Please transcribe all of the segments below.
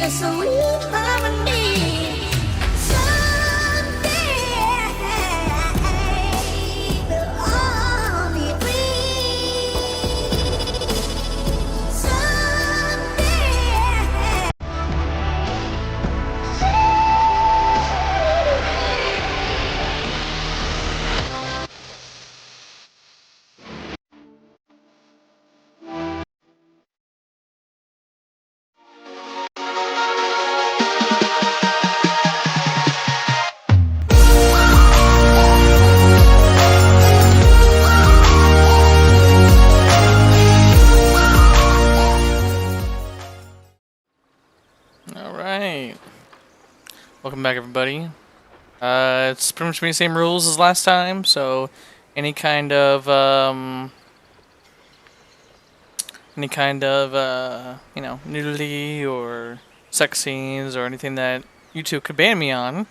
in a sweet harmony. Someday we'll all be free. Someday. Alright. Welcome back, everybody. It's pretty much the same rules as last time, so any kind of, you know, nudity or sex scenes or anything that YouTube could ban me on,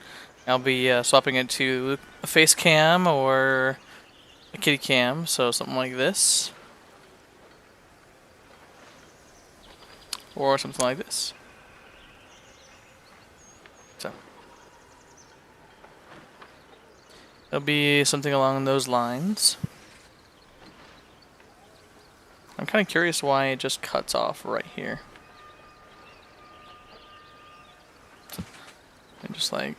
I'll be swapping it to a face cam or a kitty cam, so something like this. Or something like this. So it'll be something along those lines. I'm kind of curious why it just cuts off right here. And just like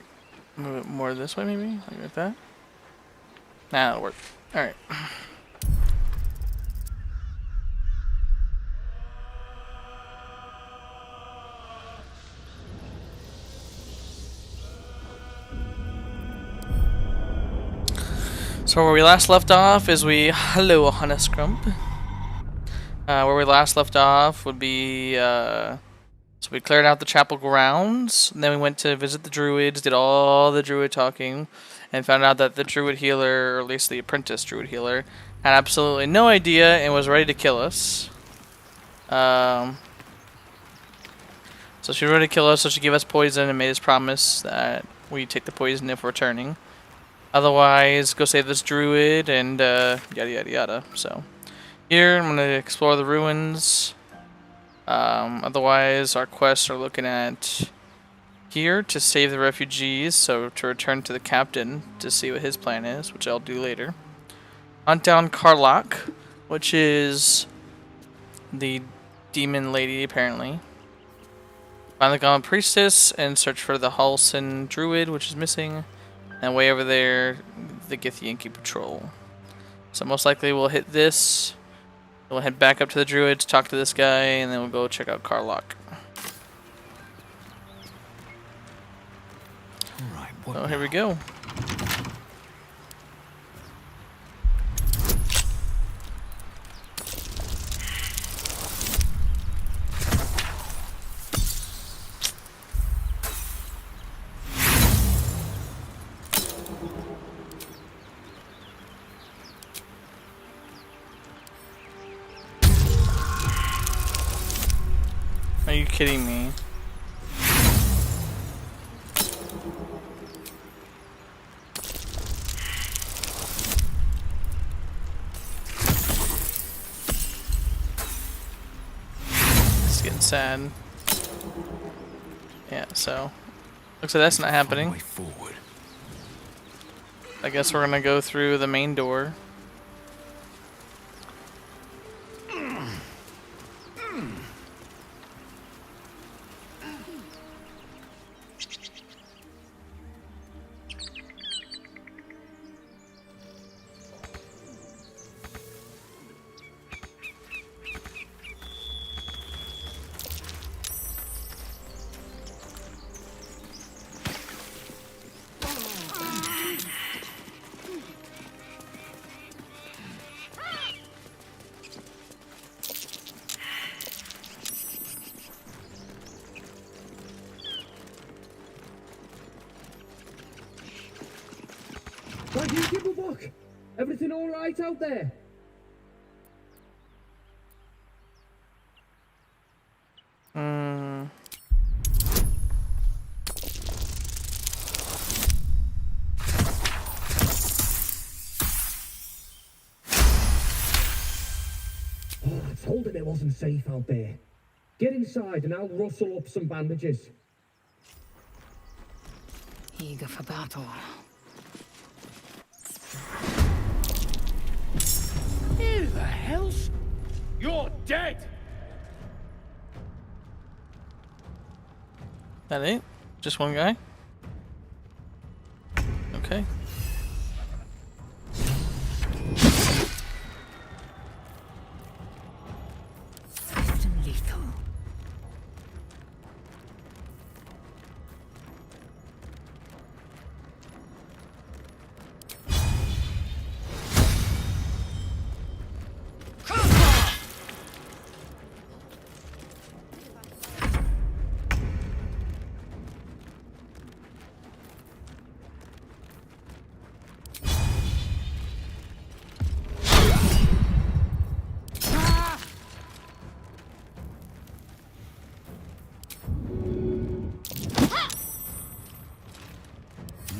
move it more this way, maybe like that. Nah, that'll work. All right. So where we last left off is hello Honeycrump. Where we last left off would be so we cleared out the chapel grounds, and then we went to visit the druids, did all the druid talking, and found out that the druid healer, or at least the apprentice druid healer, had absolutely no idea and was ready to kill us. So she was ready to kill us, so she gave us poison and made us promise that we take the poison if we're turning. Otherwise, go save this druid and yada yada yada. So here I'm gonna explore the ruins. Otherwise, our quests are looking at here to save the refugees. So to return to the captain to see what his plan is, which I'll do later. Hunt down Karlach, which is the demon lady apparently. Find the Goblin Priestess and search for the Halsin druid, which is missing. And way over there, the Githyanki patrol. So most likely we'll hit this. We'll head back up to the druids, talk to this guy, and then we'll go check out Karlach. Alright, what So here we go. Are you kidding me? It's getting sad. Yeah, so looks like that's not happening. Forward. I guess we're gonna go through the main door. Why do you give a fuck? Everything all right out there? Oh, I told him it wasn't safe out there. Get inside and I'll rustle up some bandages. Eager for battle. Who the hell's... You're dead! That it? Just one guy? Okay. Swift and lethal.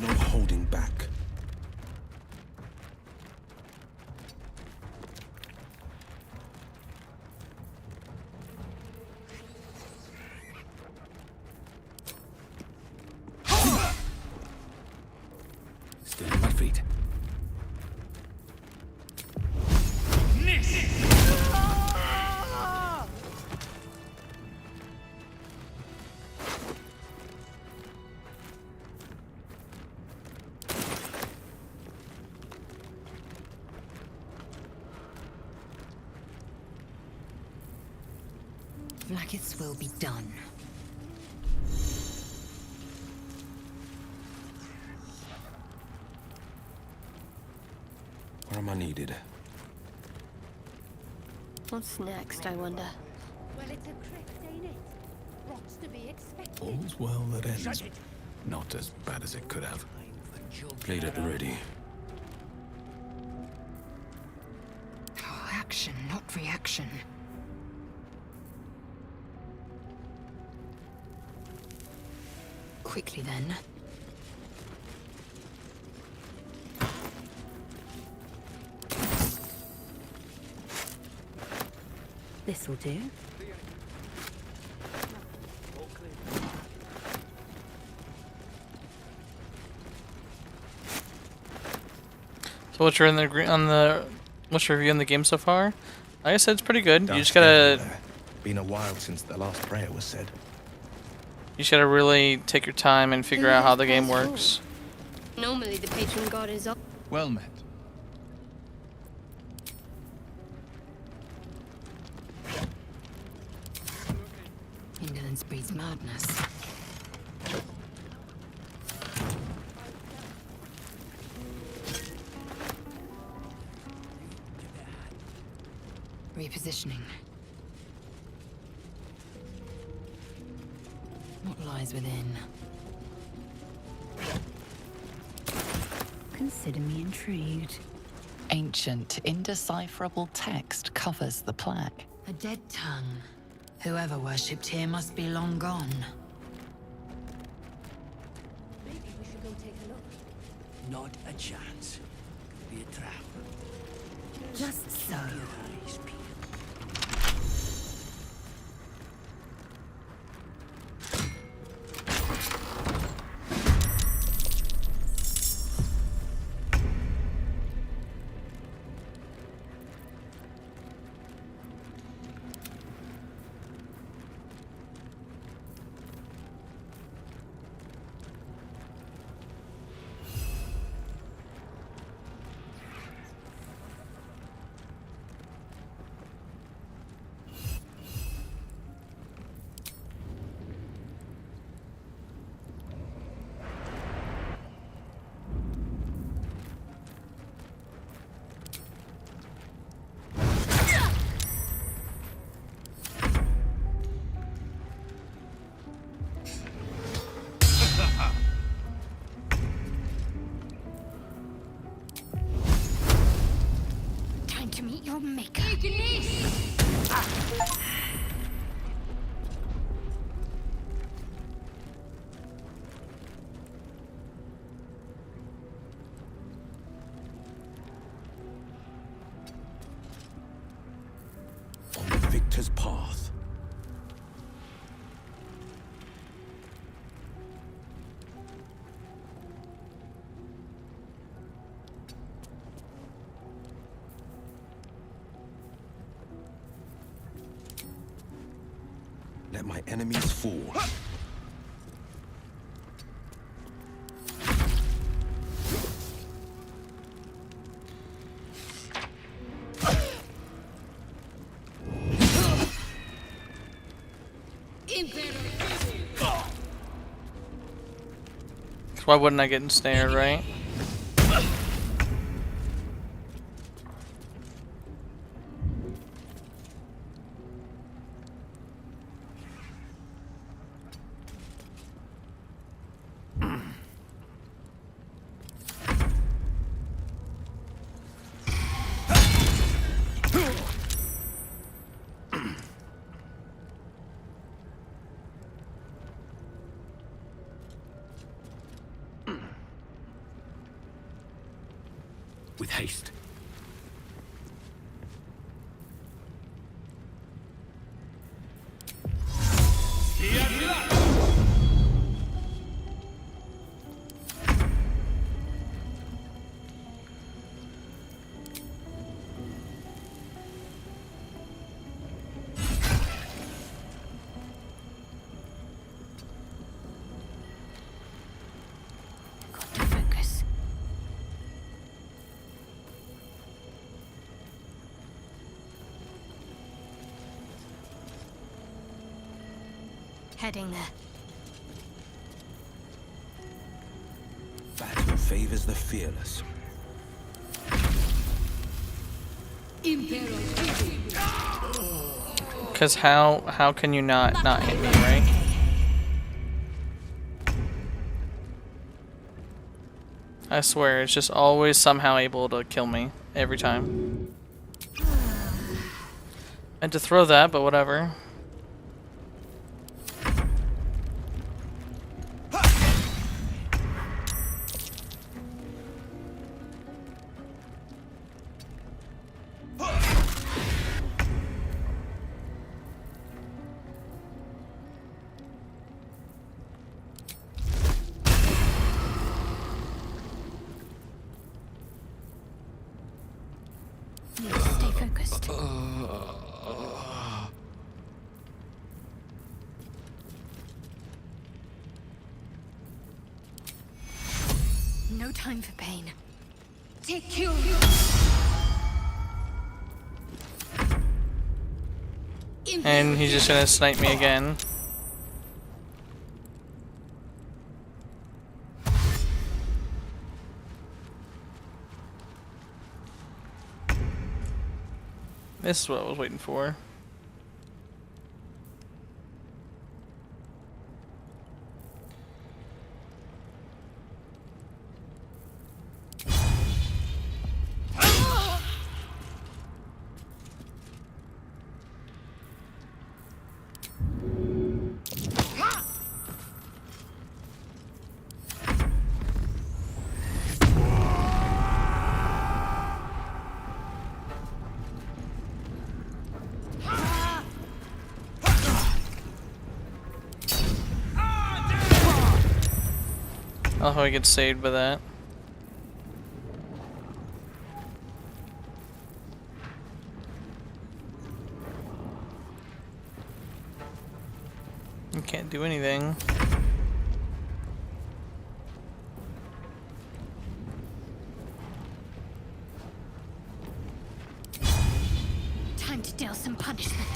No holding back. Still on my feet. Blackets will be done. Where am I needed? What's next, I wonder? Well, it's a crypt, ain't it? What's to be expected? All's well that ends. Shut it! Not as bad as it could have. Played at the ready. Oh, action, not reaction. Quickly then. This'll do. So what's your in the what's your review on the game so far? Like I said, it's pretty good. You Dust just gotta everywhere. Been a while since the last prayer was said. really take your time and figure out how the game works. Normally the patron god is up. Well met. Indolence breeds madness. Repositioning. What lies within? Consider me intrigued. Ancient, indecipherable text covers the plaque. A dead tongue. Whoever worshipped here must be long gone. Maybe we should go take a look. Not a chance. Could be a trap. Just so. Eyes peeled. Time to meet your maker. On the victor's path. Let my enemies fall. Why wouldn't I get ensnared, right? With haste. Got to focus. Heading there. Battle favors the fearless. Because how can you not hit me, right? I swear, it's just always somehow able to kill me every time. Meant to throw that, but whatever. Stay focused. No time for pain. Take cue. And he's just gonna snipe me again. This is what I was waiting for. I love how he gets saved by that. You can't do anything. Time to deal some punishment.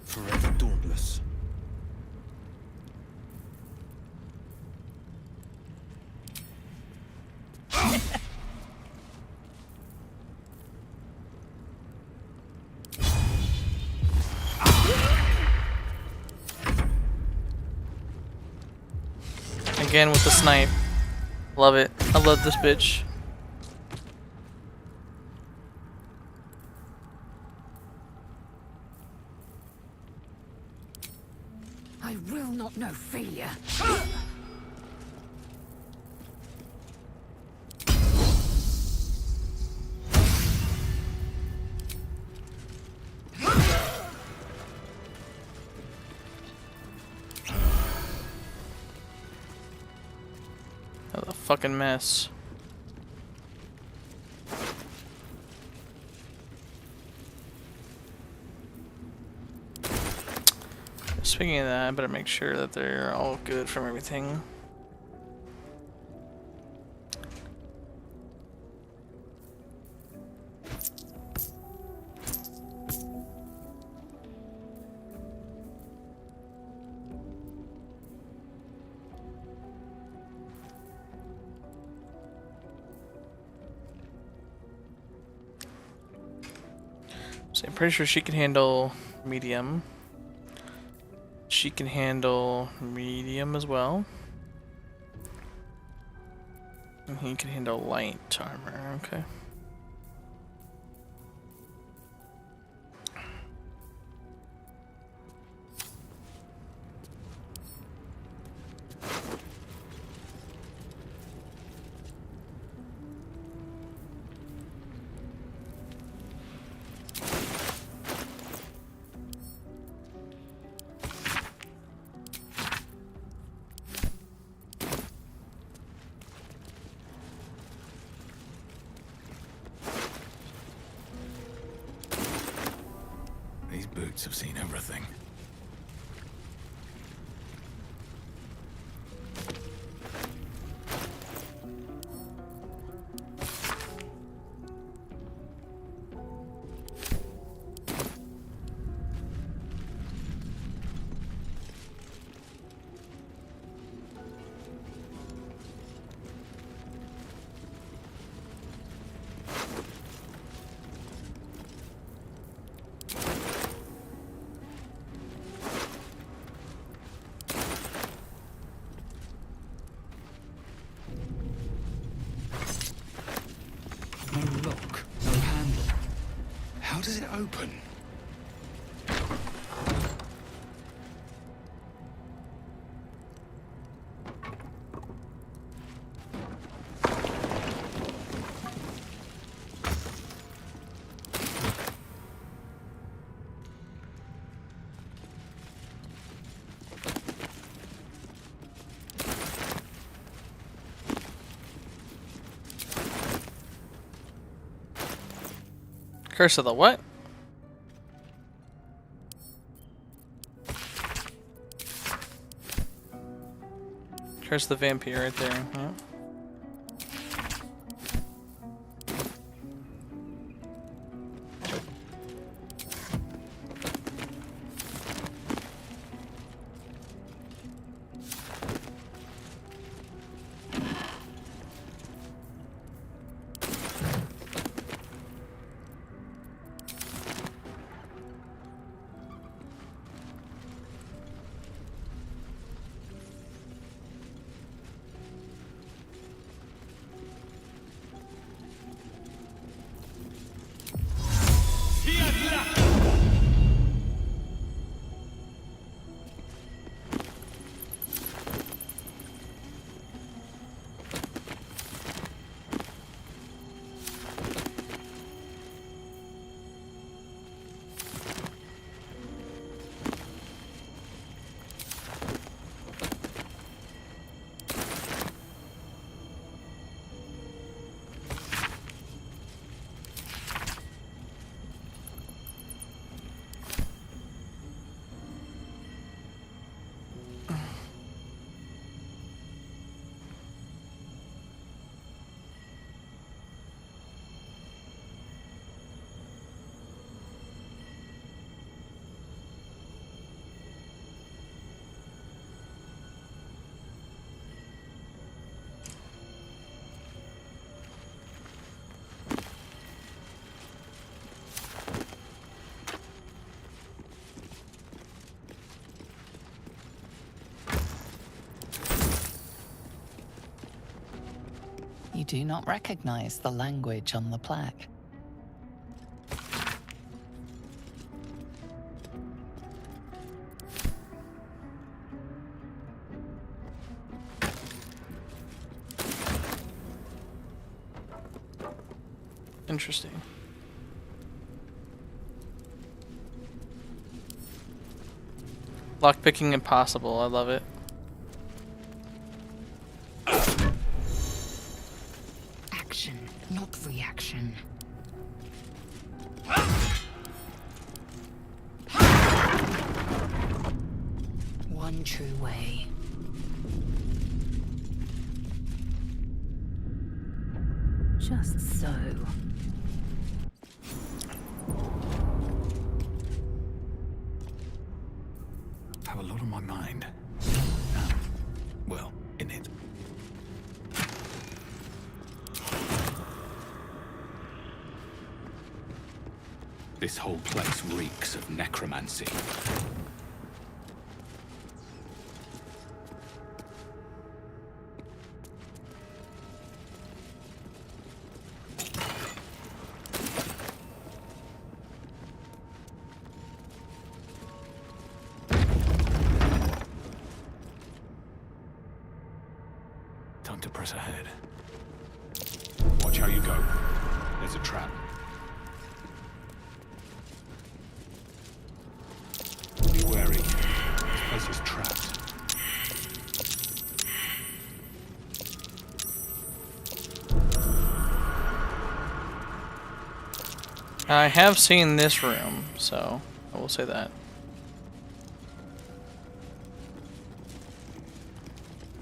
Forever dauntless. Again with the snipe. Love it. I love this bitch. I will not know failure. What a fucking mess. speaking of that, I better make sure that they're all good from everything. So I'm pretty sure she can handle medium. She can handle medium as well. And he can handle light armor, okay. These boots have seen everything. No lock, no handle. How does it open? Curse of the what? Curse of the vampire right there. Yeah. You do not recognize the language on the plaque. Interesting. Lockpicking impossible, I love it. Action, not reaction. and true way. Just so. Have a lot on my mind. Well, in it. This whole place reeks of necromancy. Time to press ahead. Watch how you go. There's a trap. Be wary. This place is trapped. I have seen this room, so I will say that.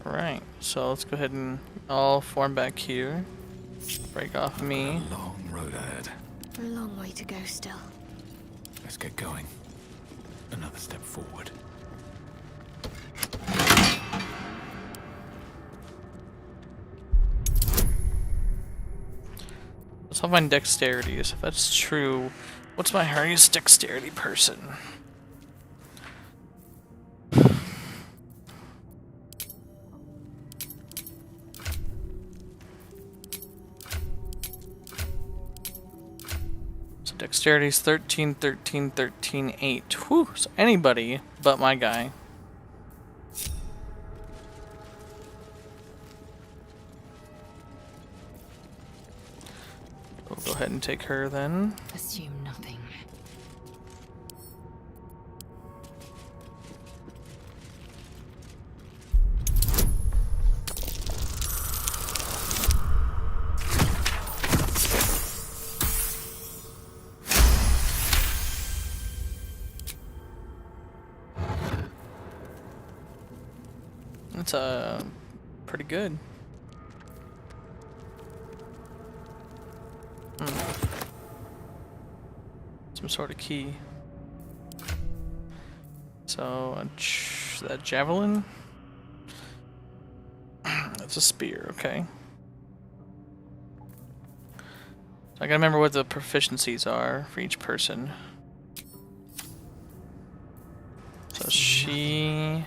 Alright, so let's go ahead and all form back here. Break off me. A long road ahead. A long way to go still. Let's get going. Another step forward. Let's have my dexterity. So if that's true, what's my highest dexterity person? So dexterity is 13, 13, 13, 8. Whew, so anybody but my guy. We'll go ahead and take her then. Assume nothing. That's pretty good. Some sort of key. So that javelin. That's a spear. Okay. So I gotta remember what the proficiencies are for each person. So she.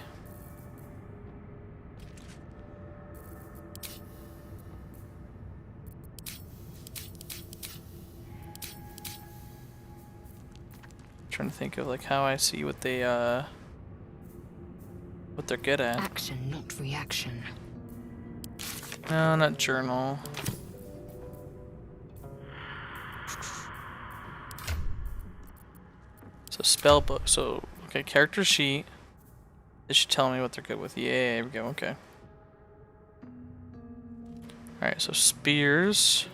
Trying to think of like how I see what they what they're good at. Action, not reaction. No, not journal. So spell book. So okay, character sheet. This should tell me what they're good with. Yeah, there we go. Okay. All right. So spears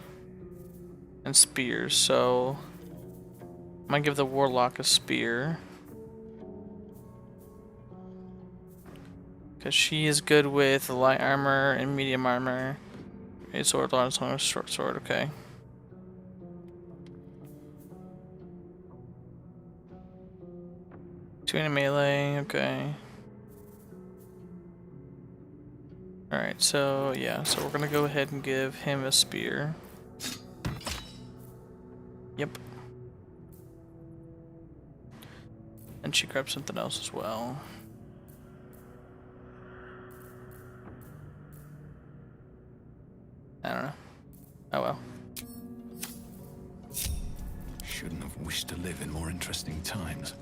and spears. So I might give the warlock a spear. Because she is good with light armor and medium armor. A sword, long sword, short sword, okay. Two in a melee, okay. Alright, so yeah, so we're gonna go ahead and give him a spear. Yep. And she grabbed something else as well. I don't know. Oh well. Shouldn't have wished to live in more interesting times.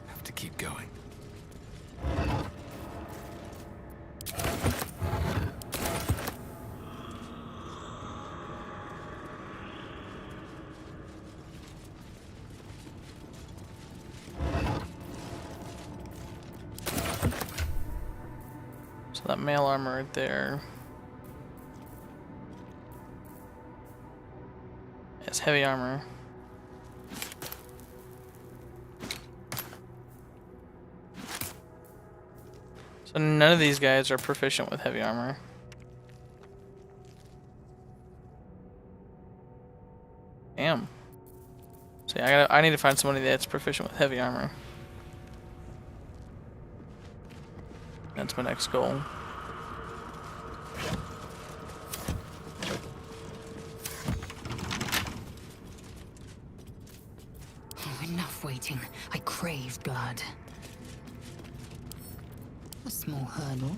Have to keep going. So that mail armor right there. It's heavy armor. So none of these guys are proficient with heavy armor. Damn. So yeah, I need to find somebody that's proficient with heavy armor. That's my next goal. Oh, enough waiting. I crave blood. A small hurdle.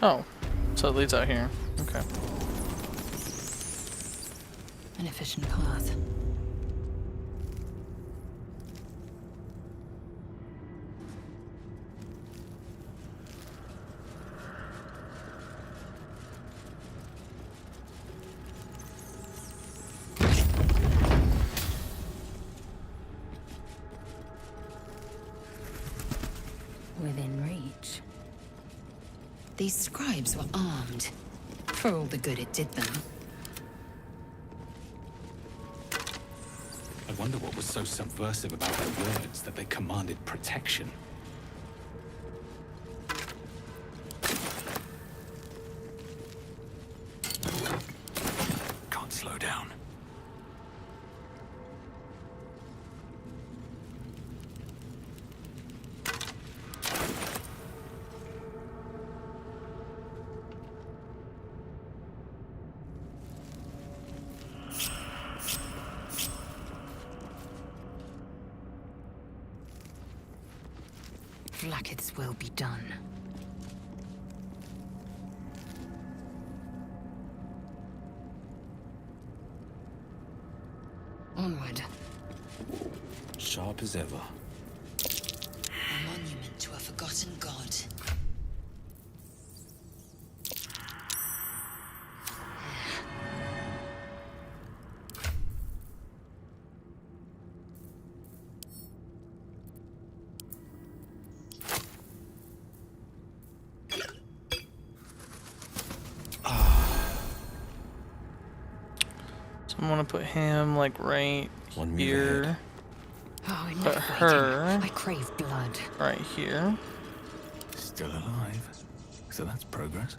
Oh, so it leads out here. Okay. An efficient path. Within reach. These scribes were armed, for all the good it did them. I wonder what was so subversive about their words that they commanded protection. Can't slow down. Vlaakith's will be done. Onward. Sharp as ever. A monument to a forgotten god. So I'm gonna put him like right One move here. ahead. Oh, enough Put waiting. her I crave blood. right here. Still alive. So that's progress.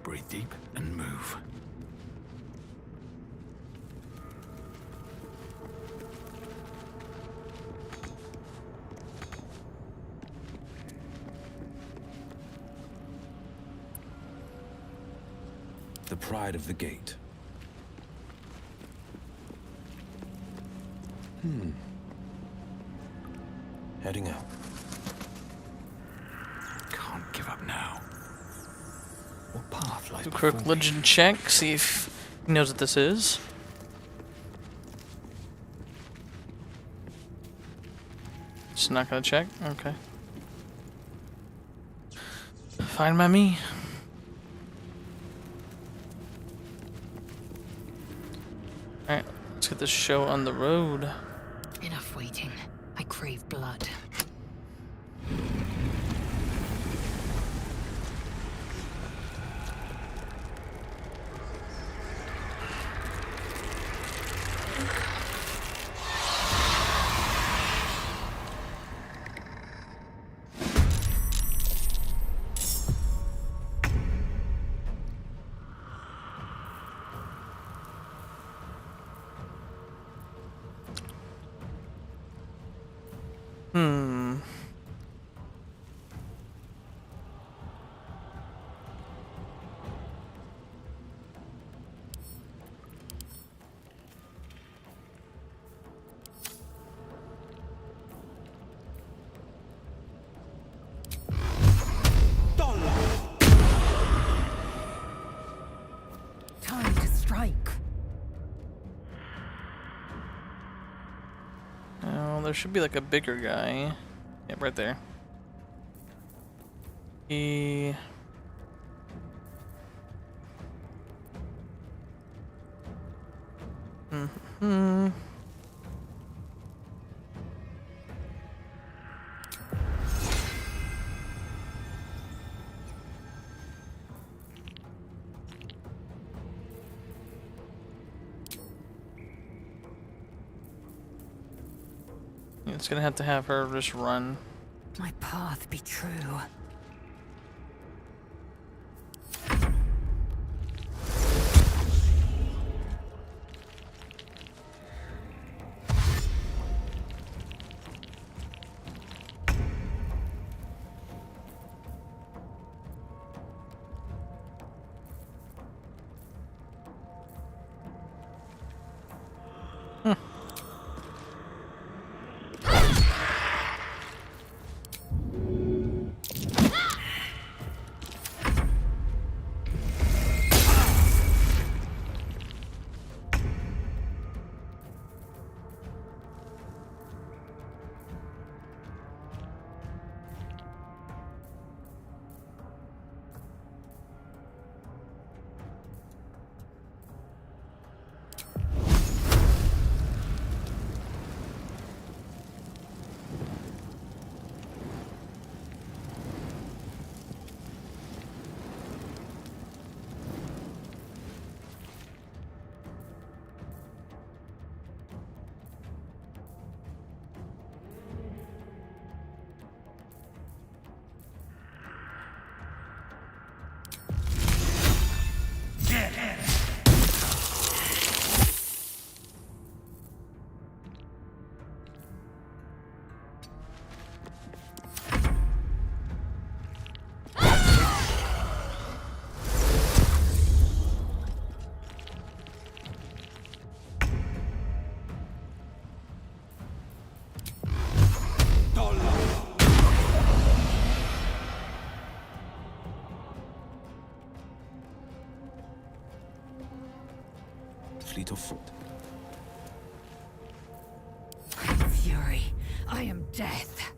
Breathe deep and move. The pride of the gate. Heading out. Can't give up now. What path lies Do a before quick me? legend check, see if he knows what this is. Just not gonna check? Okay. Fine by me. Alright, let's get this show on the road. Enough waiting. I crave blood. Time to strike. there should be like a bigger guy. Yeah, right there. He... Mm-hmm. It's gonna have her just run. My path be true. Fleet of foot. I am fury. I am death.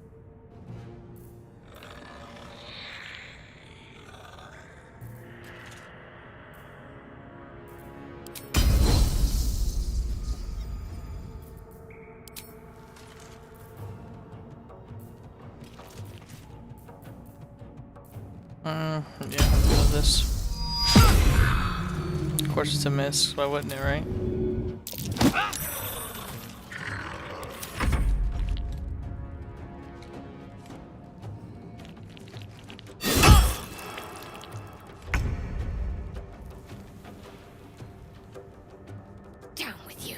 Yeah, I'll deal with this. Of course it's a miss, why wouldn't it, right? Down with you.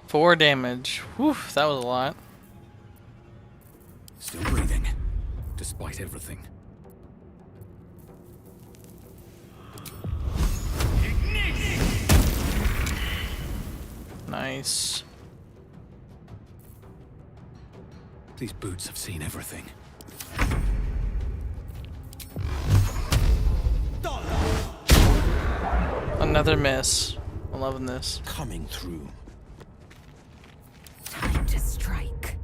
4 damage. Whew, that was a lot. Still breathing, despite everything. Nice. These boots have seen everything. Another miss. I'm loving this. Coming through. Time to strike.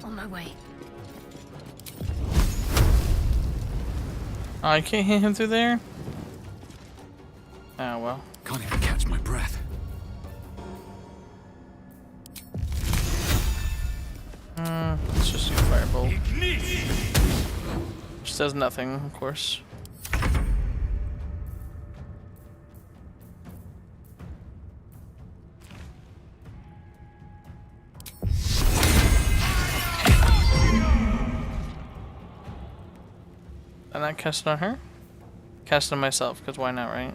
On my way. Oh, I can't hit him through there? Oh well. Can't even catch my breath. Let's just do Firebolt. Which does nothing, of course. I'm not casting on her? Casting on myself, because why not, right?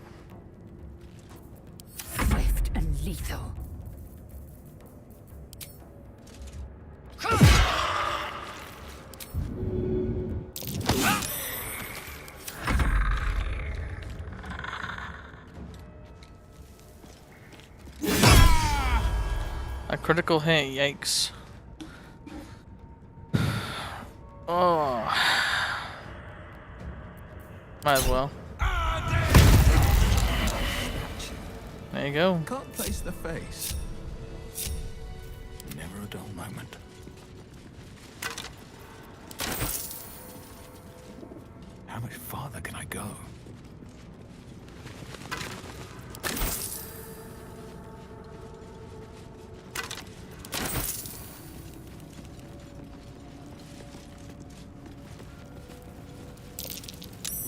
Swift and lethal. A critical hit, yikes. Oh. Might as well. There you go. Can't place the face. Never a dull moment. How much farther can I go?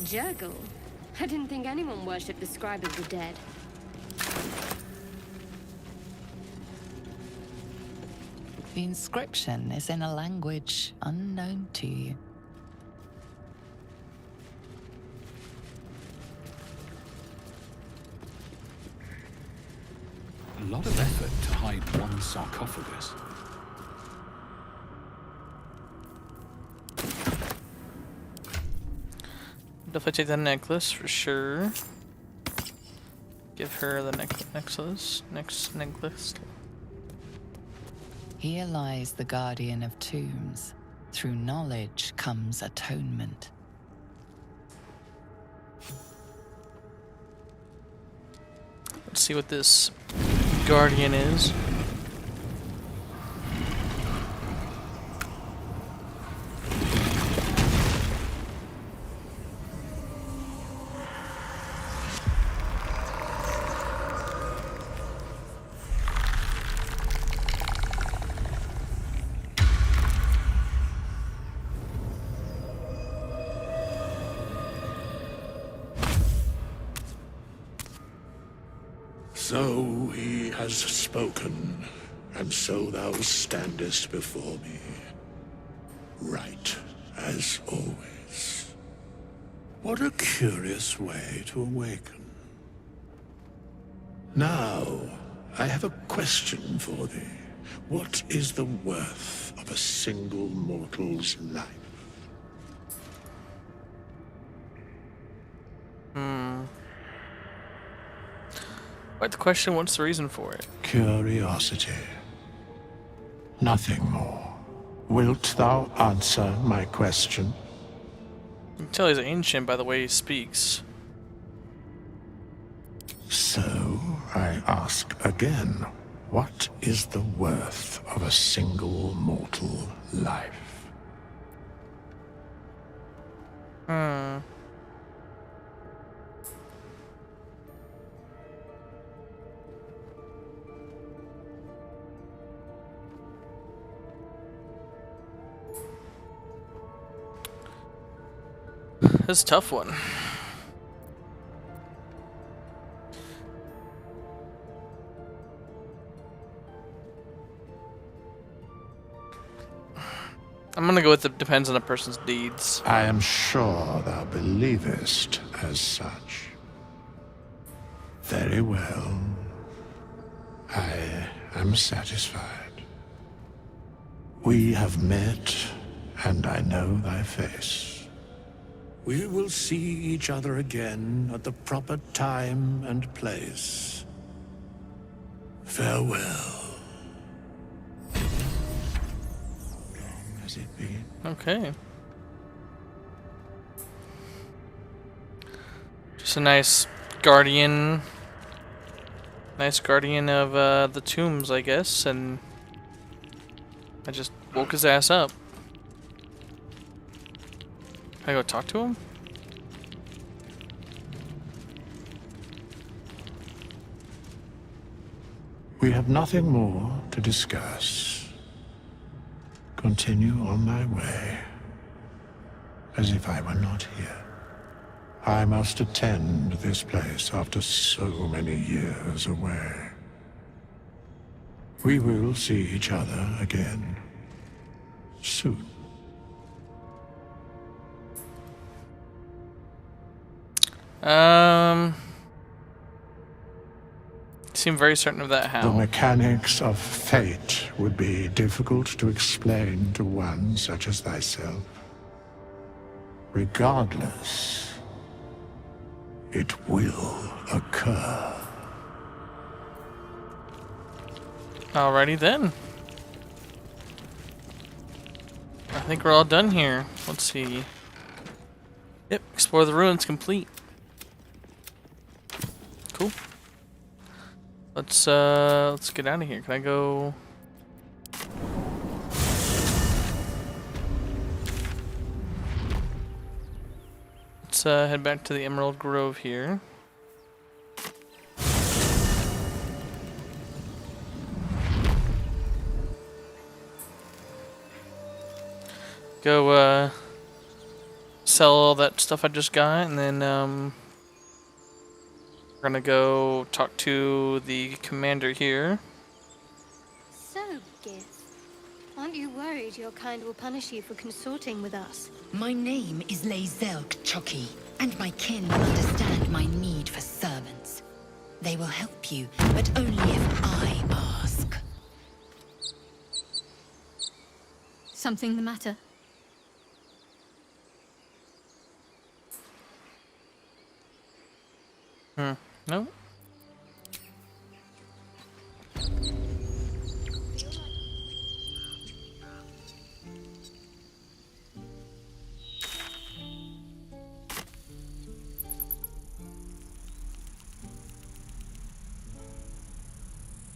Jurgle? I didn't think anyone worshipped the scribe of the dead. The inscription is in a language unknown to you. A lot of effort to hide one sarcophagus. Definitely take the necklace for sure. Give her the necklace. Here lies the guardian of tombs. Through knowledge comes atonement. Let's see what this guardian is. So he has spoken, and so thou standest before me, right as always. What a curious way to awaken. Now, I have a question for thee. What is the worth of a single mortal's life? Quite the question, what's the reason for it? Curiosity. Nothing more. Wilt thou answer my question? You can tell he's ancient by the way he speaks. So, I ask again, what is the worth of a single mortal life? That's a tough one. I'm gonna go with it depends on a person's deeds. I am sure thou believest as such. Very well. I am satisfied. We have met, and I know thy face. We will see each other again at the proper time and place. Farewell. Long as it be. Okay. Just a nice guardian. Nice guardian of the tombs, I guess, and I just woke his ass up. Can I go talk to him? We have nothing more to discuss. Continue on thy way, as if I were not here. I must attend this place after so many years away. We will see each other again soon. Seem very certain of that how. The mechanics of fate would be difficult to explain to one such as thyself. Regardless, it will occur. Alrighty then. I think we're all done here. Let's see. Yep, explore the ruins complete. Cool. Let's get out of here. Can I go? Let's head back to the Emerald Grove here. Go sell all that stuff I just got, and then we're gonna go talk to the commander here. So, Gith, aren't you worried your kind will punish you for consorting with us? My name is Zelk Choki, and my kin will understand my need for servants. They will help you, but only if I ask. Something the matter? No?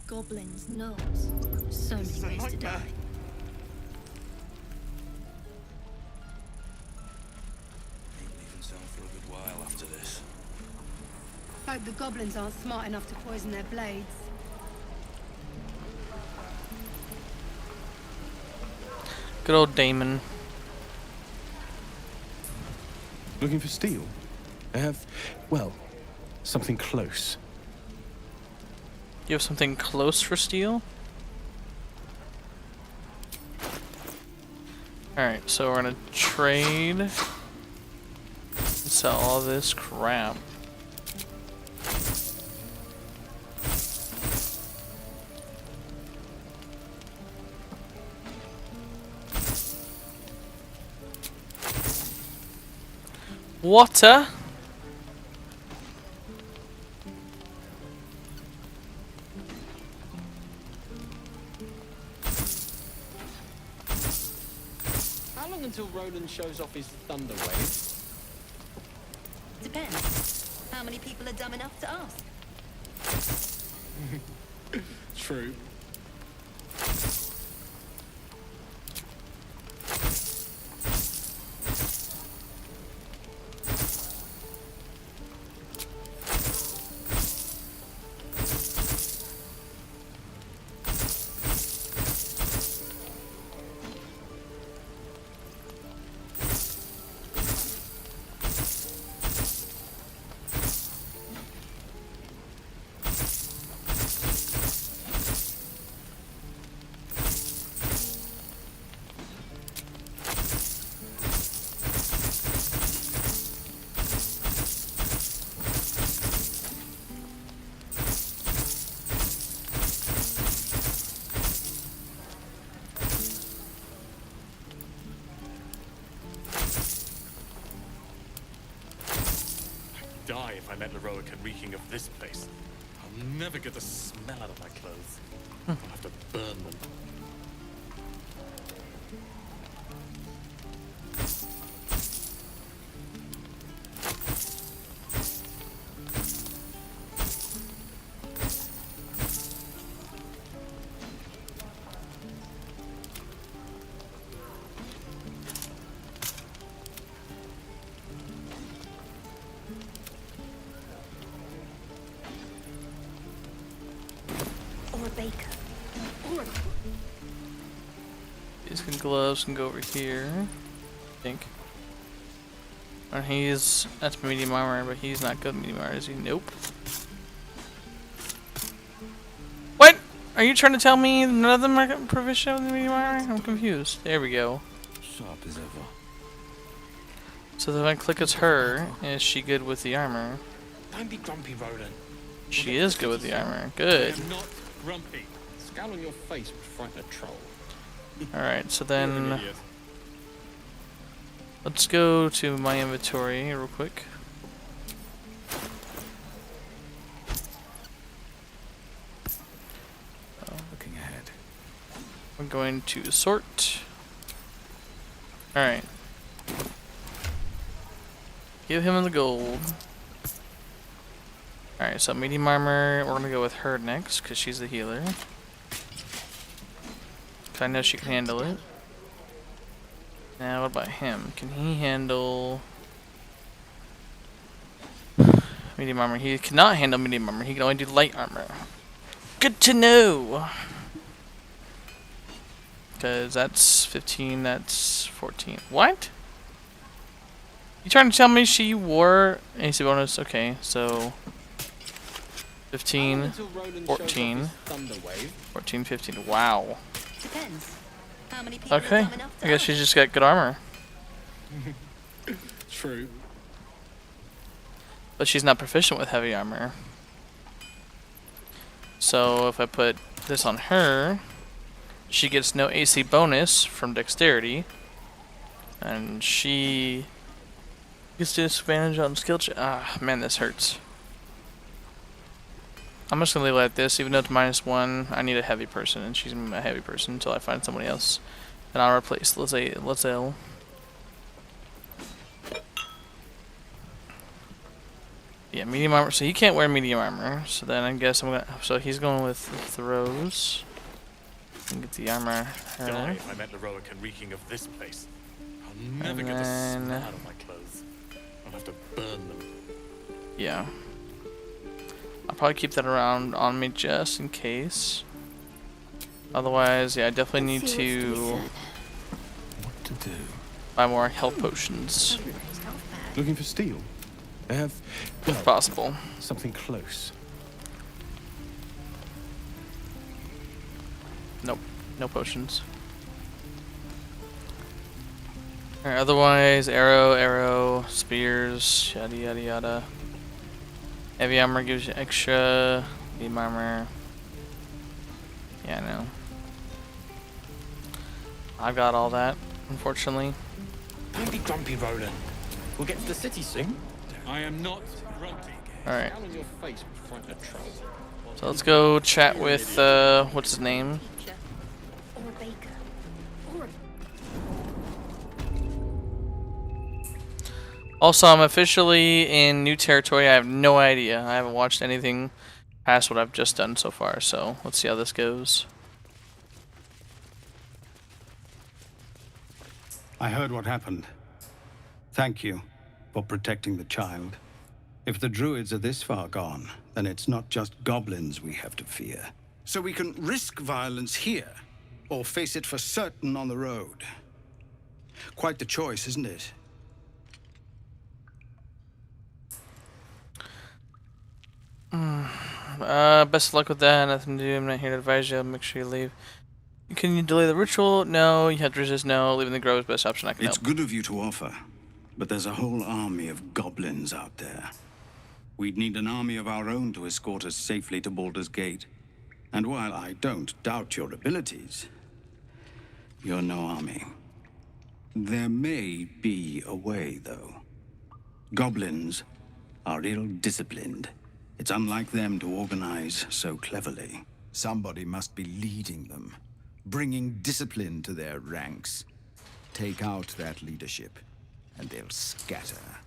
Goblins, gnomes. So many ways to die. Ain't leaving town for a good while after this. Hope the goblins aren't smart enough to poison their blades. Good old Damon. Looking for steel? I have, well, something close. You have something close for steel? Alright, so we're gonna trade and sell all this crap. Water? How long until Roland shows off his thunder wave? Depends. How many people are dumb enough to ask? True. Die if I met Leroica reeking of this place. I'll never get the smell out of my clothes. I'll have to burn them. Or a baker. Or a cook. These gloves can go over here, I think. Or that's medium armor, but he's not good medium armor, is he? Nope. What? Are you trying to tell me none of them are proficient with medium armor? I'm confused. There we go. Sharp as ever. So then I click as her, is she good with the armor? Don't be grumpy, Roland. She is good with the armor. Good. I'm not grumpy. Scowl on your face would frighten a troll. Alright, so You're an then idiot. let's go to my inventory real quick. Looking ahead. We're going to sort. Alright. Give him the gold. Alright, so medium armor, we're gonna go with her next, because she's the healer. Because I know she can handle it. Now, what about him? Can he handle medium armor? He cannot handle medium armor, he can only do light armor. Good to know! Because that's 15, that's 14. What? You trying to tell me she wore AC bonus? Okay, so 15, 14, 14, 15. Wow. Depends. How many people Okay, come enough to I guess she just got good armor. True. But she's not proficient with heavy armor. So if I put this on her, she gets no AC bonus from dexterity. And she gets disadvantage on skill check. Ah, man, this hurts. I'm just gonna leave it like this, even though it's -1. I need a heavy person, and she's a heavy person until I find somebody else. And I'll replace Lizelle. Yeah, medium armor. So he can't wear medium armor. So then I guess I'm gonna. So he's going with throws. And get the armor. Die if I met the Roakan reeking of this place. I'll never get the smell out of my clothes. I'll have to burn them. Yeah. I'll probably keep that around on me just in case. Otherwise, yeah, I definitely need to What to do? buy more health potions. Looking for steel? I have, If possible. something close. Nope. No potions. Alright, otherwise, arrow, spears, yada yada yada. Heavy armor gives you extra. Medium armor. Yeah, I know. I got all that, unfortunately. Don't be grumpy, Roland. We'll get to the city soon. I am not grumpy. Alright. Down on your face with front of troll. So let's go chat with, what's his name? Or a baker. Or a... Also, I'm officially in new territory. I have no idea. I haven't watched anything past what I've just done so far, so let's see how this goes. I heard what happened. Thank you for protecting the child. If the druids are this far gone, then it's not just goblins we have to fear. So we can risk violence here, or face it for certain on the road. Quite the choice, isn't it? Best of luck with that. Nothing to do. I'm not here to advise you. Make sure you leave. Can you delay the ritual? No. You have to resist? No. Leaving the grove is the best option I can It's help. good of you to offer, but there's a whole army of goblins out there. We'd need an army of our own to escort us safely to Baldur's Gate. And while I don't doubt your abilities, you're no army. There may be a way, though. Goblins are ill-disciplined. It's unlike them to organize so cleverly. Somebody must be leading them, bringing discipline to their ranks. Take out that leadership, and they'll scatter.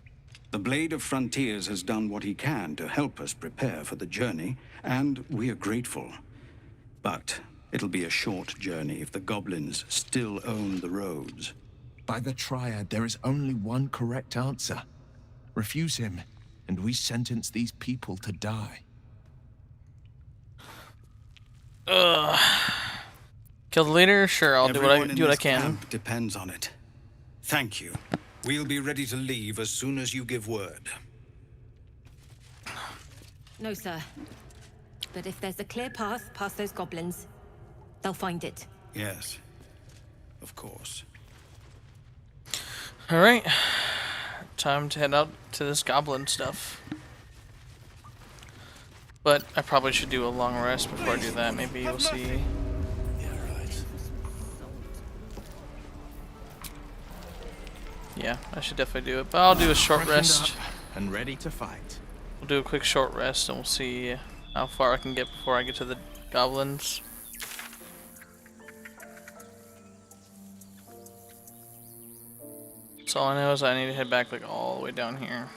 The Blade of Frontiers has done what he can to help us prepare for the journey, and we are grateful. But it'll be a short journey if the goblins still own the roads. By the Triad, there is only one correct answer. Refuse him, and we sentence these people to die. Kill the leader? Sure, I'll do what I Everyone in can. camp depends on it. Thank you. We'll be ready to leave as soon as you give word. No, sir. But if there's a clear path past those goblins, they'll find it. Yes, of course. Alright. Time to head out to this goblin stuff. But I probably should do a long rest before I do that. Maybe we'll see. Yeah, I should definitely do it. But I'll do a short rest. And ready to fight. We'll do a quick short rest and we'll see how far I can get before I get to the goblins. So all I know is I need to head back like all the way down here.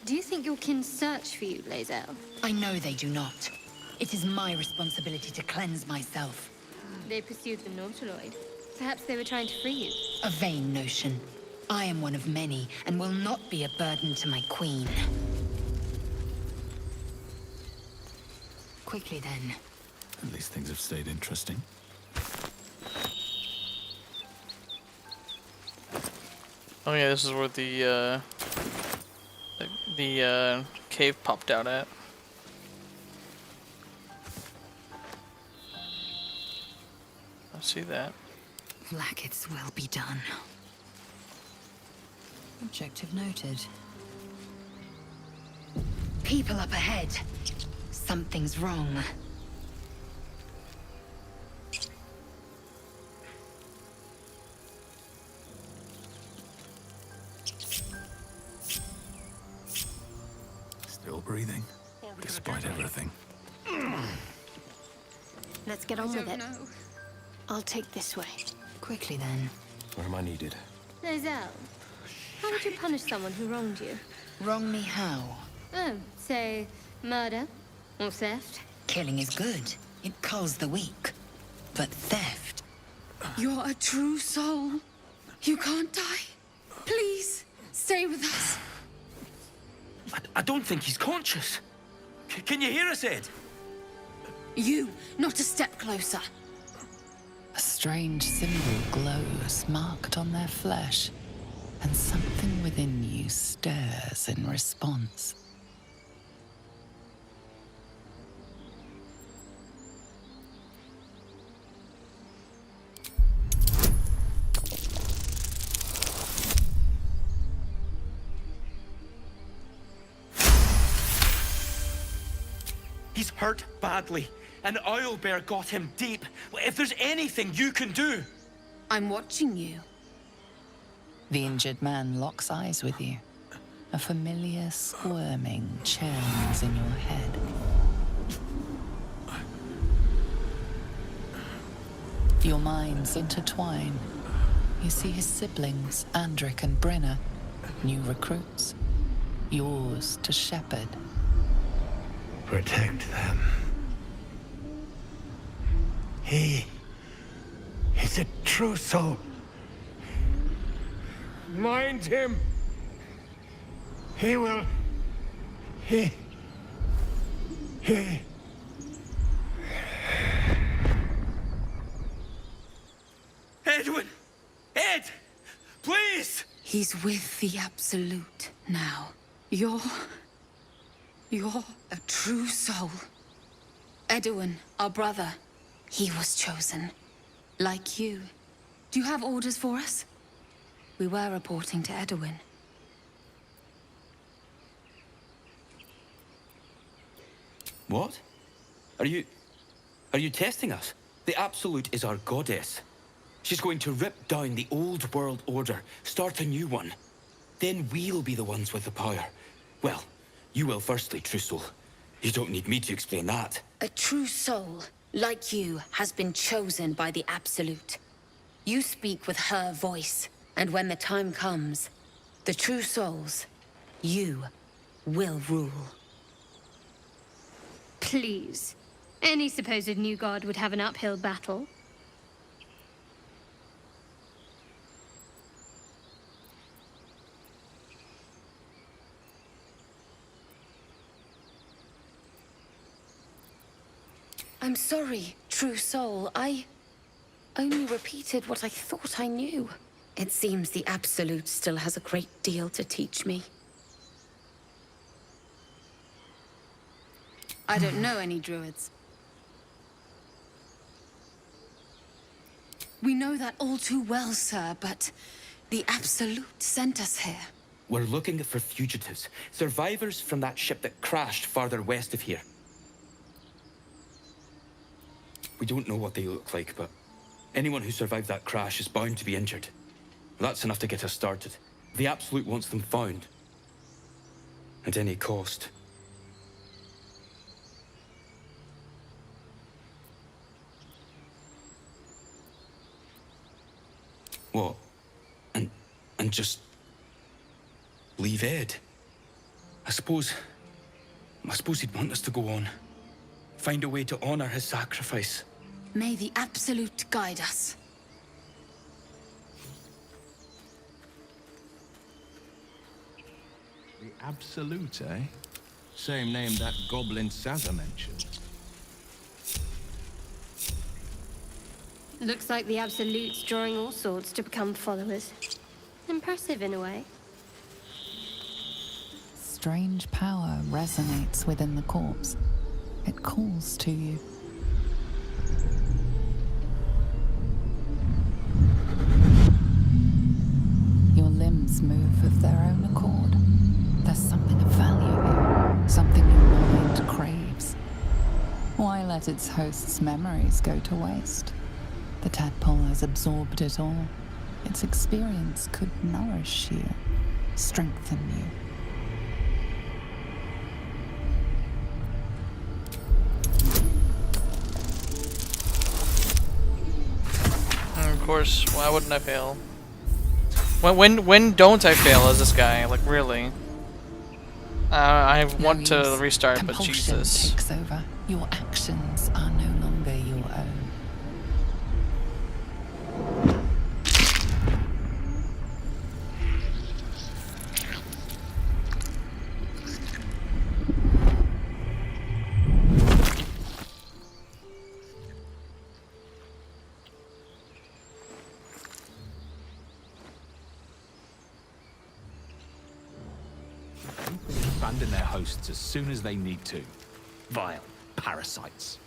Do you think your kin search for you, Lae'zel? I know they do not. It is my responsibility to cleanse myself. They pursued the Nautiloid. Perhaps they were trying to free you. A vain notion. I am one of many, and will not be a burden to my queen. Quickly then. At least things have stayed interesting. Oh yeah, this is where the cave popped out at. I see that. Blackets will be done. Objective noted. People up ahead. Something's wrong. Still breathing, despite everything. Let's get on with it. I'll take this way. Quickly then. Where am I needed? Lae'zel, how would you punish someone who wronged you? Wrong me how? Oh, say, murder or theft? Killing is good. It culls the weak. But theft... You're a true soul. You can't die. Please, stay with us. I don't think he's conscious. Can you hear us, Ed? You, not a step closer. A strange symbol glows, marked on their flesh, and something within you stirs in response. He's hurt badly. An owlbear got him deep. If there's anything you can do... I'm watching you. The injured man locks eyes with you. A familiar squirming churns in your head. Your minds intertwine. You see his siblings, Andric and Brenna, new recruits. Yours to shepherd. Protect them. He's a true soul. Mind him. He will... He... Edwin! Ed! Please! He's with the Absolute now. You're a true soul. Edwin, our brother, he was chosen. Like you. Do you have orders for us? We were reporting to Edwin. What? Are you testing us? The Absolute is our goddess. She's going to rip down the old world order, start a new one. Then we'll be the ones with the power. Well, you will firstly, true soul. You don't need me to explain that. A true soul, like you, has been chosen by the Absolute. You speak with her voice, and when the time comes, the true souls, you will rule. Please. Any supposed new god would have an uphill battle. I'm sorry, true soul. I only repeated what I thought I knew. It seems the Absolute still has a great deal to teach me. I don't know any druids. We know that all too well, sir, but the Absolute sent us here. We're looking for fugitives, survivors from that ship that crashed farther west of here. We don't know what they look like, but Anyone who survived that crash is bound to be injured. That's enough to get us started. The Absolute wants them found. At any cost. What? And just leave Ed? I suppose he'd want us to go on. Find a way to honor his sacrifice. May the Absolute guide us. The Absolute, eh? Same name that goblin Sazza mentioned. Looks like the Absolute's drawing all sorts to become followers. Impressive in a way. Strange power resonates within the corpse. It calls to you. Your limbs move of their own accord. There's something of value here, something your mind craves. Why let its host's memories go to waste? The tadpole has absorbed it all. Its experience could nourish you, strengthen you. And of course, why wouldn't I fail? When don't I fail as this guy? Like, really? I want to restart, but Compulsion Jesus. takes over. Your actions are no longer your own. Abandon their hosts as soon as they need to. Vile parasites.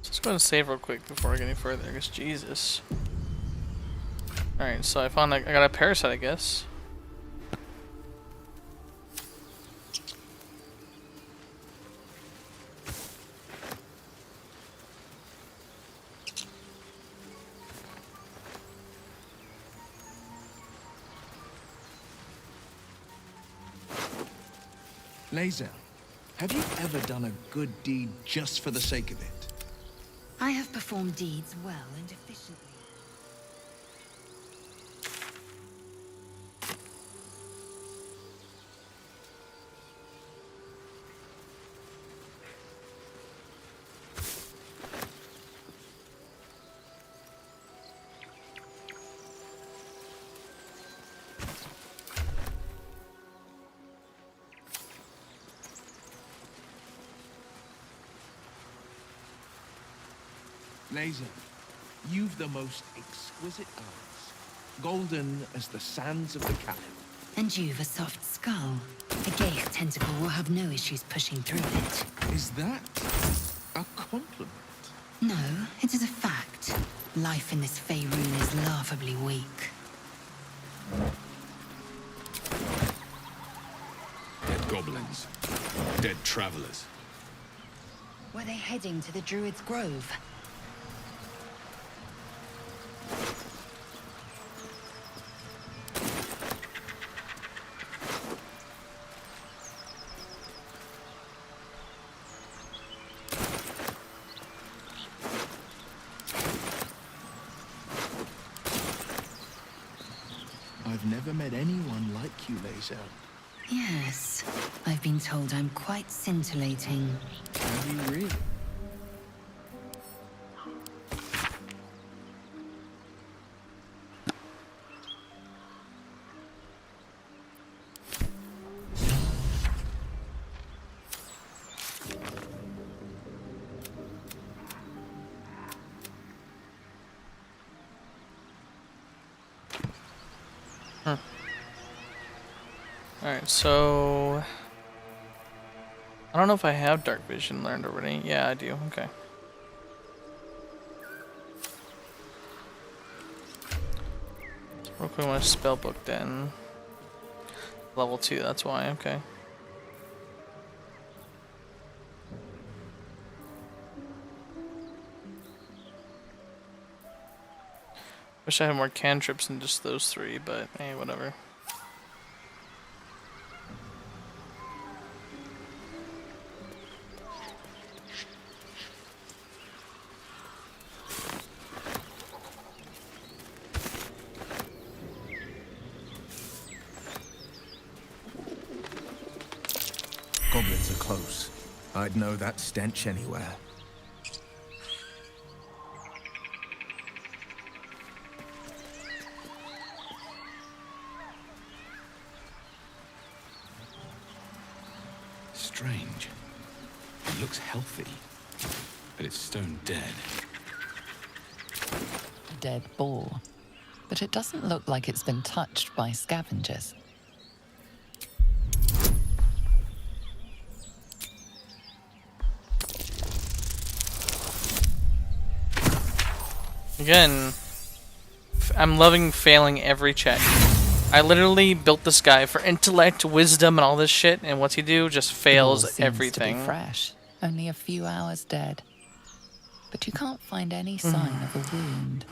Just go and save real quick before I get any further, because Jesus. Alright, so I found I got a parasite, I guess. Lae'zel, have you ever done a good deed just for the sake of it? I have performed deeds well and efficiently. Lae'zel, you've the most exquisite eyes, golden as the sands of the Caliph. And you've a soft skull. A Geich tentacle will have no issues pushing through it. Is that a compliment? No, it is a fact. Life in this Faerun is laughably weak. Dead goblins. Dead travelers. Were they heading to the Druid's Grove? I've never met anyone like you, Lae'zel. Yes, I've been told I'm quite scintillating. Have you really? Alright, so I don't know if I have dark vision learned already. Yeah, I do. Okay. So real quick, I want to spell book then. Level 2, that's why. Okay. Wish I had more cantrips than just those 3, but hey, whatever. Goblins are close. I'd know that stench anywhere. Strange. It looks healthy, but it's stone dead. A dead boar. But it doesn't look like it's been touched by scavengers. Again, I'm loving failing every check. I literally built this guy for intellect, wisdom, and all this shit, and what's he do? Just fails seems everything. To be fresh, only a few hours dead. But you can't find any sign of a wound.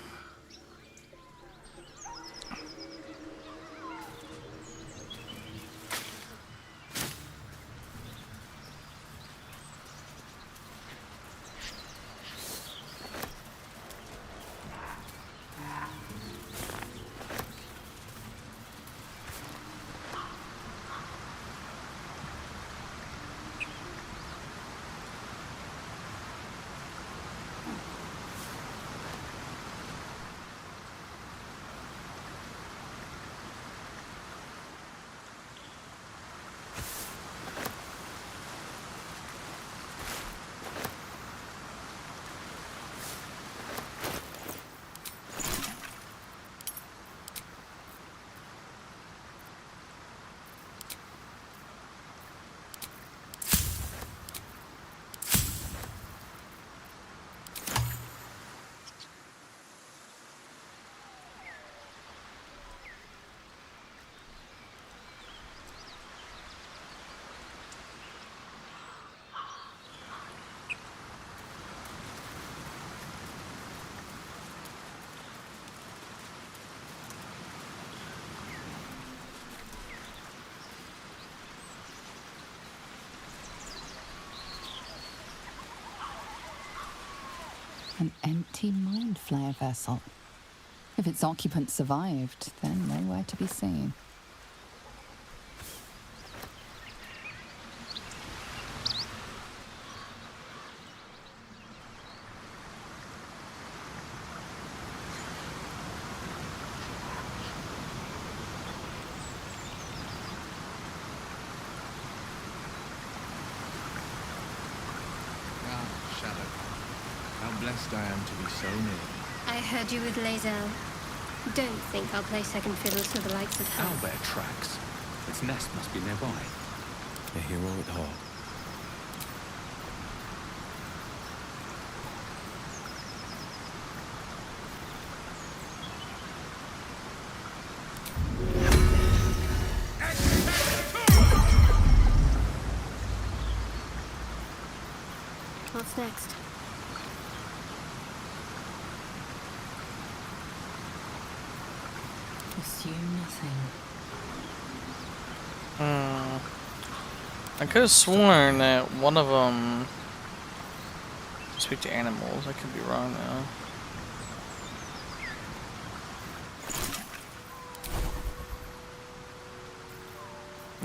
An empty mind flare vessel. If its occupant survived, then nowhere to be seen. Shadow. How blessed I am to be so near. I heard you with Lae'zel. Don't think I'll play second fiddle to the likes of her. Owlbear tracks. Its nest must be nearby. A hero at heart. What's next? Assume nothing. I could have sworn that one of them speak to animals. I could be wrong though.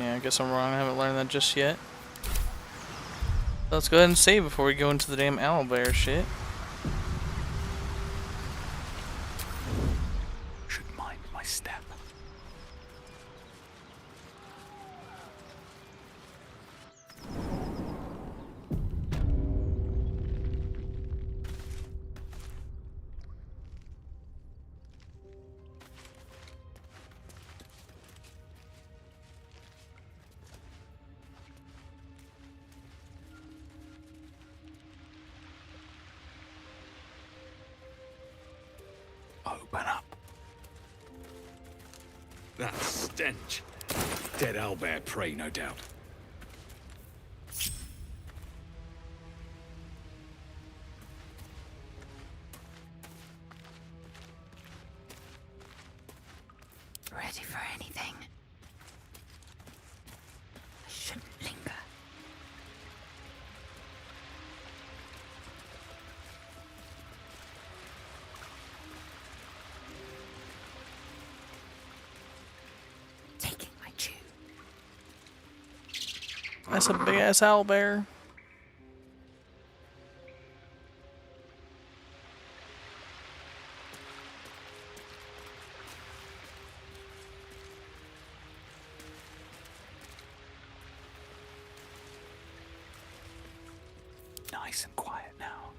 Yeah, I guess I'm wrong. I haven't learned that just yet. Let's go ahead and save before we go into the damn owlbear shit. Should mind my step. Open up. That stench. Dead owlbear prey, no doubt. That's a big ass owl bear. Nice and quiet now.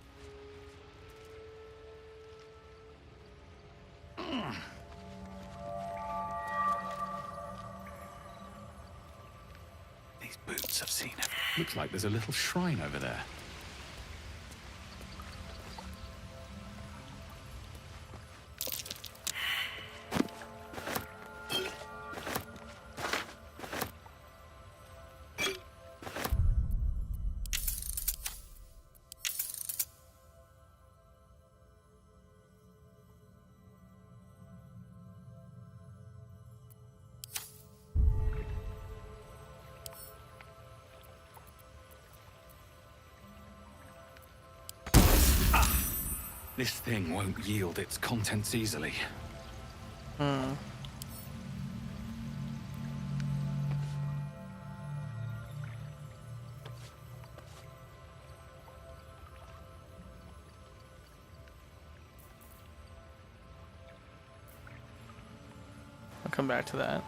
These boots have seen it. Looks like there's a little shrine over there. This thing won't yield its contents easily. Hmm. I'll come back to that.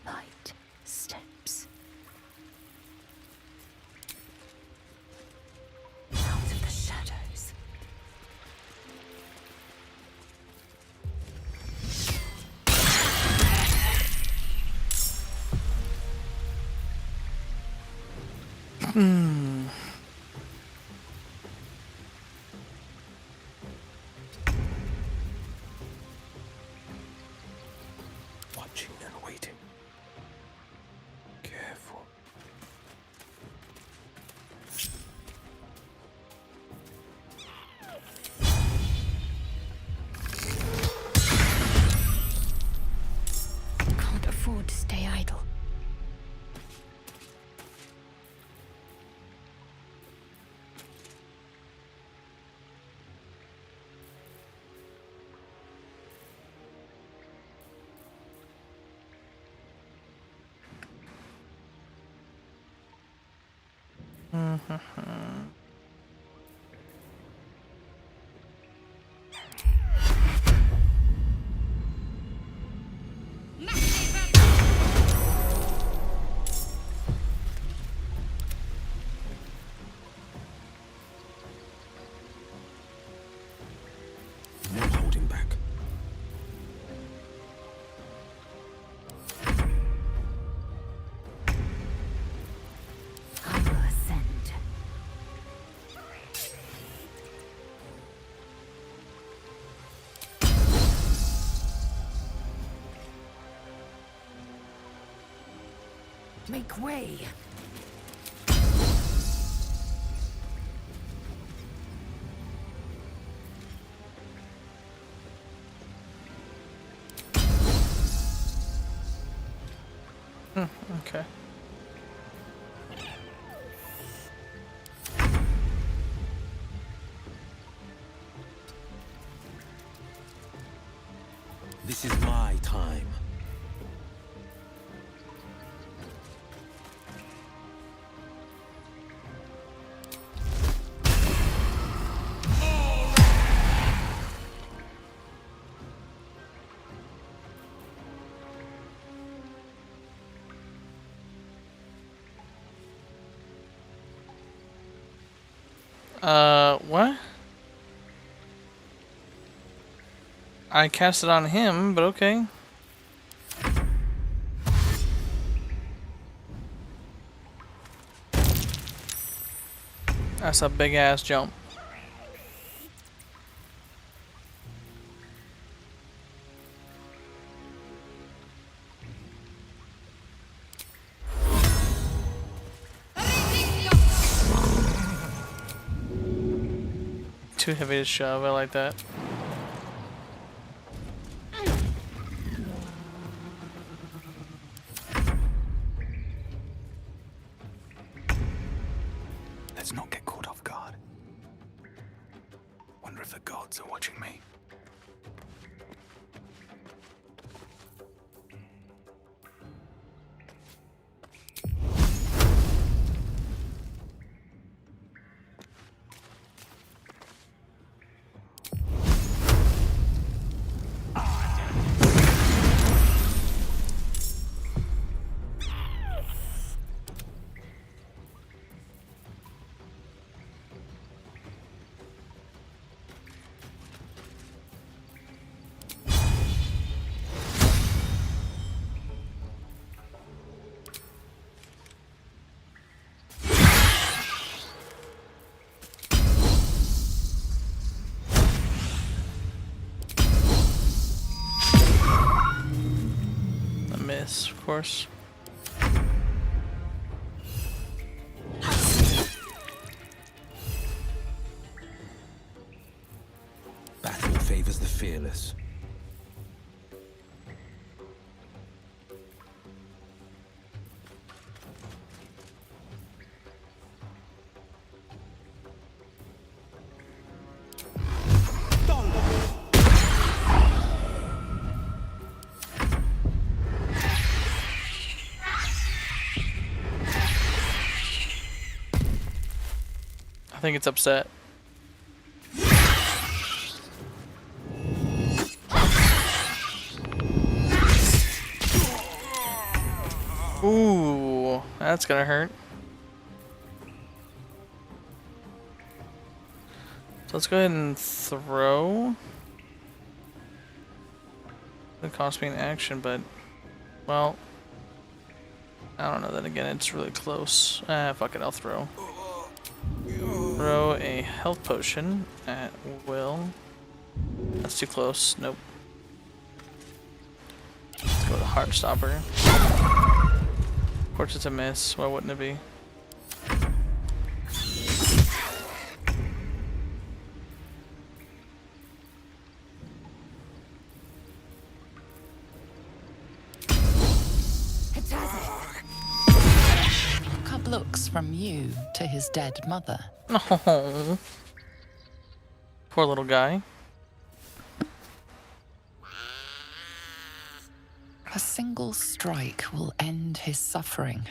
Light steps. Out of the shadows. Hmm. Watching and waiting. Careful. Can't afford to stay idle. No holding back. I will ascend. Make way. Okay. This is my time. What? I cast it on him, but okay. That's a big ass jump. Too heavy to shove, I like that. Let's not get caught off guard. Wonder if the gods are watching me. Miss, of course. Battle favors the fearless. I think it's upset. Ooh, that's gonna hurt. So let's go ahead and throw. It cost me an action, but well, I don't know. Then again, it's really close. Fuck it, I'll throw. Throw a health potion at will. That's too close. Nope. Let's go with Heartstopper. Of course it's a miss. Why wouldn't it be? Cub looks from you to his dead mother. Oh, poor little guy. A single strike will end his suffering.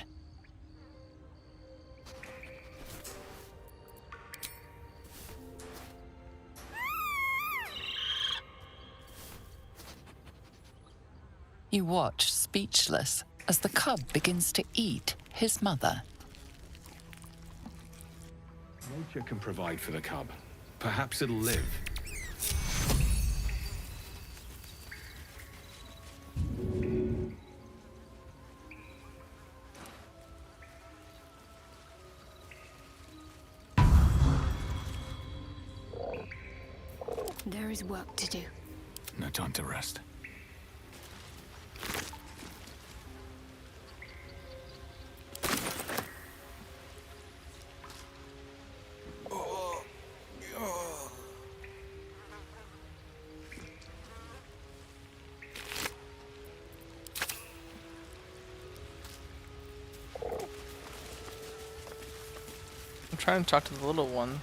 You watch, speechless, as the cub begins to eat his mother. Nature can provide for the cub. Perhaps it'll live. There is work to do. No time to rest. I'm trying to talk to the little one.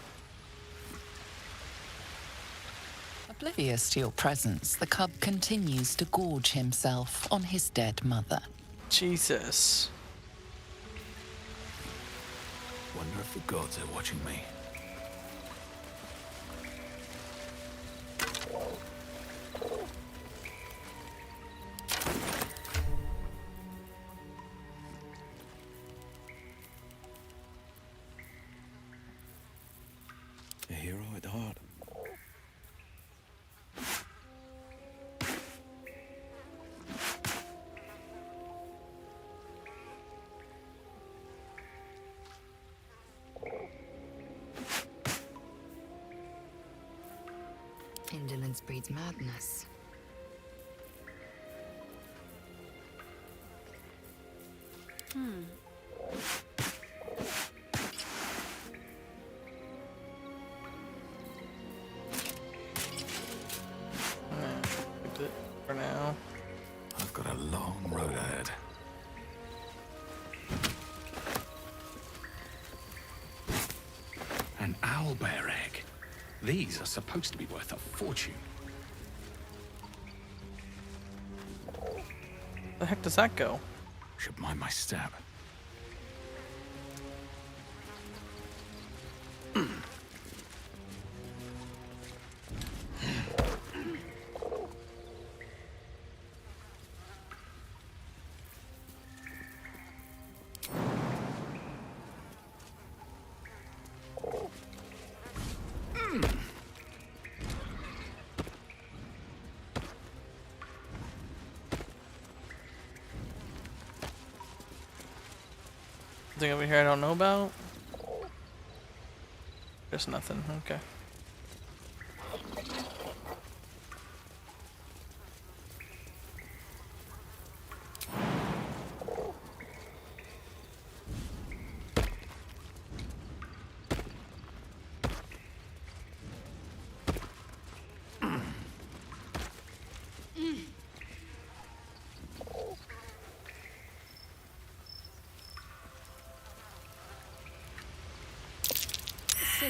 Oblivious to your presence, the cub continues to gorge himself on his dead mother. Jesus. Wonder if the gods are watching me. A hero at heart. Indolence breeds madness. Keep it for now. I've got a long road ahead. An owlbear egg. These are supposed to be worth a fortune. The heck does that go? Should mind my step. Something over here I don't know about? There's nothing, okay.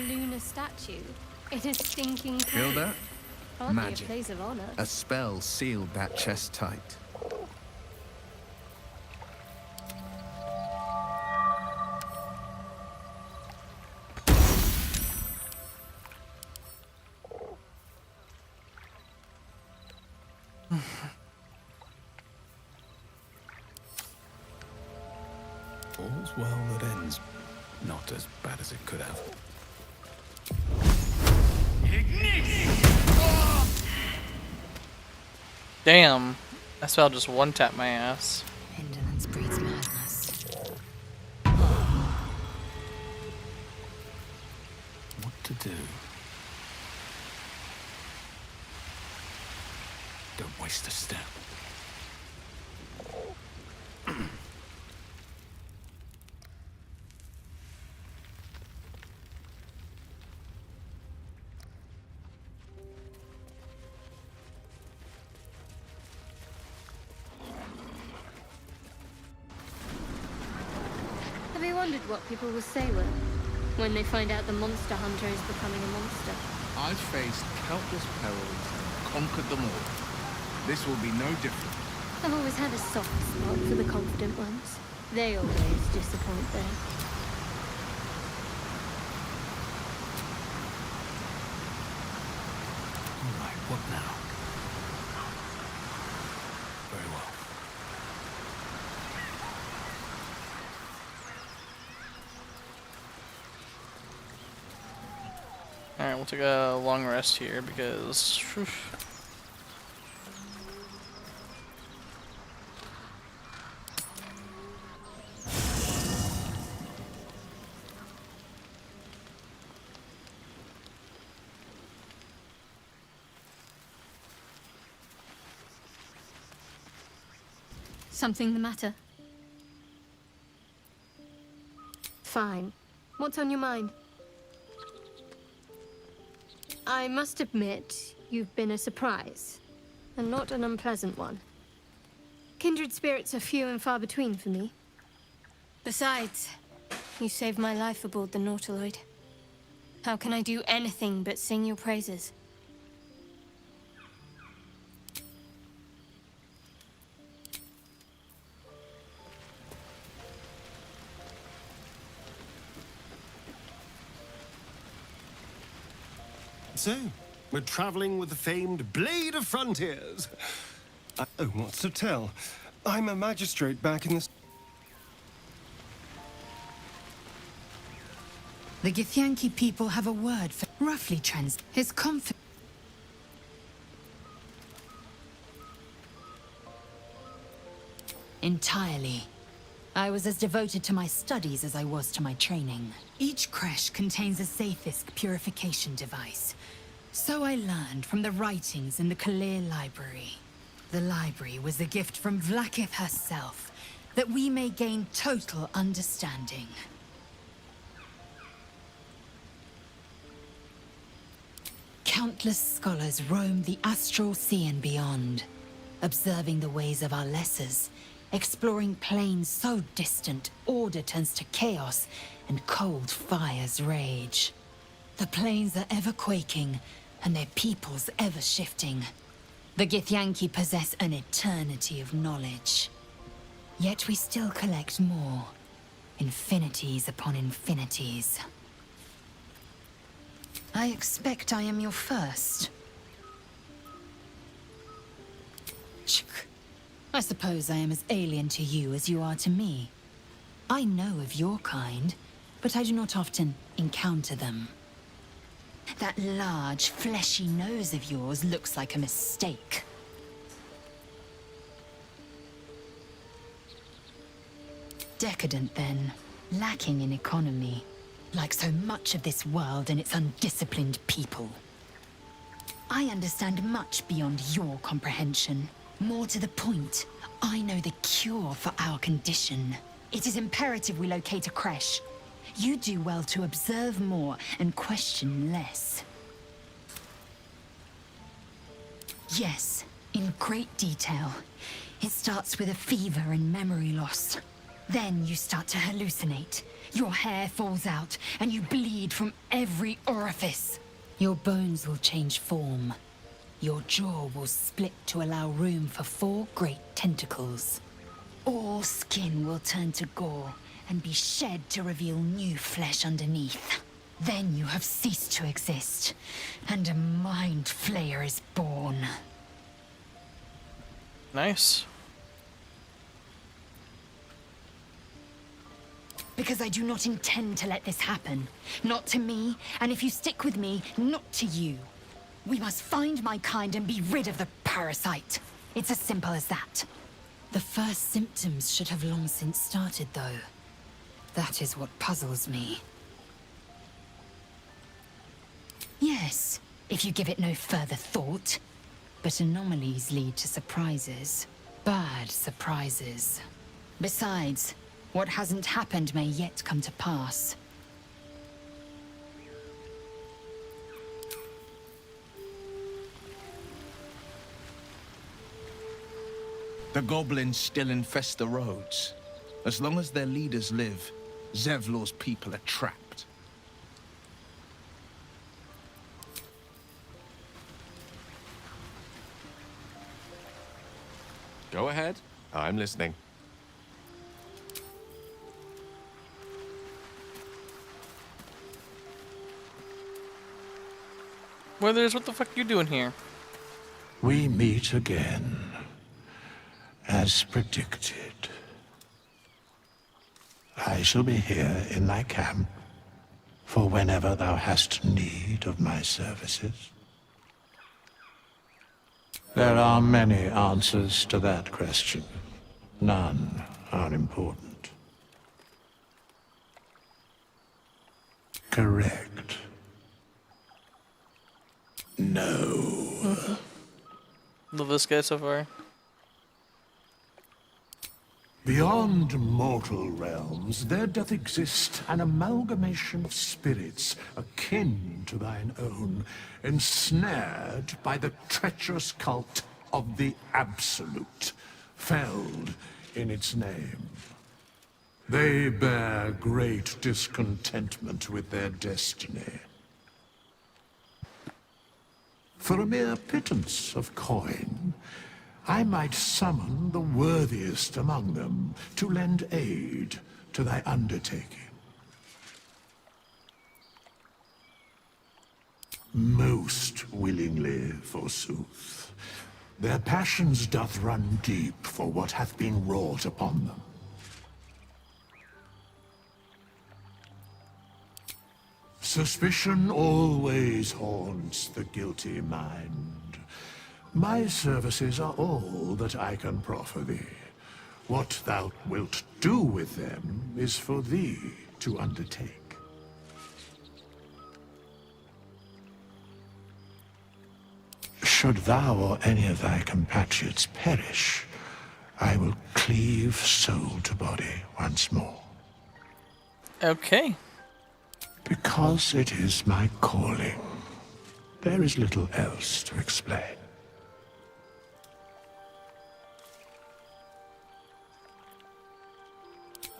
Lunar statue in a stinking Feel cave. that? Hardly Magic. a place of honor. A spell sealed that chest tight. All's well that ends. Not as bad as it could have. Damn. That spell just one tap my ass. Indolence breeds madness. What to do? Don't waste a step. Have you wondered what people will say when they find out the monster hunter is becoming a monster? I've faced countless perils and conquered them all. This will be no different. I've always had a soft spot for the confident ones. They always disappoint though. All right, what now? Very well. Alright, we'll take a long rest here because... whew. Something the matter? Fine. What's on your mind? I must admit, you've been a surprise, and not an unpleasant one. Kindred spirits are few and far between for me. Besides, you saved my life aboard the Nautiloid. How can I do anything but sing your praises? So, we're traveling with the famed Blade of Frontiers. Oh, what's to tell? I'm a magistrate back in the... The Githyanki people have a word for roughly his confidence. Entirely. I was as devoted to my studies as I was to my training. Each creche contains a Zaphisk purification device. So I learned from the writings in the Kalir Library. The library was a gift from Vlaakith herself, that we may gain total understanding. Countless scholars roam the astral sea and beyond, observing the ways of our lessers, exploring planes so distant, order turns to chaos, and cold fires rage. The planes are ever quaking, and their peoples ever shifting. The Githyanki possess an eternity of knowledge. Yet we still collect more. Infinities upon infinities. I expect I am your first. I suppose I am as alien to you as you are to me. I know of your kind, but I do not often encounter them. That large, fleshy nose of yours looks like a mistake. Decadent, then. Lacking in economy. Like so much of this world and its undisciplined people. I understand much beyond your comprehension. More to the point, I know the cure for our condition. It is imperative we locate a creche. You do well to observe more and question less. Yes, in great detail. It starts with a fever and memory loss. Then you start to hallucinate. Your hair falls out, and you bleed from every orifice. Your bones will change form. Your jaw will split to allow room for 4 great tentacles. All skin will turn to gore, and be shed to reveal new flesh underneath. Then you have ceased to exist, and a mind flayer is born. Nice. Because I do not intend to let this happen. Not to me, and if you stick with me, not to you. We must find my kind and be rid of the parasite. It's as simple as that. The first symptoms should have long since started, though. That is what puzzles me. Yes, if you give it no further thought. But anomalies lead to surprises. Bad surprises. Besides, what hasn't happened may yet come to pass. The goblins still infest the roads. As long as their leaders live, Zevlor's people are trapped. Go ahead. I'm listening. Withers, what the fuck you doing here? We meet again, as predicted. I shall be here in thy camp, for whenever thou hast need of my services. There are many answers to that question. None are important. Correct. No. Love this guy so far. Beyond mortal realms, there doth exist an amalgamation of spirits akin to thine own, ensnared by the treacherous cult of the Absolute, felled in its name. They bear great discontentment with their destiny. For a mere pittance of coin, I might summon the worthiest among them to lend aid to thy undertaking. Most willingly, forsooth. Their passions doth run deep for what hath been wrought upon them. Suspicion always haunts the guilty mind. My services are all that I can proffer thee. What thou wilt do with them is for thee to undertake. should thou or any of thy compatriots perish, I will cleave soul to body once more. Okay. Because it is my calling. There is little else to explain.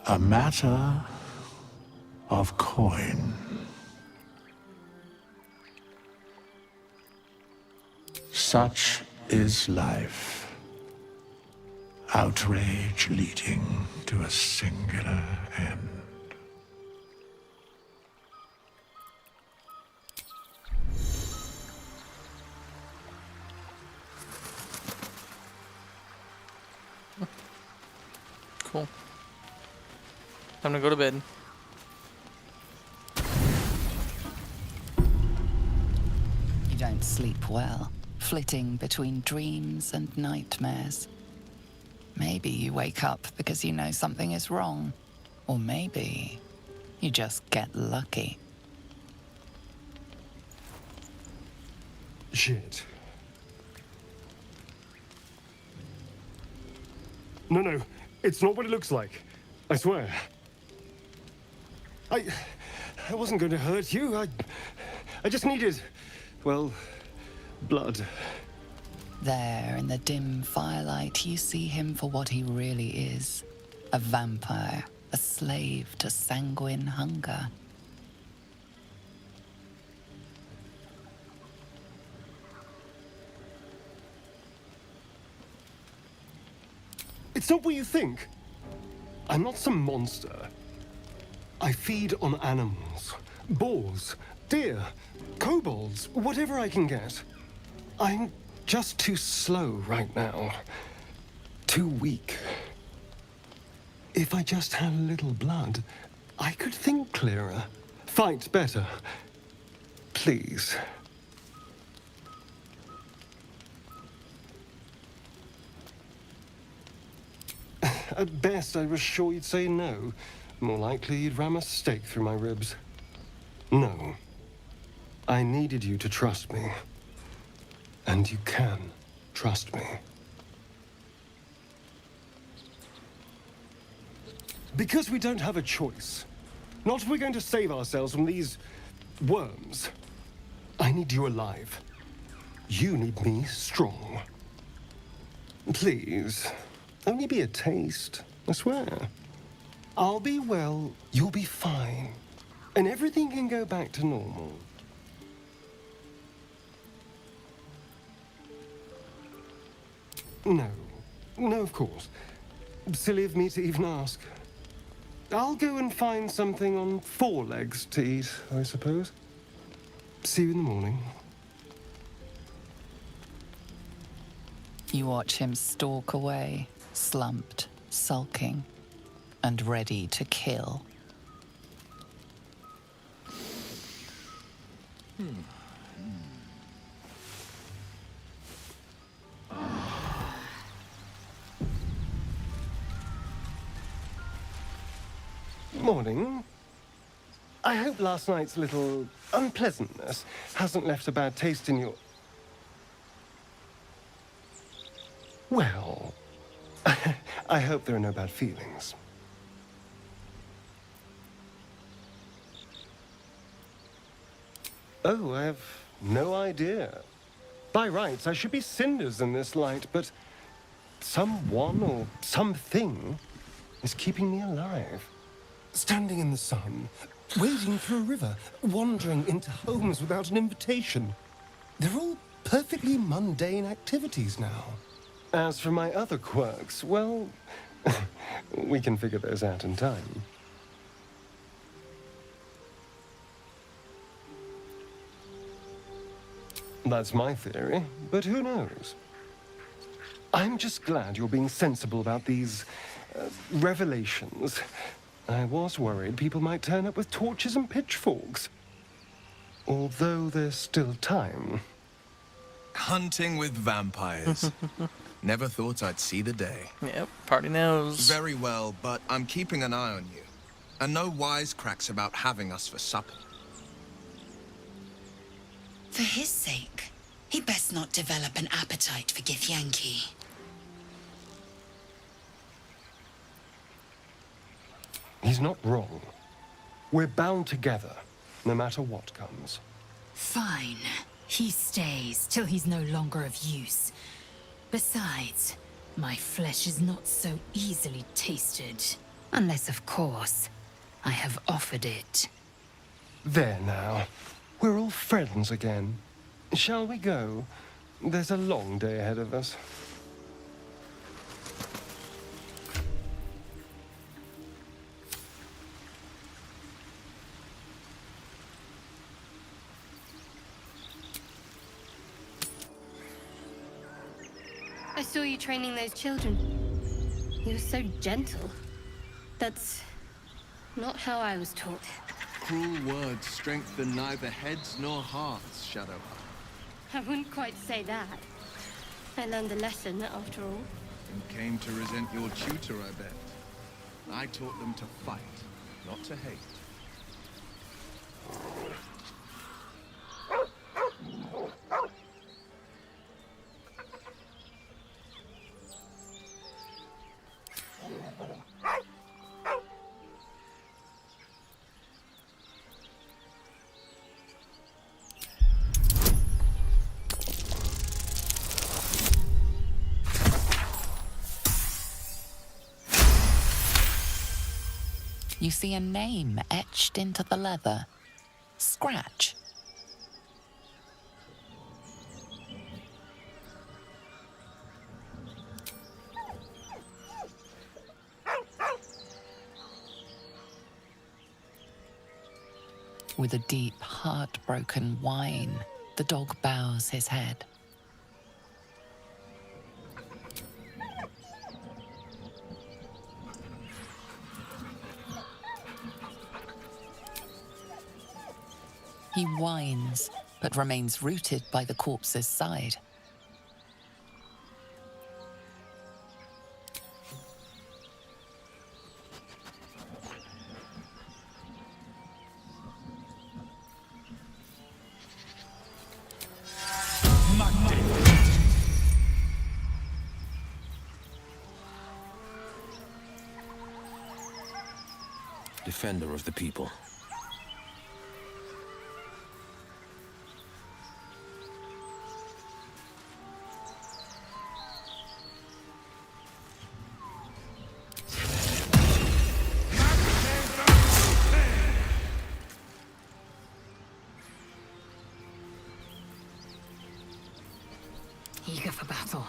A matter of coin. Such is life. Outrage leading to a singular end. Cool. Time to go to bed. You don't sleep well, flitting between dreams and nightmares. Maybe you wake up because you know something is wrong. Or maybe you just get lucky. Shit. No, it's not what it looks like. I swear. I wasn't going to hurt you. I just needed, well, blood. There, in the dim firelight, you see him for what he really is. A vampire, a slave to sanguine hunger. It's not what you think. I'm not some monster. I feed on animals. Boars, deer, kobolds, whatever I can get. I'm just too slow right now. Too weak. If I just had a little blood, I could think clearer, fight better. Please. At best, I was sure you'd say no. More likely, you'd ram a stake through my ribs. No. I needed you to trust me. And you can trust me. Because we don't have a choice. Not if we're going to save ourselves from these worms. I need you alive. You need me strong. Please. Only be a taste, I swear. I'll be well, you'll be fine. And everything can go back to normal. No, of course. Silly of me to even ask. I'll go and find something on 4 legs to eat, I suppose. See you in the morning. You watch him stalk away, slumped, sulking, and ready to kill. Morning. I hope last night's little unpleasantness hasn't left a bad taste in your... Well, I hope there are no bad feelings. Oh, I have no idea. By rights, I should be cinders in this light, but someone or something is keeping me alive. Standing in the sun, wading through a river, wandering into homes without an invitation. They're all perfectly mundane activities now. As for my other quirks, well, we can figure those out in time. That's my theory, but who knows? I'm just glad you're being sensible about these revelations. I was worried people might turn up with torches and pitchforks. Although there's still time. Hunting with vampires. Never thought I'd see the day. Yep, party knows. Very well, but I'm keeping an eye on you. And no wisecracks about having us for supper. For his sake, He best not develop an appetite for Githyanki. He's not wrong. We're bound together, no matter what comes. Fine. He stays till he's no longer of use. Besides, my flesh is not so easily tasted. Unless, of course, I have offered it. There now. We're all friends again. Shall we go? There's a long day ahead of us. I saw you training those children. You were so gentle. That's not how I was taught. Cruel words strengthen neither heads nor hearts, Shadowheart. I wouldn't quite say that. I learned a lesson, after all. And came to resent your tutor, I bet. I taught them to fight, not to hate. You see a name etched into the leather. Scratch. With a deep, heartbroken whine, the dog bows his head. He whines, but remains rooted by the corpse's side. Defender of the people. Eager for battle.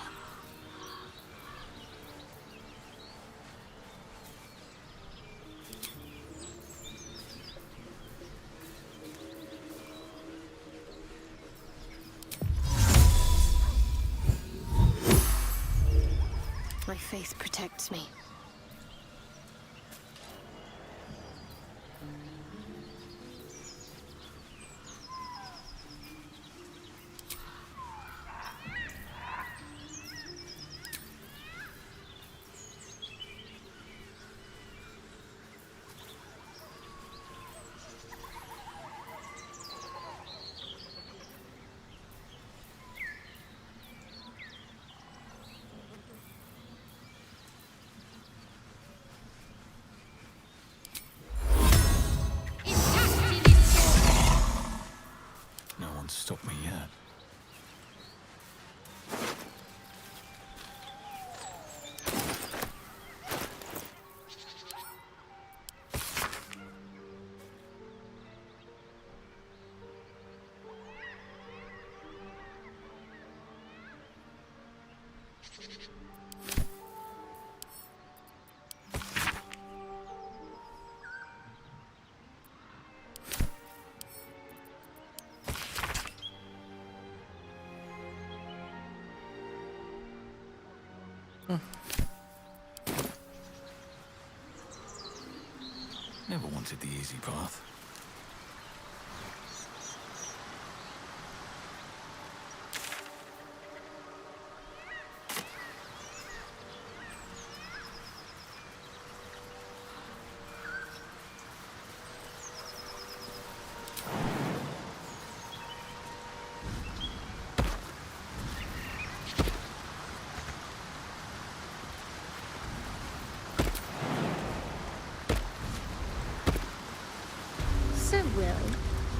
My faith protects me. No one's stopped me yet. Never wanted the easy path.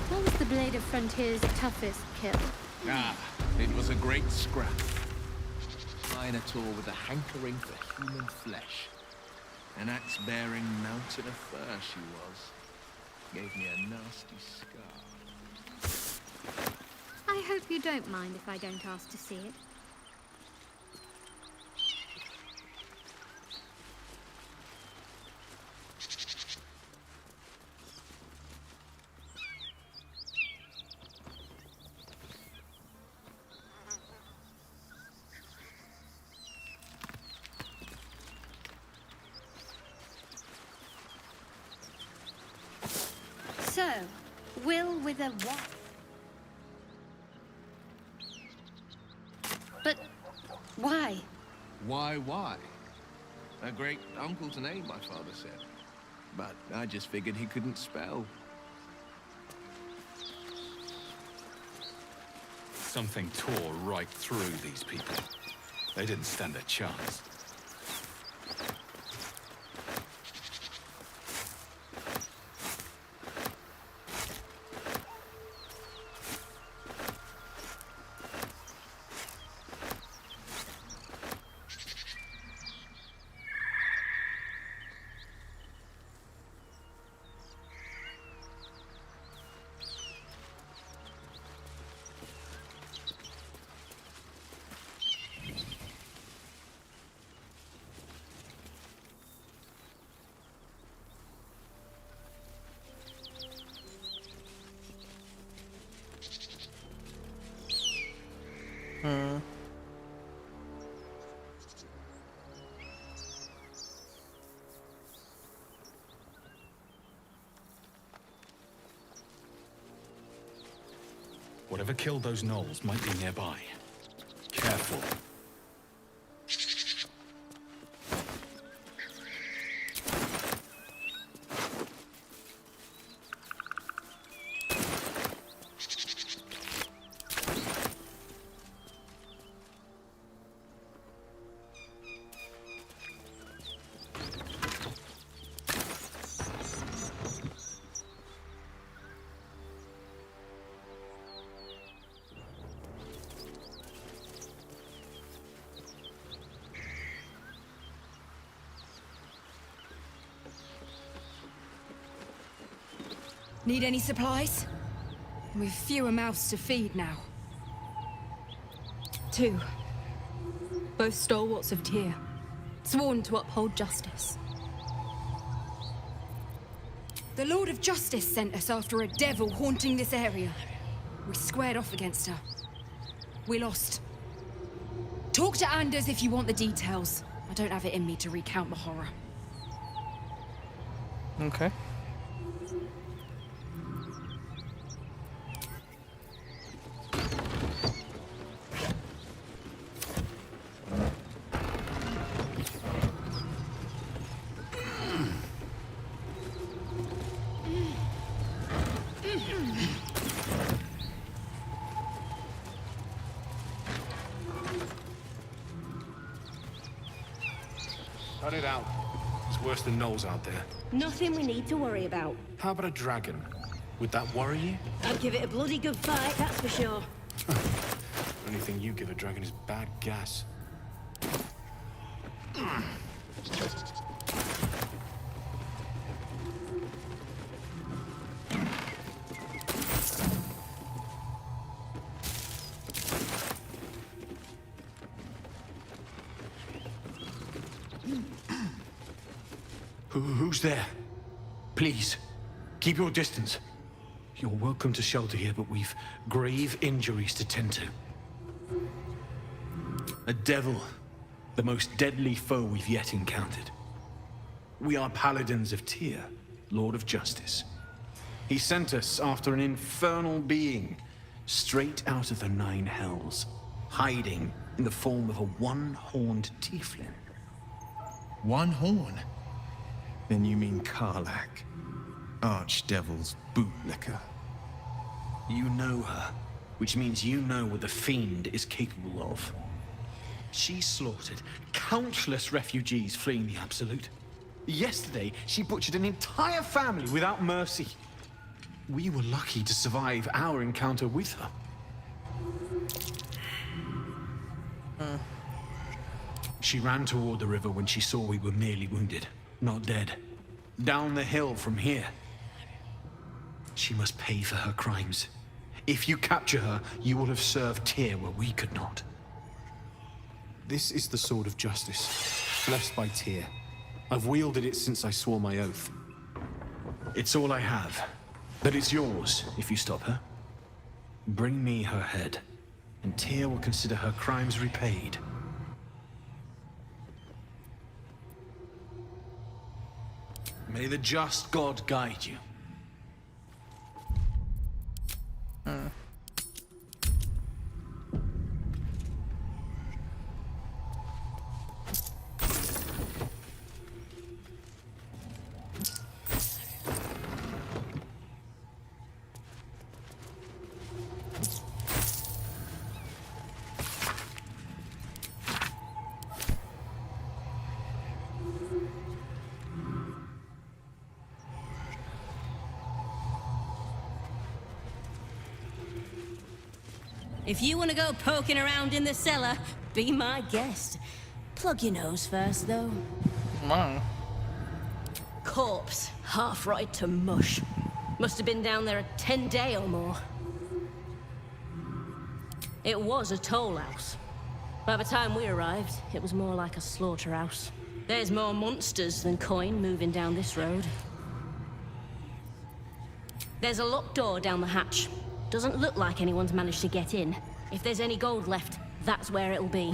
What was the Blade of Frontier's toughest kill? Ah, it was a great scrap. Minotaur with a hankering for human flesh. An axe-bearing mountain of fur she was. Gave me a nasty scar. I hope you don't mind if I don't ask to see it. So, Will with a what? But why? Why? A great uncle's name, my father said. But I just figured he couldn't spell. Something tore right through these people. They didn't stand a chance. Whatever killed those gnolls might be nearby. Careful. Need any supplies? We've fewer mouths to feed now. 2. Both stalwarts of Tyr, sworn to uphold justice. The Lord of Justice sent us after a devil haunting this area. We squared off against her. We lost. Talk to Anders if you want the details. I don't have it in me to recount the horror. Okay. Cut it out. It's worse than gnolls out there. Nothing we need to worry about. How about a dragon? Would that worry you? I'd give it a bloody good fight, that's for sure. Only thing you give a dragon is bad gas. Who's there? Please, keep your distance. You're welcome to shelter here, but we've grave injuries to tend to. A devil, the most deadly foe we've yet encountered. We are paladins of Tyr, Lord of Justice. He sent us after an infernal being, straight out of the Nine Hells, hiding in the form of a one-horned tiefling. One horn? Then you mean Karlach, Archdevil's bootlicker. You know her, which means you know what the Fiend is capable of. She slaughtered countless refugees fleeing the Absolute. Yesterday, she butchered an entire family without mercy. We were lucky to survive our encounter with her. She ran toward the river when she saw we were merely wounded, not dead. Down the hill from here. She must pay for her crimes. If you capture her, you will have served Tyr where we could not. This is the sword of justice, blessed by Tyr. I've wielded it since I swore my oath. It's all I have, but it's yours if you stop her. Bring me her head, and Tyr will consider her crimes repaid. May the just God guide you. If you want to go poking around in the cellar, be my guest. Plug your nose first, though. Wow. Corpse, half rotted to mush. Must have been down there a 10-day or more. It was a toll house. By the time we arrived, it was more like a slaughterhouse. There's more monsters than coin moving down this road. There's a locked door down the hatch. Doesn't look like anyone's managed to get in. If there's any gold left, that's where it'll be.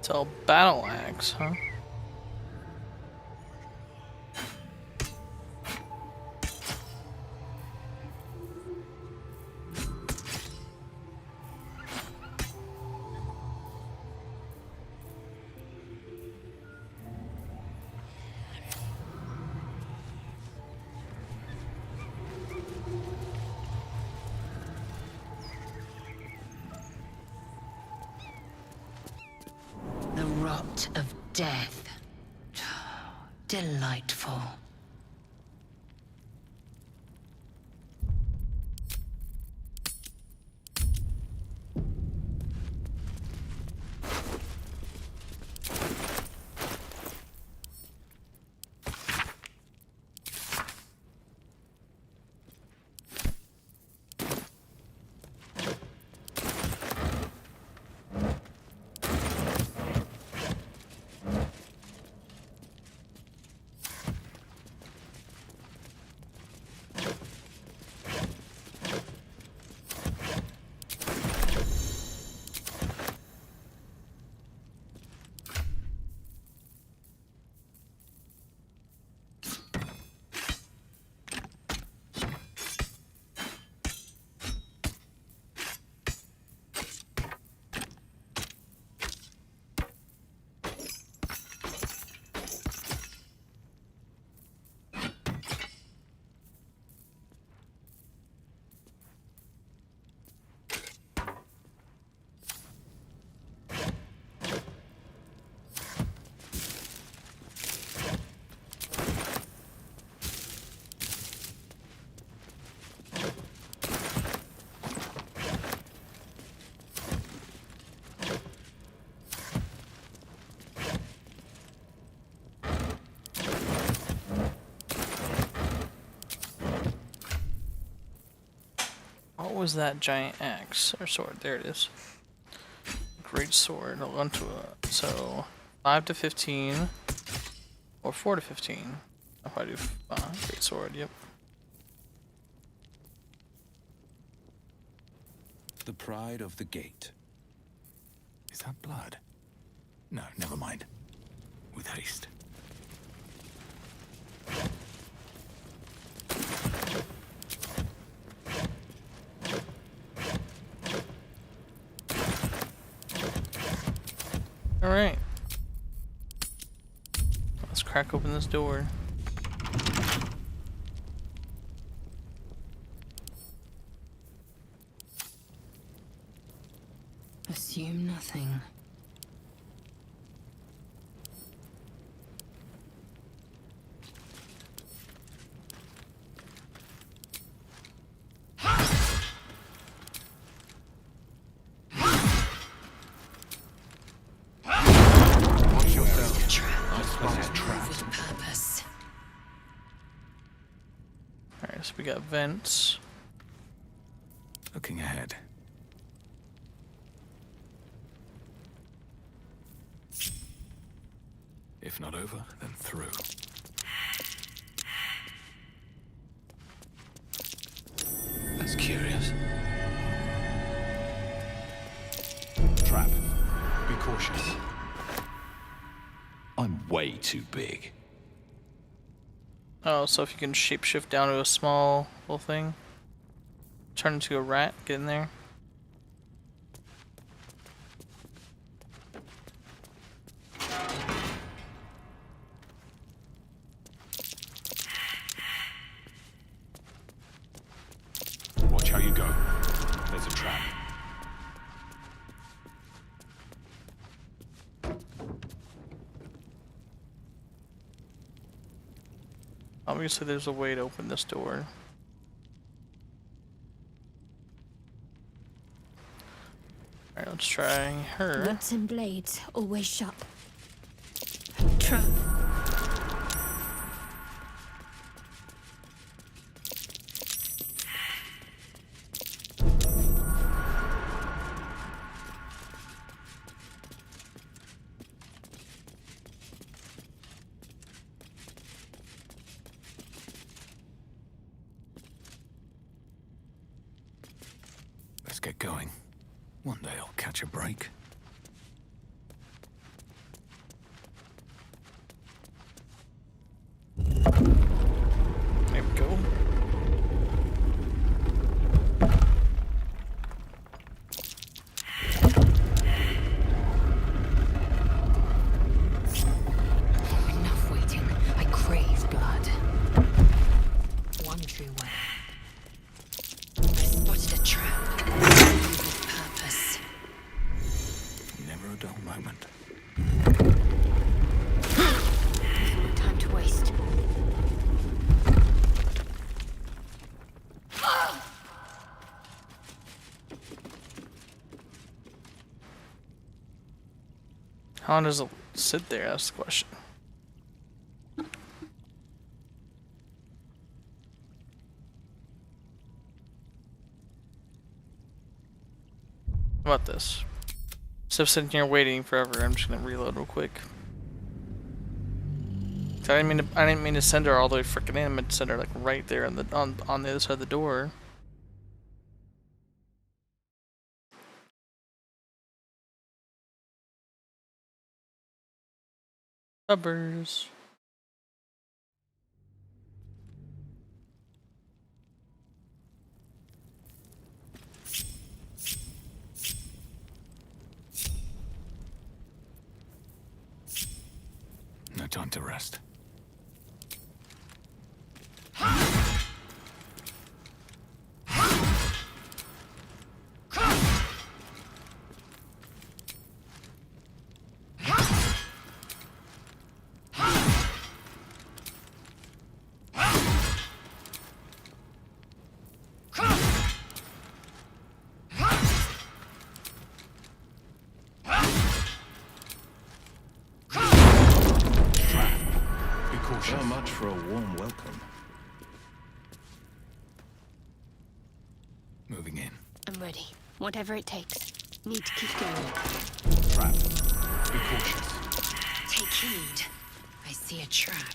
So battle axe, huh? The rot of death. Delightful. was that giant axe or sword? There it is. Great sword. Hold on to it. So 5 to 15 or 4 to 15. If I do great sword, yep. The pride of the gate. Is that blood? No, never mind. With haste. Alright. Let's crack open this door. Assume nothing. Watch yourself. I spot a trap. With purpose. Alright, so we got vents. Looking ahead. If not over, then through. That's curious. Trap. Be cautious. I'm way too big. Oh, so if you can shapeshift down to a small little thing, turn into a rat, get in there. Watch how you go. There's a trap. Obviously there's a way to open this door. Alright, let's try her. Nuts and blades, always sharp. Trap. Let's get going. One day I'll catch a break. There we go. Enough waiting. I crave blood. One true way. I spotted a trap. With purpose. Never a dull moment. No time to waste. How long does it sit there? That's the question. How about this? Instead of sitting here waiting forever, I'm just gonna reload real quick. I didn't mean to send her all the way freaking in. I meant to send her like right there on the other side of the door. Rubbers. No time to rest. So much for a warm welcome. Moving in. ready. Whatever it takes. Need to keep going. Trap. Be cautious. Take heed. I see a trap.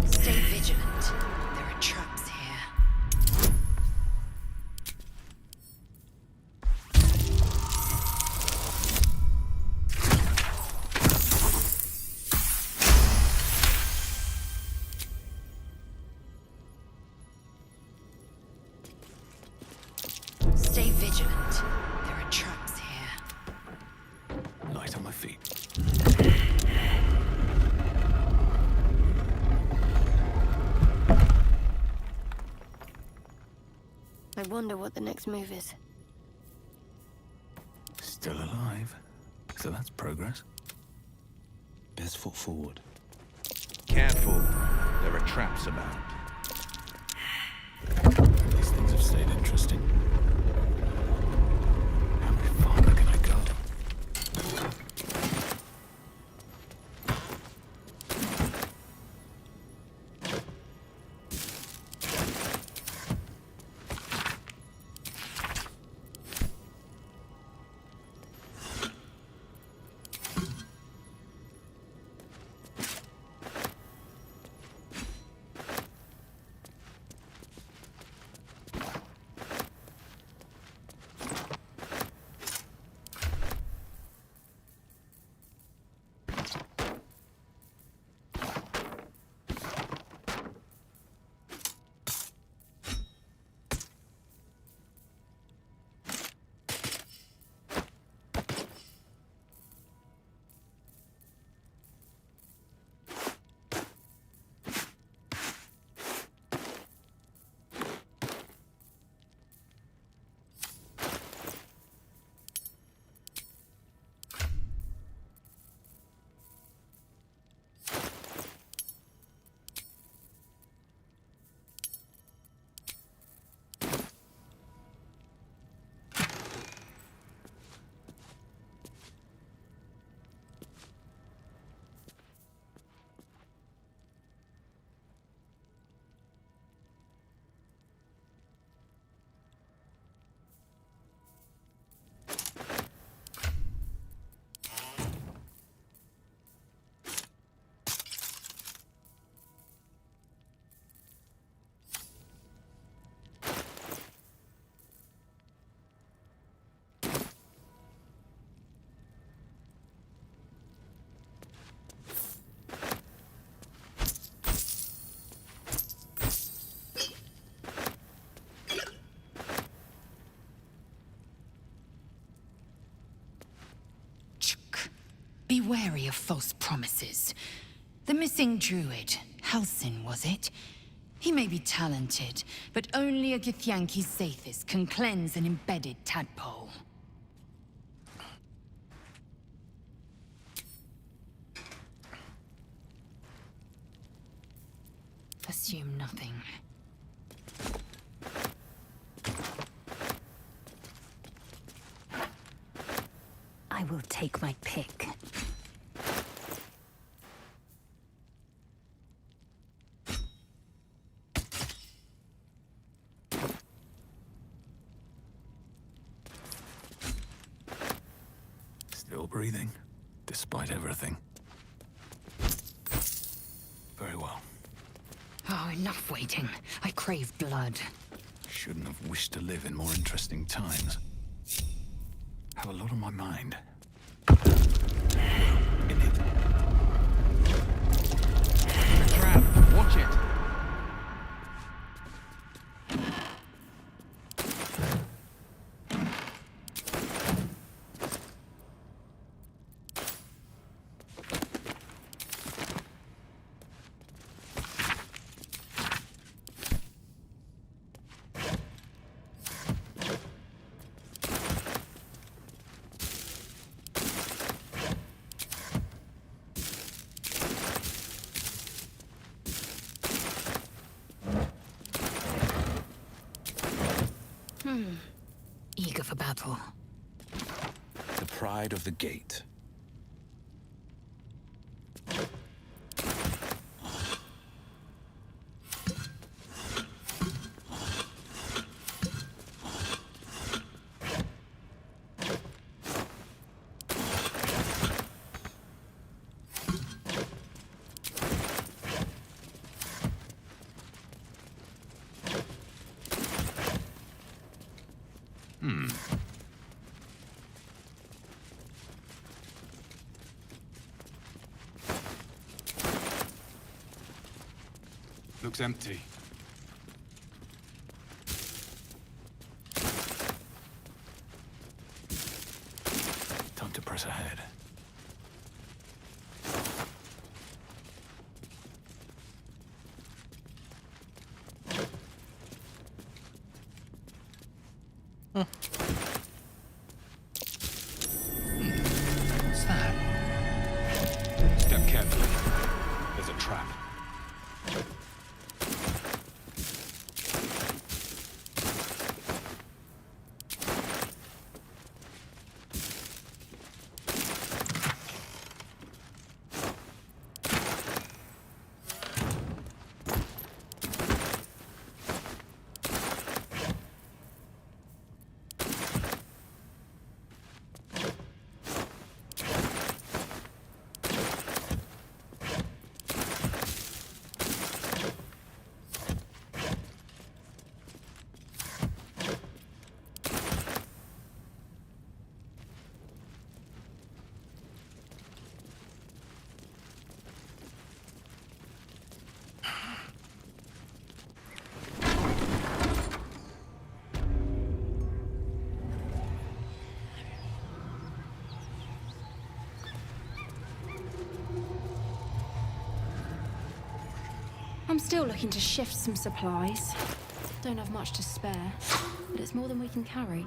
Stay vigilant. There are traps here. Stay vigilant. There are traps here. Light on my feet. I wonder what the next move is. Still alive. So that's progress. Best foot forward. Careful. There are traps about. These things have stayed interesting. How much farther can I go? Be wary of false promises. The missing druid, Halsin, was it? He may be talented, but only a Githyanki Zathis can cleanse an embedded tadpole. Assume nothing. I will take my pick. Still breathing, despite everything. Very well. Oh, enough waiting. I crave blood. Shouldn't have wished to live in more interesting times. Have a lot on my mind. In it. Trap. Watch it. Eager for battle. The pride of the gate. Looks empty. Time to press ahead. What's that? Step carefully. There's a trap. I'm still looking to shift some supplies. Don't have much to spare, but it's more than we can carry.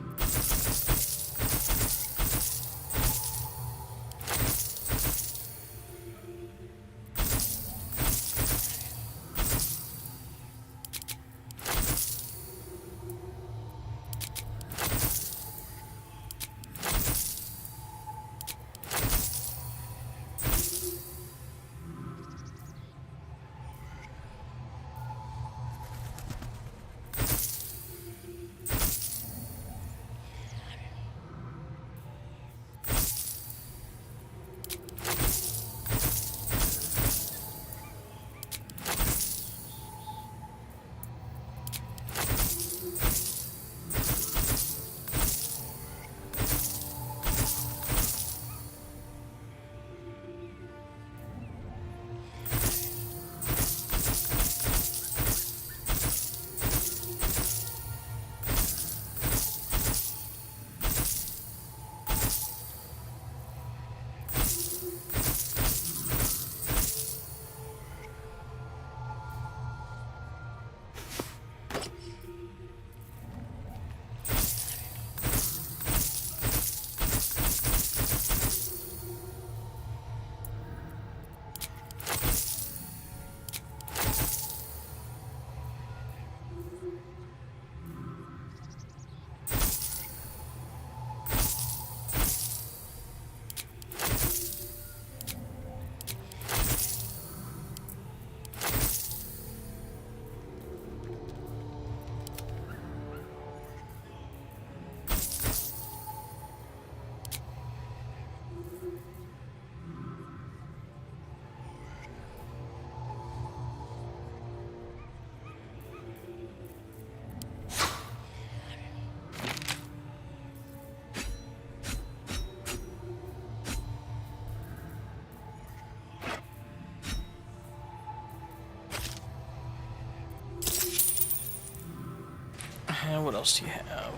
And what else do you have?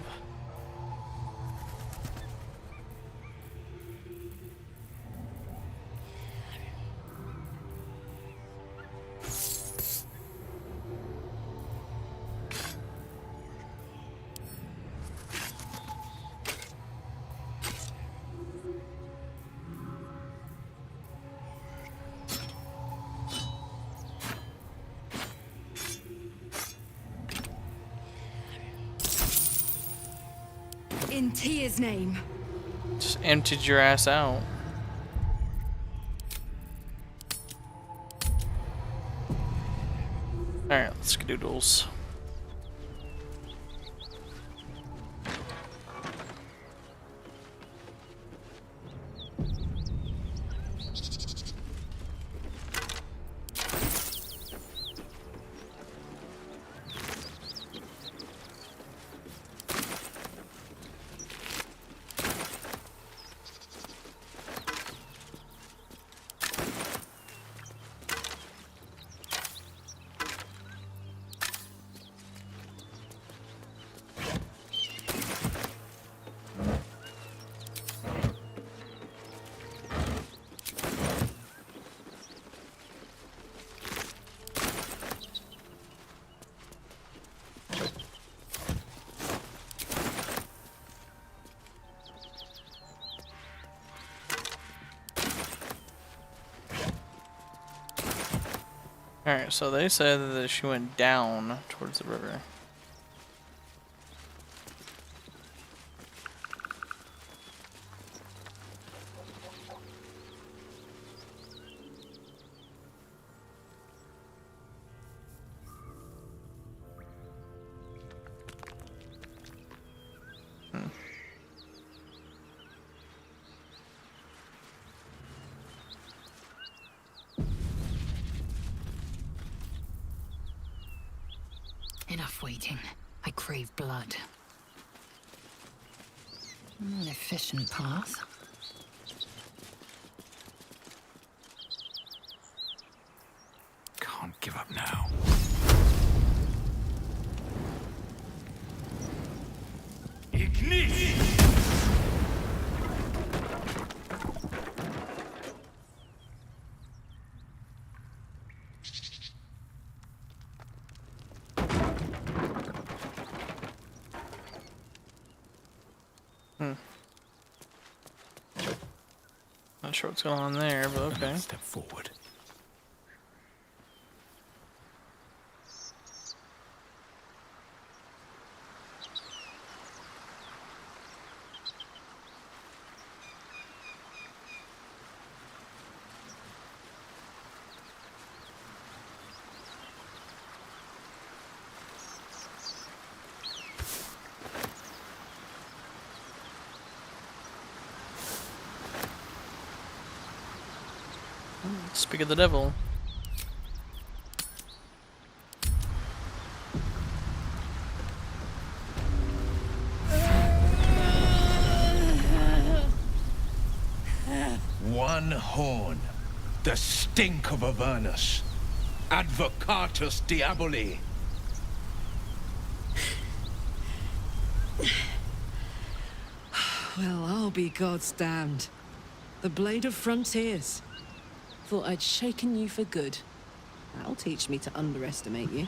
In Tia's name. Just emptied your ass out. Alright, let's skedoodles. Alright, so they said that she went down towards the river. Enough waiting. I crave blood. An efficient path. Can't give up now. Ignite! Not sure what's going on there, but okay. Step forward. Speak of the devil. One horn. The stink of Avernus. Advocatus Diaboli. Well, I'll be God's damned. The Blade of Frontiers. Thought I'd shaken you for good. That'll teach me to underestimate you.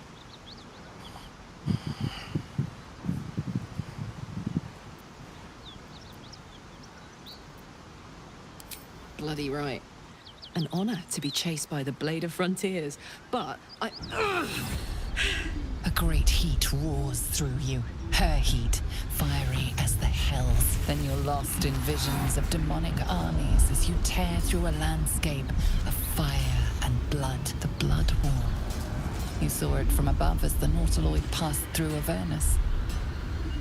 Bloody right. An honor to be chased by the Blade of Frontiers, but I... A great heat roars through you. Her heat, fiery as the hells. Then you're lost in visions of demonic armies as you tear through a landscape of fire and blood, the Blood War. You saw it from above as the Nautiloid passed through Avernus.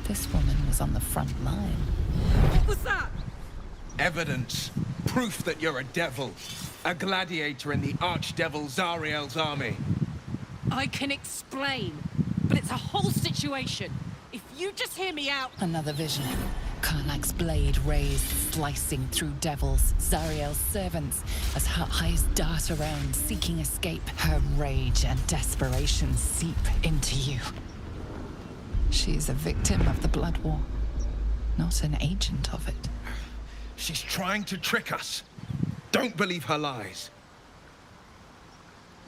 This woman was on the front line. What was that? Evidence. Proof that you're a devil. A gladiator in the Archdevil Zariel's army. I can explain, but it's a whole situation. If you just hear me out... Another vision. Karlach's blade raised, slicing through devils, Zariel's servants, as her eyes dart around, seeking escape. Her rage and desperation seep into you. She's a victim of the Blood War, not an agent of it. She's trying to trick us. Don't believe her lies.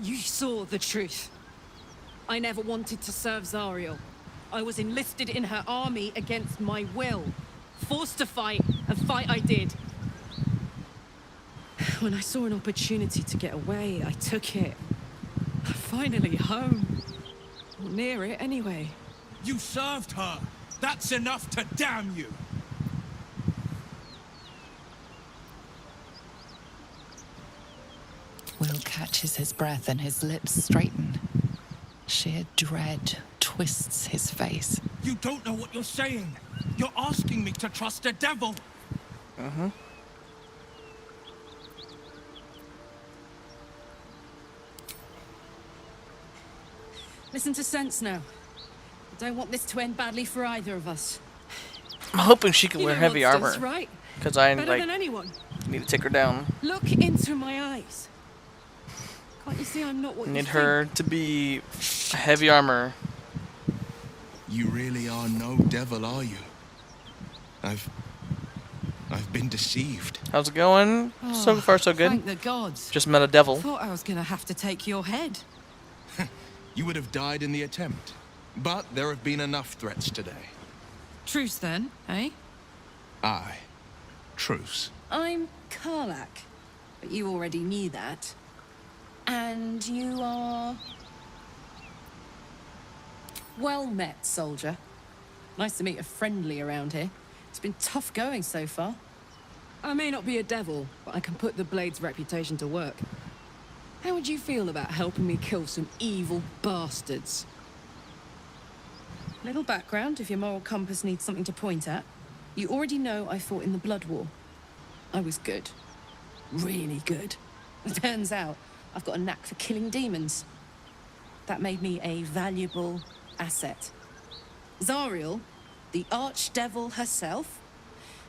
You saw the truth. I never wanted to serve Zariel. I was enlisted in her army against my will. Forced to fight, and fight I did. When I saw an opportunity to get away, I took it. Finally home. Near it, anyway. You served her. That's enough to damn you. Will catches his breath and his lips straighten. Sheer dread twists his face. You don't know what you're saying. You're asking me to trust a devil. Listen to sense now. I don't want this to end badly for either of us. I'm hoping she can You wear know heavy monsters, armor. right? Because I Better than anyone. need to take her down. Look into my eyes. Can't you see I'm not what I you need think? her to be heavy armor. You really are no devil, are you? I've been deceived. How's it going? So far, so good. Thank the gods. Just met a devil. Thought I was gonna have to take your head. You would have died in the attempt. But there have been enough threats today. Truce then, eh? Aye. Truce. I'm Karlach, but you already knew that. And you are... Well met, soldier. Nice to meet a friendly around here. It's been tough going so far. I may not be a devil, but I can put the Blade's reputation to work. How would you feel about helping me kill some evil bastards? Little background, if your moral compass needs something to point at. You already know I fought in the Blood War. I was good. Really good. It turns out I've got a knack for killing demons. That made me a valuable asset. Zariel, the archdevil herself,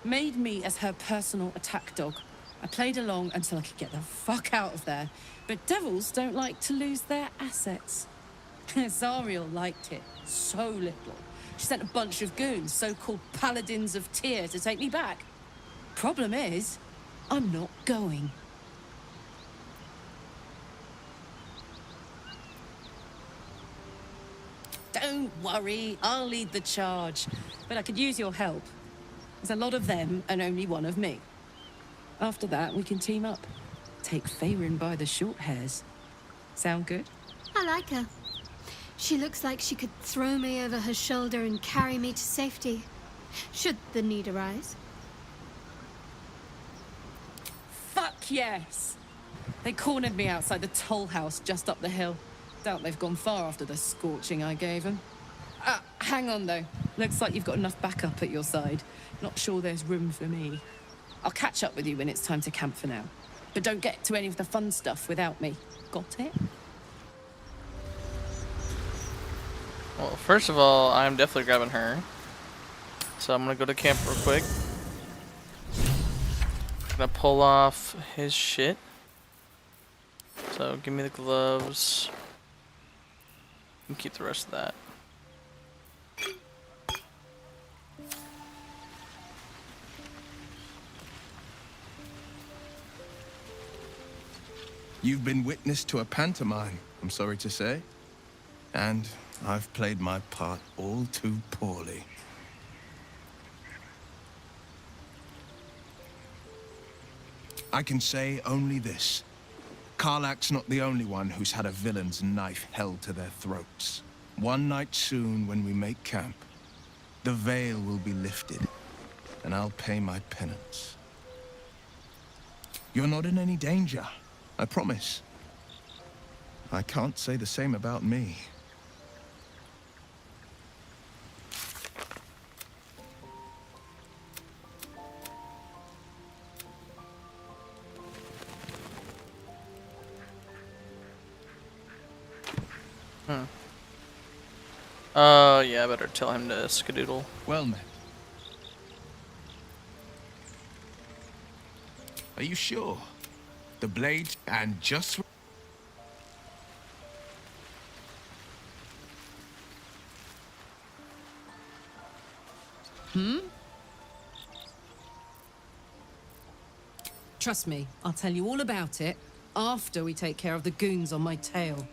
made me as her personal attack dog. I played along until I could get the fuck out of there. But devils don't like to lose their assets. Zariel liked it so little. She sent a bunch of goons, so-called paladins of Tyr, to take me back. Problem is, I'm not going. Don't worry, I'll lead the charge. But I could use your help. There's a lot of them and only one of me. After that, we can team up. Take Faerun by the short hairs. Sound good? I like her. She looks like she could throw me over her shoulder and carry me to safety, should the need arise. Fuck yes! They cornered me outside the toll house just up the hill. Doubt they've gone far after the scorching I gave them. Hang on though. Looks like you've got enough backup at your side. Not sure there's room for me. I'll catch up with you when it's time to camp for now. But don't get to any of the fun stuff without me. Got it? Well, first of all, I'm definitely grabbing her. So I'm gonna go to camp real quick. Gonna pull off his shit. So give me the gloves. And keep the rest of that. You've been witness to a pantomime, I'm sorry to say. And I've played my part all too poorly. I can say only this. Karlach's not the only one who's had a villain's knife held to their throats. One night soon, when we make camp, the veil will be lifted, and I'll pay my penance. You're not in any danger, I promise. I can't say the same about me. Yeah, I better tell him to skedoodle. Well met. Are you sure? The blade and just... Trust me, I'll tell you all about it after we take care of the goons on my tail.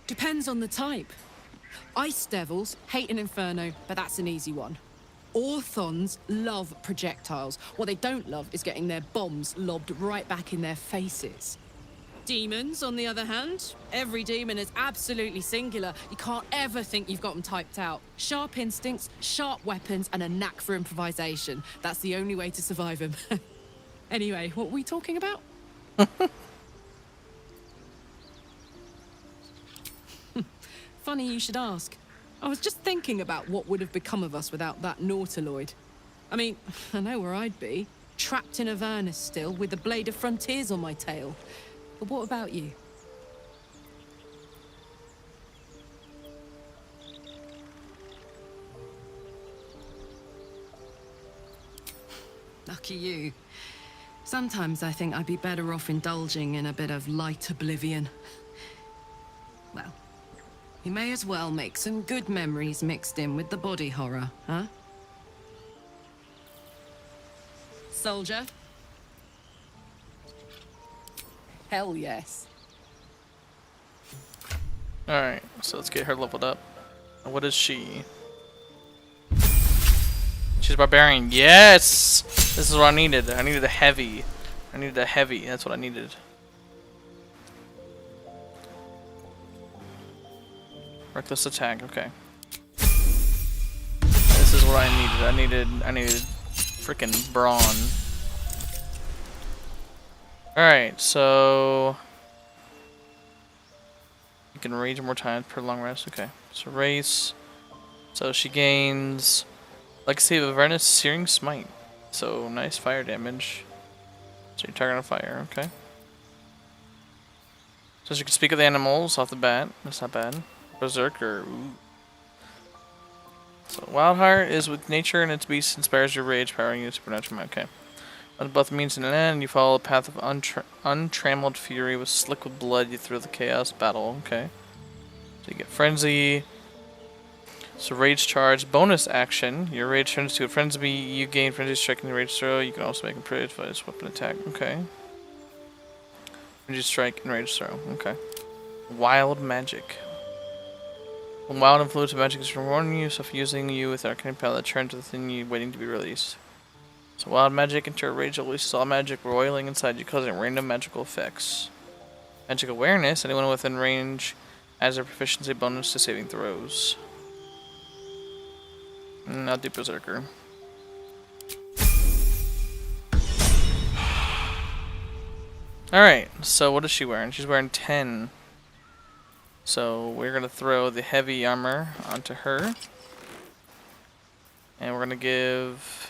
Depends on the type. Ice devils hate an inferno, but that's an easy one. Orthons love projectiles. What they don't love is getting their bombs lobbed right back in their faces. Demons, on the other hand, every demon is absolutely singular. You can't ever think you've got them typed out. Sharp instincts, sharp weapons, and a knack for improvisation. That's the only way to survive them. Anyway, what were we talking about? Funny you should ask. I was just thinking about what would have become of us without that Nautiloid. I mean, I know where I'd be. Trapped in Avernus still, with the Blade of Frontiers on my tail. But what about you? Lucky you. Sometimes I think I'd be better off indulging in a bit of light oblivion. Well, you may as well make some good memories mixed in with the body horror, huh? Soldier? Hell yes. Alright, so let's get her leveled up. And what is she? She's a barbarian. Yes! This is what I needed. I needed a heavy. I needed a heavy. That's what I needed. Reckless attack. Okay. This is what I needed. I needed freaking brawn. All right. So you can rage more times per long rest. Okay. So race. So she gains Legacy of Avernus, Searing Smite. So nice fire damage. So you're targeting fire, okay. So she can speak with animals off the bat. That's not bad. Berserker, ooh. So Wildheart is with nature and its beast inspires your rage, powering your supernatural might. Okay. When both means and an end, you follow a path of untrammeled fury with slick with blood you through the chaos battle. Okay. So you get frenzy. So rage charge, bonus action. Your rage turns to a frenzy. You gain frenzy strike in the rage throw. You can also make a pretty device weapon attack. Okay. Frenzy strike and rage throw. Okay. Wild magic. When wild influence of magic is rewarding you, so if using you with arcane power, turns within you, waiting to be released. So wild magic into a rage releases all magic roiling inside you, causing random magical effects. Magic awareness. Anyone within range adds a proficiency bonus to saving throws. I'll do Berserker. Alright, so what is she wearing? She's wearing 10. So we're going to throw the heavy armor onto her. And we're going to give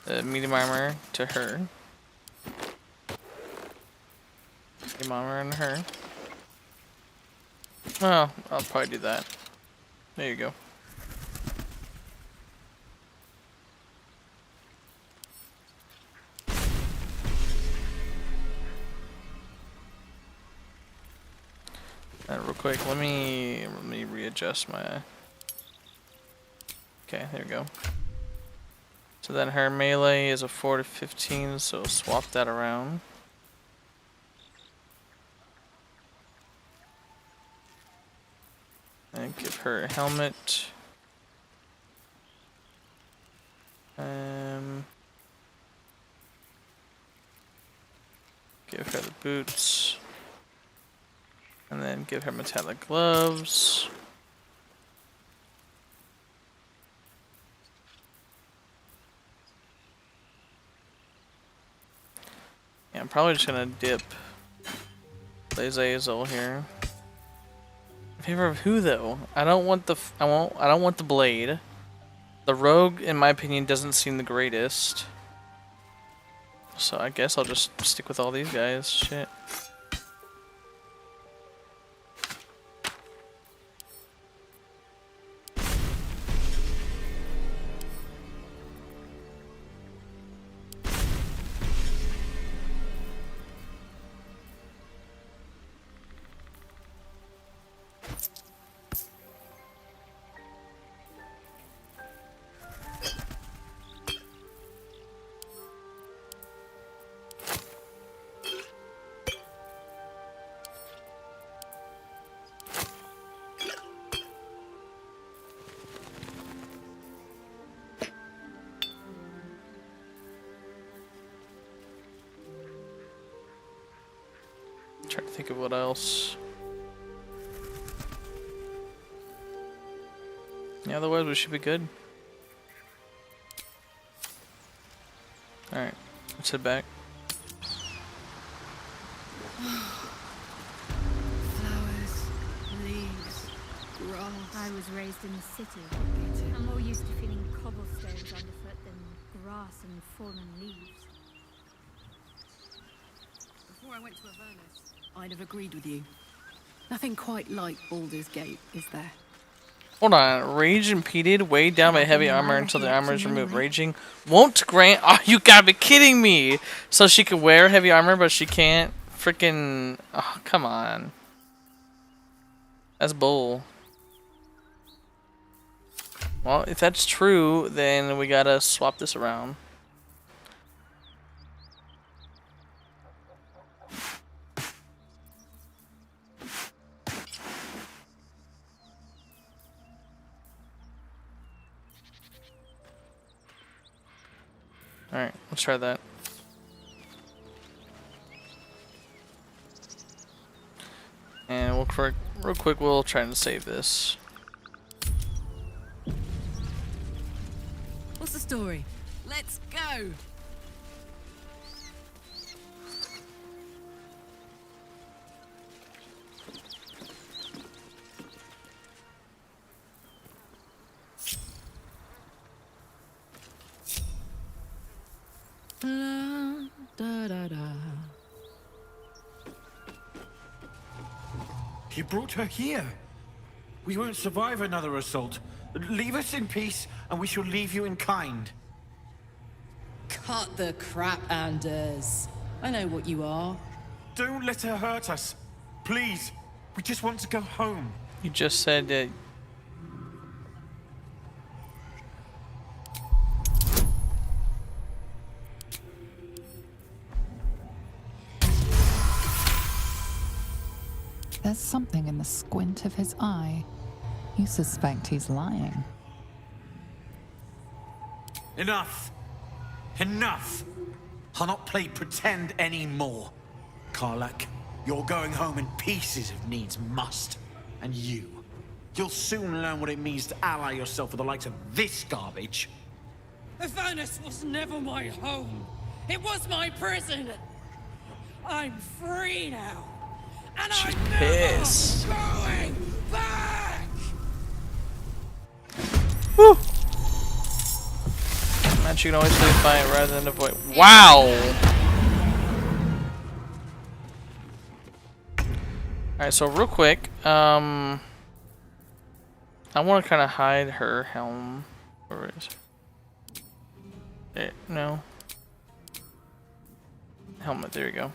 the medium armor to her. Medium armor on her. Well, I'll probably do that. There you go. Real quick, let me readjust my. Okay, there we go. So then her melee is a 4 to 15, so swap that around. And give her a helmet. Give her the boots. And then give her metallic gloves. Yeah, I'm probably just gonna dip Blazazel here. In favor of who though? I don't want the I don't want the blade. The rogue, in my opinion, doesn't seem the greatest. So I guess I'll just stick with all these guys. Shit. Trying to think of what else. Yeah, otherwise we should be good. Alright, let's head back. Flowers, leaves, grass. I was raised in the city. I'm more used to feeling cobblestones underfoot than grass and fallen leaves. Before I went to Avernus, I'd have agreed with you. Nothing quite like Baldur's Gate, is there? Hold on. Rage impeded. Weighed down by heavy armor until the armor is removed. Raging won't grant. Oh, you gotta be kidding me! So she can wear heavy armor, but she can't freaking. Oh, come on. That's bull. Well, if that's true, then we gotta swap this around. Alright, let's try that. And real quick, we'll try and save this. What's the story? Let's go! Da, da, da. You brought her here. We won't survive another assault. Leave us in peace, and we shall leave you in kind. Cut the crap, Anders. I know what you are. Don't let her hurt us. Please. We just want to go home. You just said that. There's something in the squint of his eye. You suspect he's lying. Enough! Enough! I'll not play pretend anymore. Karlak, you're going home in pieces if needs must. And you'll soon learn what it means to ally yourself with the likes of this garbage. Avernus was never my home. It was my prison. I'm free now. And She's I'm pissed. never going back! Woo! Man, she can always leave fight rather than avoid. Wow! Alright, so real quick, I want to kind of hide her helm. Where is it? No. Helmet, there you go.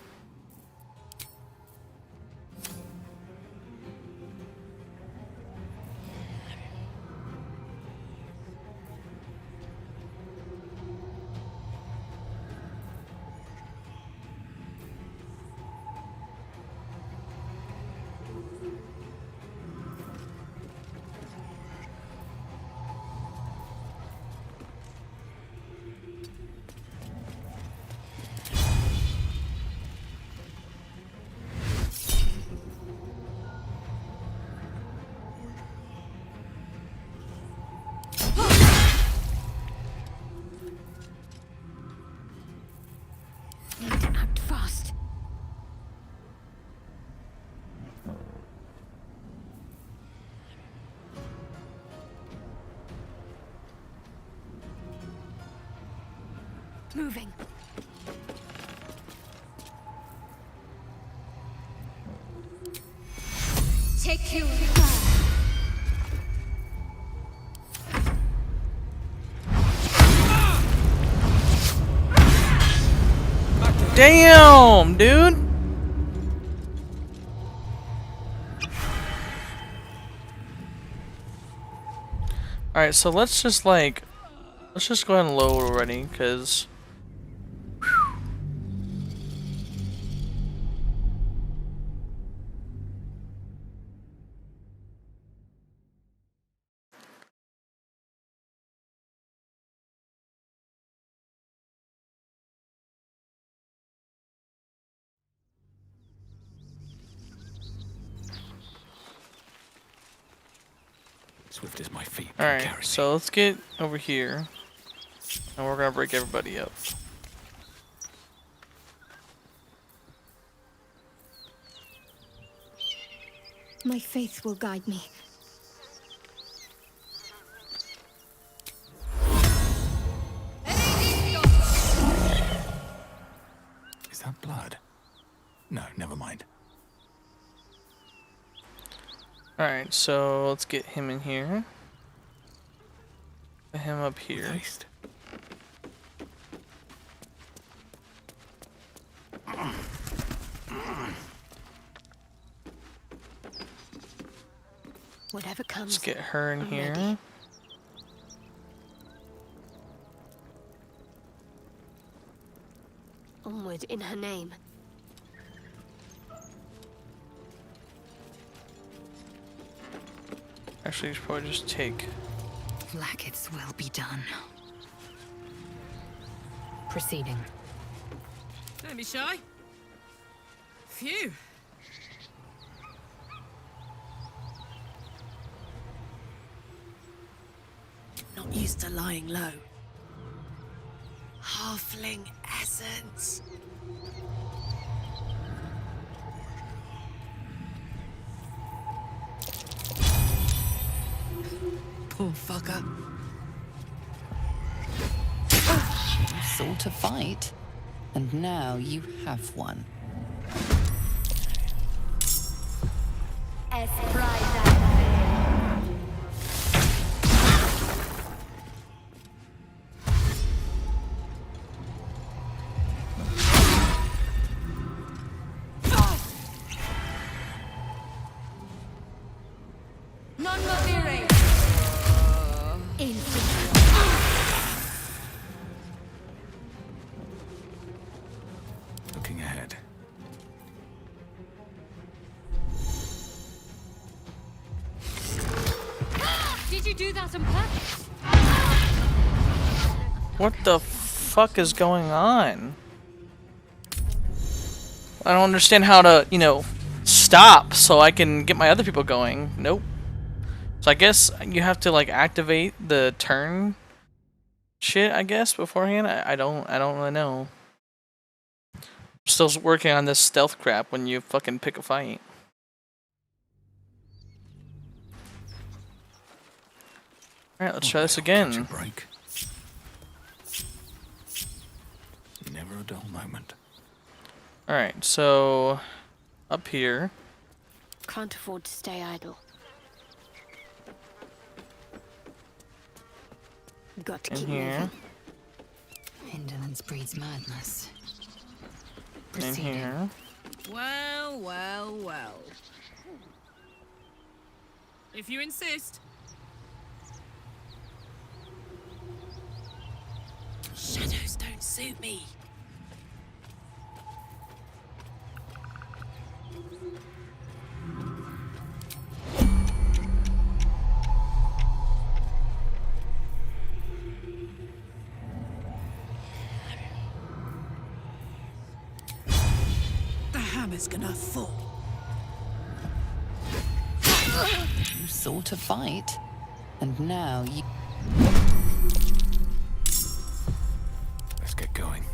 Moving. Take you. Damn, dude. Alright, so let's just go ahead and load already, because Swift as my feet. alright, so let's get over here. And we're gonna break everybody up. My faith will guide me. Is that blood? No, never mind. Alright, so let's get him in here. Put him up here. Whatever comes. Let's get her in I'm here. ready. Onward in her name. Actually, you should probably just take. Like its will be done. Proceeding. Don't be shy. Phew. Not used to lying low. Halfling essence. Poor fucker. You sought a fight, and now you have one. Looking ahead. Did you do that on purpose? What the fuck is going on? I don't understand how to, you know, stop so I can get my other people going. Nope. So I guess you have to like activate the turn shit, I guess, beforehand. I don't really know. Still working on this stealth crap when you fucking pick a fight. Alright, let's try this again. Break. Never a dull moment. Alright, so up here. Can't afford to stay idle. Got to In keep here. moving. Indolence breeds madness. In Proceeding. here. Well, well, well. If you insist. Shadows don't suit me. The hammer's gonna fall. You sought a fight, and now you... Let's get going.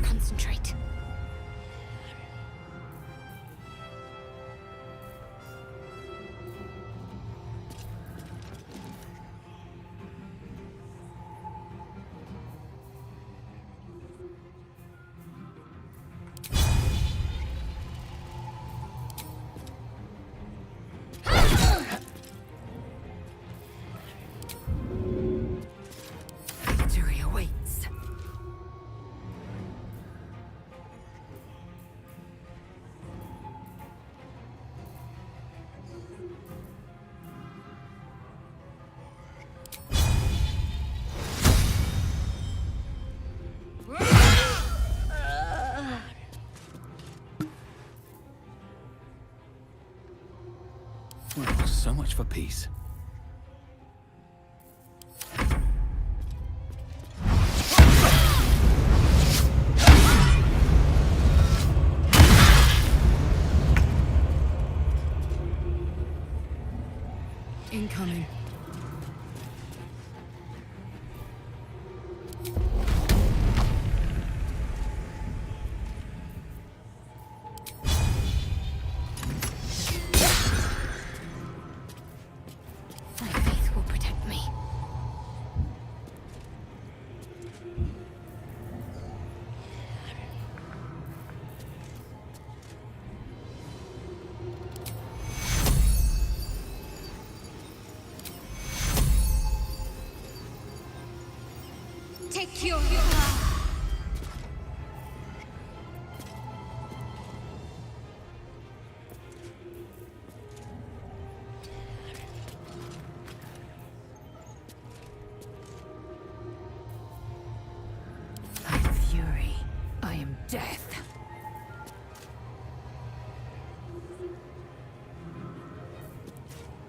Concentrate. Victory awaits. Well, so much for peace. Incoming. My faith will protect me. Take your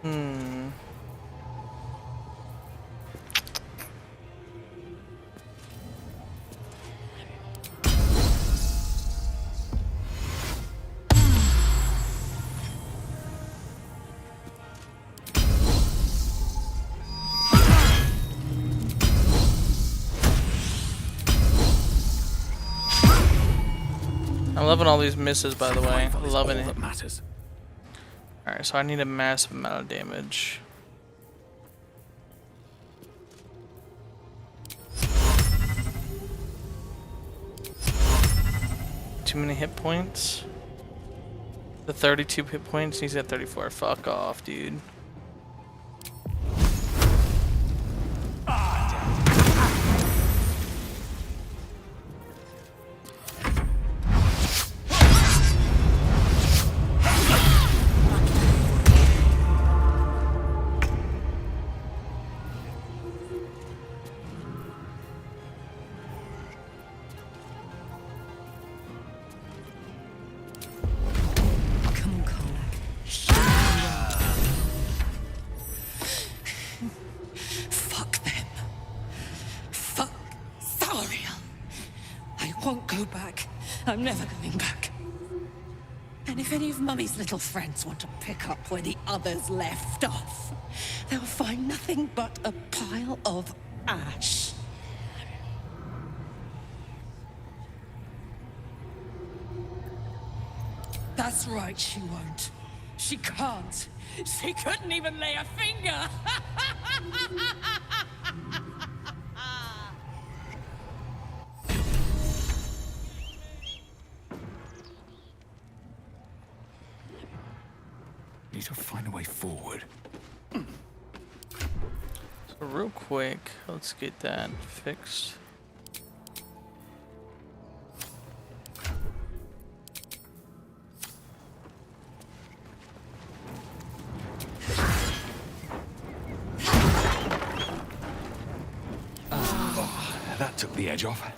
Hmm. I'm loving all these misses, by the way. Loving it. Matters. Alright, so I need a massive amount of damage. Too many hit points. The 32 hit points, he's at 34. Fuck off, dude. Fuck them. Fuck Thariel. I won't go back. I'm never going back. And if any of Mummy's little friends want to pick up where the others left off, they'll find nothing but a pile of ash. That's right, she won't. She can't. She couldn't even lay a finger. Need to find a way forward. So real quick, let's get that fixed. That took the edge off.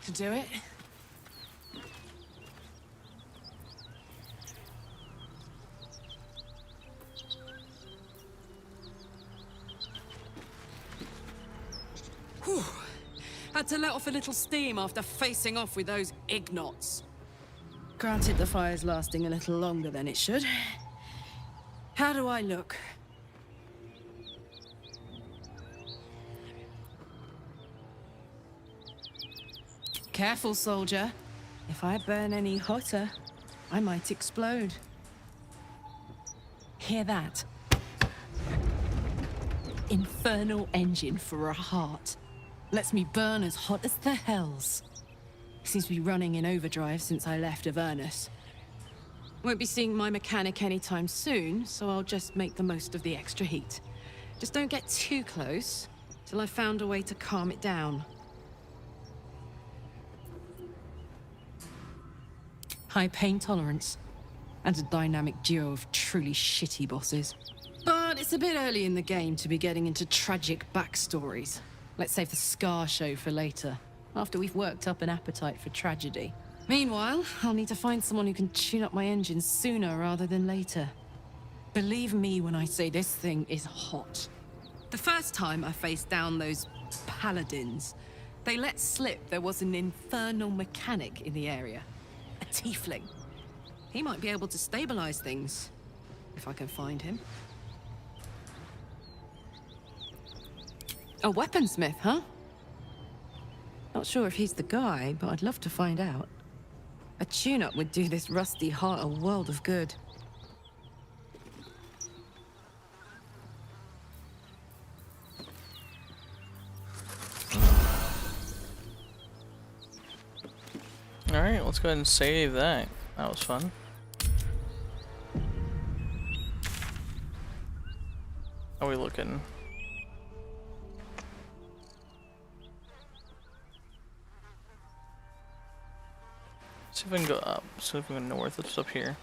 To do it? Whew. Had to let off a little steam after facing off with those ignots. Granted, the fire's lasting a little longer than it should. How do I look? Careful, soldier. If I burn any hotter, I might explode. Hear that? Infernal engine for a heart. Lets me burn as hot as the hells. Seems to be running in overdrive since I left Avernus. Won't be seeing my mechanic anytime soon, so I'll just make the most of the extra heat. Just don't get too close, till I've found a way to calm it down. High pain tolerance, and a dynamic duo of truly shitty bosses. But it's a bit early in the game to be getting into tragic backstories. Let's save the Scar show for later, after we've worked up an appetite for tragedy. Meanwhile, I'll need to find someone who can tune up my engine sooner rather than later. Believe me when I say this thing is hot. The first time I faced down those paladins, they let slip there was an infernal mechanic in the area. A tiefling. He might be able to stabilize things, if I can find him. A weaponsmith, huh? Not sure if he's the guy, but I'd love to find out. A tune-up would do this rusty heart a world of good. Alright, let's go ahead and save that. That was fun. How are we looking? See if we can go up. See if we can go north. What's up here?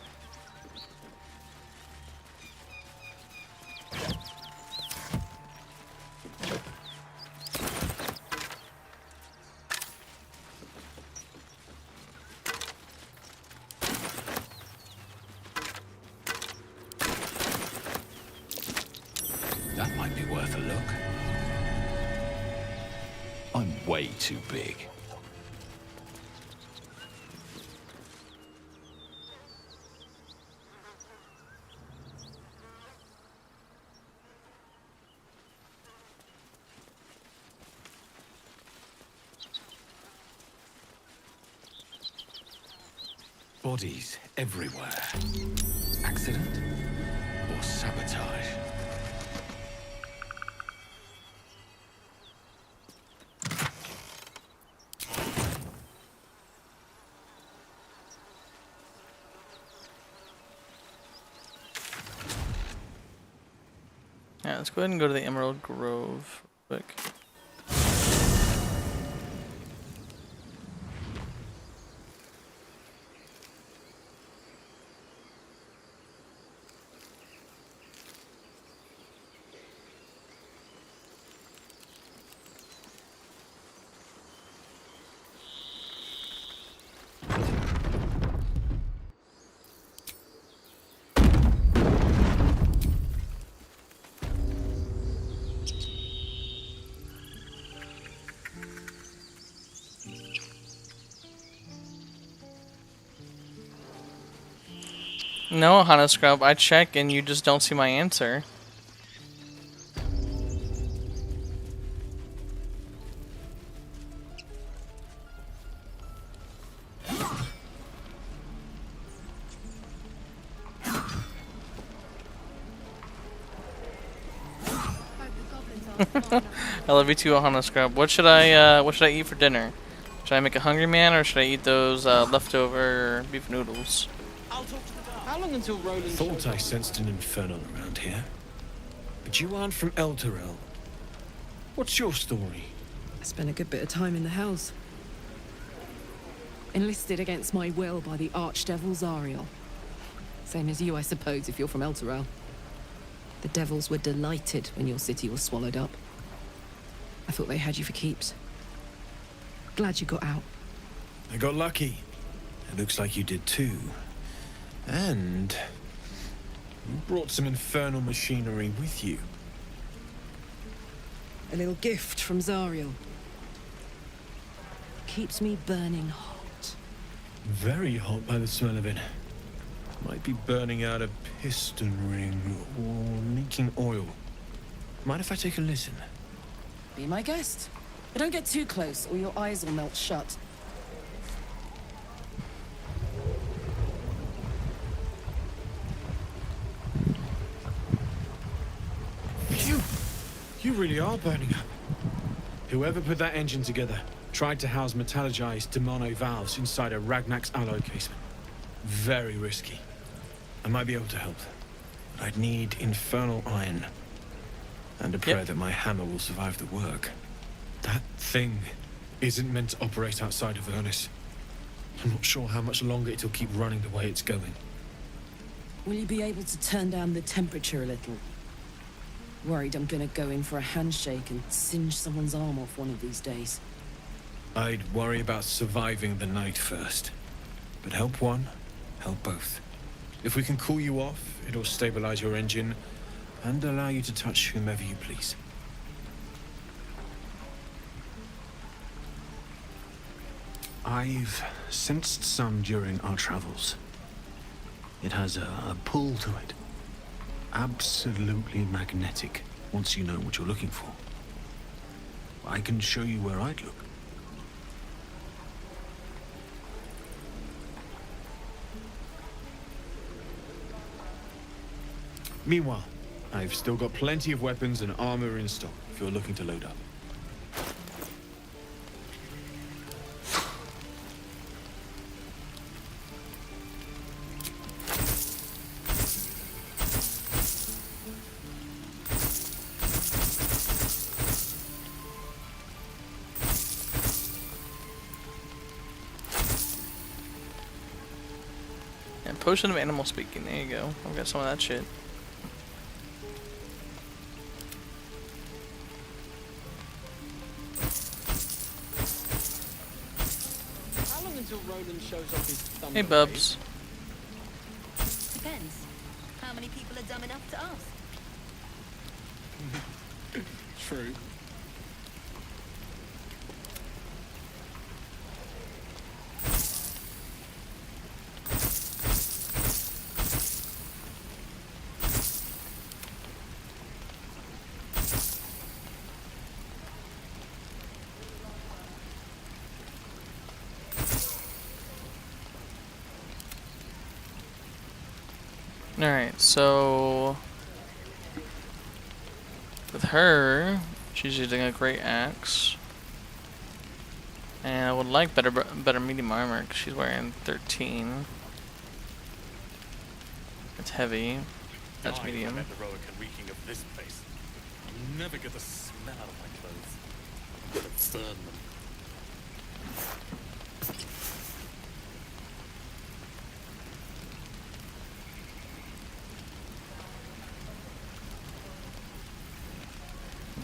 That might be worth a look. I'm way too big. Bodies everywhere. Accident or sabotage? Yeah, let's go ahead and go to the Emerald Grove real quick. No, Hana Scrub, I check and you just don't see my answer. I love you too, Hana Scrub. What should I eat for dinner? Should I make a hungry man or should I eat those leftover beef noodles? How long until Roland? Thought I sensed an infernal around here. But you aren't from Elturel. What's your story? I spent a good bit of time in the Hells. Enlisted against my will by the Archdevil Zariel. Same as you, I suppose, if you're from Elturel. The devils were delighted when your city was swallowed up. I thought they had you for keeps. Glad you got out. I got lucky. It looks like you did too. And you brought some infernal machinery with you. A little gift from Zariel. Keeps me burning hot. Very hot by the smell of it. Might be burning out a piston ring or leaking oil. Mind if I take a listen? Be my guest. But don't get too close or your eyes will melt shut. You really are burning up. Whoever put that engine together tried to house metallurgized Demono valves inside a Ragnak's alloy casement. Very risky. I might be able to help, but I'd need infernal iron. And a prayer that my hammer will survive the work. That thing isn't meant to operate outside of Ernest. I'm not sure how much longer it'll keep running the way it's going. Will you be able to turn down the temperature a little? Worried I'm gonna go in for a handshake and singe someone's arm off one of these days. I'd worry about surviving the night first. But help one, help both. If we can cool you off, it'll stabilize your engine and allow you to touch whomever you please. I've sensed some during our travels. It has a pull to it. Absolutely magnetic, once you know what you're looking for. I can show you where I'd look. Meanwhile, I've still got plenty of weapons and armor in stock if you're looking to load up. And potion of animal speaking. There you go. I've got some of that shit. How long until Roland shows off his thunder? Hey, Bubs. Depends. How many people are dumb enough to ask? True. Alright, so with her, she's using a great axe. And I would like better medium armor because she's wearing 13. It's heavy. That's medium. The heroic and reeking of this place. I'll never get the smell out of my clothes. Burn them.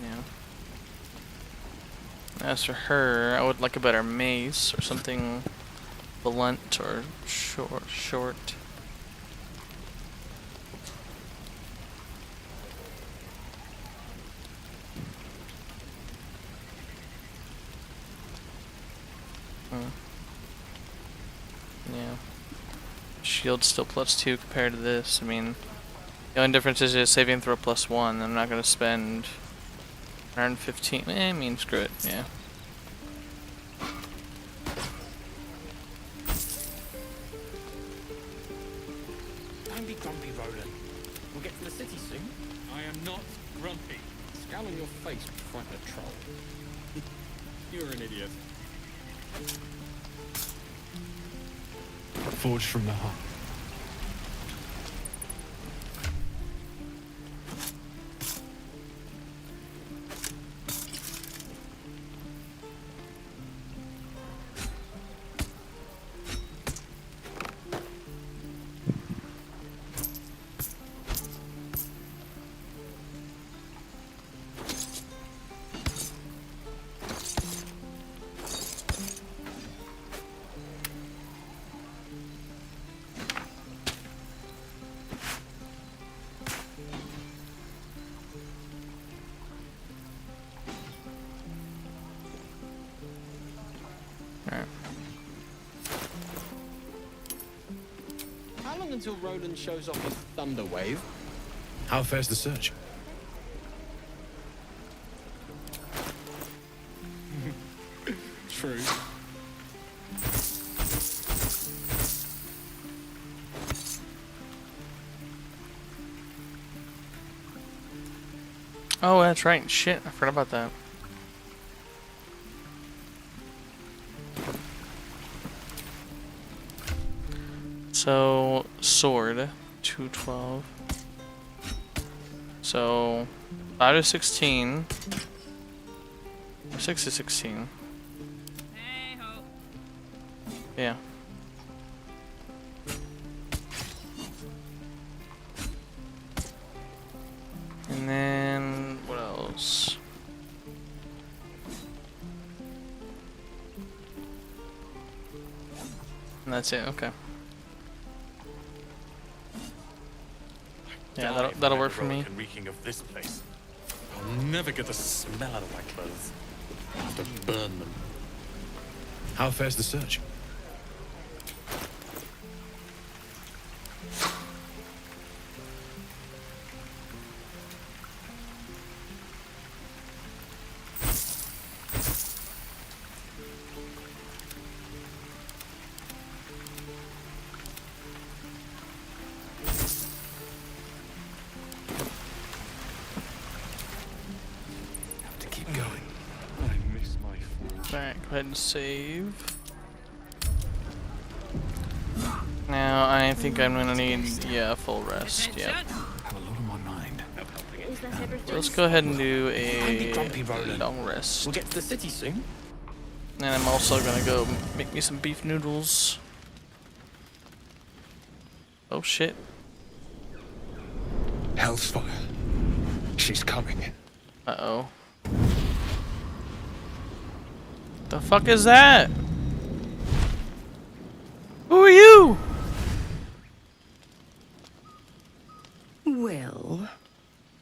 Yeah. As for her, I would like a better mace or something blunt or short. Yeah. Shield's still +2 compared to this. I mean, the only difference is just saving throw +1. I'm not going to spend 115. I mean, screw it. Yeah. Don't be grumpy, Roland. We'll get to the city soon. I am not grumpy. Scowl on your face would frighten a troll. You're an idiot. Forged from the heart. How long until Roland shows off his thunder wave? How fares the search? True. Oh, that's right. Shit, I forgot about that. So, sword, 212. So, 5 to 16. 6 to 16. Yeah. And then, what else? And that's it, okay. Yeah, that'll work for me. And reeking of this place. I'll never get the smell out of my clothes. I'll have to burn them. How fares the search? Alright, go ahead and save. Now, I think I'm gonna need, yeah, a full rest, yep. Have a lot on my mind. So let's go ahead and do a long rest. We'll get to the city soon. And I'm also gonna go make me some beef noodles. Oh shit. Hellsfire. She's coming. Uh-oh. The fuck is that? Who are you? Will,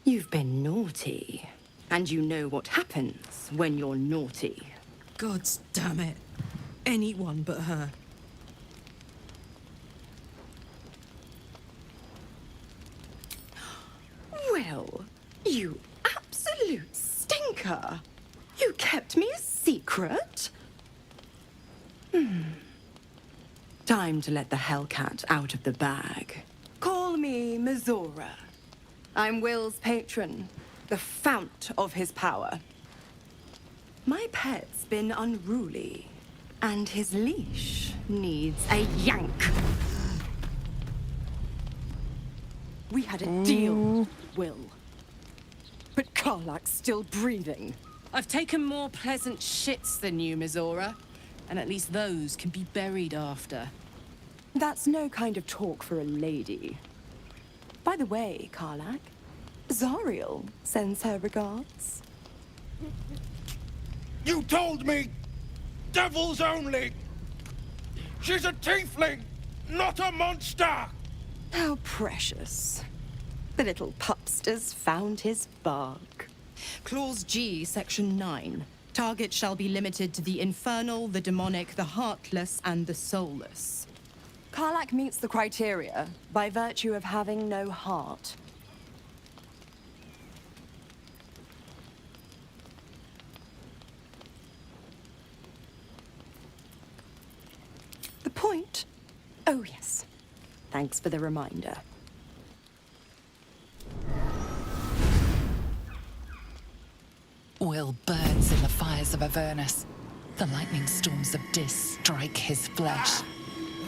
you've been naughty. And you know what happens when you're naughty. God damn it. Anyone but her. Will, you absolute stinker. You kept me a secret? Time to let the Hellcat out of the bag. Call me Mizora. I'm Will's patron, the fount of his power. My pet's been unruly, and his leash needs a yank. We had a deal, Will. But Karlak's still breathing. I've taken more pleasant shits than you, Mizora. And at least those can be buried after. That's no kind of talk for a lady. By the way, Karlak, Zariel sends her regards. You told me! Devils only! She's a tiefling, not a monster! How precious. The little pupster's found his bark. Clause G, Section 9. Target shall be limited to the infernal, the demonic, the heartless, and the soulless. Karlak meets the criteria by virtue of having no heart. The point? Oh, yes. Thanks for the reminder. Will burns in the fires of Avernus. The lightning storms of Dis strike his flesh.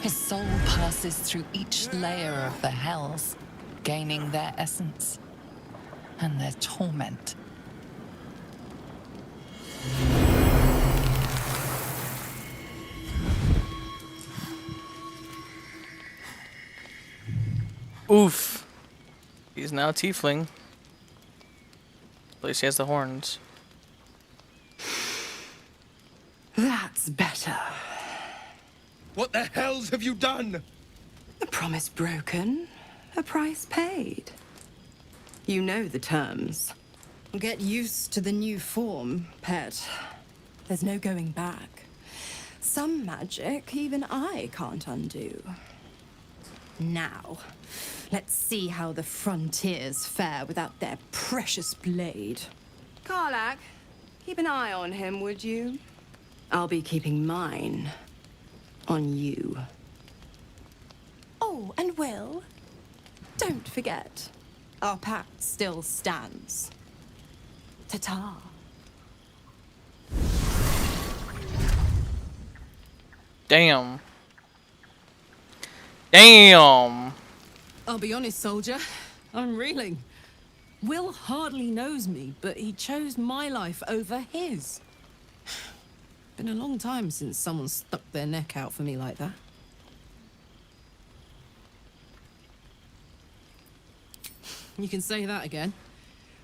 His soul passes through each layer of the hells, gaining their essence and their torment. Oof. He's now a tiefling. At least he has the horns. That's better. What the hells have you done? A promise broken, a price paid. You know the terms. Get used to the new form, pet. There's no going back. Some magic even I can't undo. Now, let's see how the frontiers fare without their precious blade. Karlak, keep an eye on him, would you? I'll be keeping mine on you. Oh, and Will, don't forget, our pact still stands. Ta-ta. Damn. Damn. I'll be honest, soldier. I'm reeling. Will hardly knows me, but he chose my life over his. Been a long time since someone stuck their neck out for me like that. You can say that again.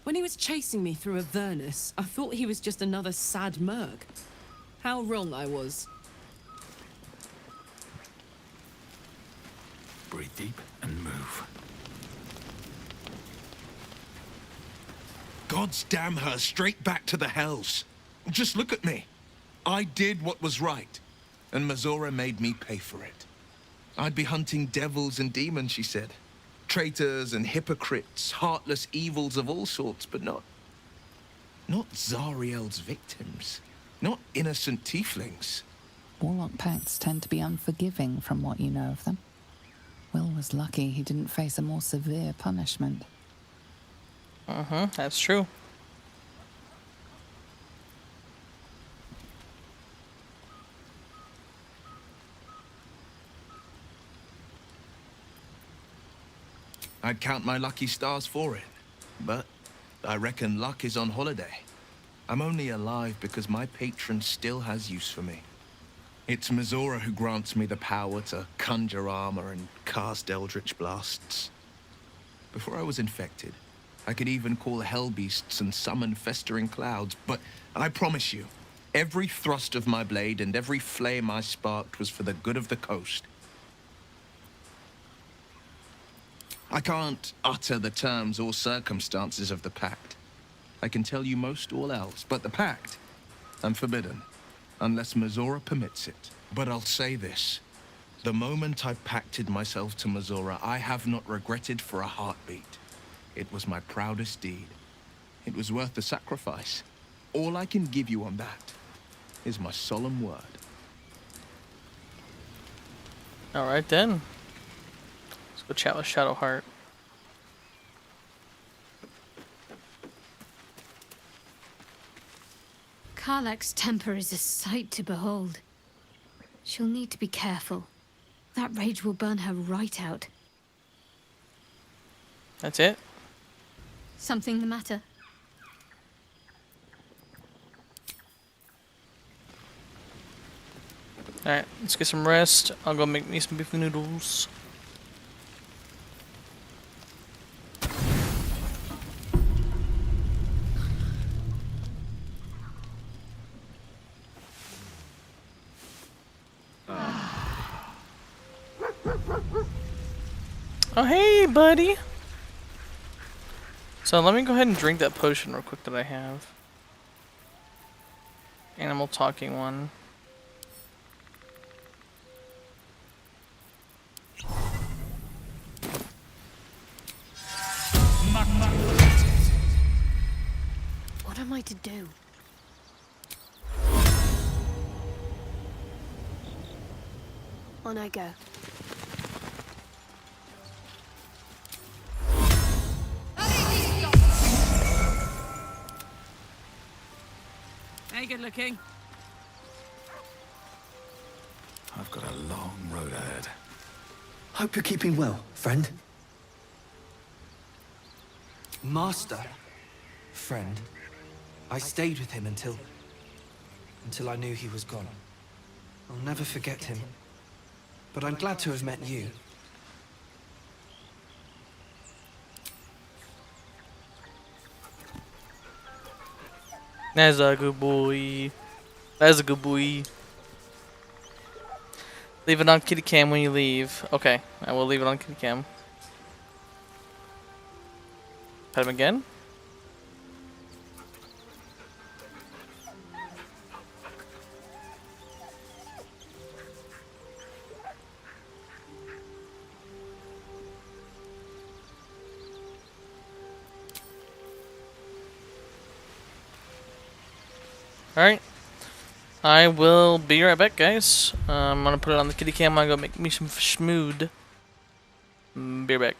When he was chasing me through Avernus, I thought he was just another sad merc. How wrong I was. Breathe deep and move. God's damn her straight back to the hells. Just look at me. I did what was right, and Mizora made me pay for it. I'd be hunting devils and demons, she said. Traitors and hypocrites, heartless evils of all sorts, but not Zariel's victims. Not innocent tieflings. Warlock pacts tend to be unforgiving from what you know of them. Will was lucky he didn't face a more severe punishment. That's true. I'd count my lucky stars for it, but I reckon luck is on holiday. I'm only alive because my patron still has use for me. It's Mizora who grants me the power to conjure armor and cast eldritch blasts. Before I was infected, I could even call hell beasts and summon festering clouds, but I promise you, every thrust of my blade and every flame I sparked was for the good of the coast. I can't utter the terms or circumstances of the pact. I can tell you most all else, but the pact, I'm forbidden, unless Mizora permits it. But I'll say this. The moment I pacted myself to Mizora, I have not regretted for a heartbeat. It was my proudest deed. It was worth the sacrifice. All I can give you on that is my solemn word. Alright then. Let's go chat with Shadowheart. Karlach's temper is a sight to behold. She'll need to be careful. That rage will burn her right out. That's it? Something the matter? Alright, let's get some rest. I'll go make me some beef noodles. Oh, hey, buddy. So let me go ahead and drink that potion real quick that I have. Animal talking one. What am I to do? On I go. Hey, good looking. I've got a long road ahead. Hope you're keeping well, friend. Master? Friend. I stayed with him until I knew he was gone. I'll never forget him. But I'm glad to have met you. That's a good boy. That's a good boy. Leave it on kitty cam when you leave. Okay, I will leave it on kitty cam. Pet him again. Alright. I will be right back, guys. I'm gonna put it on the kitty cam. I'm gonna go make me some schmood. Be right back.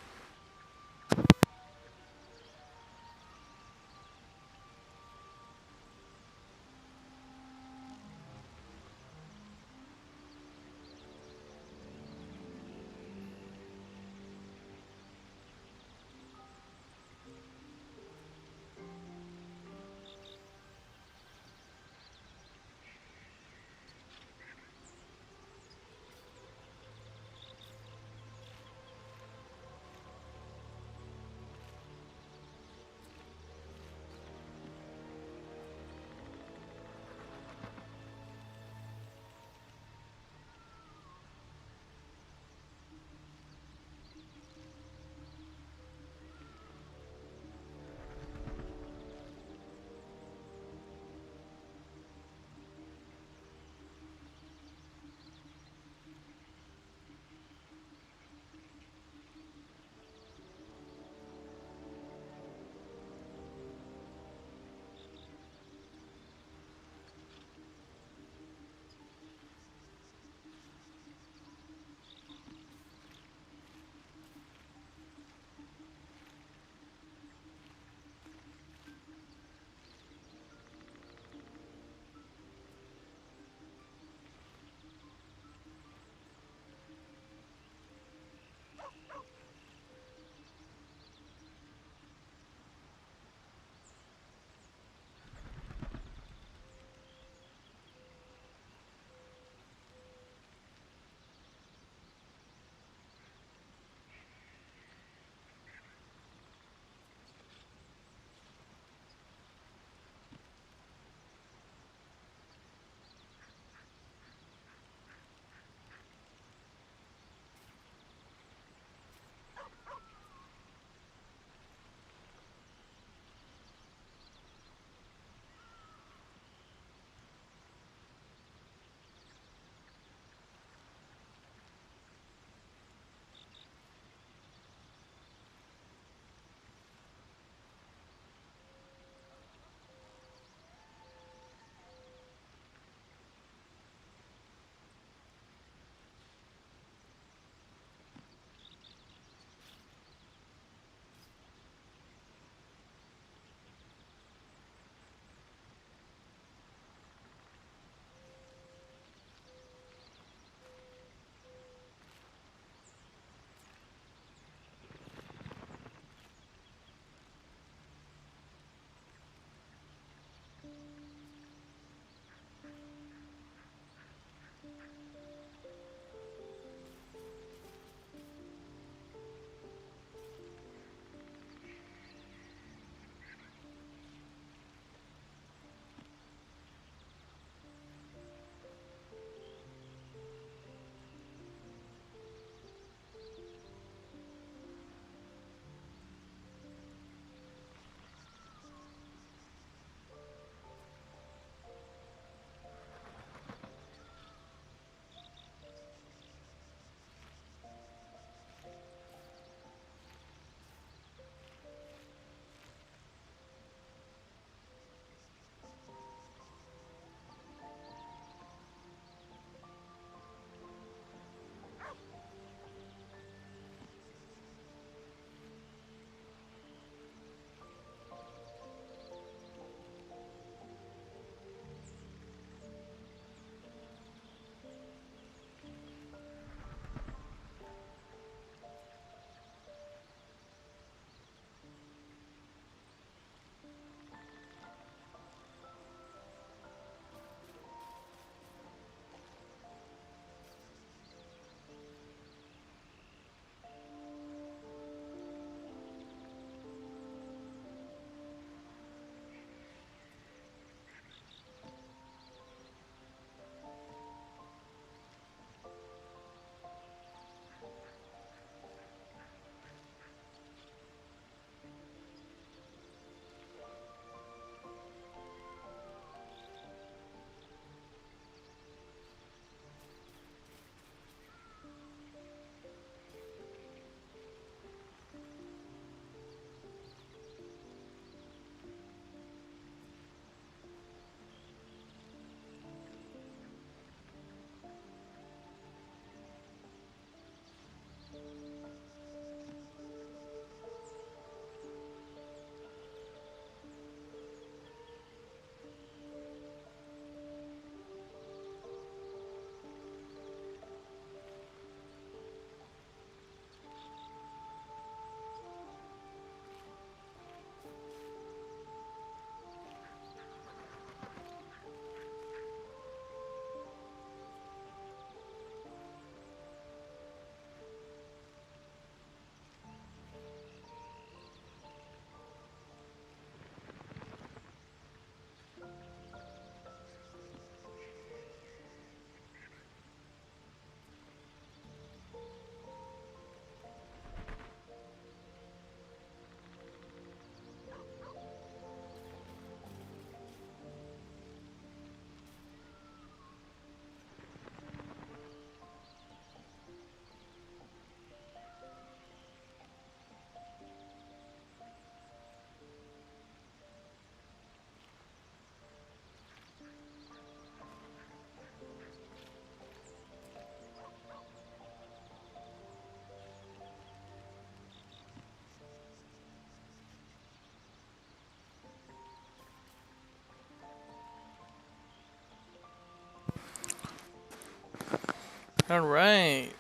Alright.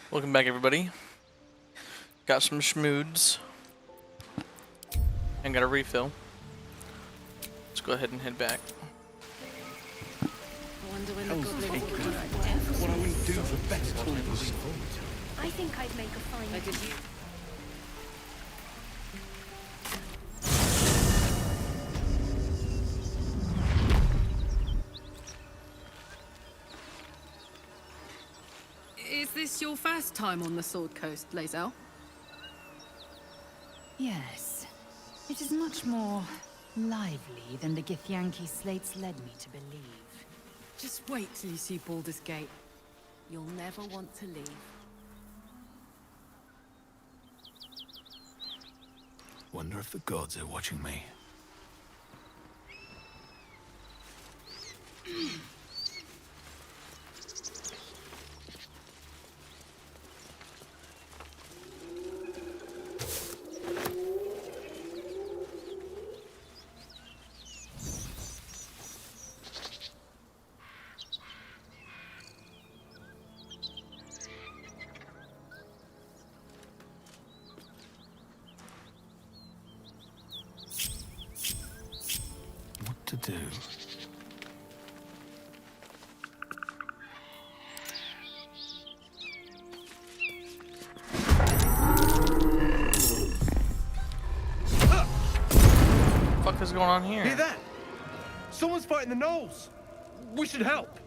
Welcome back, everybody. Got some schmoods. And got a refill. Let's go ahead and head back. What I will do for better tools. I think I'd make a fine. Is this your first time on the Sword Coast, Lae'zel? Yes. It is much more lively than the Githyanki slates led me to believe. Just wait till you see Baldur's Gate. You'll never want to leave. Wonder if the gods are watching me. What to do? What the fuck is going on here? Hear that? Someone's fighting the gnolls. We should help.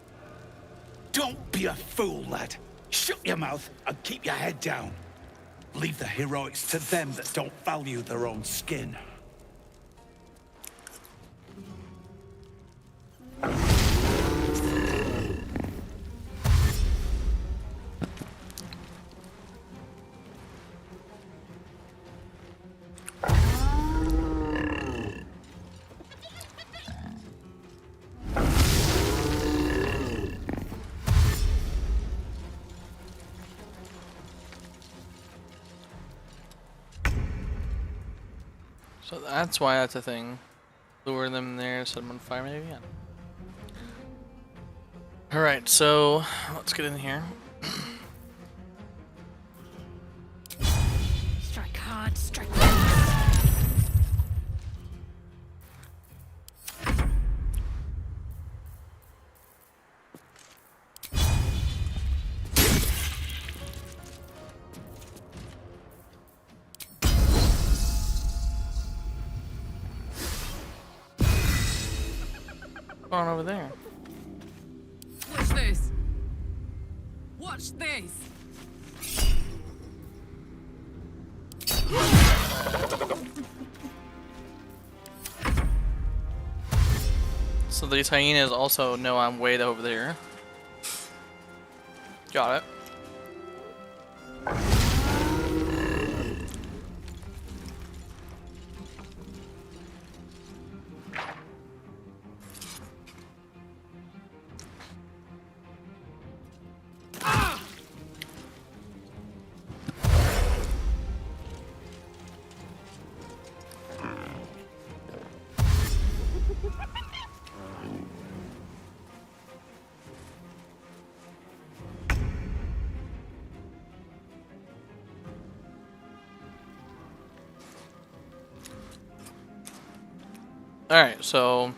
Don't be a fool, lad. Shut your mouth and keep your head down. Leave the heroics to them that don't value their own skin. So that's why that's a thing. Lure them there, set them on fire, maybe? Yeah. Alright, so let's get in here. Strike hard, strike hard. What's going on over there? Watch this. Watch this. So these hyenas also know I'm way over there. Got it. Alright, so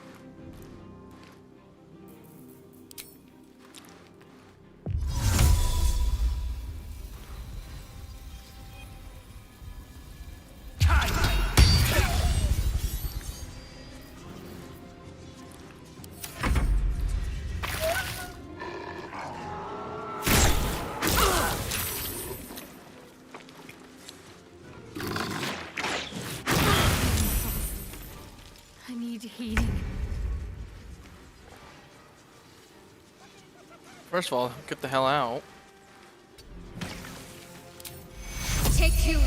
I need healing. first of all, get the hell out. Take you.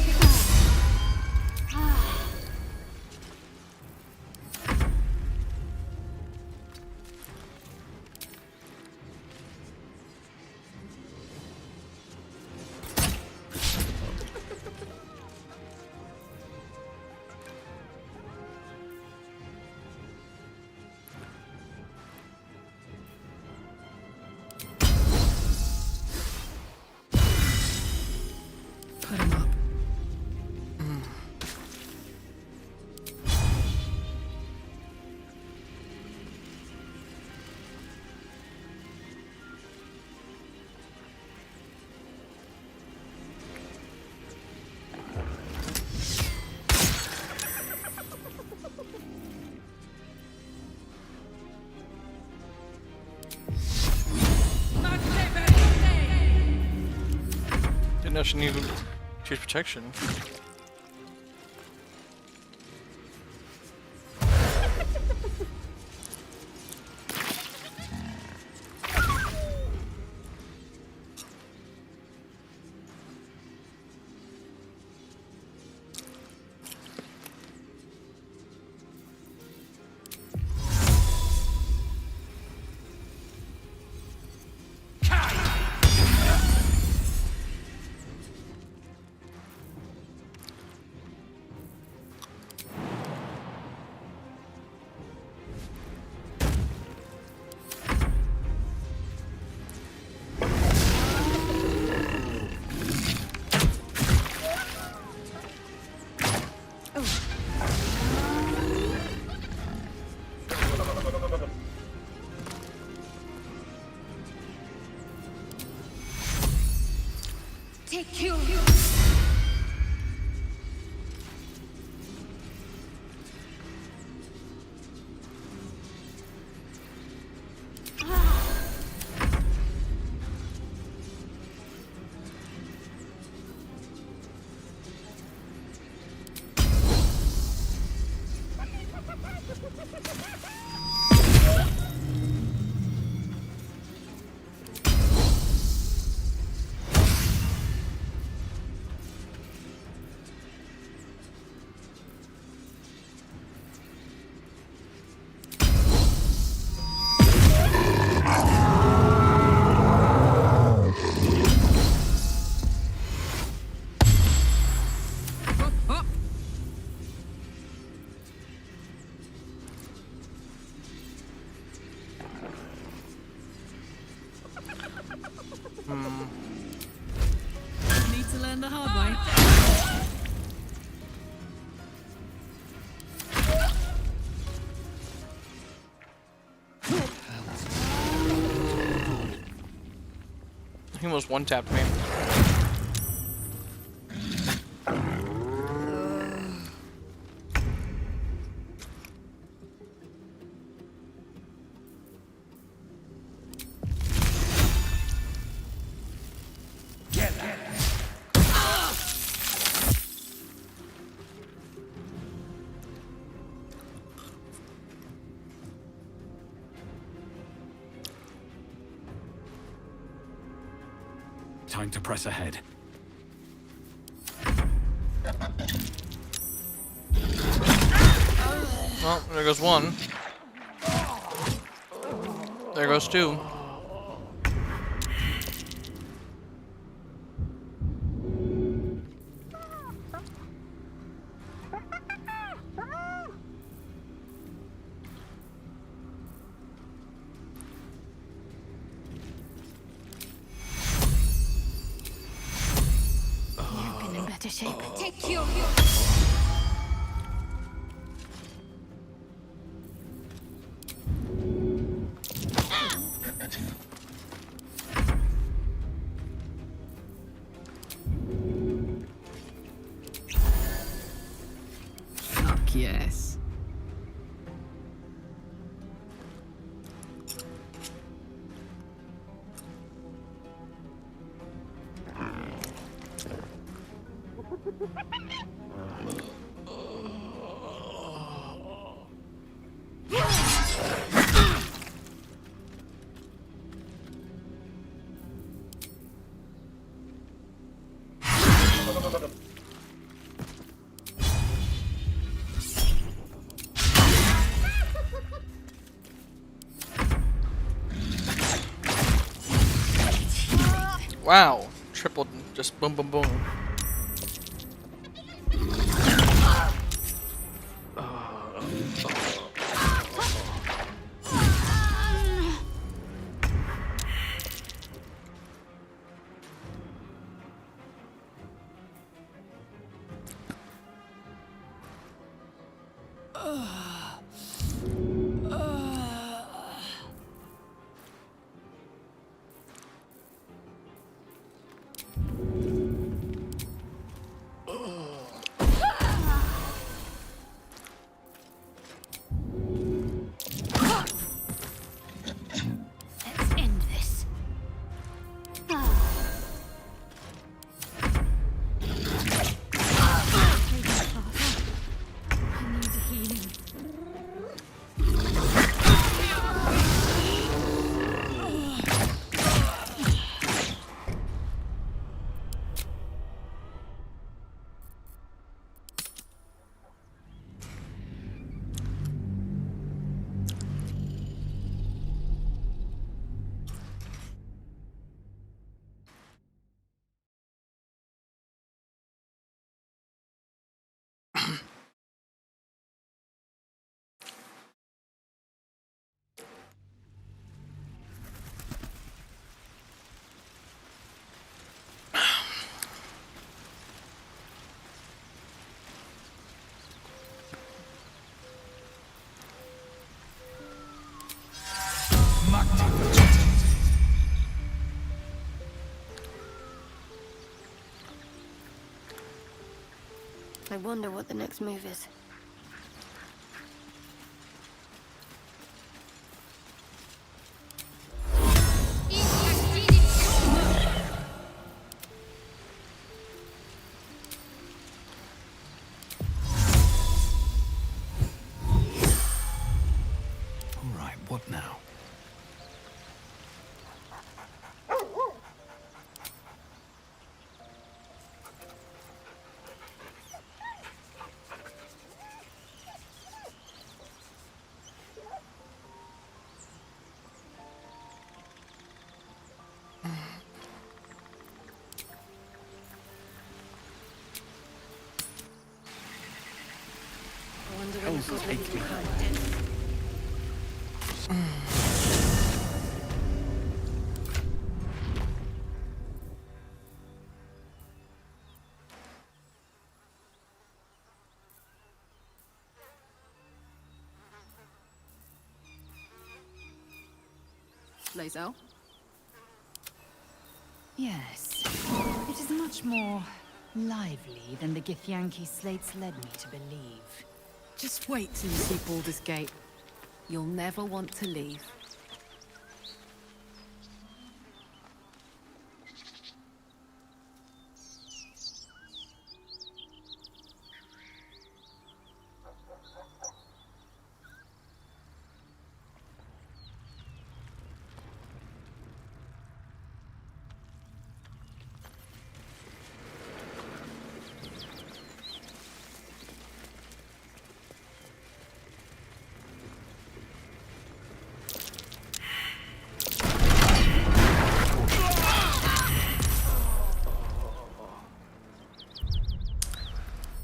Didn't know she needed huge protection. Take you. Need to learn the hard way. He almost one-tapped me. Time to press ahead. Well, there goes one. There goes two. You're in better shape. Take you. Fuck yes. Wow. Triple, just boom, boom, boom. I wonder what the next move is. All right, what now? I wonder when the goblins will come. Lae'zel? Yes. It is much more lively than the Githyanki slates led me to believe. Just wait till you see Baldur's Gate. You'll never want to leave.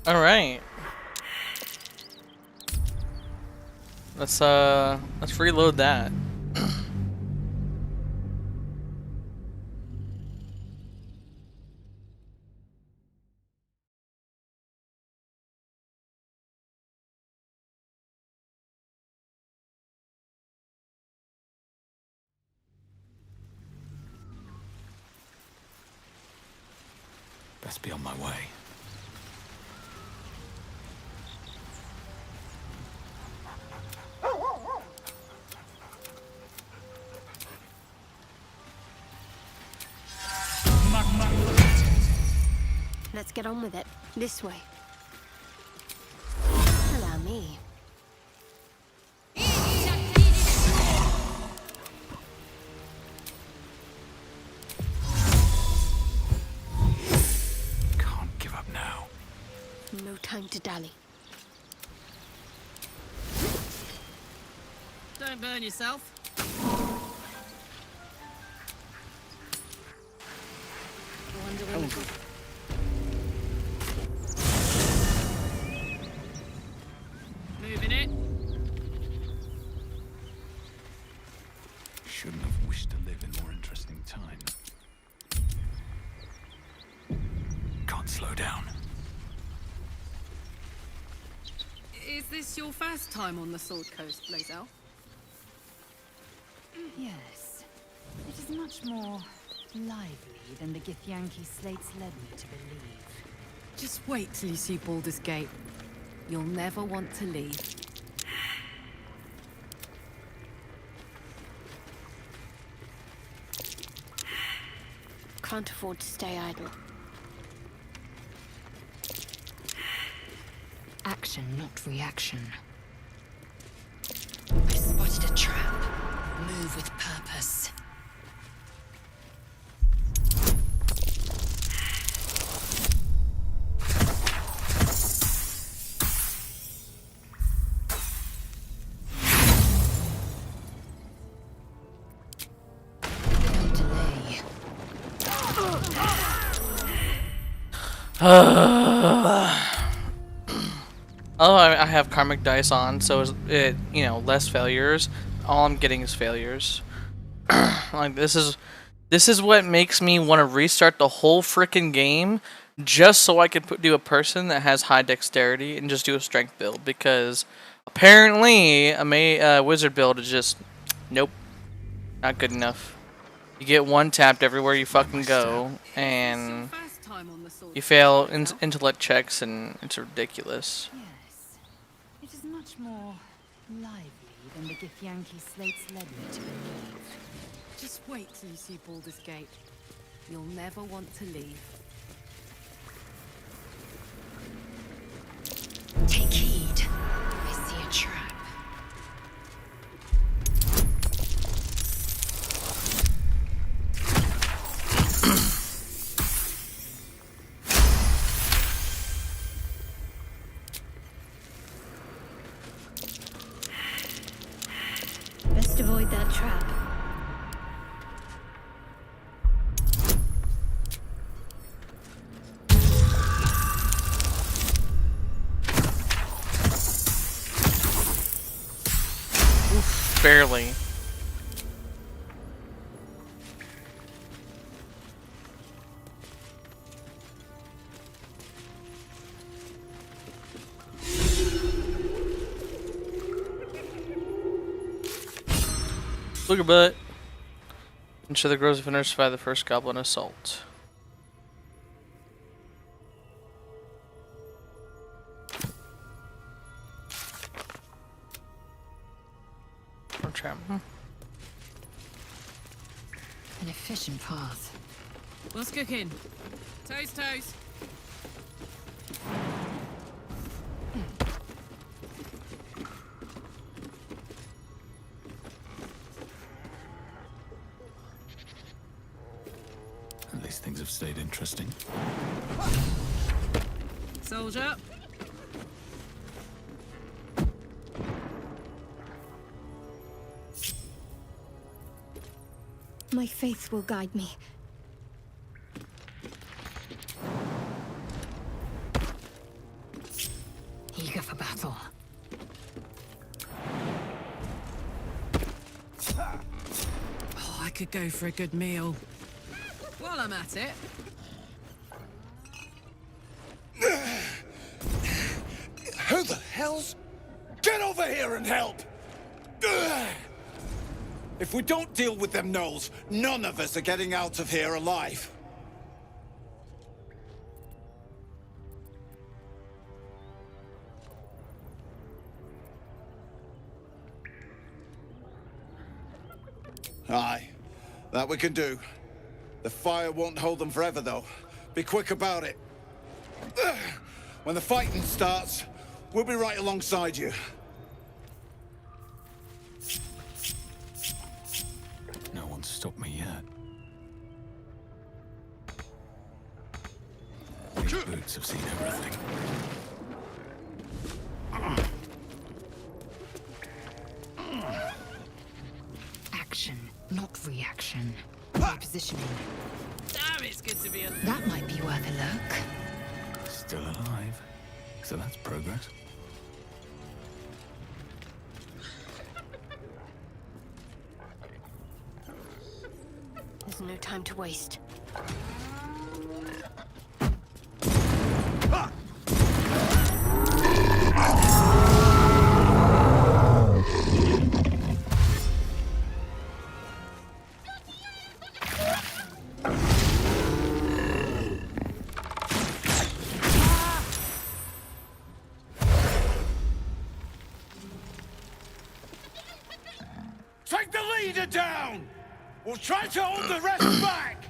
All right. Let's reload that. Best be on my way. Let's get on with it. This way. Allow me. Can't give up now. No time to dally. Don't burn yourself. I wonder when the moving it. Shouldn't have wished to live in more interesting times. Can't slow down. Is this your first time on the Sword Coast, Lae'zel? Yes. It is much more lively than the Githyanki slates led me to believe. Just wait till you see Baldur's Gate. You'll never want to leave. Can't afford to stay idle. Action, not reaction. I spotted a trap. Move with purpose. Oh, I have karmic dice on, so it, you know, less failures. All I'm getting is failures. Like this is what makes me want to restart the whole freaking game, just so I can do a person that has high dexterity and just do a strength build, because apparently a wizard build is just nope. Not good enough. You get one tapped everywhere you fucking go, and you fail intellect checks, and it's ridiculous. Yes. It is much more lively than the Githyanki slates led me to believe. Just wait till you see Baldur's Gate. You'll never want to leave. Take heed. I see a trap. Best avoid that trap. Barely. Look at butt. Ensure the groves of Inner survive the first goblin assault. Or trap. An efficient path. What's cooking? Toast, toast. At least things have stayed interesting. Soldier. My faith will guide me. Eager for battle. Oh, I could go for a good meal. While I'm at it. Who the hell's... Get over here and help! If we don't deal with them gnolls, none of us are getting out of here alive. Aye, that we can do. The fire won't hold them forever, though. Be quick about it. When the fighting starts, we'll be right alongside you. No one's stopped me yet. These boots have seen everything. Action, not reaction. Repositioning. Damn, it's good to be alive. That might be worth a look. Still alive. So that's progress. There's no time to waste. Take the leader down! We'll try to hold the rest back!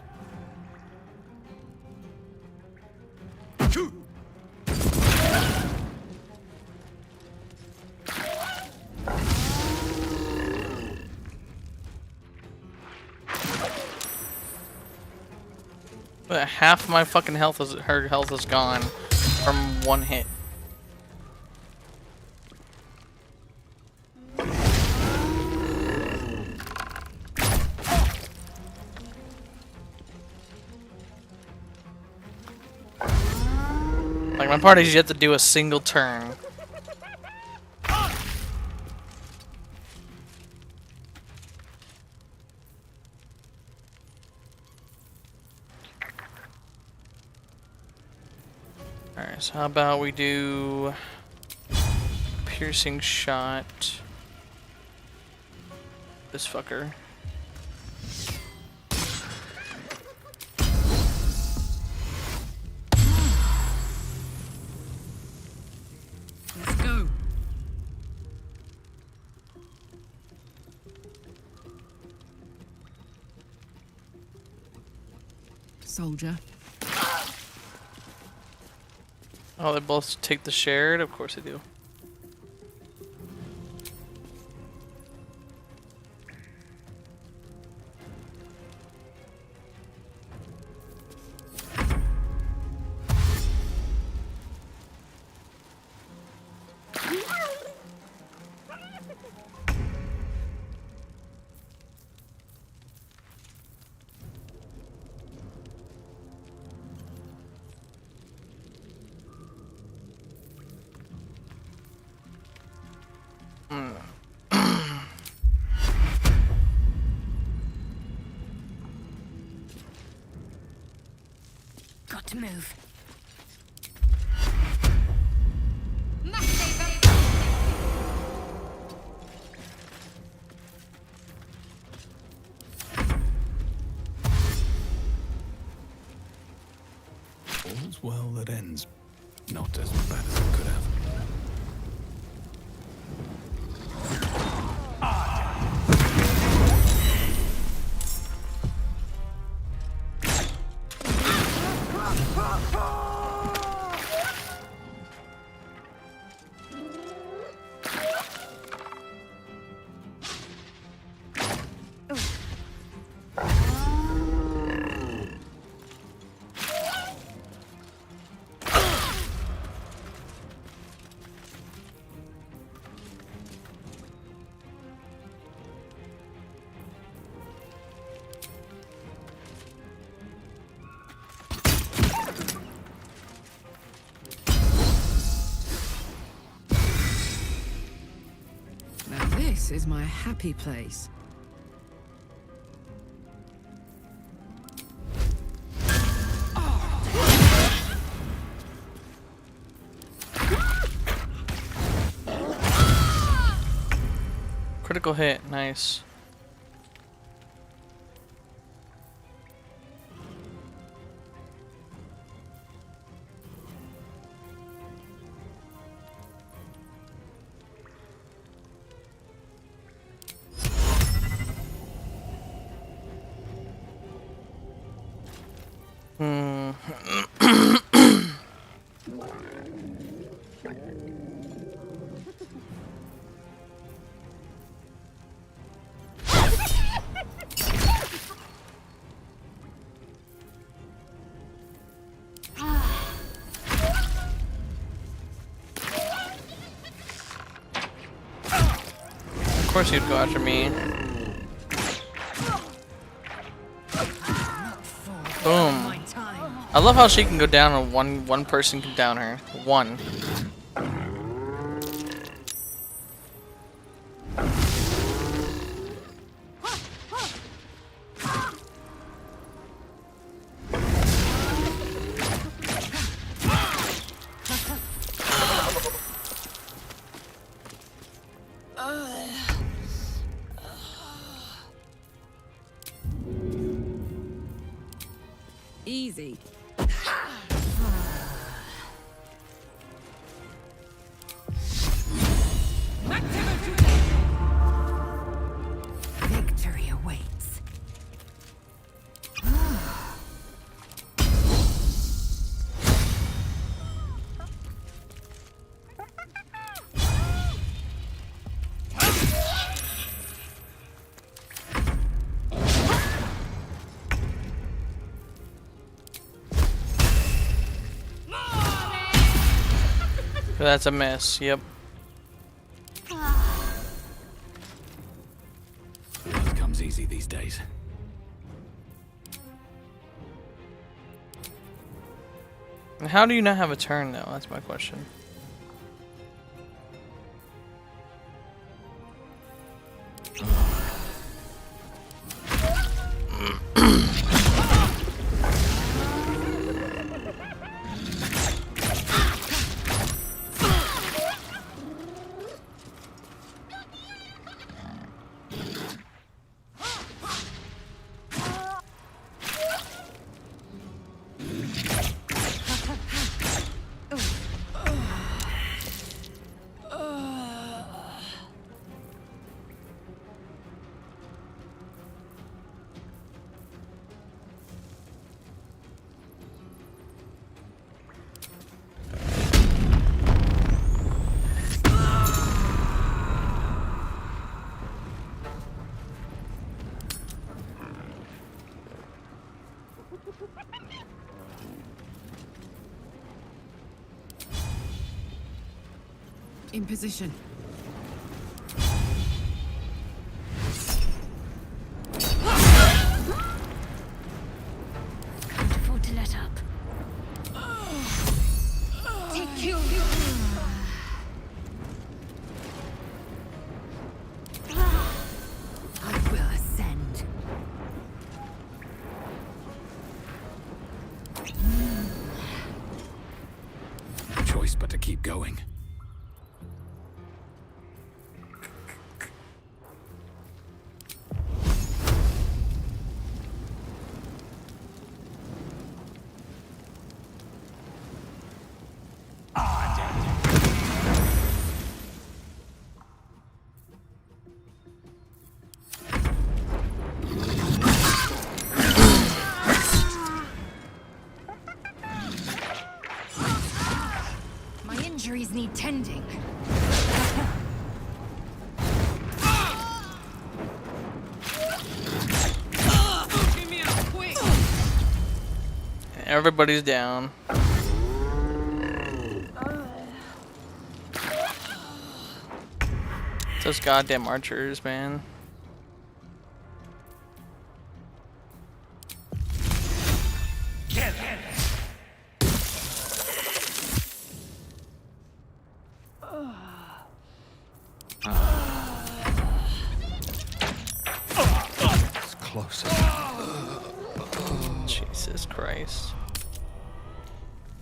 But half my fucking health is her health is gone from one hit. Like my party's yet to do a single turn. Alright, so how about we do piercing shot. This fucker. soldier. Oh, they both take the shared? Of course they do. Got to move. All's well that ends. Not as bad as it could have. Now this is my happy place. Critical hit, nice. Of course you'd go after me. Boom. I love how she can go down and one person can down her. One. Easy. Victory awaits. That's a miss, yep. Blood comes easy these days. And how do you not have a turn though? That's my question. In position. Can't afford to let up. Take you. I will ascend. No choice but to keep going. My injuries need tending. Give me a quick. Everybody's down. Those goddamn archers, man. It's closer. Jesus Christ.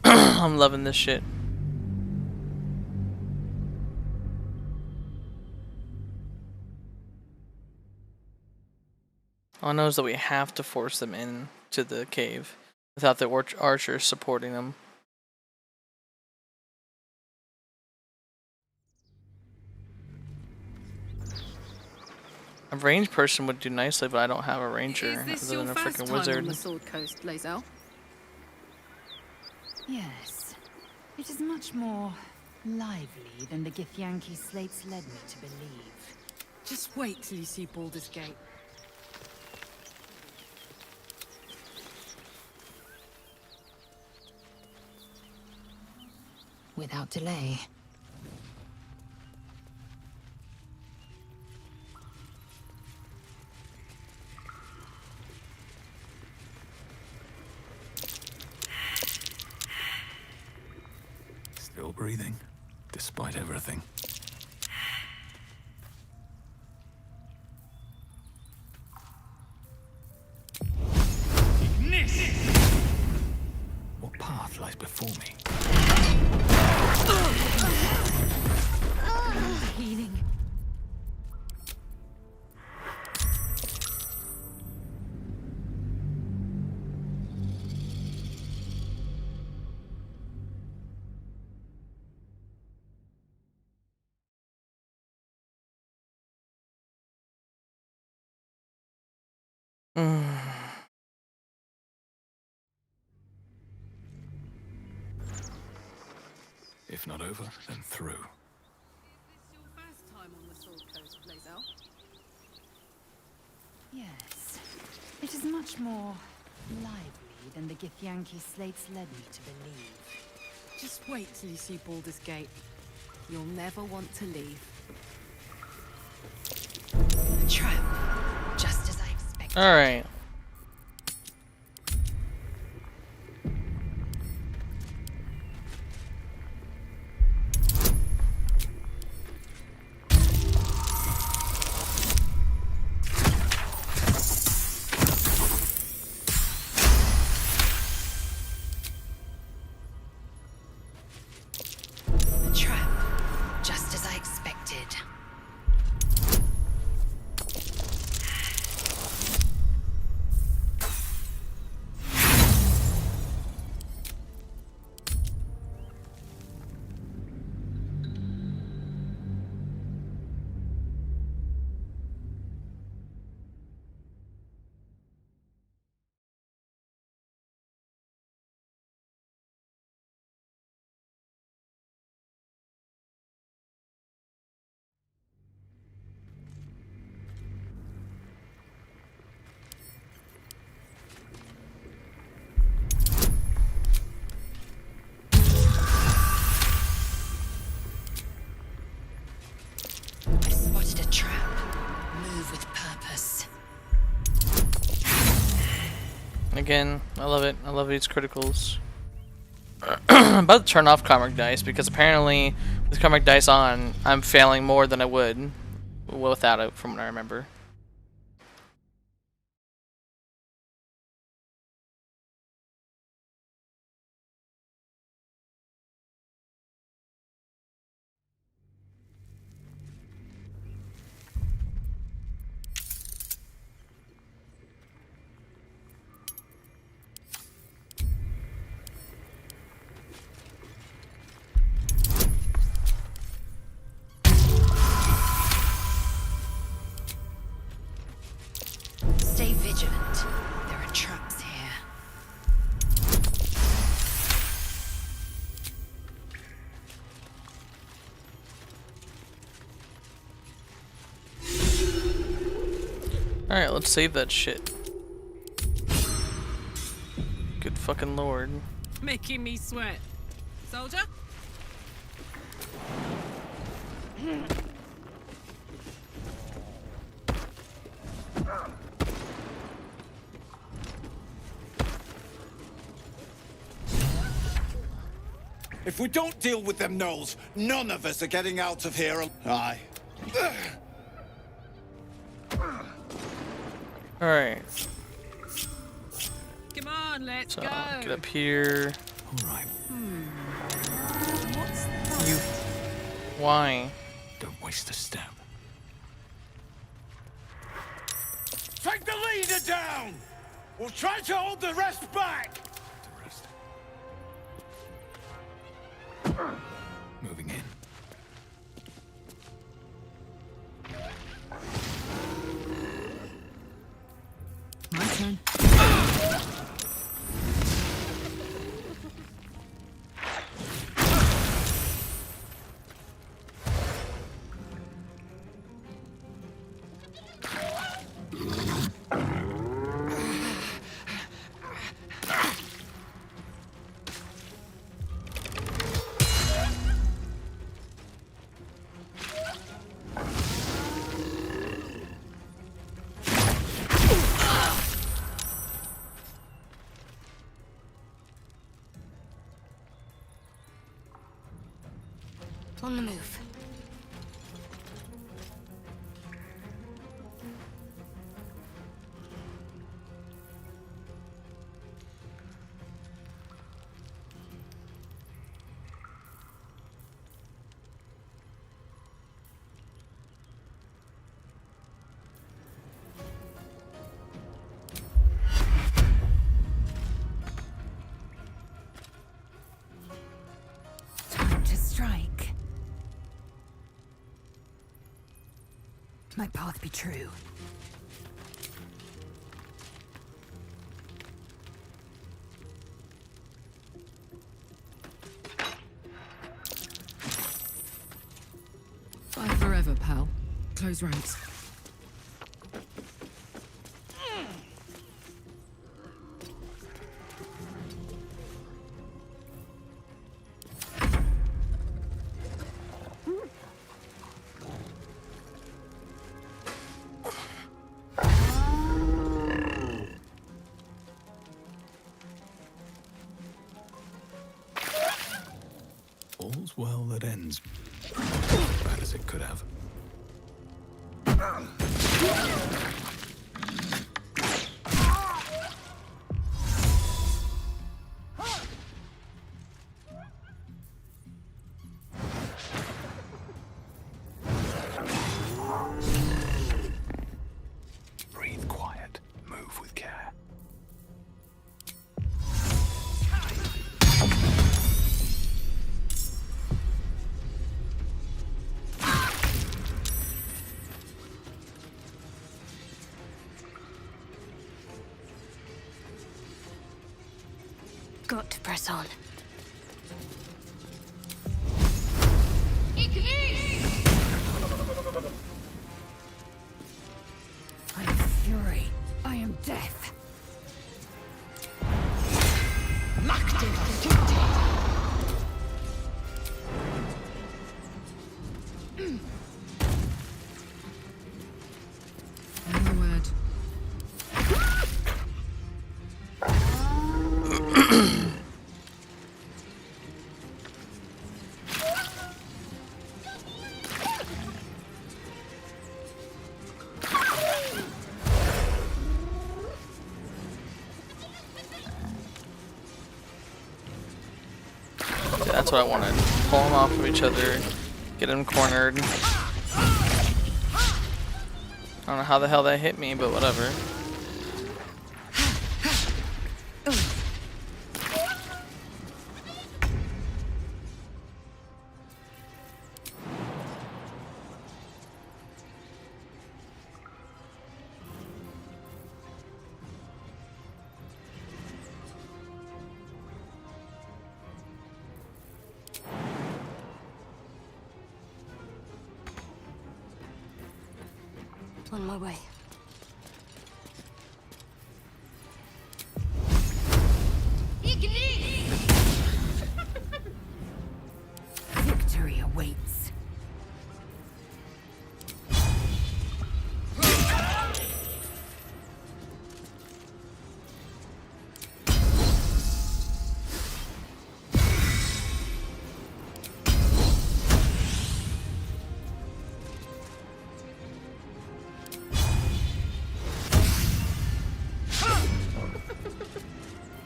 I'm loving this shit. All I know is that we have to force them into the cave without the archers supporting them. A ranged person would do nicely, but I don't have a ranger Is this other your than a first freaking time wizard. on the Sword Coast, Lae'zel? Yes. It is much more lively than the Githyanki slates led me to believe. Just wait till you see Baldur's Gate. Without delay. Still breathing, despite everything. What path lies before me? Healing. If not over, then through. Is this your first time on the Sword Coast, Lae'zel? Yes. It is much more lively than the Githyanki slates led me to believe. Just wait till you see Baldur's Gate. You'll never want to leave. A trap. Just as I expected. Alright. A trap. Just as I expected. again. I love it. I love these criticals. I'm about to turn off Karmic Dice because apparently with Karmic Dice on, I'm failing more than I would without it, from what I remember. Stay vigilant. There are traps here. Alright, let's save that shit. Good fucking lord. Making me sweat. Soldier? If we don't deal with them gnolls, none of us are getting out of here. Aye. Alright. Come on, let's So, go. get up here. Alright. What's You. Why? Don't waste a step. Take the leader down! We'll try to hold the rest back! Moving in. my turn? On the move. Time to strike. My path be true. Fight forever, pal. Close ranks. All's well that ends as bad as it could have. Breathe quiet. Move with care. Got to press on. I am fury. I am death. No word. That's what I wanted. Pull them off of each other, get them cornered. I don't know how the hell that hit me, but whatever. On my way. Victory awaits.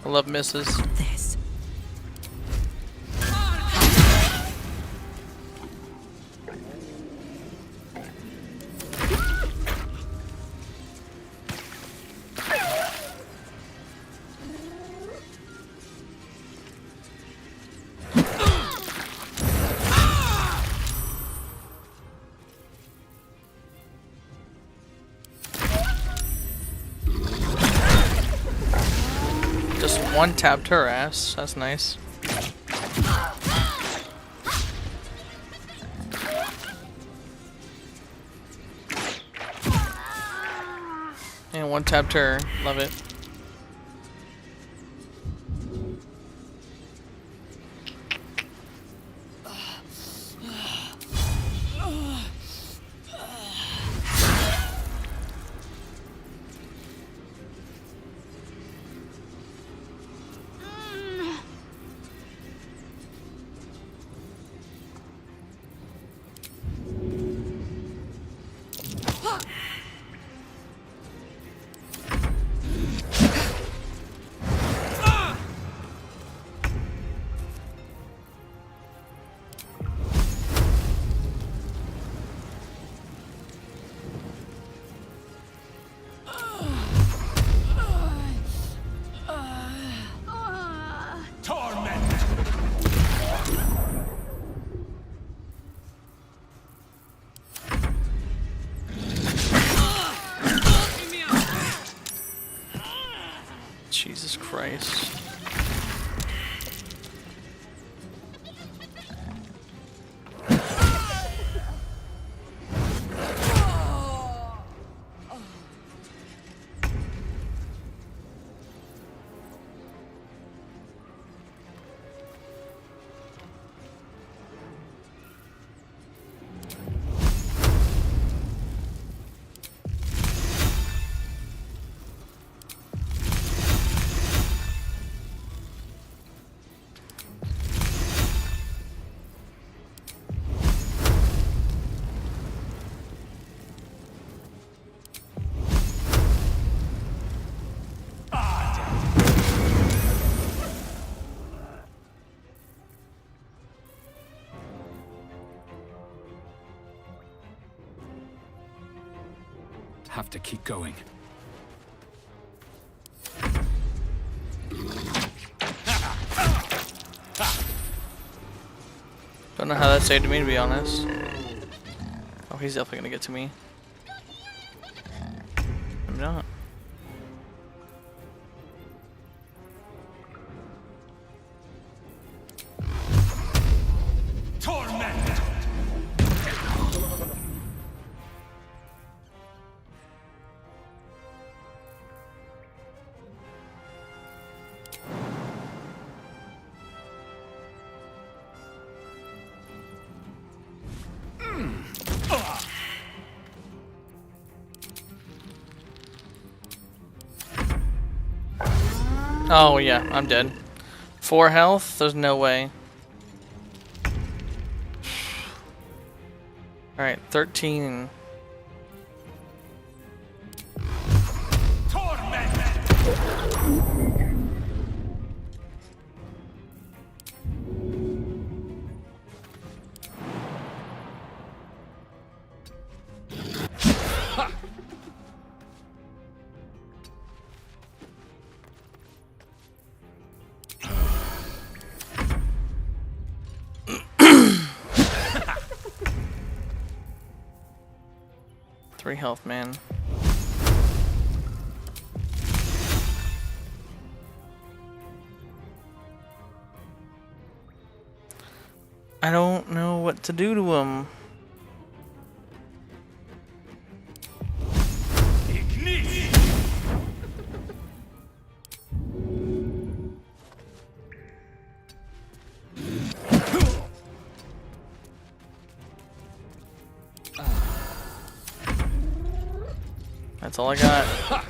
I love misses. This. Just one tapped her ass. That's nice. And one tapped her. Love it. Jesus Christ. Have to keep going. Don't know how that saved me, to be honest. Oh, he's definitely gonna get to me. I'm not. Torment! Oh yeah, I'm dead. 4 health? There's no way. Alright, 13. 3 health, man. I don't know what to do to him. That's all I got.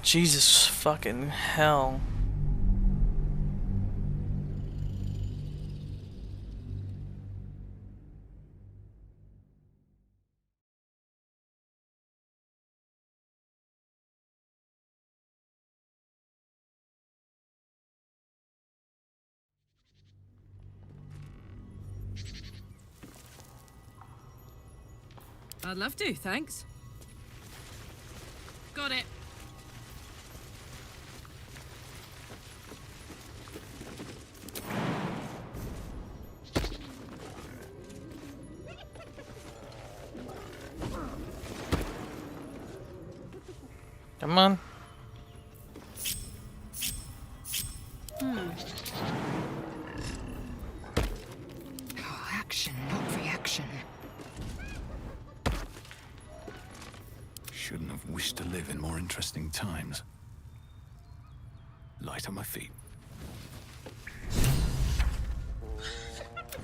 Jesus fucking hell. I'd love to, thanks. Got it. Come on. Oh, action, not reaction. Shouldn't have wished to live in more interesting times. Light on my feet.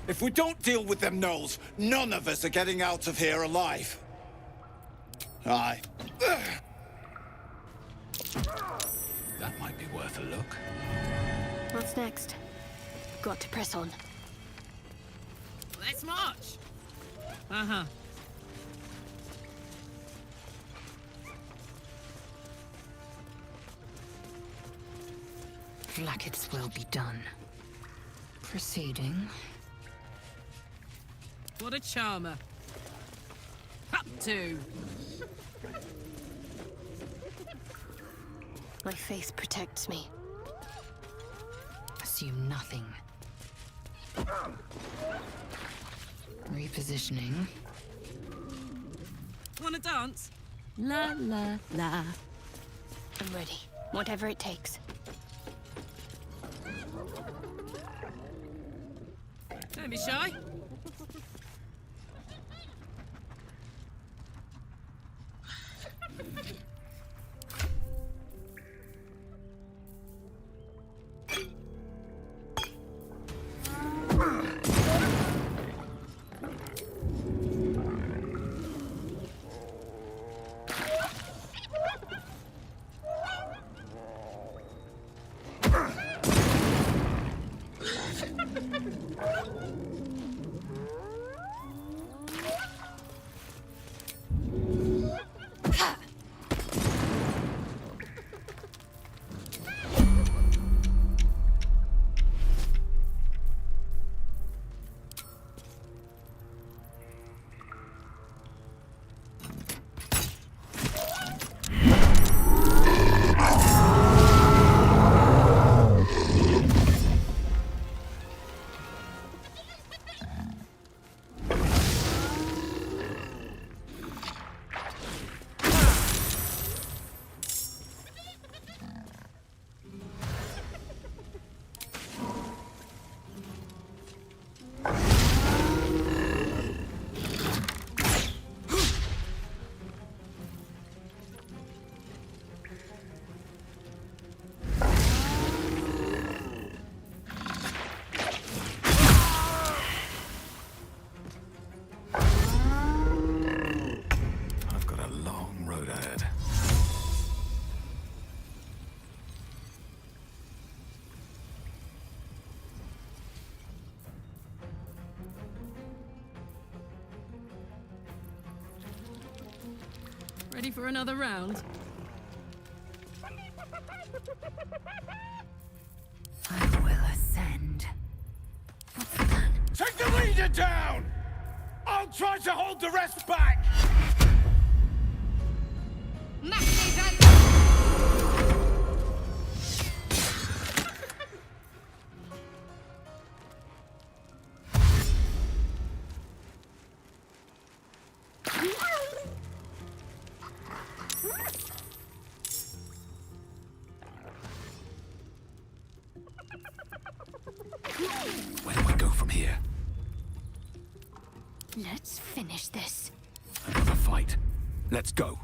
If we don't deal with them gnolls, none of us are getting out of here alive. Aye. That might be worth a look. What's next? Got to press on. Let's march. Uh-huh. Like will be done. Proceeding. What a charmer. Up to. My faith protects me. Assume nothing. Repositioning. Wanna dance? La la la. I'm ready. Whatever it takes. Don't be shy. Ready for another round? I will ascend. What's the plan? Take the leader down! I'll try to hold the rest back! Where do I go from here? Let's finish this. Another fight. Let's go.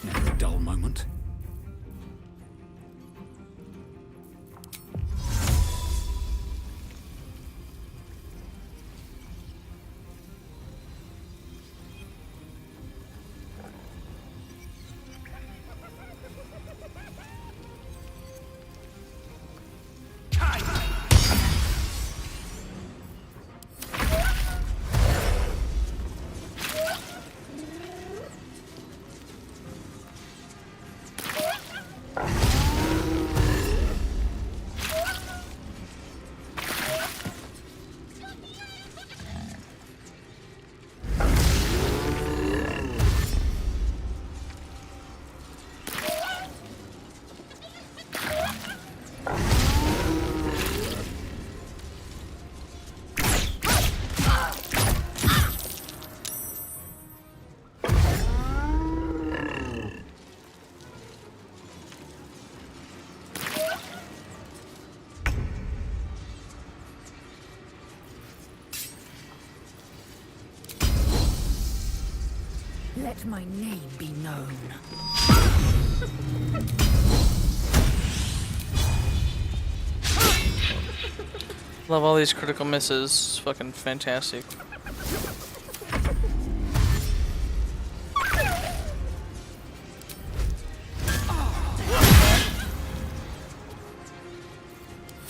Never a dull moment. Let my name be known. Love all these critical misses. It's fucking fantastic.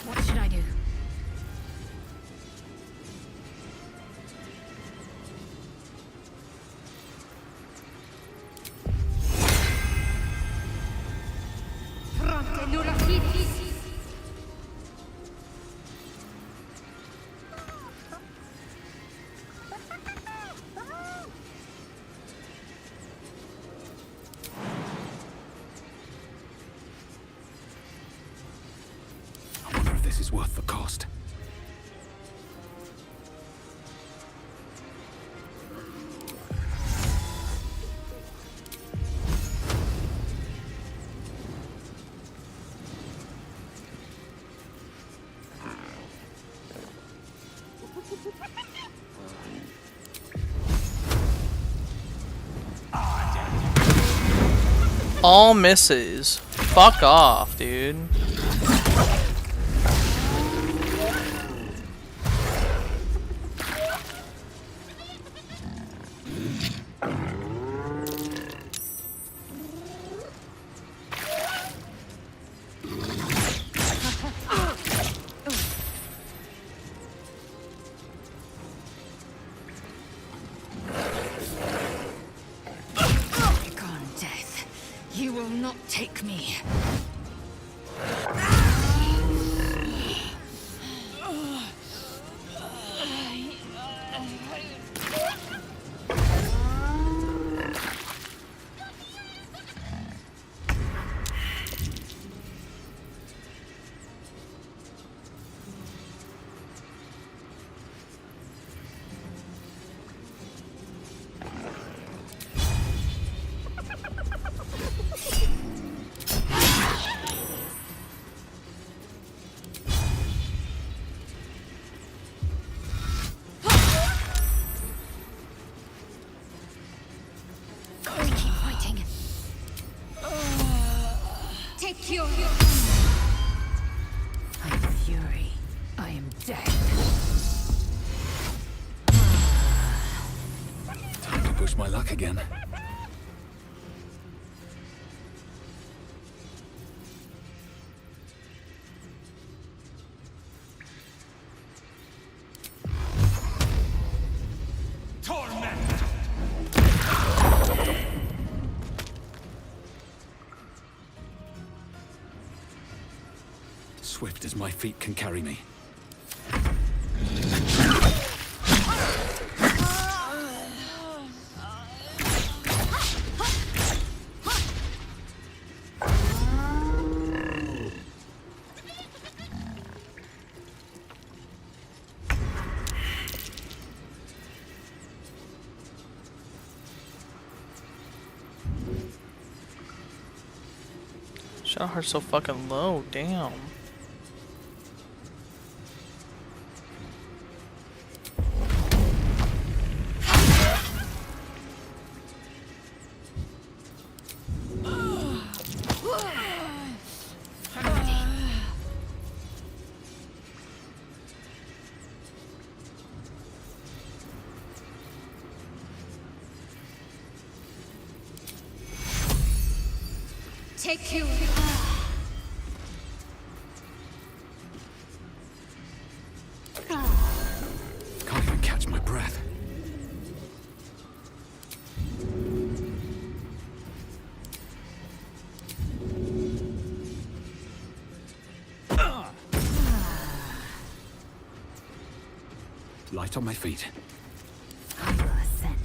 What should I do? I wonder if this is worth the cost. All misses. Fuck off, dude. You will not take me. Take your... I'm fury. I am dead. Time to push my luck again. Swift as my feet can carry me. Shot her so fucking low, damn. Take you. Can't even catch my breath. Light on my feet. I will ascend.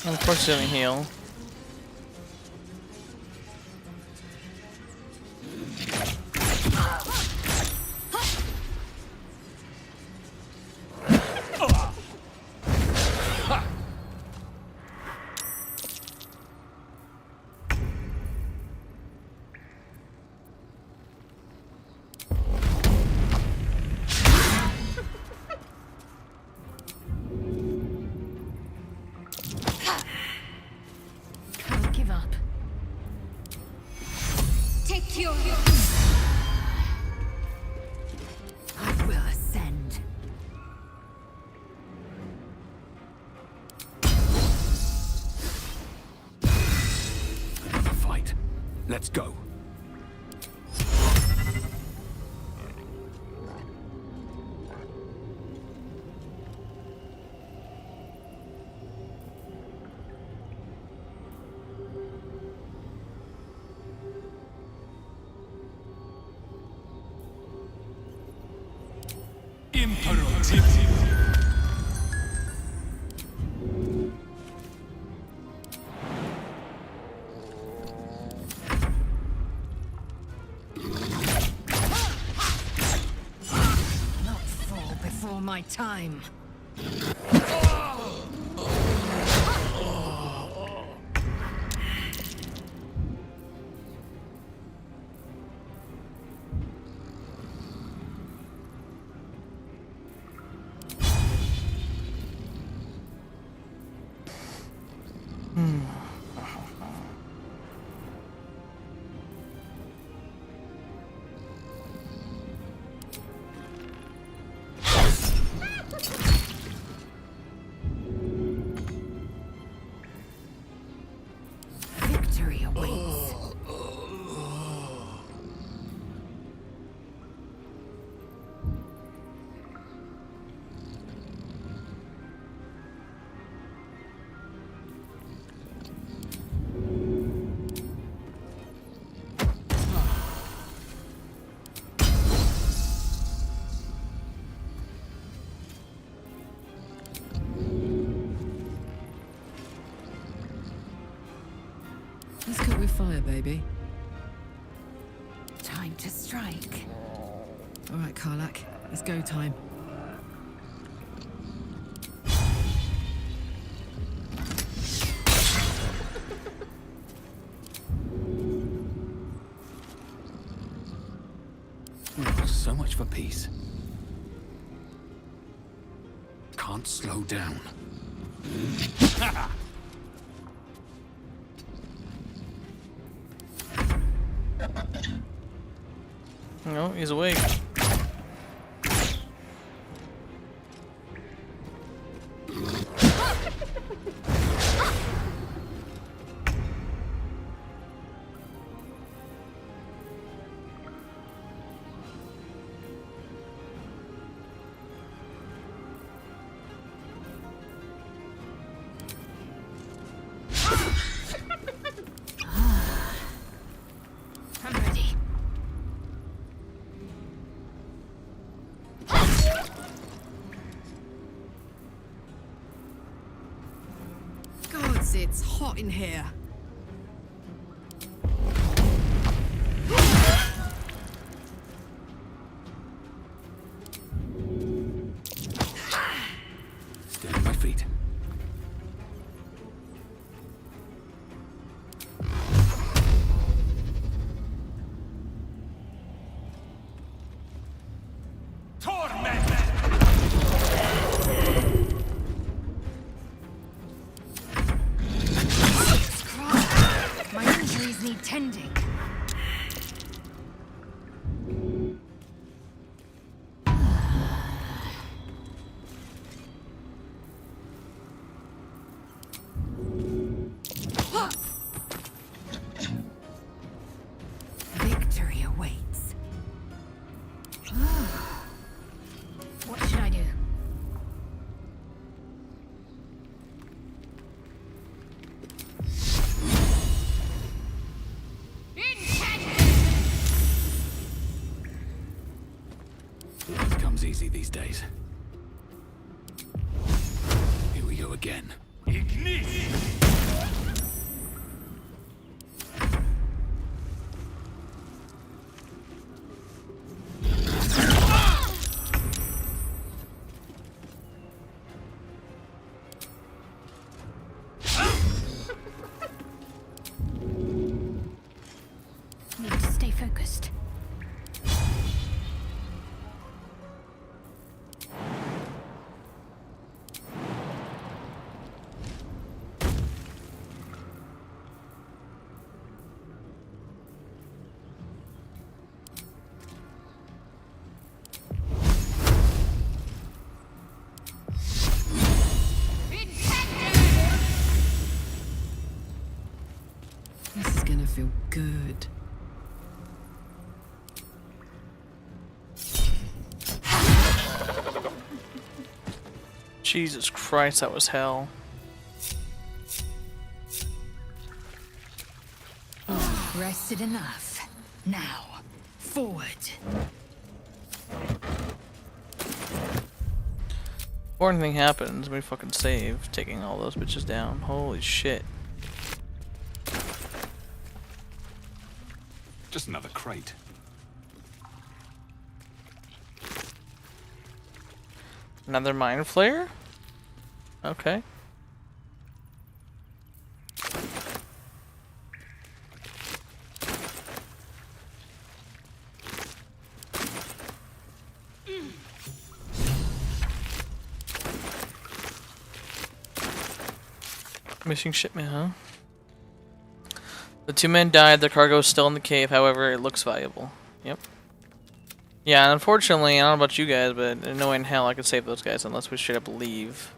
Of course, it doesn't heal. Can't give up. Take your... I will ascend. Another fight. Let's go. Not fall before my time. Victory awaits. Let's cook with fire, baby. Time to strike. All right, Karlak. It's go time. So much for peace. Can't slow down. No, he's awake. I'm ready. Gods, it's hot in here. Stay on my feet. My injuries need tending. Victory awaits. What should I do? Life comes easy these days. Here we go again. Need to stay focused. This is gonna feel good. Jesus Christ, that was hell. Rested enough. Now, forward. Before anything happens, we fucking save, taking all those bitches down. Holy shit. Just another crate. Another mind flare? Okay. Missing shipment, huh? The 2 men died, their cargo is still in the cave, however, it looks valuable. Yep. Yeah, unfortunately, I don't know about you guys, but there's no way in hell I could save those guys unless we straight up leave.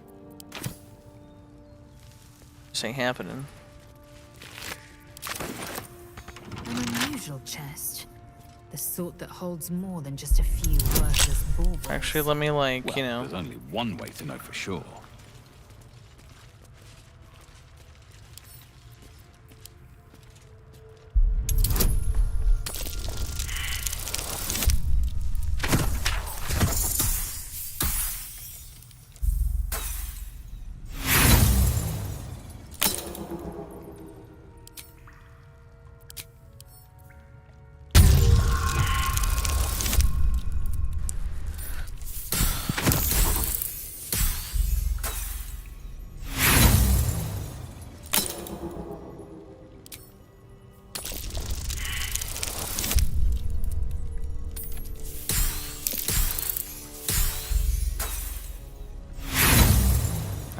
This ain't happening. An unusual chest. The sort that holds more than just a few worthless baubles. Actually, let me, like, Well, you know... there's only one way to know for sure.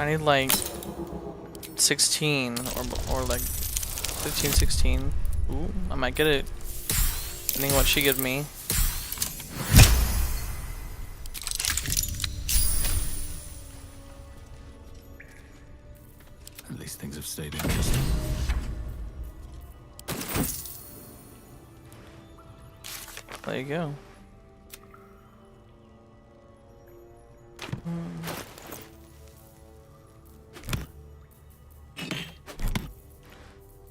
I need like 16 or like 15, 16. Ooh, I might get it. Depending on what she gives me. At least things have stayed interesting. There you go.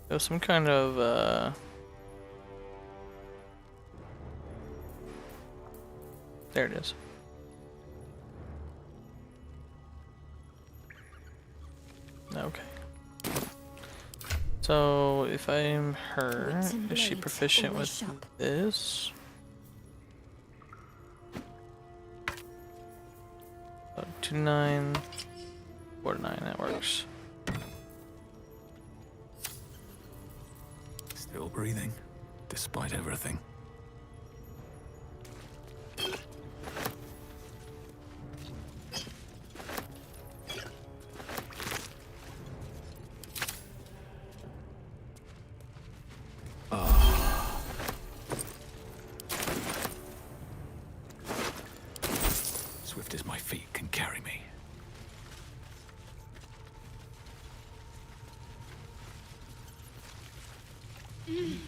There's some kind of there it is. Okay. So if I'm her, is she proficient with this? 2-9, 4-9, that works. Still breathing, despite everything. Swift as my feet can carry me. In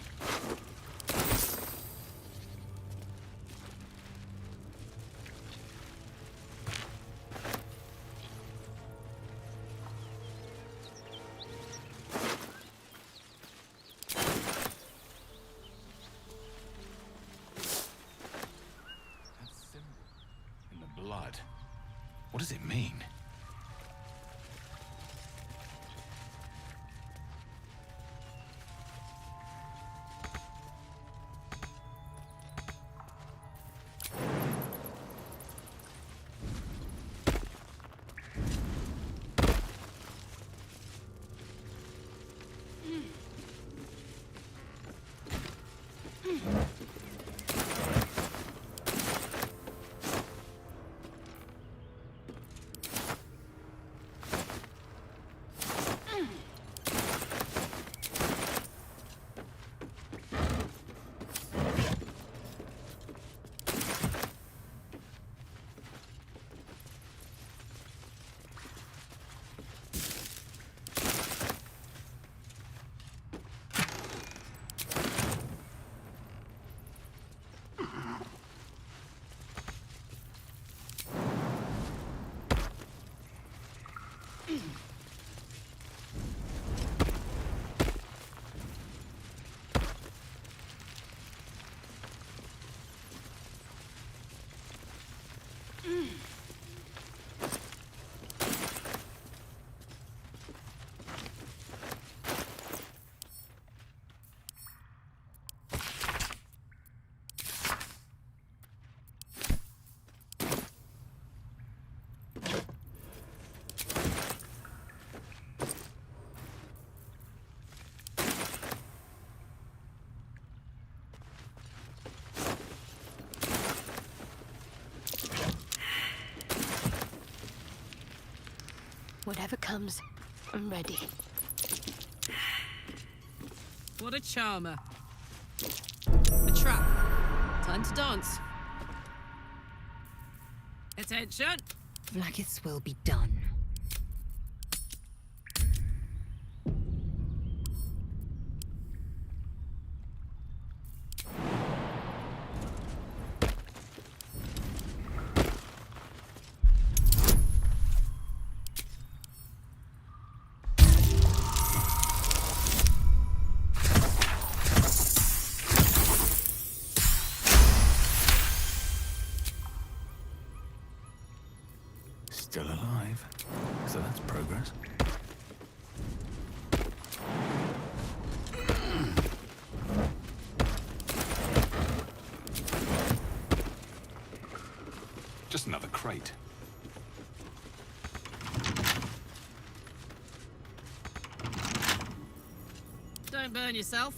the blood. What does it mean? Whatever comes, I'm ready. What a charmer. A trap. Time to dance. Attention! Vlaakith's will be done. Still alive, so that's progress. Just another crate. Don't burn yourself.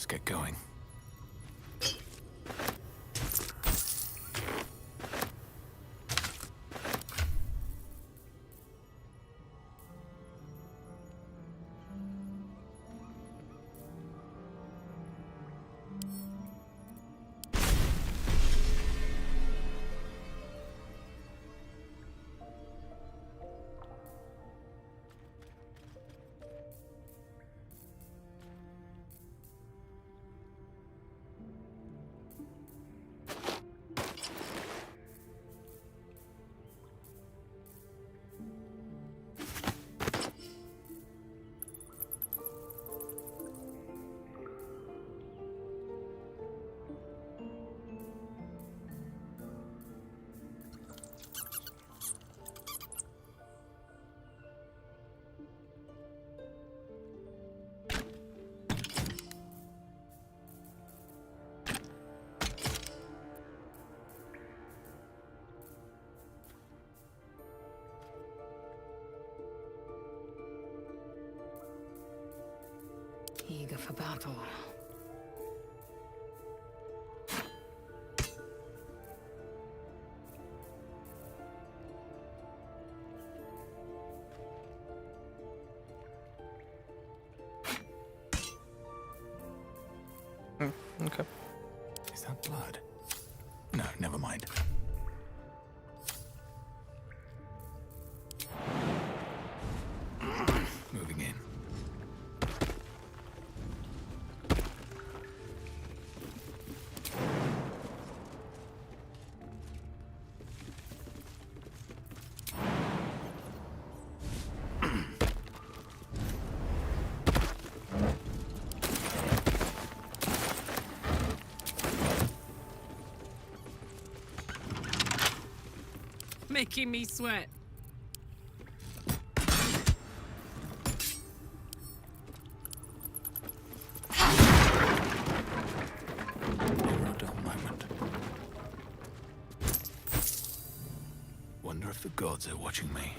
Let's get going. Eager for battle. Okay. Is that blood? No, never mind. Moving in. Making me sweat. Never a dull moment. Wonder if the gods are watching me.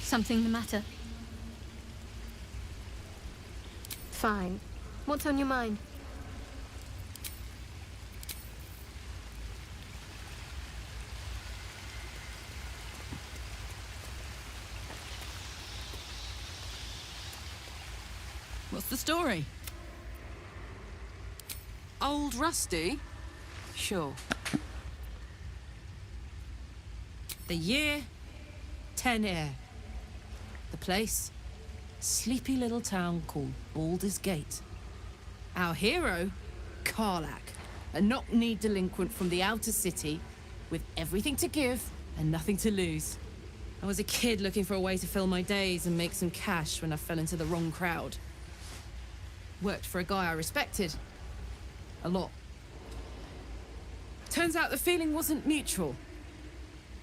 Something the matter? Fine. What's on your mind? What's the story? Old Rusty? Sure. The year, 10 air. The place, sleepy little town called Baldur's Gate. Our hero, Karlach, a knock-kneed delinquent from the outer city with everything to give and nothing to lose. I was a kid looking for a way to fill my days and make some cash when I fell into the wrong crowd. Worked for a guy I respected. A lot. Turns out the feeling wasn't mutual.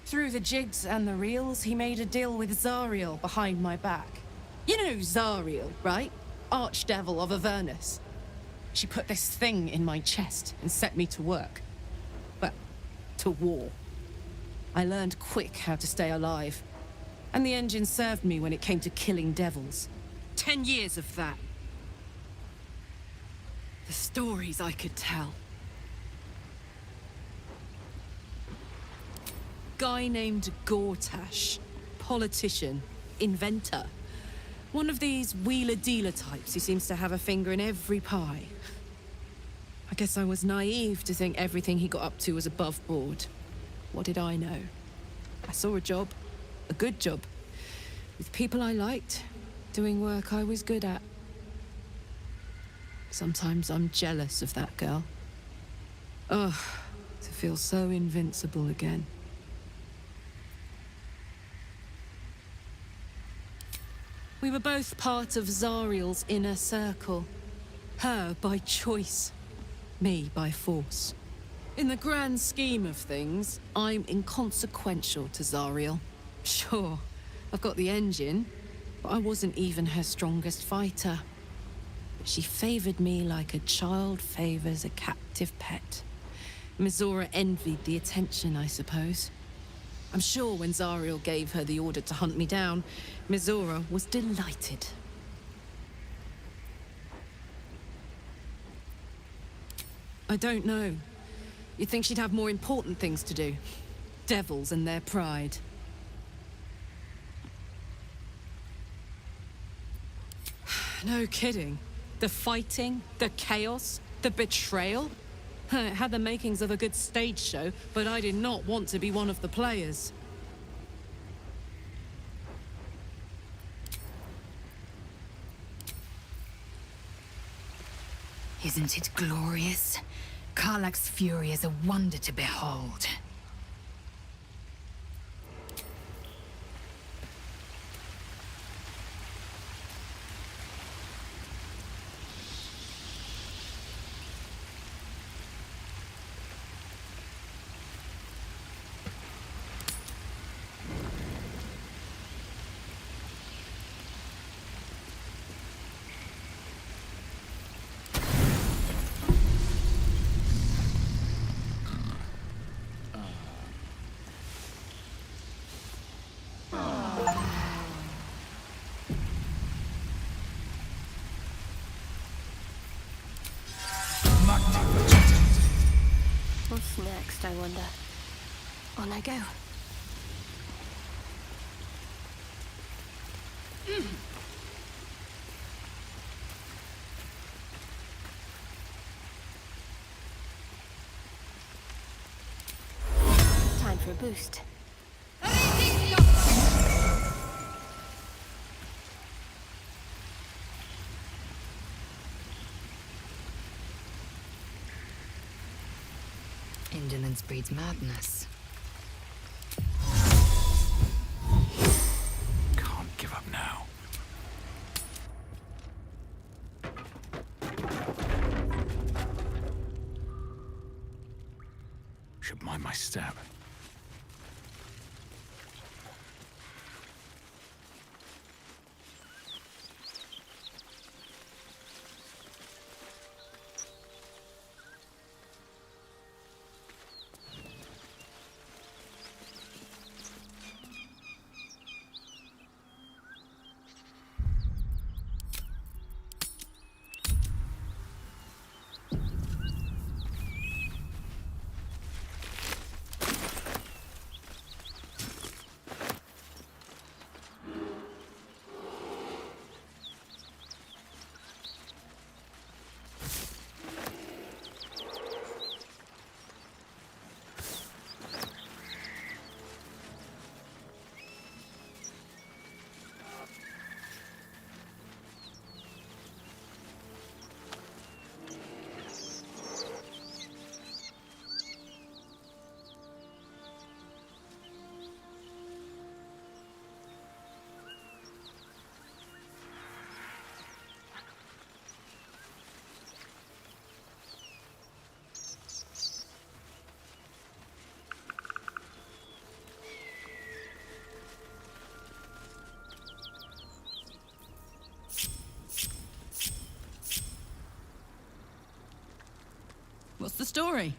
Through the jigs and the reels, he made a deal with Zariel behind my back. You know Zariel, right? Archdevil of Avernus. She put this thing in my chest and set me to work. Well, to war. I learned quick how to stay alive. And the engine served me when it came to killing devils. 10 years of that. The stories I could tell. Guy named Gortash. Politician. Inventor. One of these wheeler-dealer types who seems to have a finger in every pie. I guess I was naive to think everything he got up to was above board. What did I know? I saw a job, a good job, with people I liked, doing work I was good at. Sometimes I'm jealous of that girl. Ugh, to feel so invincible again. We were both part of Zariel's inner circle. Her by choice, me by force. In the grand scheme of things, I'm inconsequential to Zariel. Sure, I've got the engine, but I wasn't even her strongest fighter. But she favored me like a child favors a captive pet. Mizora envied the attention, I suppose. I'm sure when Zariel gave her the order to hunt me down, Mizora was delighted. I don't know. You'd think she'd have more important things to do. Devils and their pride. No kidding. The fighting, the chaos, the betrayal. It had the makings of a good stage show, but I did not want to be one of the players. Isn't it glorious? Karlach's fury is a wonder to behold. What's next, I wonder? On I go. Time for a boost. Indolence breeds madness. Can't give up now. Should mind my step. What's the story?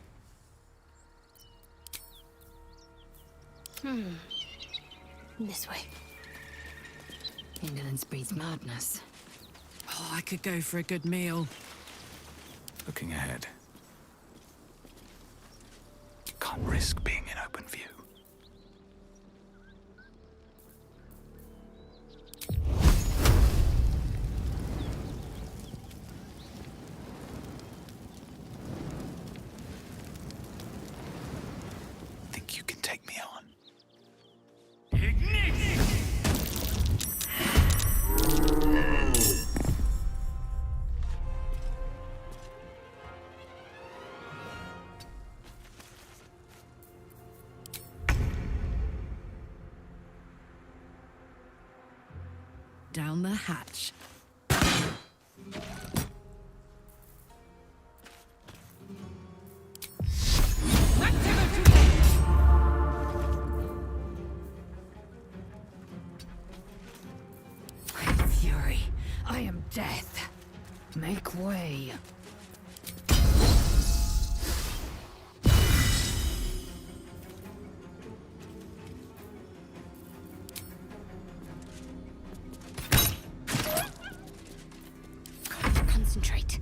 This way. Indolence breeds madness. Oh, I could go for a good meal. Looking ahead. Can't risk being in open view. down the hatch. I am fury. I am death. Make way. Concentrate.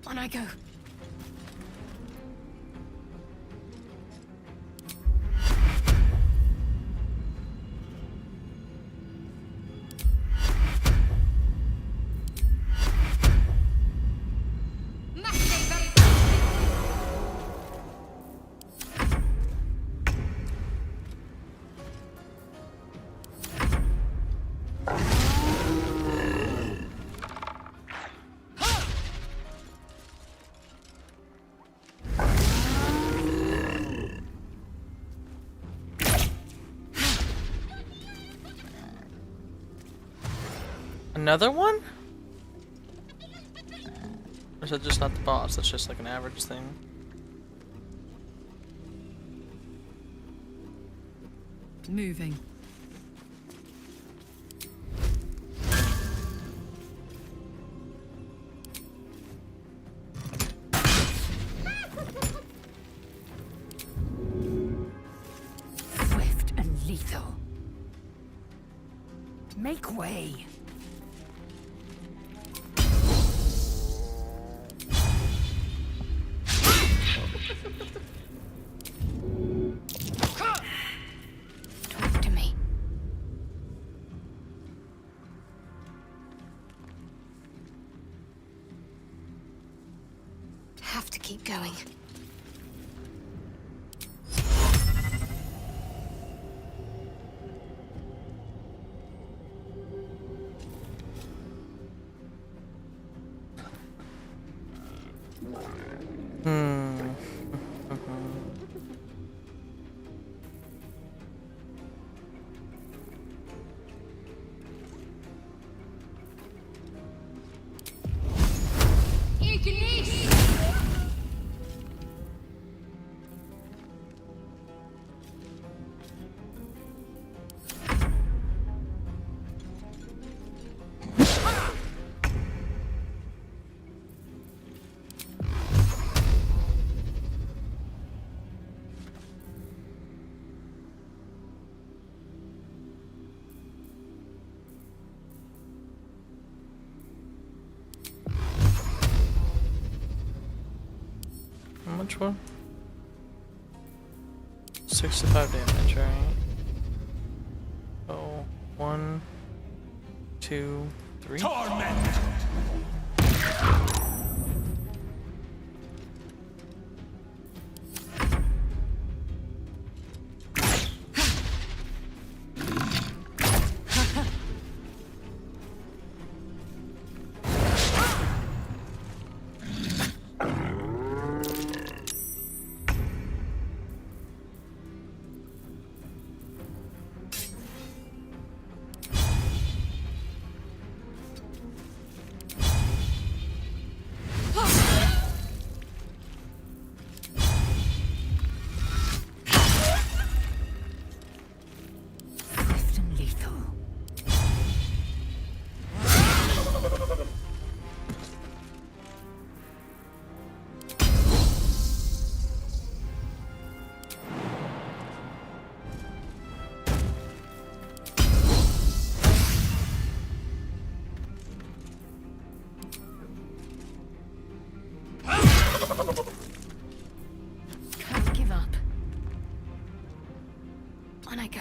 On I go. Another one? Or is that just not the boss? That's just like an average thing. Moving. Swift and lethal. Make way. Talk to me. Have to keep going. How much for? 65 damage, right? Oh, 1, 2, 3. Torment! Swift and lethal. Can't give up. On I go.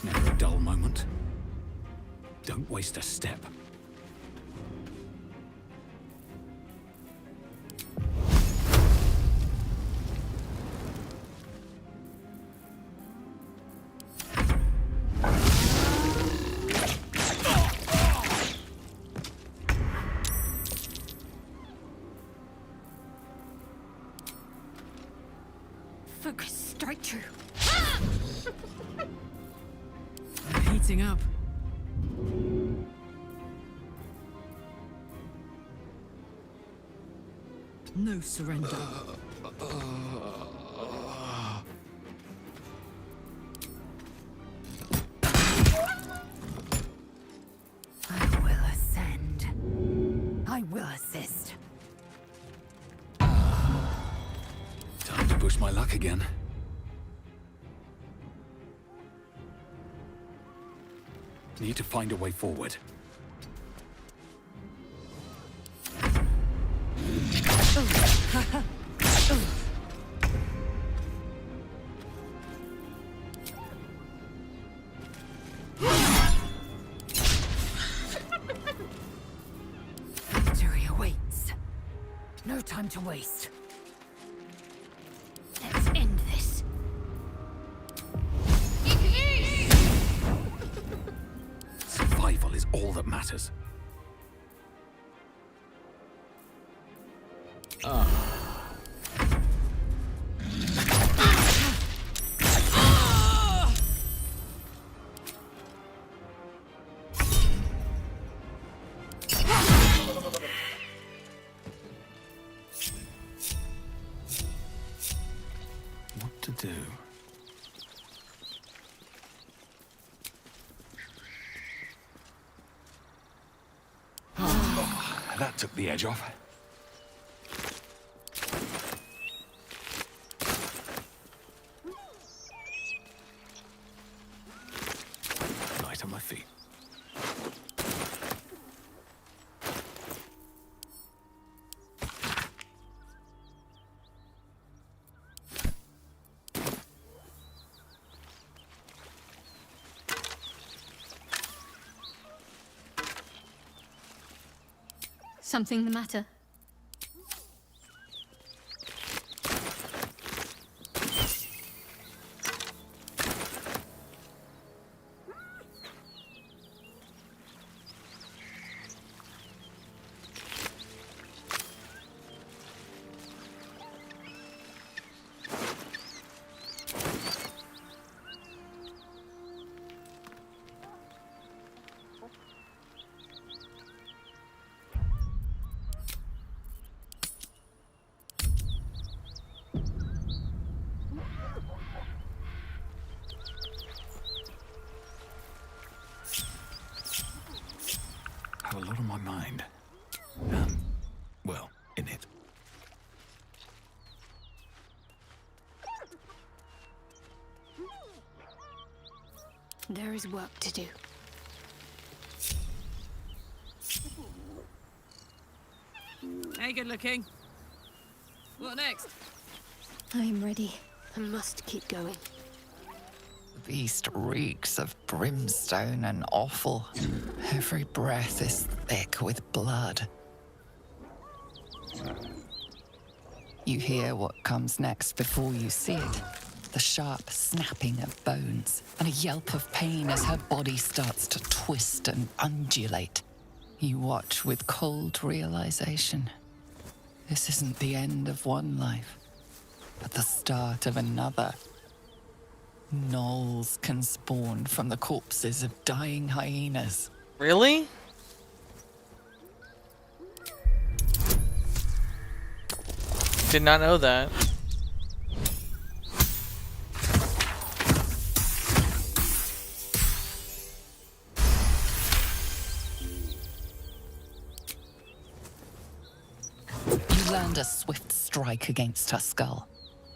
Never a dull moment. Don't waste a step. Focus. Strike true. Heating up. No surrender. I will ascend. I will assist. Time to push my luck again. Need to find a way forward. Victory awaits. No time to waste. Let's end this. Survival is all that matters. What to do? That took the edge off. Light on my feet. Something the matter? Have a lot on my mind. Well, in it. There is work to do. Hey, good looking. What next? I am ready. I must keep going. The beast reeks of brimstone and offal. Every breath is thick with blood. You hear what comes next before you see it. The sharp snapping of bones, and a yelp of pain as her body starts to twist and undulate. You watch with cold realization. This isn't the end of one life, but the start of another. Gnolls can spawn from the corpses of dying hyenas. Really? Did not know that. You land a swift strike against her skull.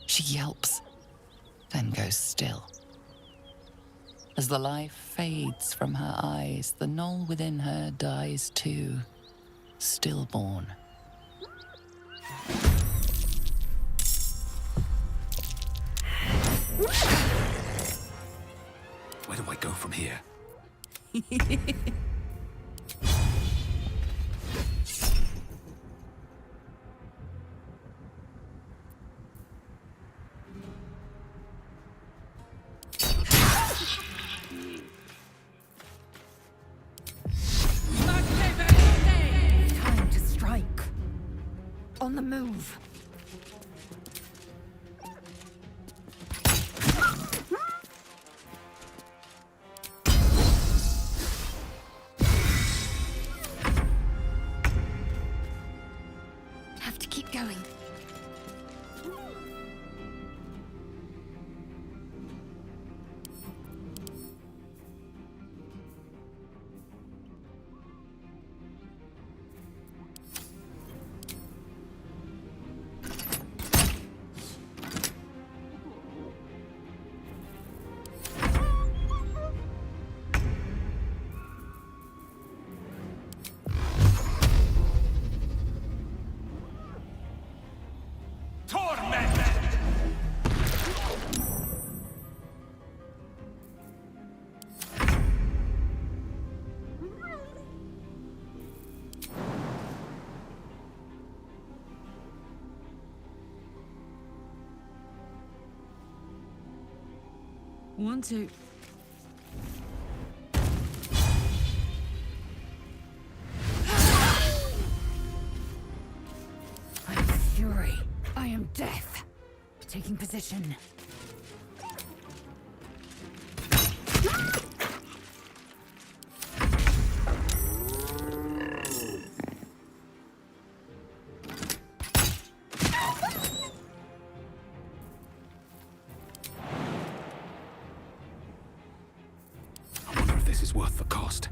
She yelps, then goes still. As the life fades from her eyes, the gnoll within her dies too, stillborn. Where do I go from here? Time to strike. On the move. 1, 2. I am fury. I am death. Taking position. I wonder if this is worth the cost.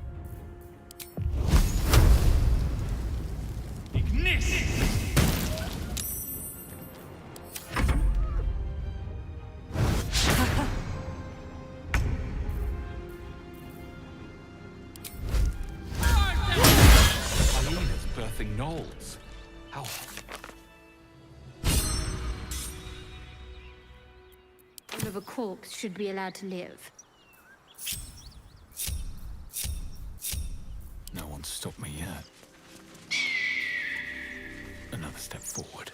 Hyenas birthing gnolls. How All of a corpse should be allowed to live. No one's stopped me yet. Another step forward.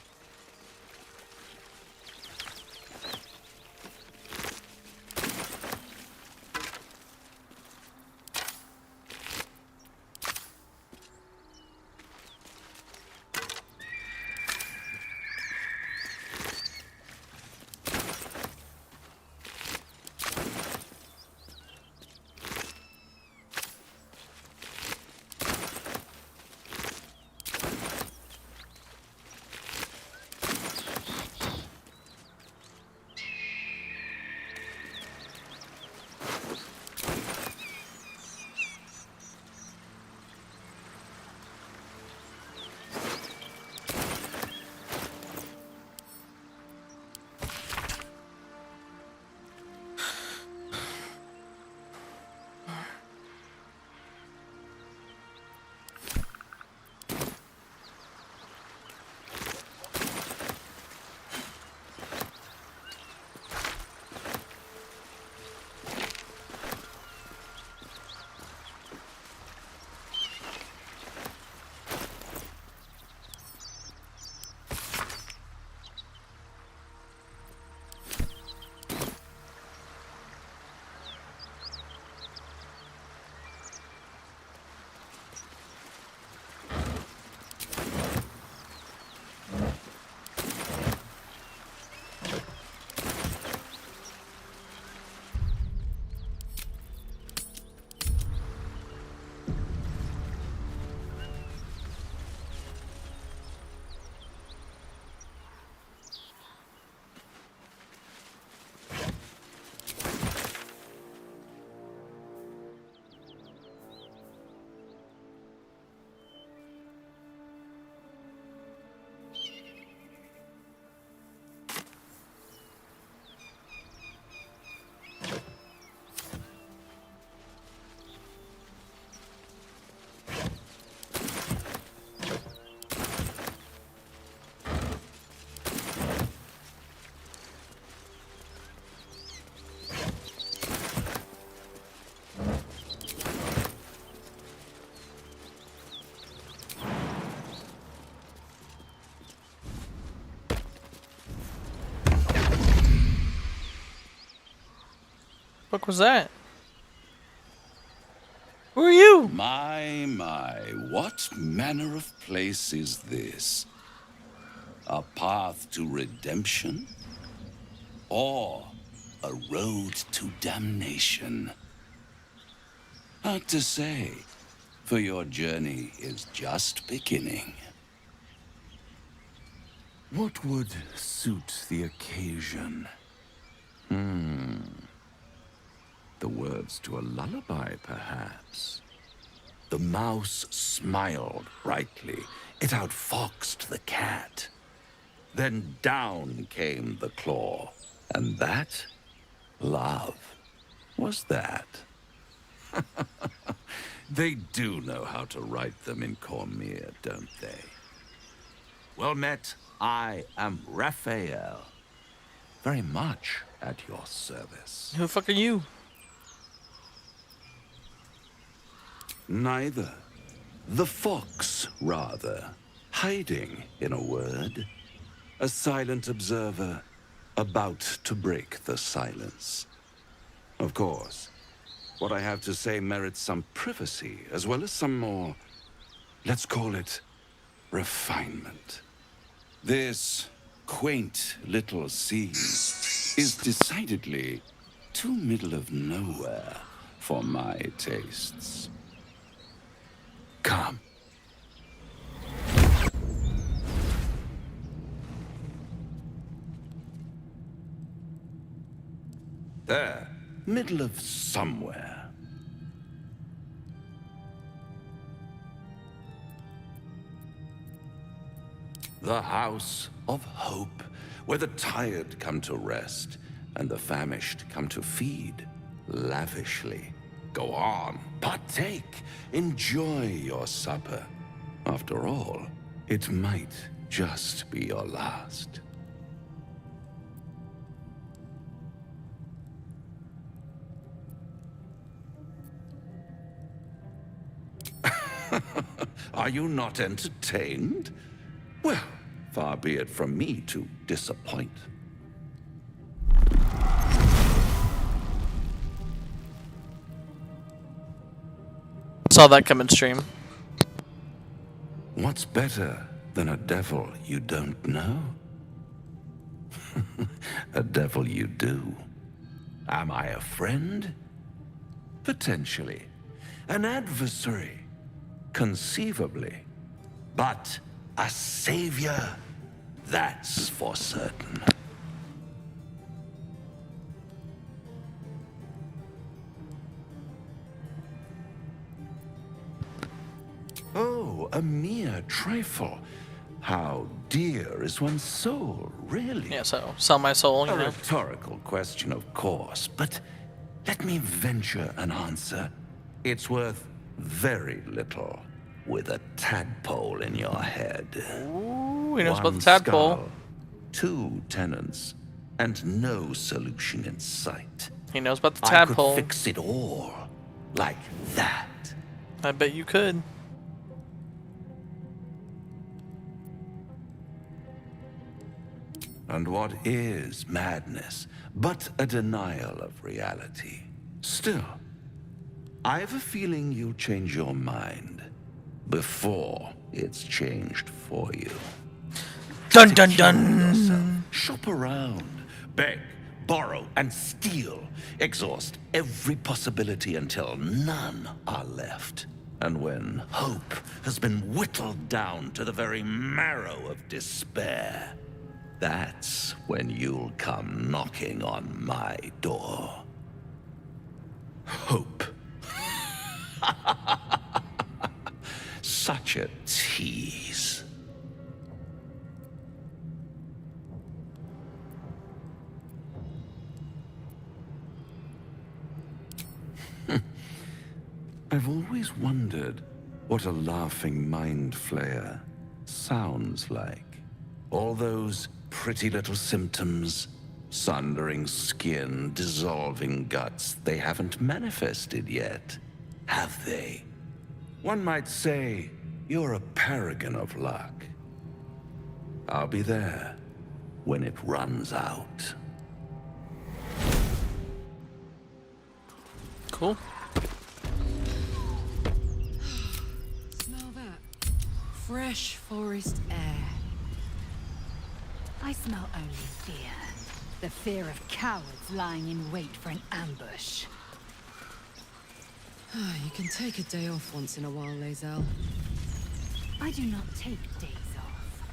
What was that? Who are you? My, what manner of place is this? A path to redemption? Or a road to damnation? Hard to say, for your journey is just beginning. What would suit the occasion? The words to a lullaby, perhaps. The mouse smiled brightly. It outfoxed the cat. Then down came the claw. And that, love, was that. They do know how to write them in Cormier, don't they? Well met, I am Raphael. Very much at your service. Who the fuck are you? Neither. The fox, rather. Hiding, in a word. A silent observer, about to break the silence. Of course. What I have to say merits some privacy, as well as some more, let's call it, refinement. This quaint little scene is decidedly too middle of nowhere for my tastes. Come. There, middle of somewhere. The House of Hope, where the tired come to rest and the famished come to feed lavishly. Go on, partake, enjoy your supper. After all, it might just be your last. Are you not entertained? Well, far be it from me to disappoint. Saw that come in stream. What's better than a devil you don't know? A devil you do. Am I a friend? Potentially. An adversary? Conceivably. But a savior? That's for certain. Oh, a mere trifle. How dear is one's soul, really? Yeah, so sell my soul, you A know. rhetorical question, of course, but let me venture an answer. It's worth very little with a tadpole in your head. Ooh, he knows about the One tadpole. skull, 2 tenants, and no solution in sight. He knows about the I tadpole. could fix it all like that. I bet you could. And what is madness but a denial of reality? Still, I have a feeling you'll change your mind before it's changed for you. Dun dun dun! Yourself. Shop around, beg, borrow, and steal. Exhaust every possibility until none are left. And when hope has been whittled down to the very marrow of despair, that's when you'll come knocking on my door. Hope. Such a tease. I've always wondered what a laughing mind flayer sounds like. All those pretty little symptoms, sundering skin, dissolving guts, they haven't manifested yet, have they? One might say you're a paragon of luck. I'll be there when it runs out. Cool. Smell that. Fresh forest air. I smell only fear. The fear of cowards lying in wait for an ambush. You can take a day off once in a while, Lae'zel. I do not take days off.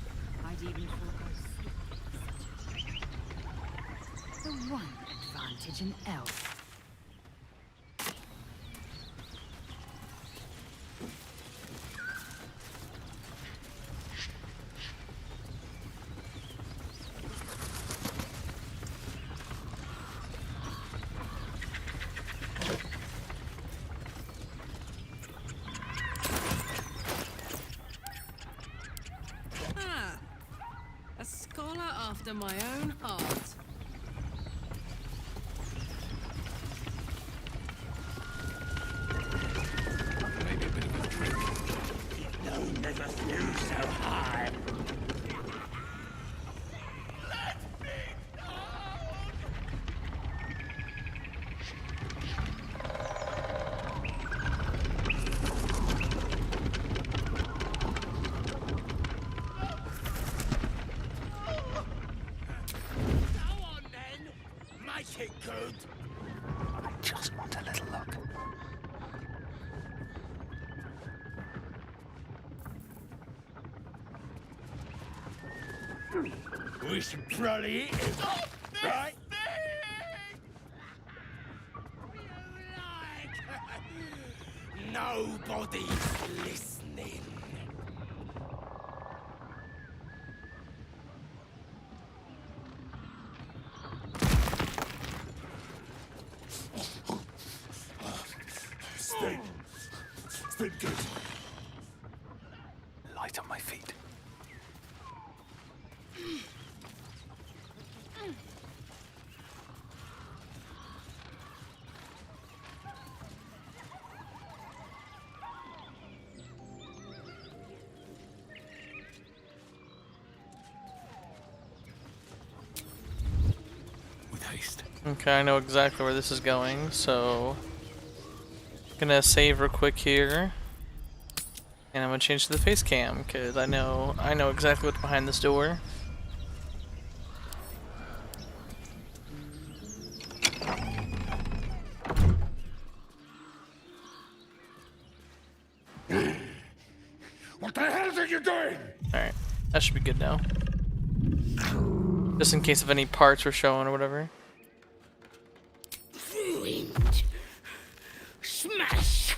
I'd even forego sleep. The one advantage an elf. A scholar after my own heart. Maybe a bit of a drink. No, never flew so high. I just want a little look. We should probably eat it, right? Nobody's listening. Stay good. Light on my feet. With haste. Okay, I know exactly where this is going, so gonna save real quick here, and I'm gonna change to the face cam because I know exactly what's behind this door. What the hell are you doing? All right, that should be good now. Just in case of any parts were showing or whatever. Ruined. Smash.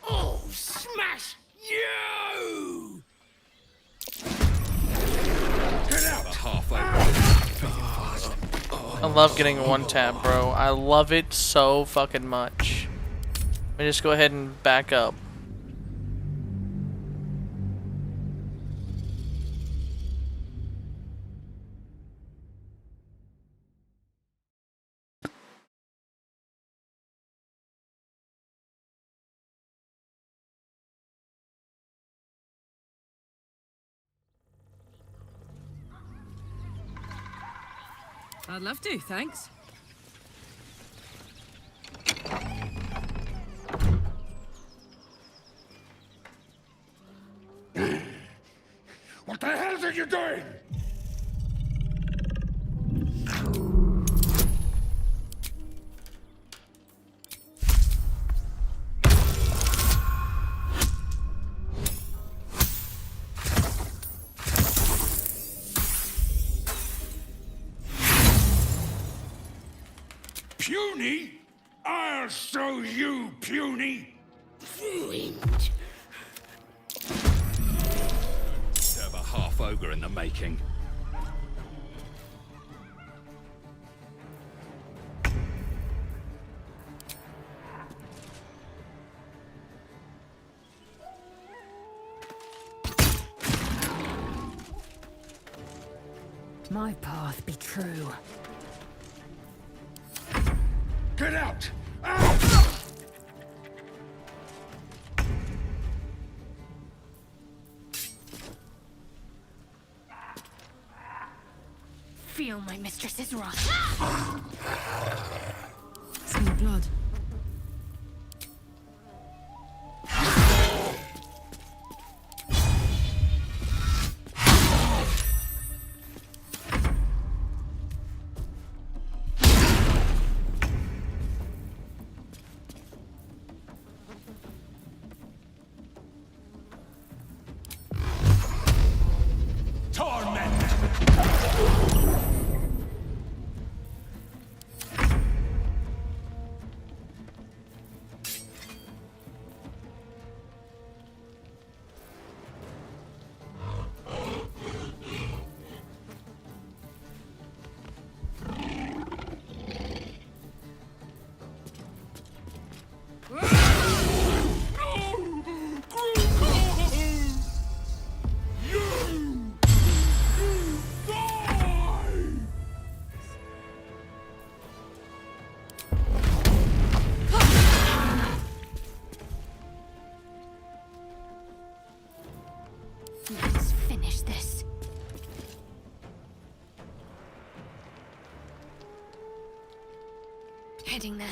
Oh, smash you! Get out! Half over. I love getting a one tap, bro. I love it so fucking much. Let me just go ahead and back up. I'd love to, thanks. What the hell are you doing? Puny? I'll show you, puny! Ruined. Have a half ogre in the making. My path be true. Get out! Feel my mistress's wrath. Smell blood. Let's finish this. Heading there.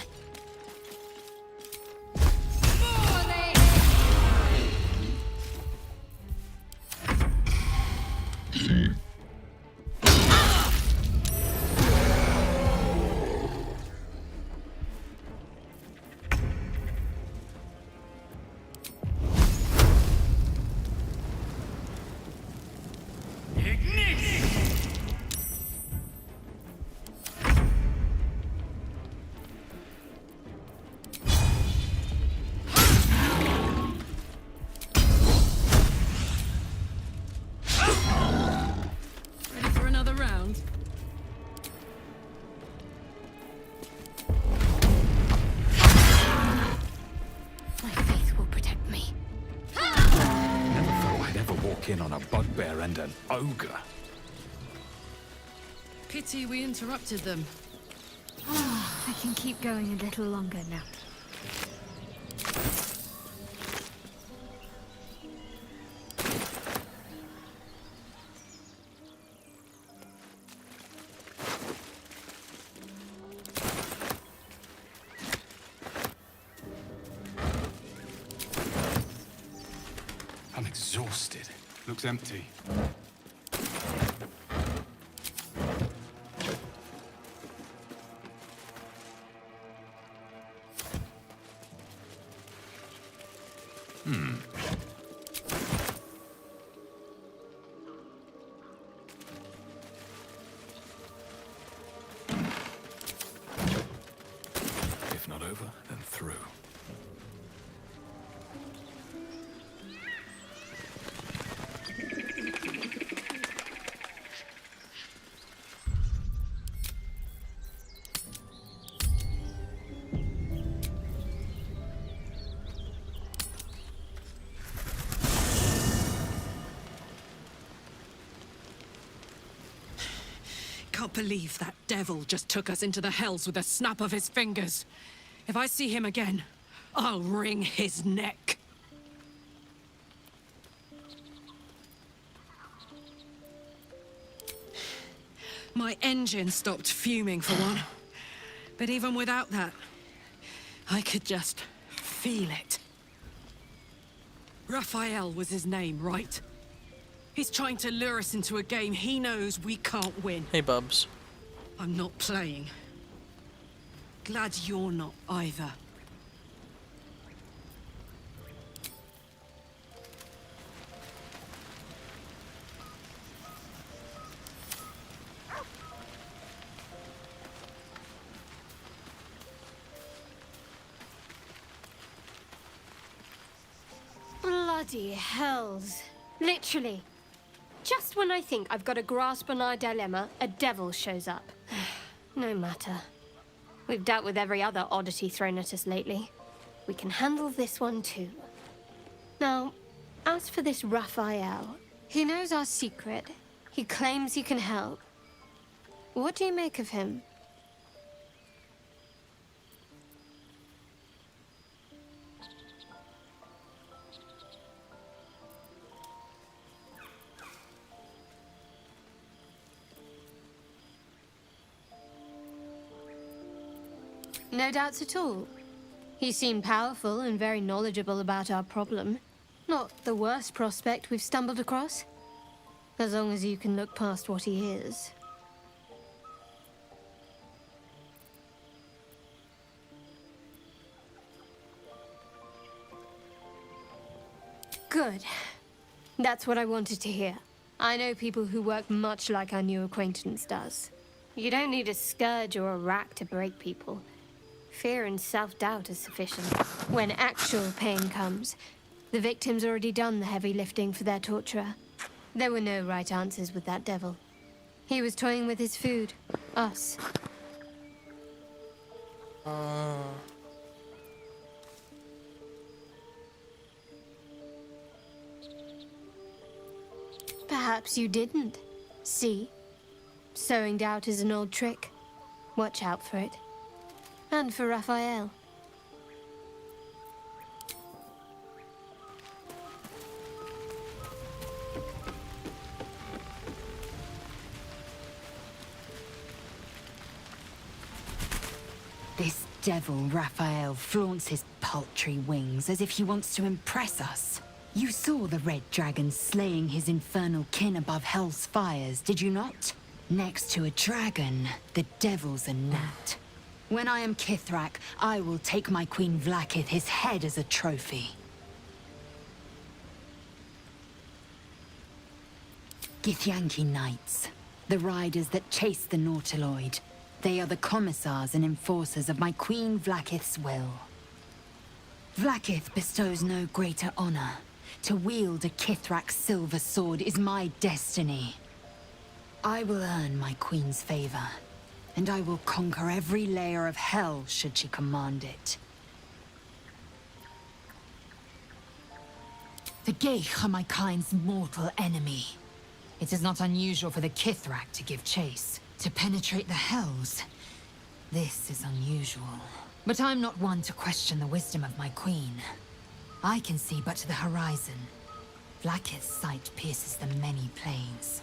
lock in on a bugbear and an ogre. Pity we interrupted them. I can keep going a little longer now. I'm exhausted. Looks empty. If not over, then through. Can't believe that devil just took us into the hells with a snap of his fingers. If I see him again, I'll wring his neck. My engine stopped fuming for one. But even without that, I could just feel it. Raphael was his name, right? He's trying to lure us into a game he knows we can't win. Hey, Bubs. I'm not playing. Glad you're not either. Bloody hells. Literally. Just when I think I've got a grasp on our dilemma, a devil shows up. No matter. We've dealt with every other oddity thrown at us lately. We can handle this one too. Now, as for this Raphael, he knows our secret. He claims he can help. What do you make of him? No doubts at all. He seemed powerful and very knowledgeable about our problem. Not the worst prospect we've stumbled across. As long as you can look past what he is. Good. That's what I wanted to hear. I know people who work much like our new acquaintance does. You don't need a scourge or a rack to break people. Fear and self-doubt is sufficient. When actual pain comes, the victim's already done the heavy lifting for their torturer. There were no right answers with that devil. He was toying with his food. Us. Perhaps you didn't. See? Sowing doubt is an old trick. Watch out for it. And for Raphael. This devil Raphael flaunts his paltry wings as if he wants to impress us. You saw the red dragon slaying his infernal kin above hell's fires, did you not? Next to a dragon, the devil's a gnat. When I am Kithrak, I will take my Queen Vlaakith his head as a trophy. Githyanki Knights, the riders that chase the Nautiloid. They are the commissars and enforcers of my Queen Vlaakith's will. Vlaakith bestows no greater honor. To wield a Kithrak's silver sword is my destiny. I will earn my Queen's favor, and I will conquer every layer of hell should she command it. The Geich are my kind's mortal enemy. It is not unusual for the TheFatRat to give chase. To penetrate the Hells, this is unusual. But I'm not one to question the wisdom of my queen. I can see but to the horizon. Blacketh's sight pierces the many planes.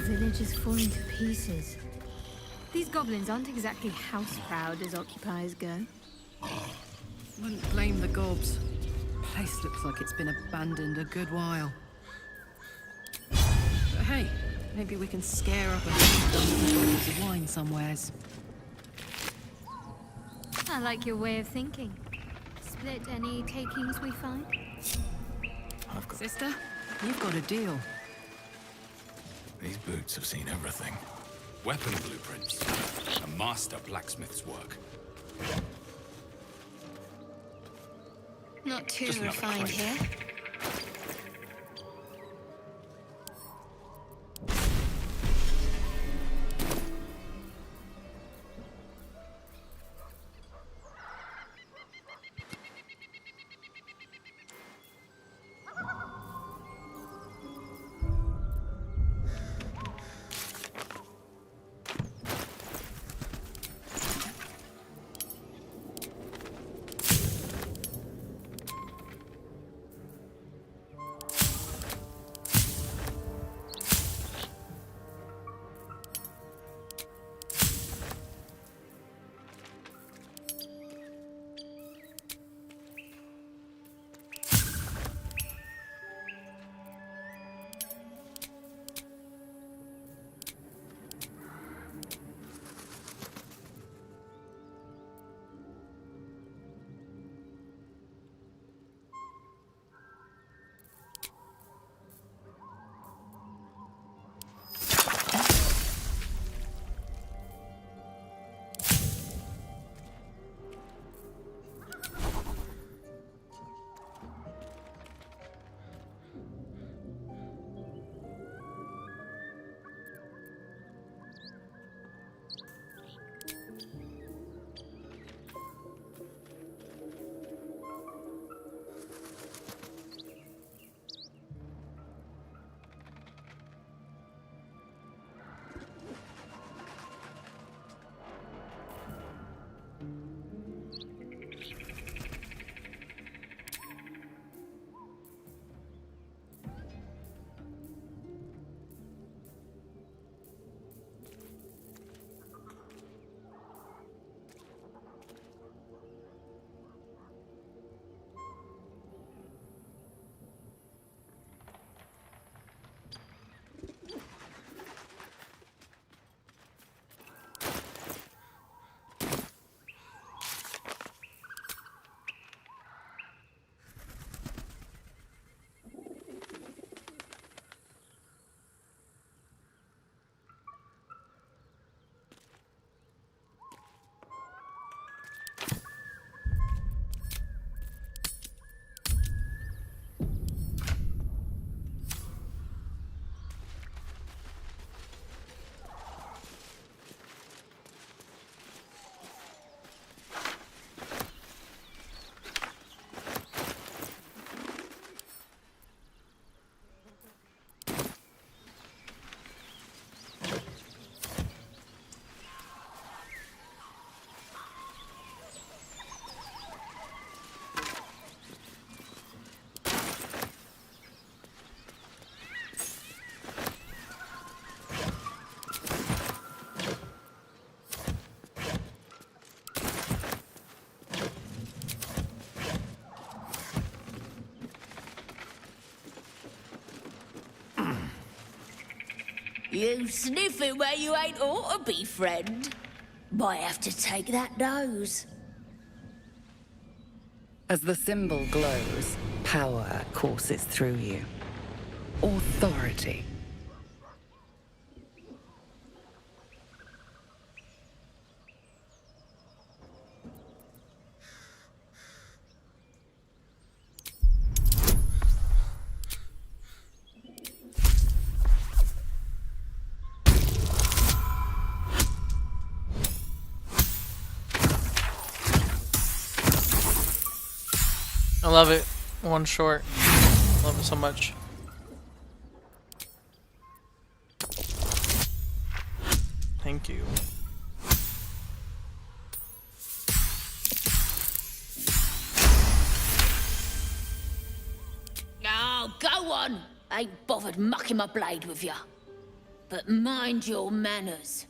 Village is falling to pieces. These goblins aren't exactly house-proud as occupiers go. Wouldn't blame the gobs. Place looks like it's been abandoned a good while. But hey, maybe we can scare up a few bottles of wine somewheres. I like your way of thinking. Split any takings we find? Sister, you've got a deal. These boots have seen everything. Weapon blueprints. A master blacksmith's work. Not too Just another refined crate. here. You sniffing where you ain't ought to be, friend. Might have to take that nose. As the symbol glows, power courses through you. Authority. I love it. One short. Love it so much. Thank you. Oh, go on. Ain't bothered mucking my blade with ya. But mind your manners.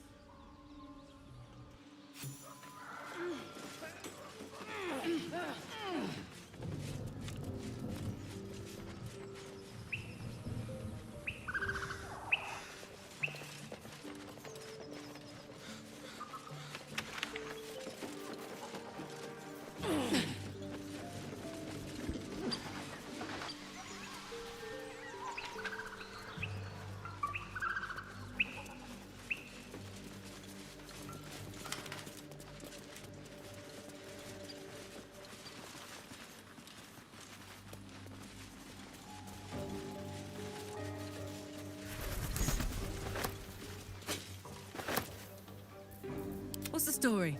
What's the story?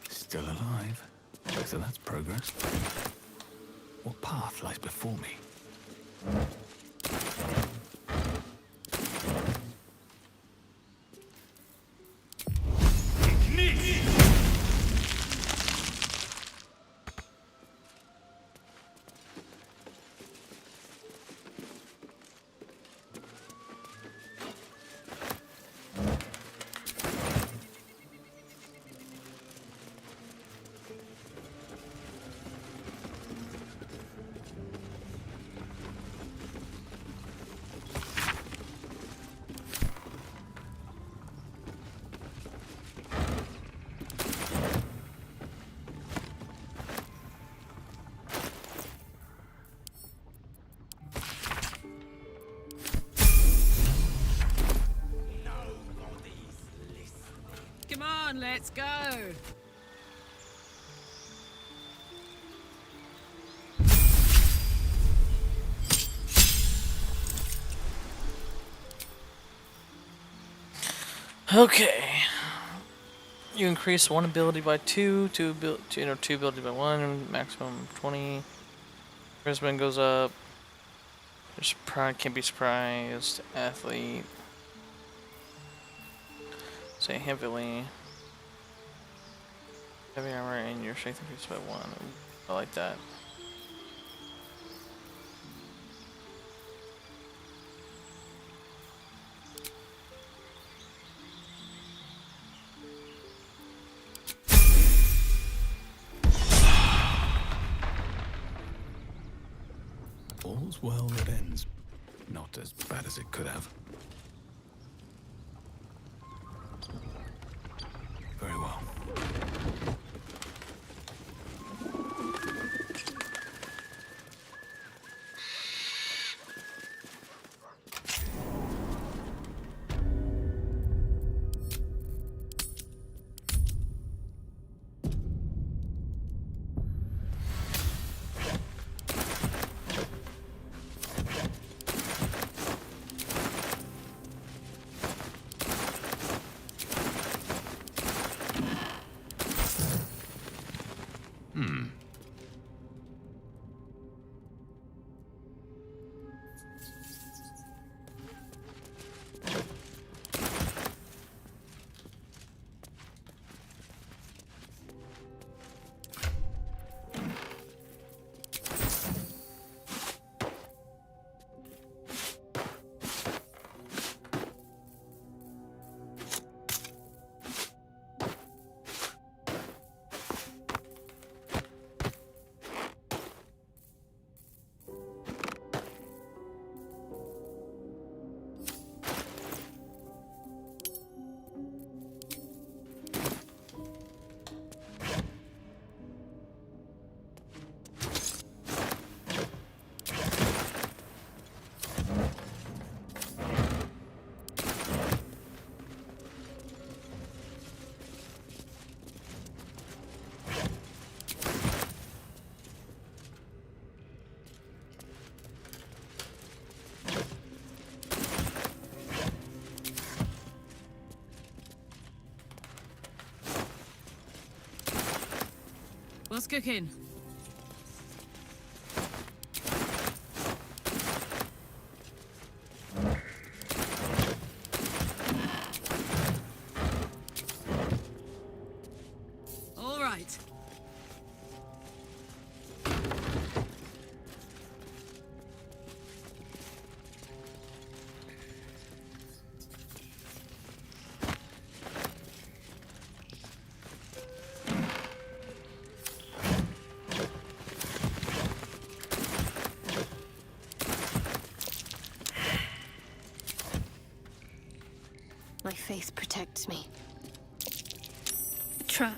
Still alive. So that's progress. What path lies before me? Come on, let's go. Okay. You increase one ability by two ability by one, maximum 20. Charisma goes up. Can't be surprised. Athlete. Say heavily. Heavy armor and your strength increased by one. I like that. All's well that ends. Not as bad as it could have. Very well. What's cooking? All right. My faith protects me. Trap.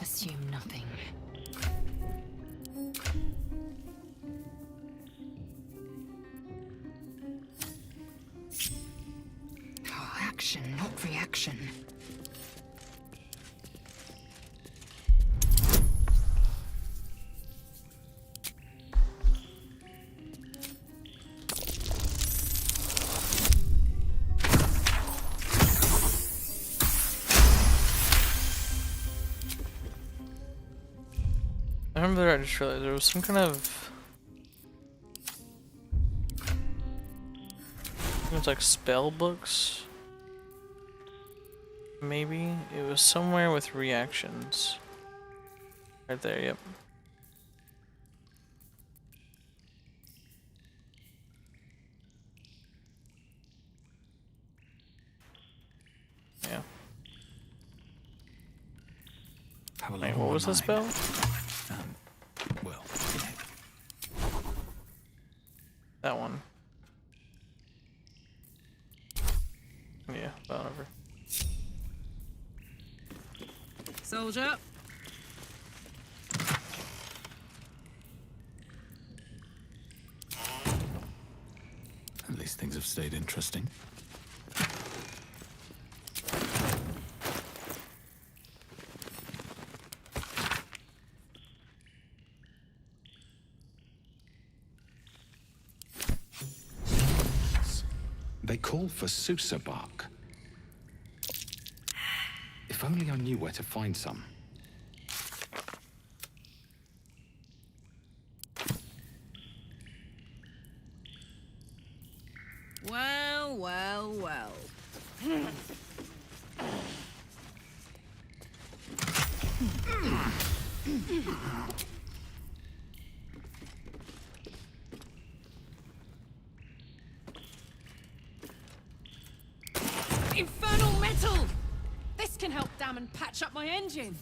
Assume nothing. Oh, action, not reaction. I remember I just realized there was some kind of... It was like spell books. Maybe? It was somewhere with reactions. Right there, yep. Yeah. Wait, what was the spell? Well, That one. Yeah, whatever. Soldier. at least things have stayed interesting. They call for Susa bark. If only I knew where to find some. Well, well, well. Infernal metal! This can help dam and patch up my engine.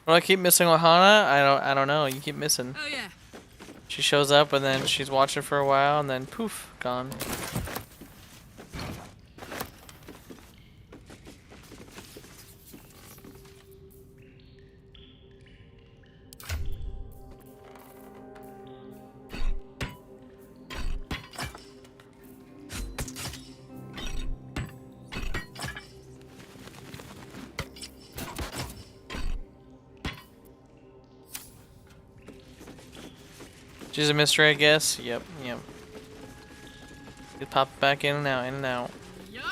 Well, I keep missing Lahana. I don't know. You keep missing. Oh yeah. She shows up and then she's watching for a while and then poof, gone. She's a mystery, I guess. Yep, yep. It popped back in and out, in and out. Yo!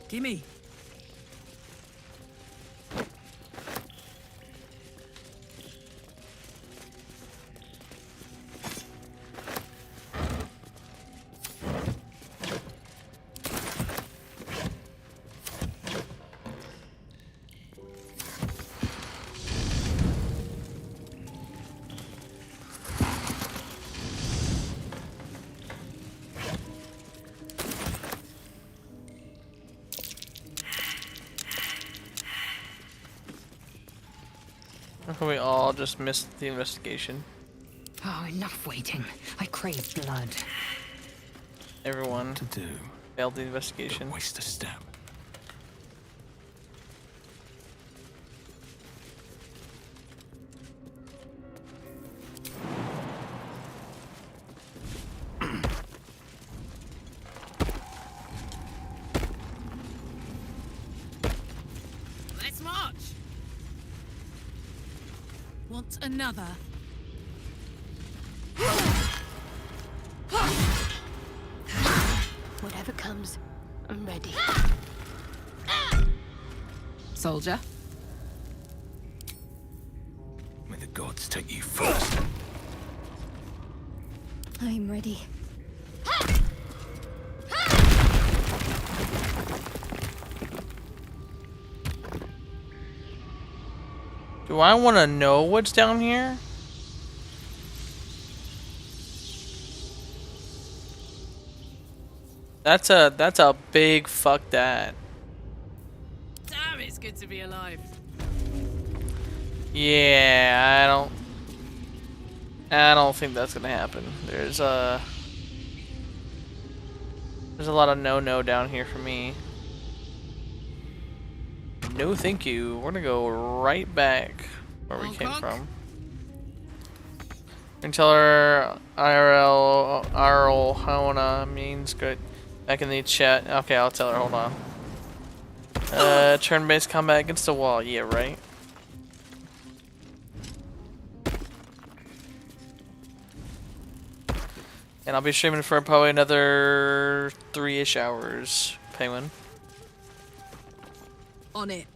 Gimme. How come we all just missed the investigation? Oh, enough waiting. I crave blood. Everyone to do. failed the investigation. Don't waste a step. Let's march. Want another? Whatever comes, I'm ready. Soldier. May the gods take you first. I'm ready. Do I want to know what's down here? That's a big fuck that. Damn, it's good to be alive. Yeah, I don't think that's gonna happen. There's a lot of no down here for me. No, thank you. We're gonna go right back where we came from. And tell her IRL Hawana means good. Back in the chat. Okay, I'll tell her. Hold on. Turn-based combat against the wall. Yeah, right. And I'll be streaming for probably another 3-ish hours. Penguin. On it.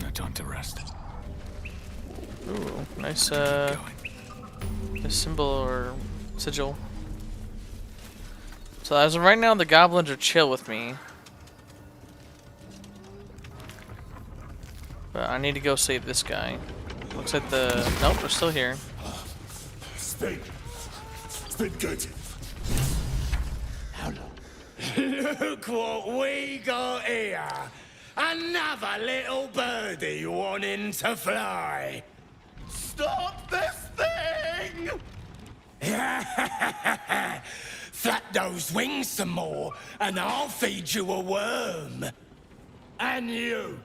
No time to rest. Ooh, nice symbol or sigil. So as of right now, the goblins are chill with me. But I need to go save this guy. Looks like nope, they're still here. It's been good. How long? Look what we got here. Another little birdie wanting to fly. Stop this thing! Flap those wings some more, and I'll feed you a worm. And you.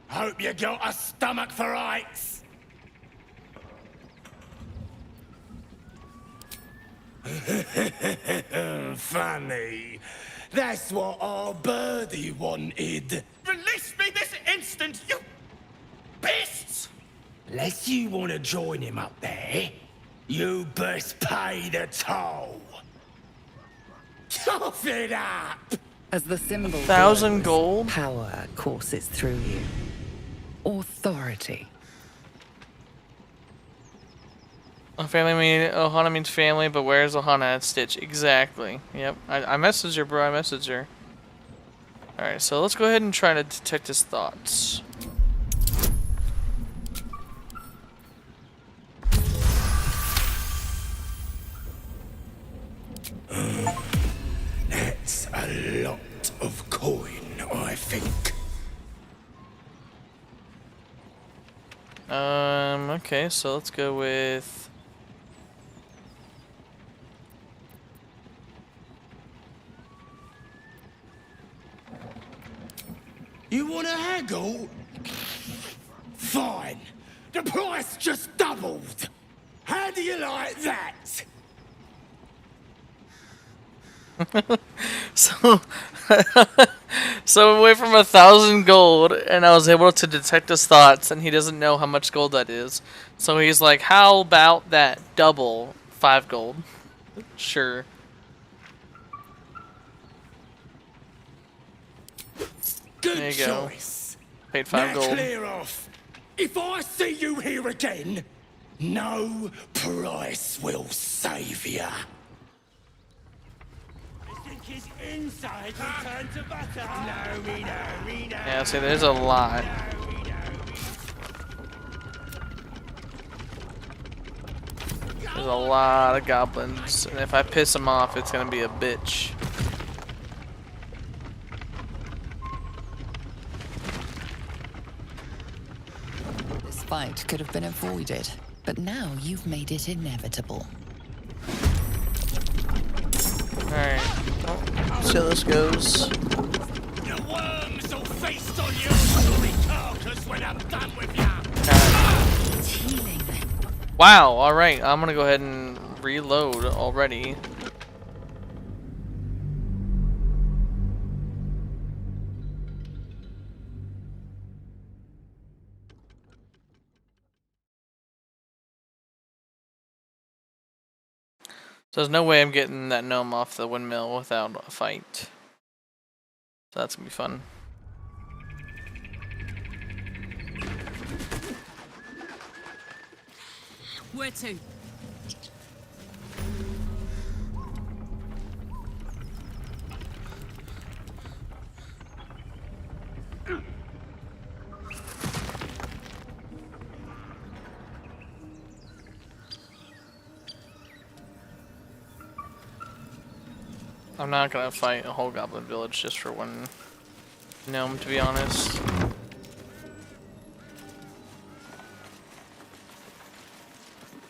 Hope you got a stomach for heights. Funny. That's what our birdie wanted. Release me this instant, you beasts! Unless you want to join him up there, you best pay the toll. Cough it up! As the symbol 1,000 glows, gold? Power courses through you. Authority. Ohana means family, but where's Ohana at Stitch? Exactly. Yep. I messaged her, bro. I messaged her. Alright, so let's go ahead and try to detect his thoughts. That's a lot of coin, I think. Okay, so let's go with... You want to haggle? Fine. The price just doubled. How do you like that? So, so we went from 1,000 gold, and I was able to detect his thoughts, and he doesn't know how much gold that is. So he's like, "How about that double 5 gold?" Sure. Good There you go. choice. Paid 5 now gold. Clear off. If I see you here again, no price will save ya. His inside will turn to butter. No, we know. Yeah, see, there's a lot. There's There's a lot of goblins, and if I piss them off, it's gonna be a bitch. This fight could have been avoided, but now you've made it inevitable. Alright. See how this goes. The worms will feast on your sorry carcass when I'm done with ya. Wow, alright, I'm gonna go ahead and reload already. So there's no way I'm getting that gnome off the windmill without a fight. So that's gonna be fun. Where to? I'm not gonna fight a whole goblin village just for one gnome, to be honest.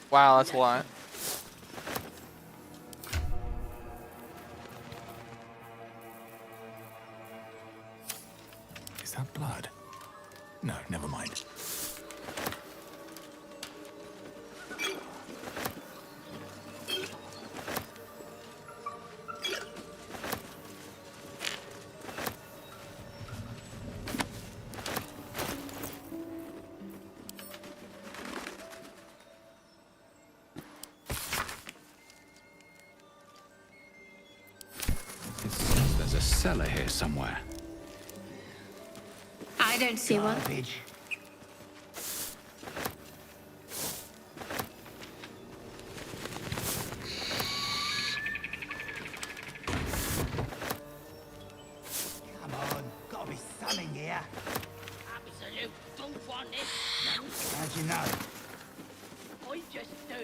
Wow, that's a lot. Is that blood? No, never mind. It says there's a cellar here somewhere. I don't see one. Come on, gotta be something here. Absolute doof on this. How'd you know? I just do.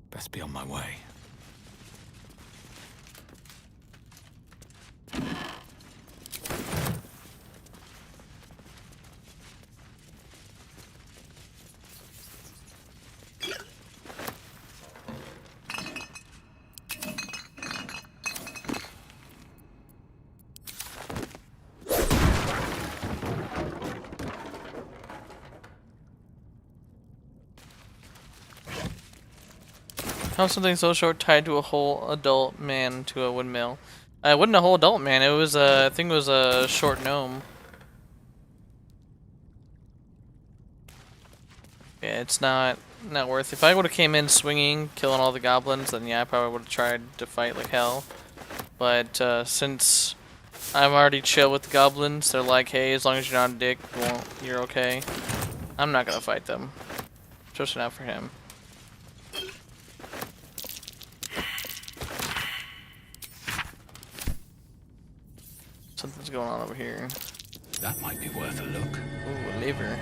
Best be on my way. How something so short tied to a whole adult man to a windmill? It wasn't a whole adult man. It was I think it was a short gnome. Yeah, it's not worth. If I would have came in swinging, killing all the goblins, then yeah, I probably would have tried to fight like hell. But since I'm already chill with the goblins, they're like, hey, as long as you're not a dick, you're okay. I'm not gonna fight them, especially not for him. Something's going on over here. That might be worth a look. Ooh, a liver.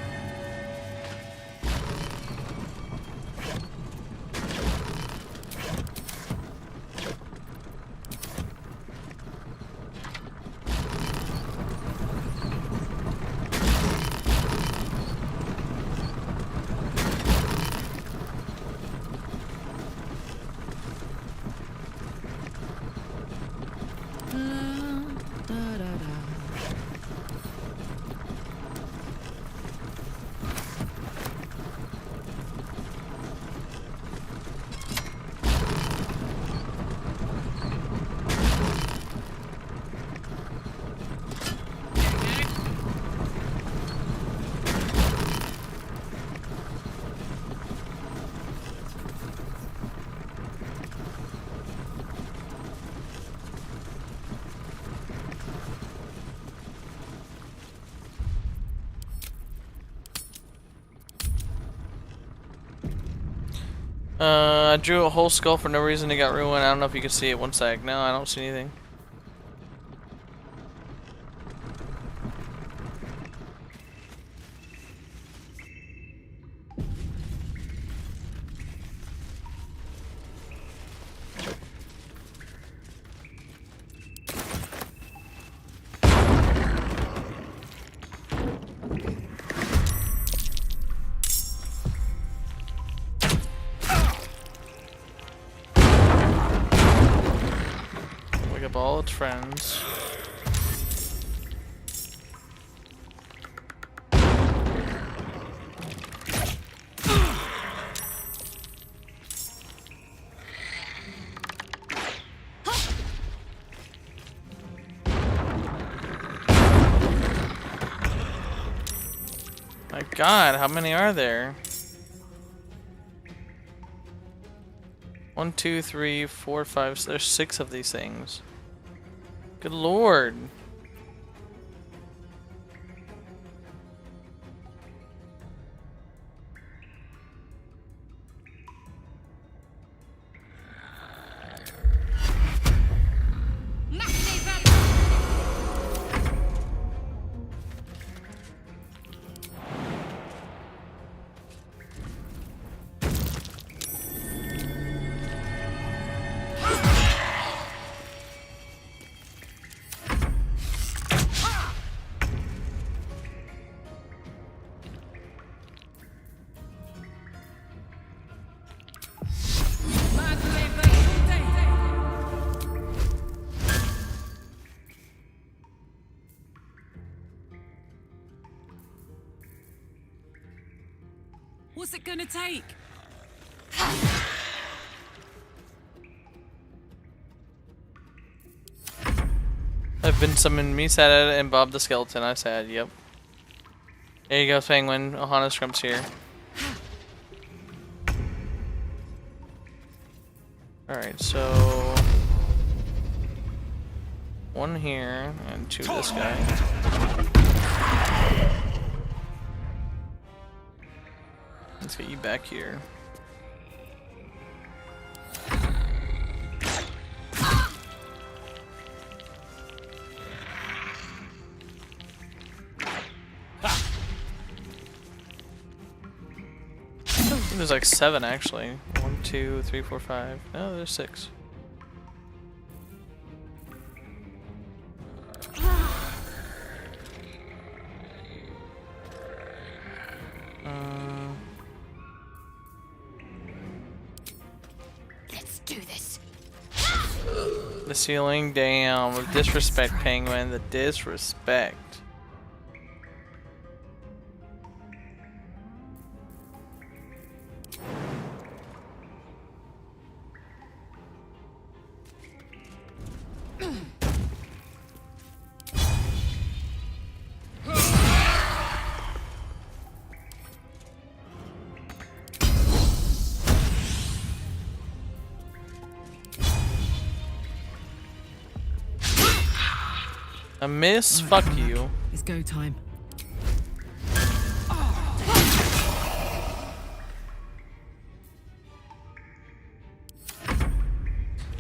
I drew a whole skull for no reason. It got ruined. I don't know if you can see it. One sec. No, I don't see anything. Wake up all its friends. My God, how many are there? 1, 2, 3, 4, 5. There's 6 of these things. Good Lord. What's it gonna take? I've been summoned me, Sad and Bob the Skeleton. I said, yep. There you go, Penguin. Ohana Scrump's here. Alright, so 1 here and 2 this guy. Let's get you back here. I think there's like 7 actually. 1, 2, 3, 4, 5. No, there's 6. Let's do this. The ceiling, damn. With disrespect, Penguin. The disrespect. A miss? Fuck you. It's go time.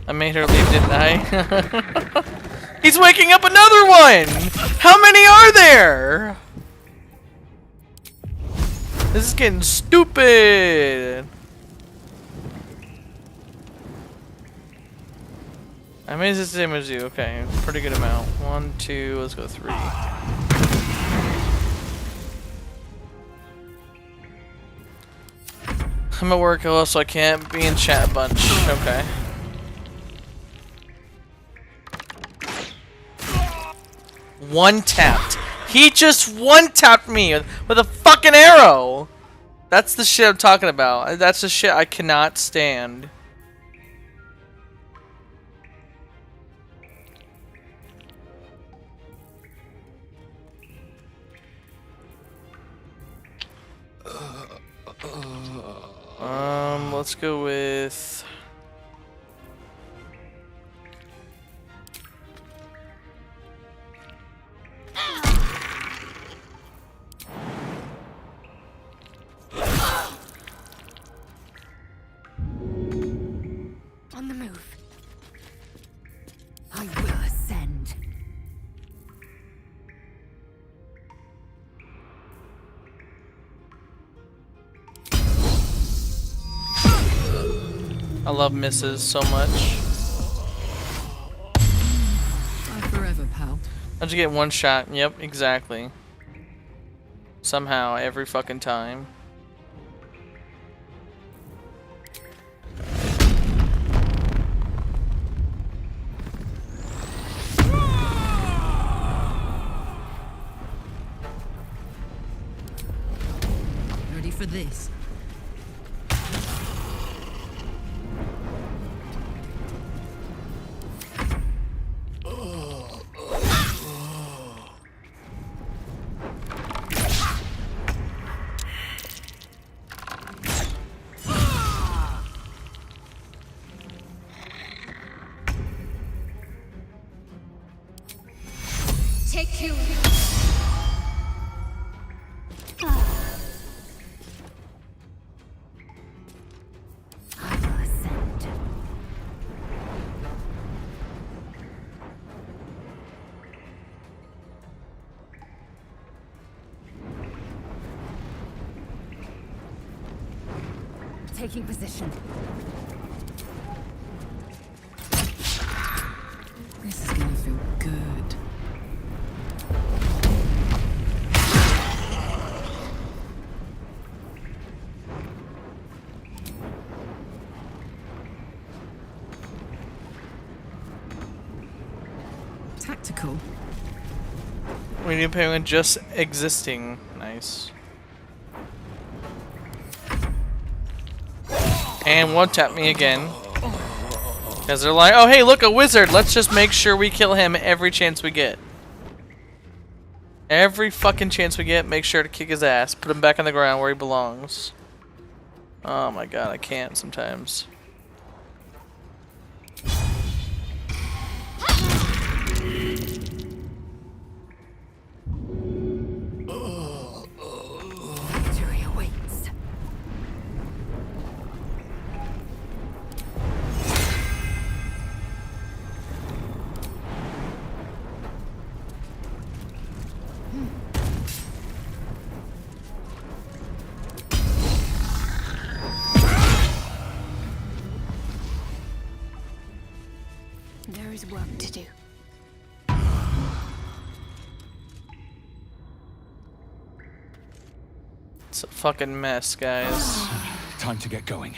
I made her leave, didn't I? He's waking up another one! How many are there? This is getting stupid! I made the same as you. Okay, pretty good amount. 1, 2, let's go 3. I'm at work, so I can't be in chat a bunch. Okay. One tapped. He just one tapped me with a fucking arrow. That's the shit I'm talking about. That's the shit I cannot stand. Let's go with love misses so much. Bye forever, pal. How'd you get one shot? Yep, exactly. Somehow, every fucking time. Ready for this? Take you. Taking position. This is gonna feel good. Tactical. We need penguin just existing. Nice. And one tap me again. Because they're like, oh hey, look, a wizard. Let's just make sure we kill him every chance we get. Every fucking chance we get, make sure to kick his ass. Put him back on the ground where he belongs. Oh my god, I can't sometimes. Victory awaits. There is work to do. It's a fucking mess, guys. Time to get going.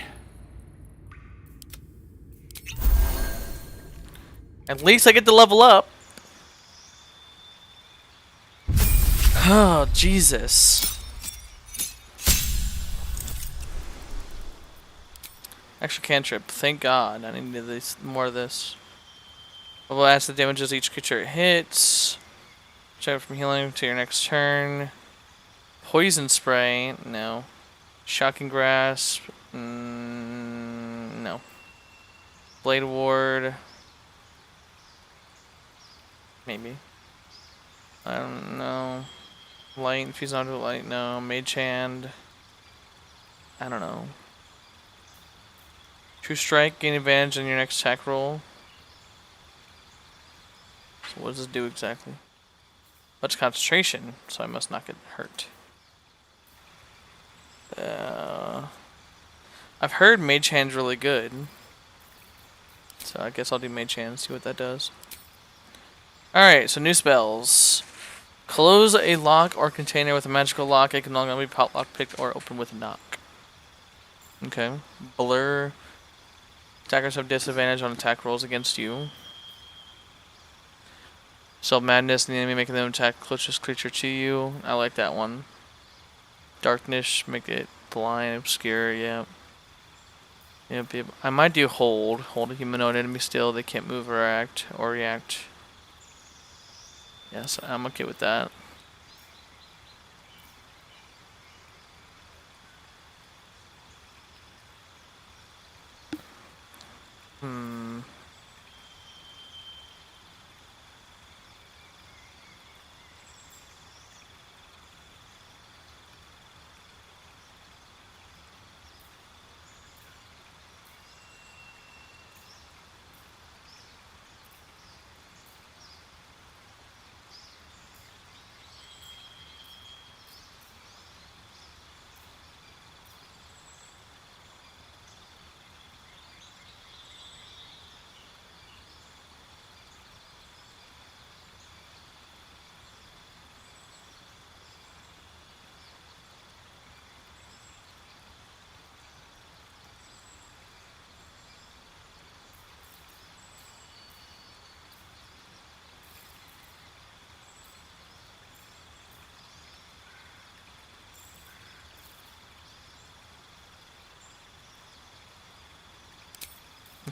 At least I get to level up. Oh, Jesus. Extra cantrip. Thank God. I need this, more of this. Level acid damages each creature it hits. Check from healing to your next turn. Poison spray. No. Shocking grasp. No. Blade ward. Maybe. I don't know. Light. Infuse onto light. No. Mage hand. I don't know. True strike. Gain advantage on your next attack roll. So what does this do exactly? Much concentration, so I must not get hurt. I've heard Mage Hand's really good. So I guess I'll do Mage Hand, see what that does. Alright, so new spells. Close a lock or container with a magical lock. It can no longer be lock picked or open with a knock. Okay. Blur. Attackers have disadvantage on attack rolls against you. So madness, the enemy making them attack closest creature to you. I like that one. Darkness, make it blind, obscure, yeah. Yep. I might do hold. Hold a humanoid enemy still. They can't move or act or react. Yes, I'm okay with that.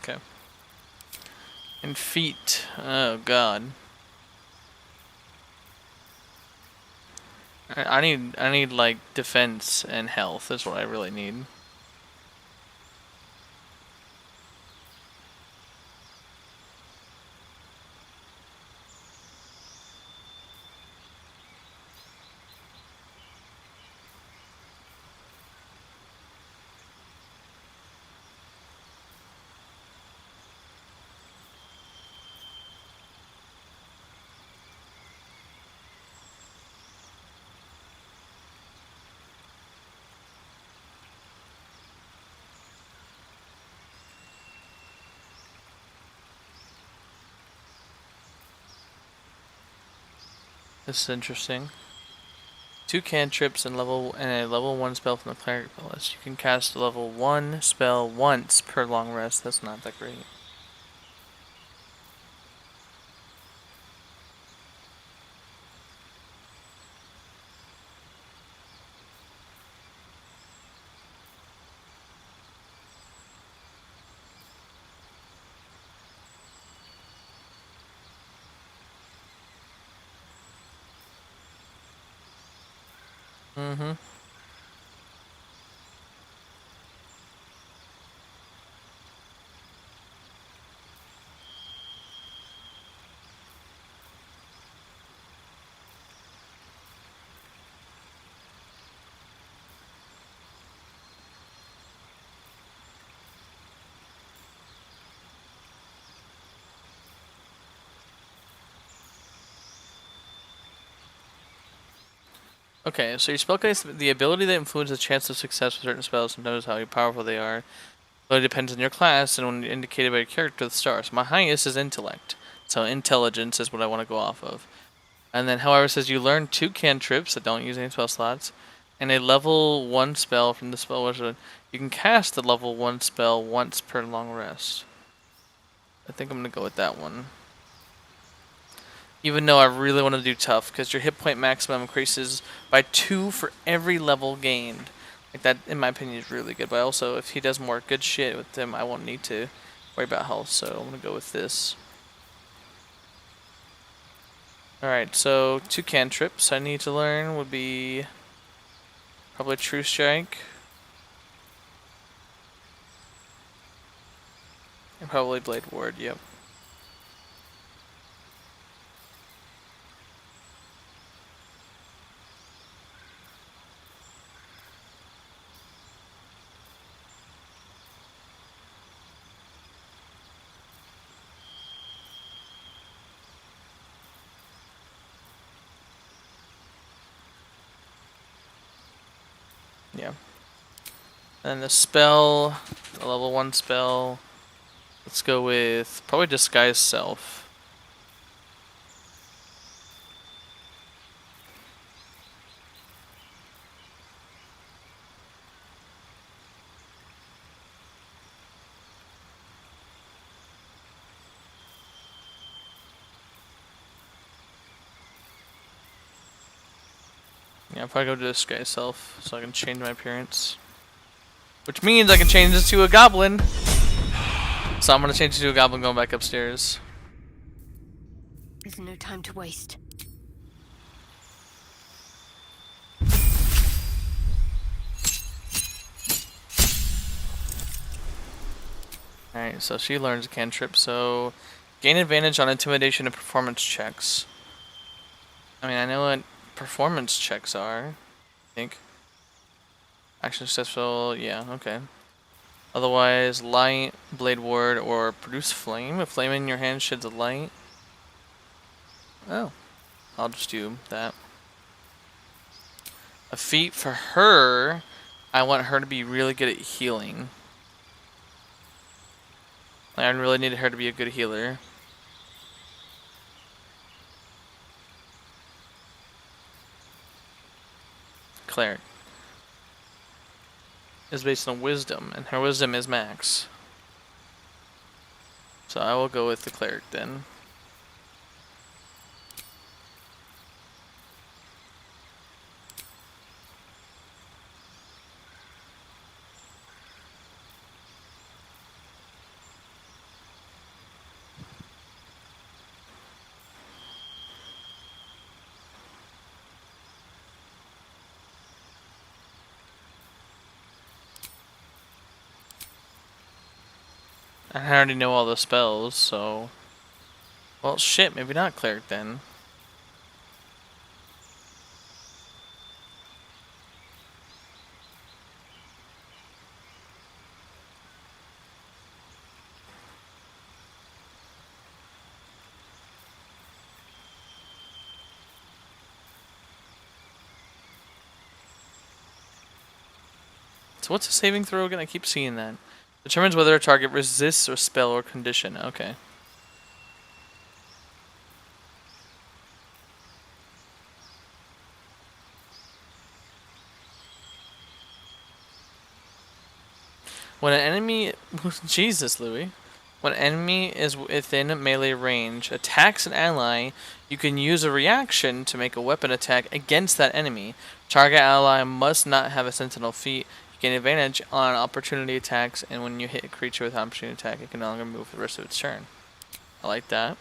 Okay. And feet. Oh god. I need like defense and health is what I really need. This is interesting. 2 cantrips and a level 1 spell from the cleric list. You can cast a level 1 spell once per long rest. That's not that great. Mm-hmm. Okay, so your spell case, the ability that influences the chance of success with certain spells and knows how powerful they are. But it depends on your class and when indicated by your character with stars. My highest is intellect, so intelligence is what I want to go off of. And then, however, it says you learn 2 cantrips that don't use any spell slots, and a level 1 spell from the spell wizard. You can cast the level 1 spell once per long rest. I think I'm gonna go with that one. Even though I really want to do tough, because your hit point maximum increases by 2 for every level gained. Like that, in my opinion, is really good. But also, if he does more good shit with them, I won't need to worry about health. So I'm gonna go with this. All right, so 2 cantrips I need to learn would be probably True Strike and probably Blade Ward. Yep. Yeah. And the spell, the level 1 spell, let's go with probably Disguise Self. Yeah, I'll probably go to Disguise Self so I can change my appearance. Which means I can change this to a goblin. So I'm gonna change it to a goblin going back upstairs. There's no time to waste. Alright, so she learns a cantrip, so gain advantage on intimidation and performance checks. I mean, I know what performance checks are, I think. Action successful, yeah, okay. Otherwise, light, blade ward, or produce flame. A flame in your hand sheds a light. Oh, I'll just do that. A feat for her, I want her to be really good at healing. I really needed her to be a good healer. Cleric is based on wisdom, and her wisdom is max. So I will go with the cleric then. I already know all the spells, so... Well, shit, maybe not cleric then. So what's a saving throw again? I keep seeing that. Determines whether a target resists a spell or condition. Okay. When an enemy... Jesus, Louis. When an enemy is within melee range, attacks an ally, you can use a reaction to make a weapon attack against that enemy. Target ally must not have a sentinel feat. You gain advantage on opportunity attacks, and when you hit a creature with an opportunity attack, it can no longer move for the rest of its turn. I like that.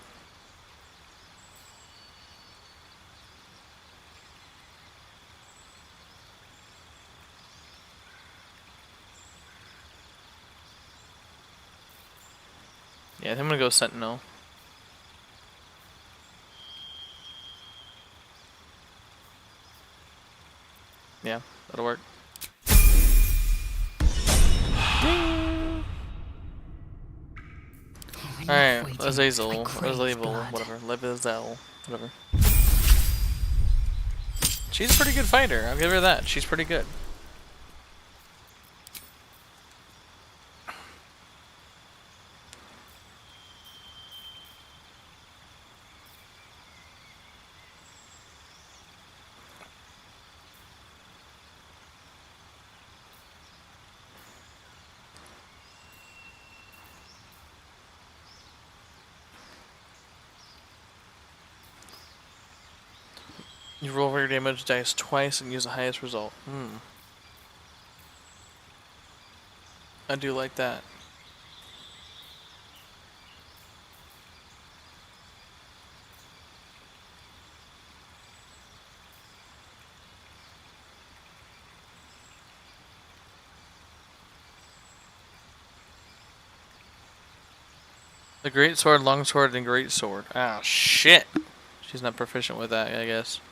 Yeah, I think I'm gonna go Sentinel. Yeah, that'll work. Alright, Azazel, whatever. Levizel, whatever. She's a pretty good fighter, I'll give her that. She's pretty good. You roll your damage dice twice and use the highest result. I do like that. The great sword, long sword, and great sword. Ah, shit. She's not proficient with that, I guess.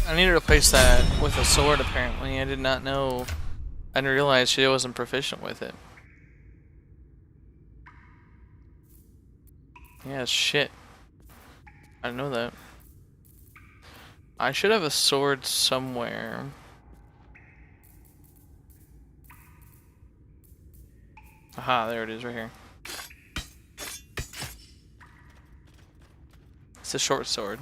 I need to replace that with a sword, apparently. I did not know. I didn't realize she wasn't proficient with it. Yeah, shit. I didn't know that. I should have a sword somewhere. Aha, there it is right here. It's a short sword.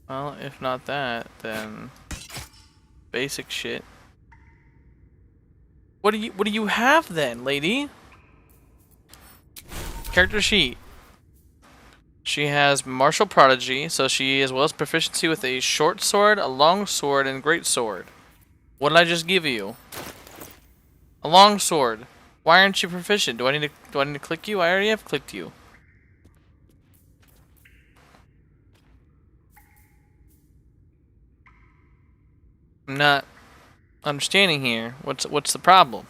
Well, if not that, then basic shit. What do you have then, lady? Character sheet. She has martial prodigy, so she as well as proficiency with a short sword, a long sword, and great sword. What did I just give you? A long sword. Why aren't you proficient? Do I need to click you? I already have clicked you. I'm not understanding here. What's the problem?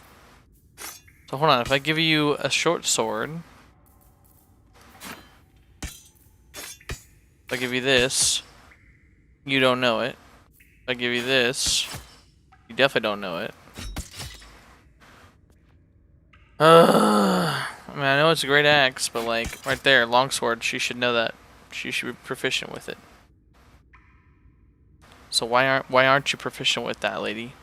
So hold on, if I give you a short sword, if I give you this, you don't know it. If I give you this, you definitely don't know it. I mean, I know it's a great axe, but like right there, longsword, she should know that. She should be proficient with it. So why aren't you proficient with that, lady?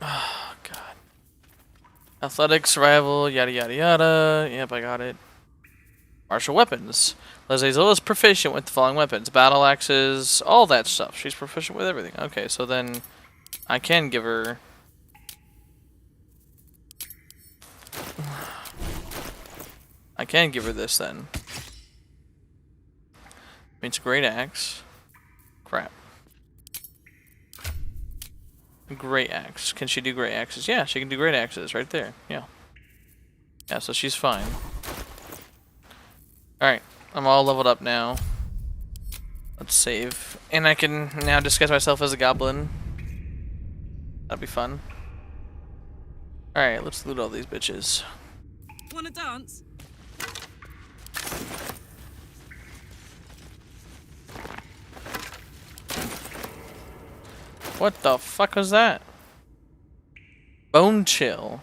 Oh god. Athletics, survival, yada yada yada. Yep, I got it. Martial weapons. Lae'zel is proficient with the following weapons: battle axes, all that stuff. She's proficient with everything. Okay, so then I can give her. I can give her this then. It's a great axe. Crap. Great axe. Can she do great axes? Yeah, she can do great axes right there. Yeah. Yeah, so she's fine. Alright, I'm all leveled up now. Let's save. And I can now disguise myself as a goblin. That'd be fun. Alright, let's loot all these bitches. Wanna dance? What the fuck was that? Bone chill.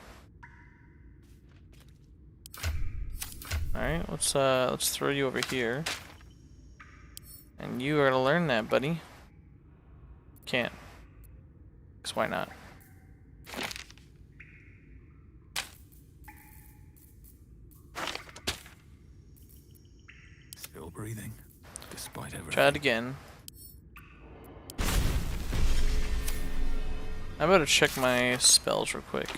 Alright, let's throw you over here. And you are gonna learn that, buddy. Can't. 'Cause why not? Still breathing, despite everything. Try it again. I better check my spells real quick.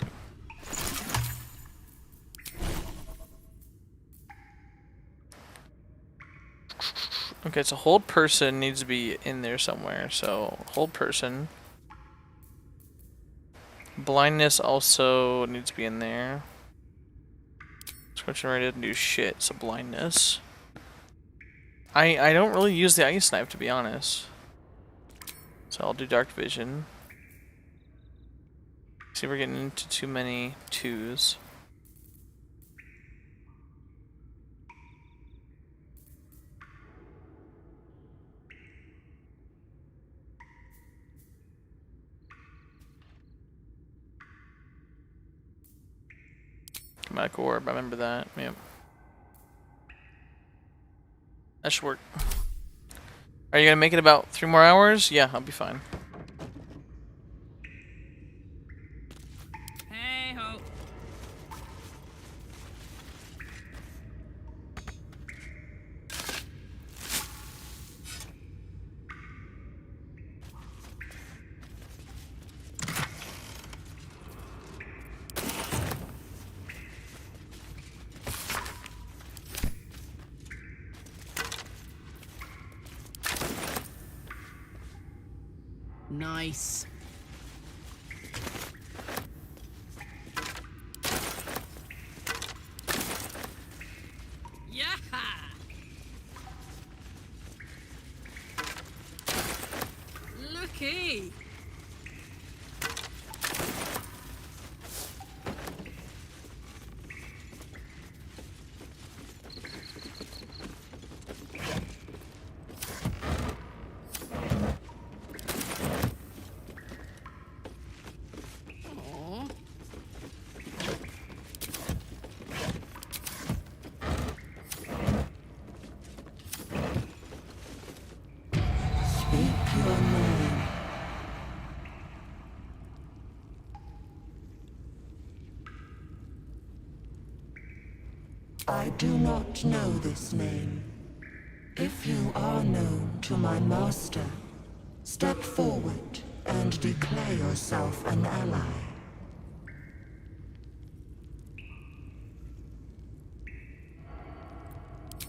Okay, so hold person needs to be in there somewhere. So hold person. Blindness also needs to be in there. Scorching Ray doesn't do shit, so blindness. I don't really use the ice knife, to be honest. So I'll do dark vision. See, we're getting into too many twos. Chromatic orb, I remember that. Yep. That should work. Are you gonna make it about 3 more hours? Yeah, I'll be fine. Hey ho. Nice. Yeah. Looky. I do not know this name. If you are known to my master, step forward and declare yourself an ally.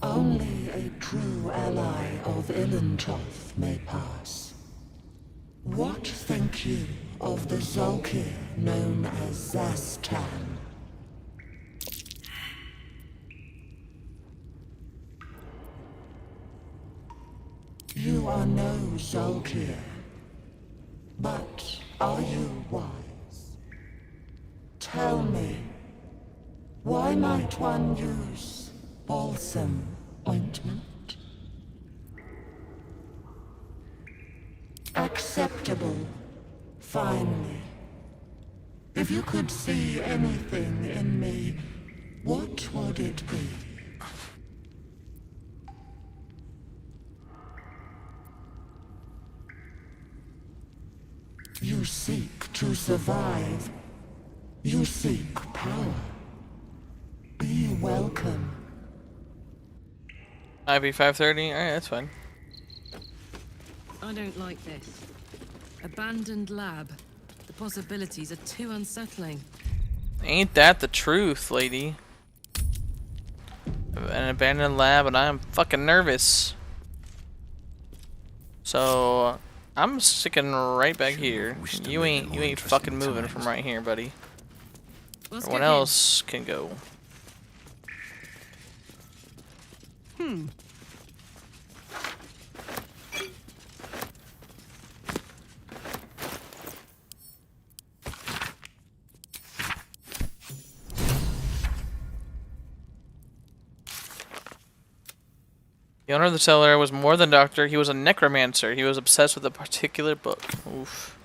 Only a true ally of Ilintoth may pass. What think you of the Zolkir known as Zastan? You are no Zolkir, but are you wise? Tell me, why might one use balsam ointment? Acceptable, finally. If you could see anything in me, what would it be? You seek to survive. You seek power. Be welcome. IV 530. All right, that's fine. I don't like this. Abandoned lab. The possibilities are too unsettling. Ain't that the truth, lady? An abandoned lab, and I am fucking nervous. So I'm sticking right back here. You ain't fucking moving from right here, buddy. Everyone else can go. The owner of the cellar was more than a doctor. He was a necromancer. He was obsessed with a particular book. Oof.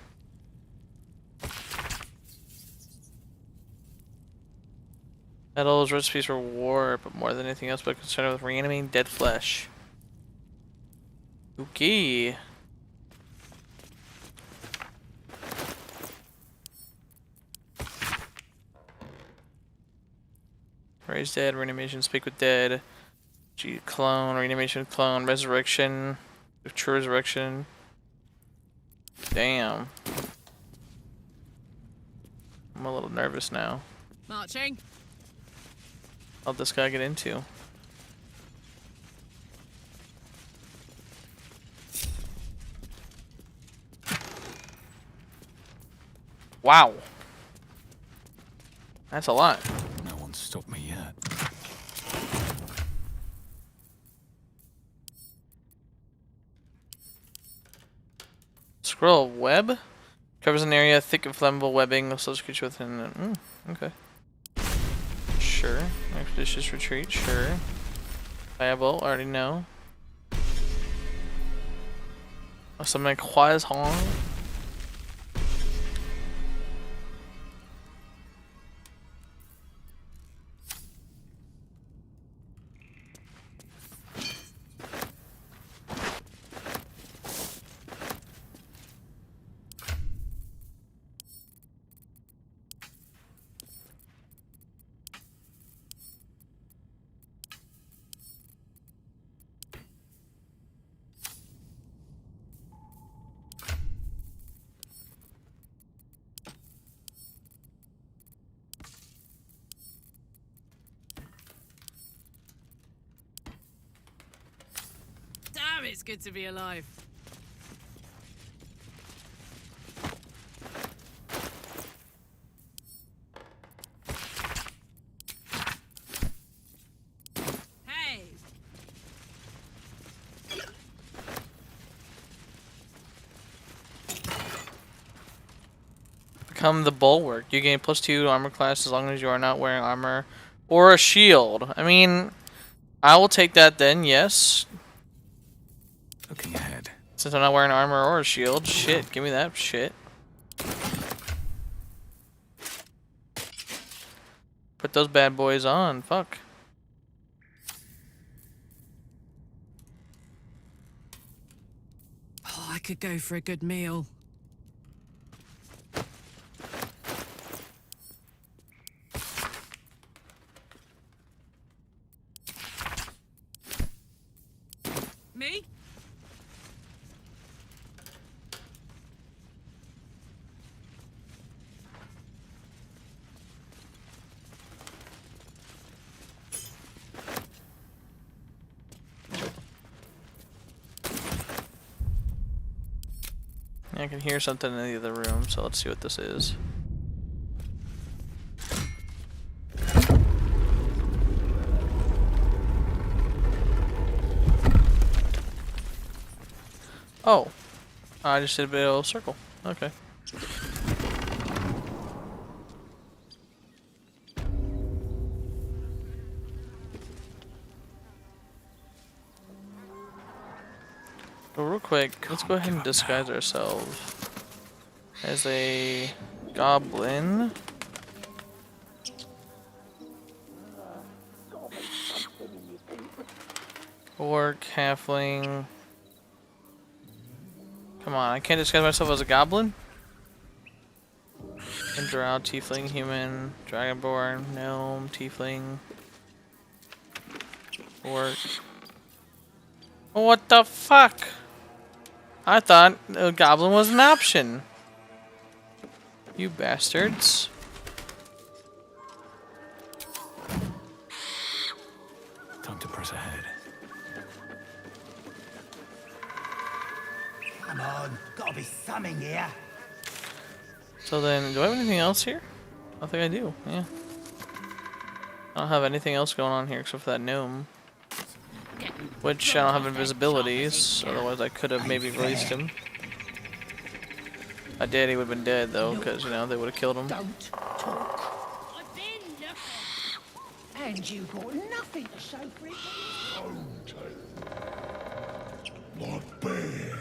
Metals, recipes for war, but more than anything else, but concerned with reanimating dead flesh. Okay. Raise dead, reanimation, speak with dead. Clone, reanimation, clone, resurrection, true resurrection. Damn. I'm a little nervous now. Marching. How'd this guy get into? Wow. That's a lot. No one's stopped me yet. Scroll web covers an area thick of flammable webbing. Also, creature within. Okay. Sure. Expeditious retreat. Sure. Viable. Already know. Something like Huazhong. Damn, it's good to be alive. Hey! Become the bulwark. You gain +2 armor class as long as you are not wearing armor or a shield. I mean, I will take that then, yes. Looking ahead. Since I'm not wearing armor or a shield. Shit, give me that shit. Put those bad boys on. Fuck. Oh, I could go for a good meal. Me? I can hear something in the other room, so let's see what this is. Oh, I just did a big old circle. Okay. But real quick, let's go ahead and disguise ourselves as a goblin. Orc, halfling. Come on, I can't disguise myself as a goblin? And drow, tiefling, human, dragonborn, gnome, tiefling, orc. What the fuck? I thought a goblin was an option. You bastards. Time to press ahead. Come on, gotta be something here. So then, do I have anything else here? I think I do, yeah. I don't have anything else going on here except for that gnome. Which I don't have invisibilities, otherwise I could have maybe released him. I did, he would have been dead though, because, you know, they would have killed him. Don't talk. I've been looking. And you got nothing to show for it. Not bad.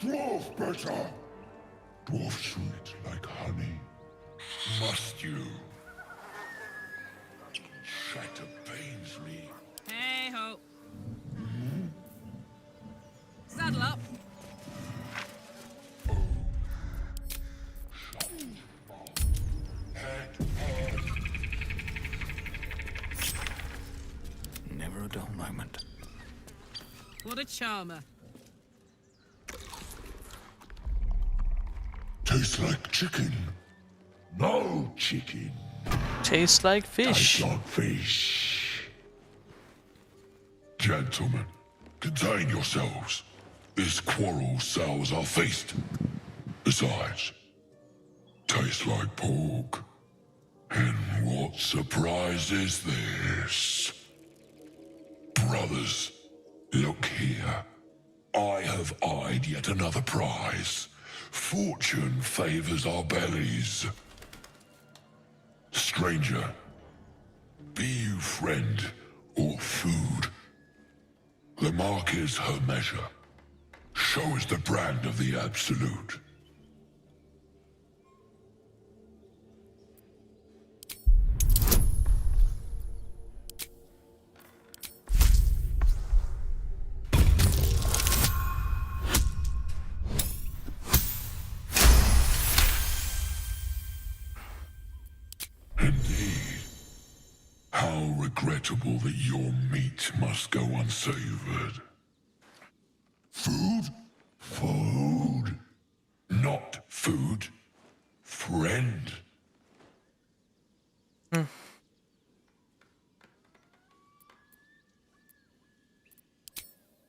Dwarf better. Dwarf sweet like honey. Must you? Shatter pains me. Hey ho. Saddle up. Never a dull moment. What a charmer. Tastes like chicken. No chicken. Tastes like fish. Tastes like fish. Gentlemen, contain yourselves. This quarrel sours our feast. Besides, tastes like pork. And what surprise is this? Brothers, look here. I have eyed yet another prize. Fortune favors our bellies. Stranger, be you friend or food. The mark is her measure. Show us the brand of the absolute. How regrettable that your meat must go unsavored. Food? Food. Not food. Friend. Am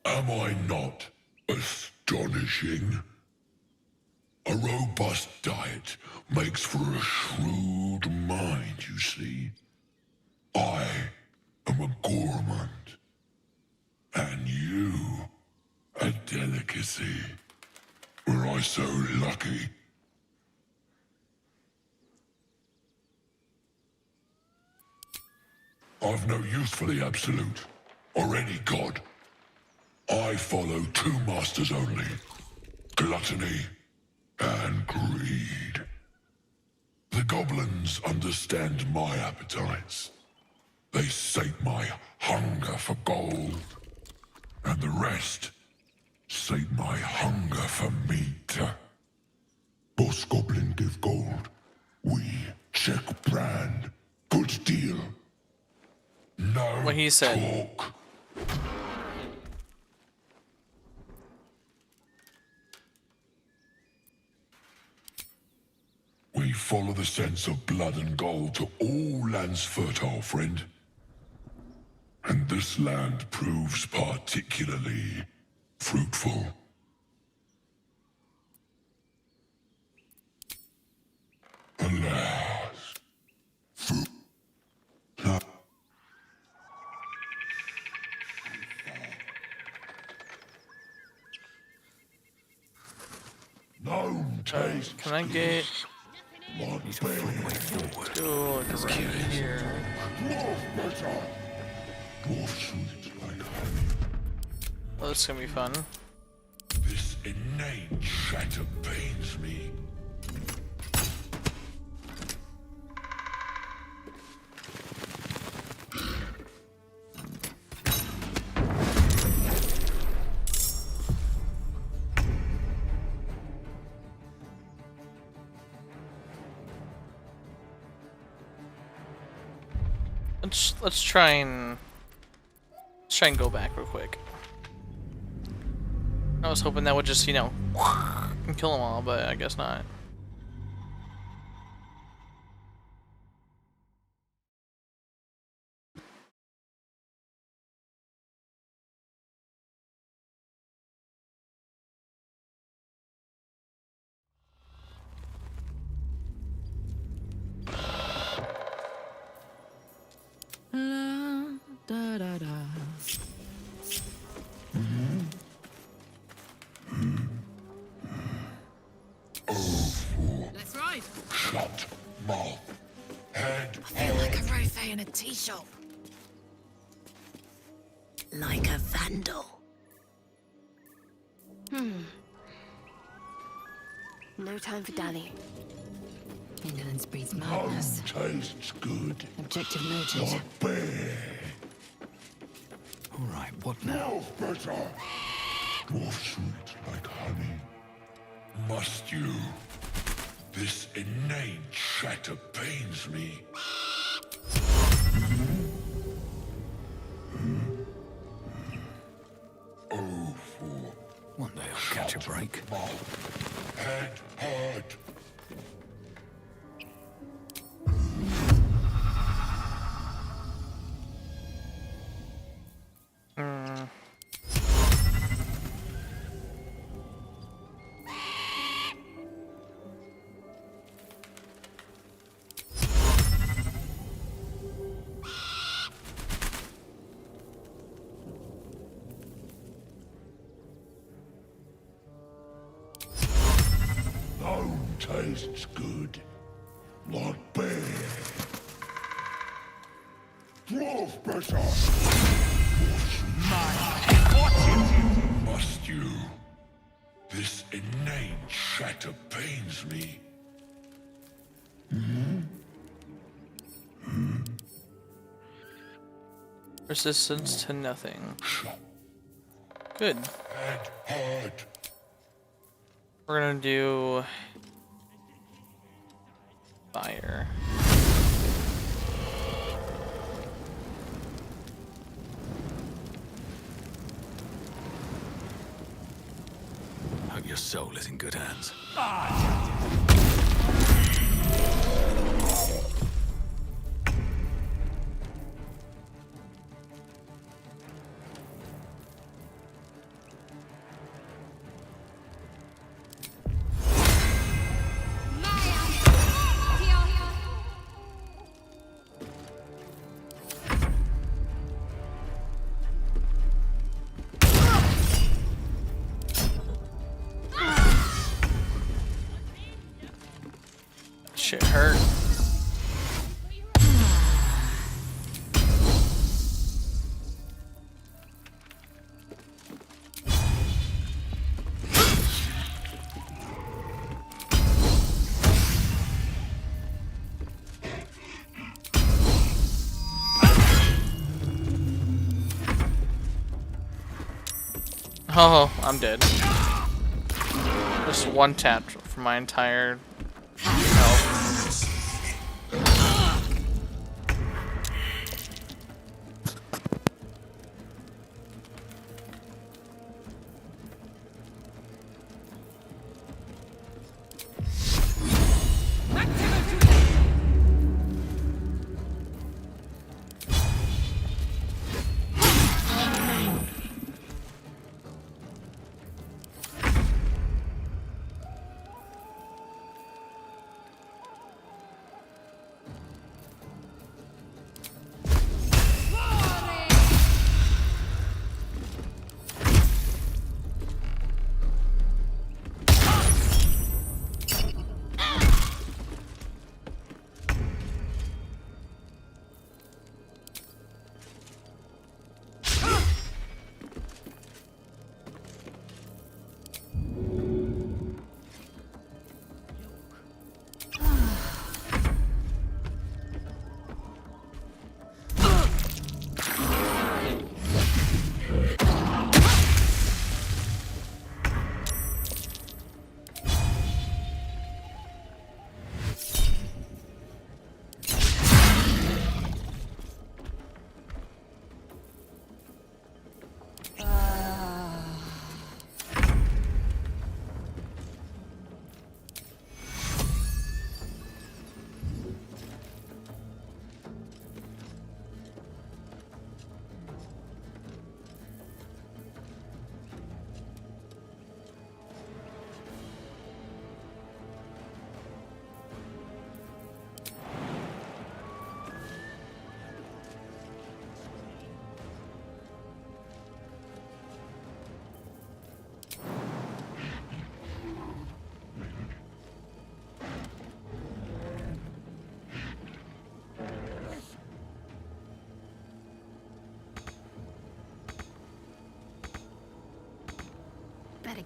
I not astonishing? A robust diet makes for a shrewd mind, you see. I am a gourmand, and you a delicacy. Were I so lucky? I've no use for the Absolute, or any god. I follow two masters only, gluttony and greed. The goblins understand my appetites. They sate my hunger for gold, and the rest sate my hunger for meat. Boss Goblin give gold. We check brand. Good deal. No What he said. talk. We follow the sense of blood and gold to all lands fertile, friend. And this land proves particularly fruitful. Can I get... Need to find a way forward. Go like right here. Oh, this is gonna be fun. This inane chatter pains me. Let's try and go back real quick. I was hoping that would just, you know, kill them all, but I guess not. Da, da, da. Let's ride. Shut mouth. Head. I feel like a rosé in a tea shop. Like a vandal. No time for dallying. Indolence breeds madness. Tastes good. Objective noted. Not bad. All right, what now? Dwarf better. Dwarf sweet like honey. Must you? This inane chatter pains me. Oh, for One day I'll catch a break. mouth. Head hard. Tastes good. Not bad. Dwarf better. Must you? This inane chatter pains me. Resistance to nothing. Good. Head hard. We're gonna do fire. Hope your soul is in good hands. Shit hurt. Oh, I'm dead. Just one tap for my entire health.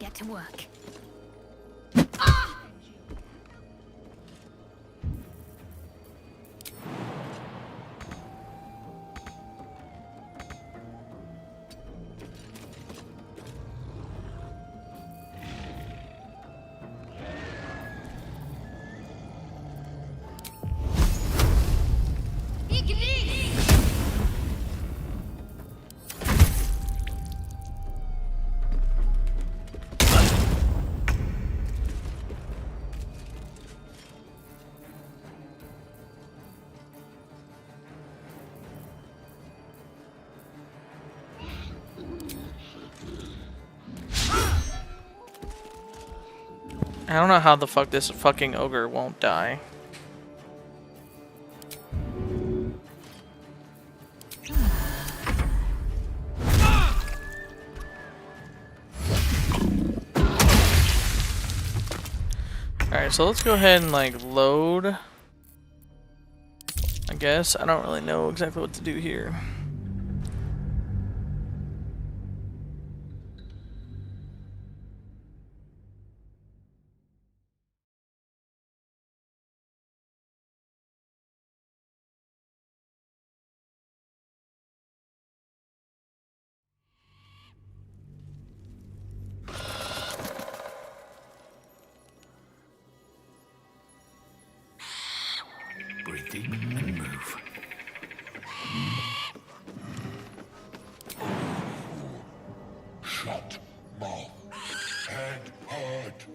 get to work. I don't know how the fuck this fucking ogre won't die. Alright, so let's go ahead and like load. I guess. I don't really know exactly what to do here. Breathe deep and move. Shut mouth and heart.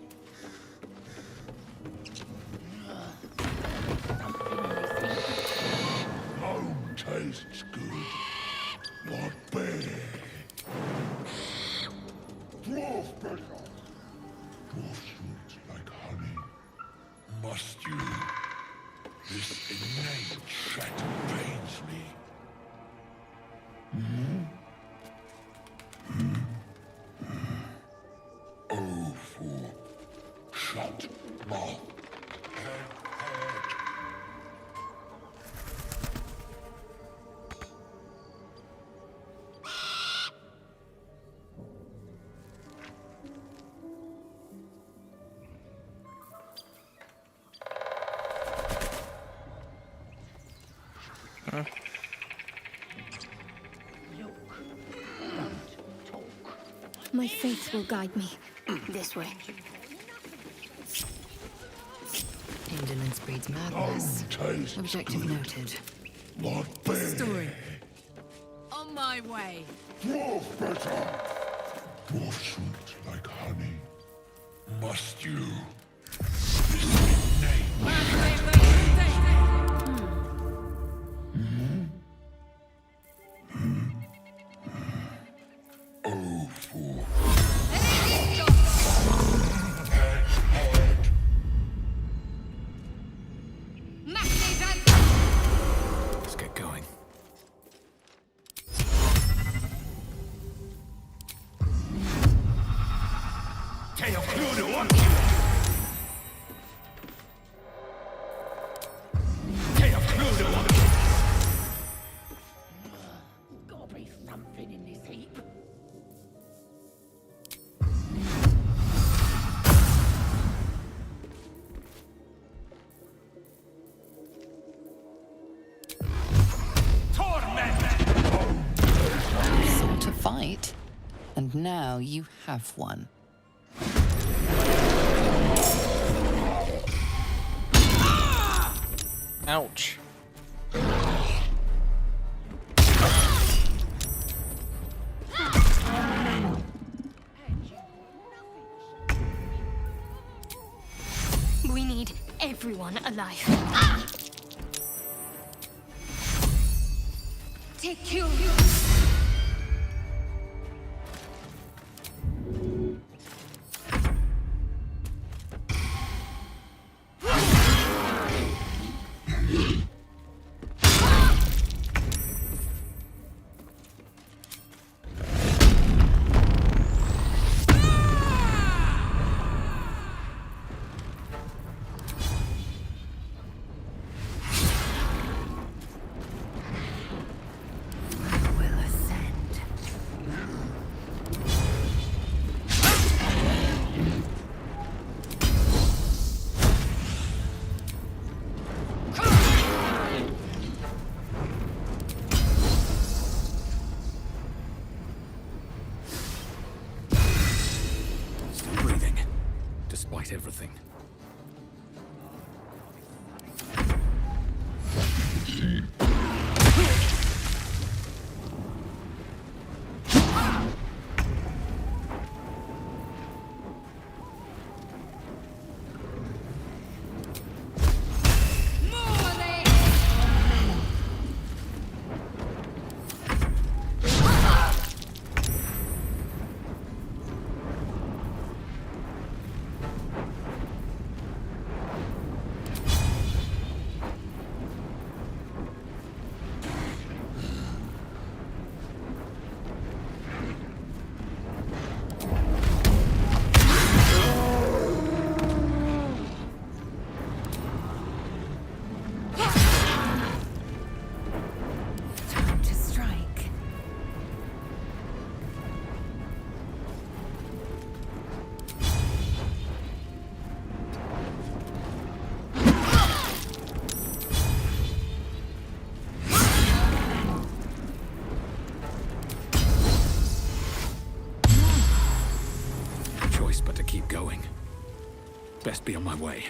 Home tastes good. Not bad. Dwarf better. Dwarf sweet like honey. Must you? This innate shadow pains me. Oh, for shut mouth and heart. My faith will guide me. This way. Indolence breeds madness. Objective noted. Not bad. Story. On my way. Dwarf better. Dwarf sweet like honey. Must you? This innate Oh, for Let's get going. Gotta be something in this heap. Sought to fight, and now you have one. Ouch. We need everyone alive. Take you. despite everything. Time to strike. No choice but to keep going. Best be on my way.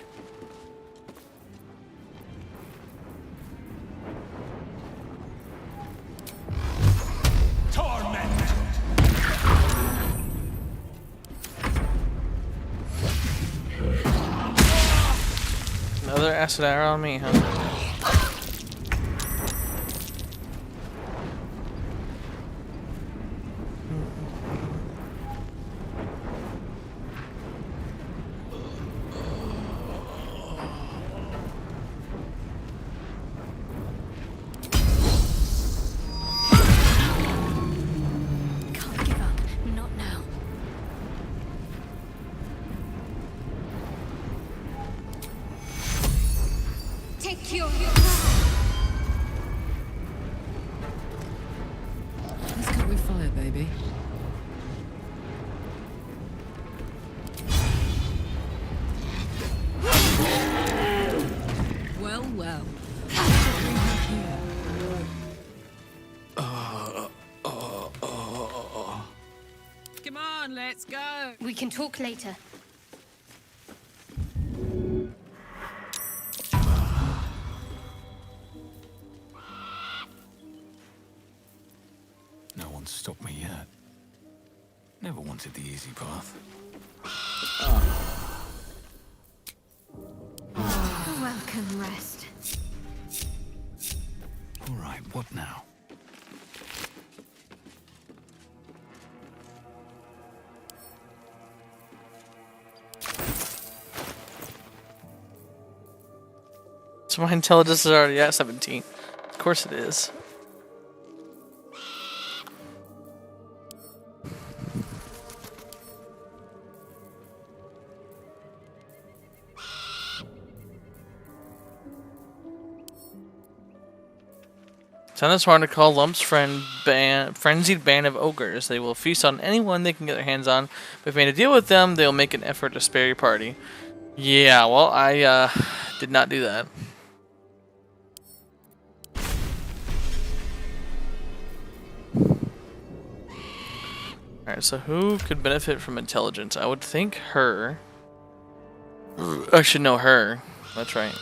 Another acid arrow on me, huh? Can't give up. Not now. Take your Let's go with fire, baby. Well, well. Come on, let's go. We can talk later. No one's stopped me yet. Never wanted the easy path. A welcome rest. All right, what now? So my intelligence is already at 17. Of course it is. Thundersworn to call Lump's frenzied band of ogres. They will feast on anyone they can get their hands on, but if you made a deal with them, they will make an effort to spare your party. Yeah, well, I did not do that. Alright, so who could benefit from intelligence? I would think her. I should know her. That's right.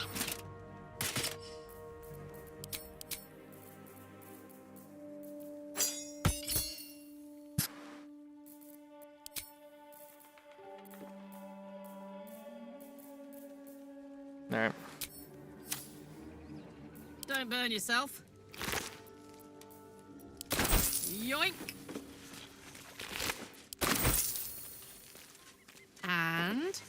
Alright. Don't burn yourself. Yoink. And...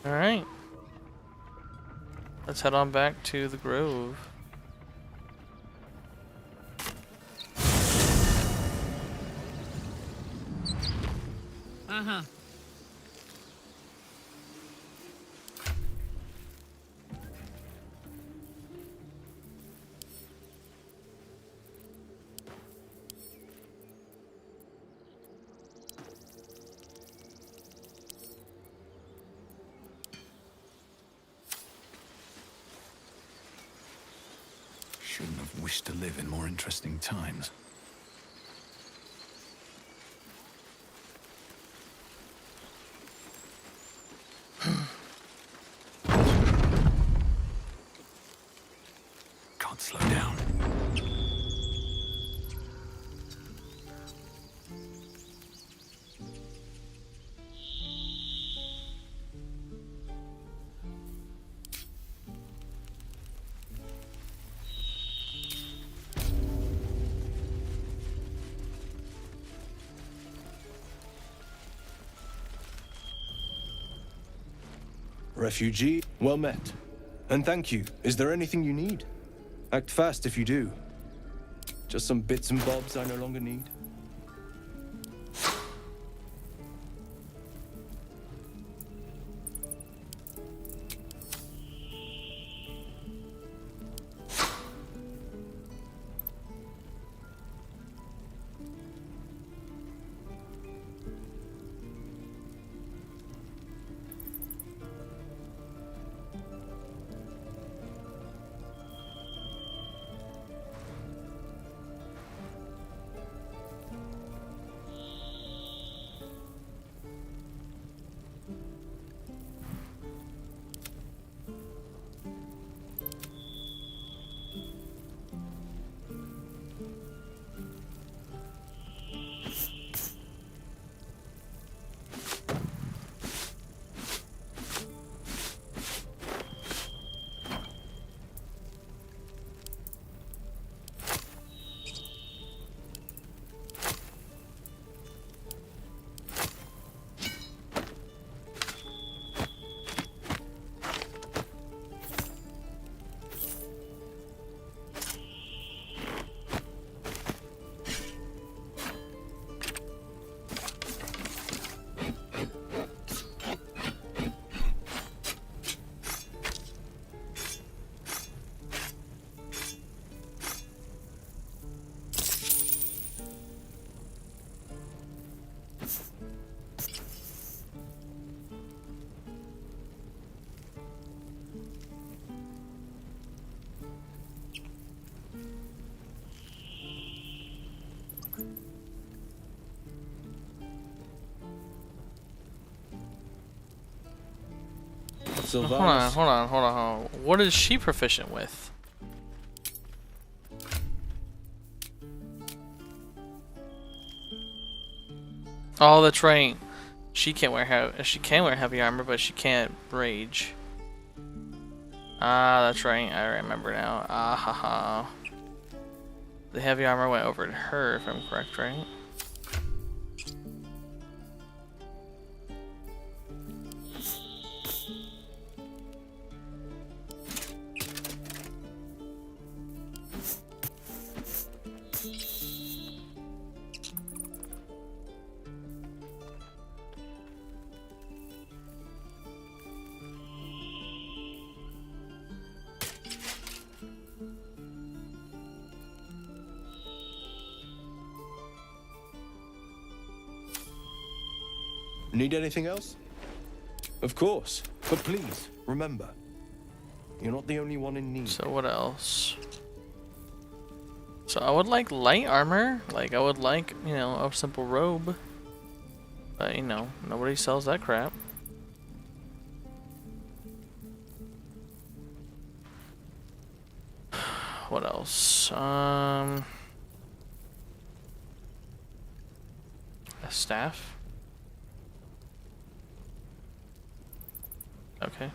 Alright. Let's head on back to the grove. Uh-huh. shouldn't have wished to live in more interesting times. Can't slow down. Refugee, well met. And thank you. Is there anything you need? Act fast if you do. Just some bits and bobs I no longer need. Hold on. What is she proficient with? Oh, that's right. She can wear heavy armor, but she can't rage. Ah, that's right. I remember now. Ah, haha. The heavy armor went over to her, if I'm correct, right? Need anything else? Of course. But please, remember, you're not the only one in need. So what else? So I would like light armor. Like, I would like, you know, a simple robe. But, you know, nobody sells that crap. What else? A staff? Okay.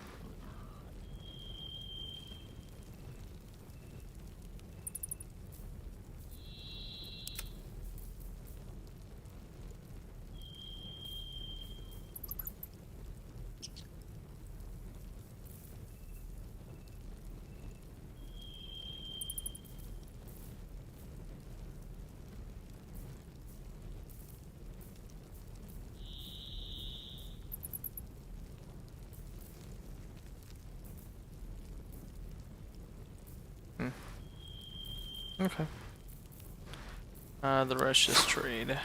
Okay. The rest is trade.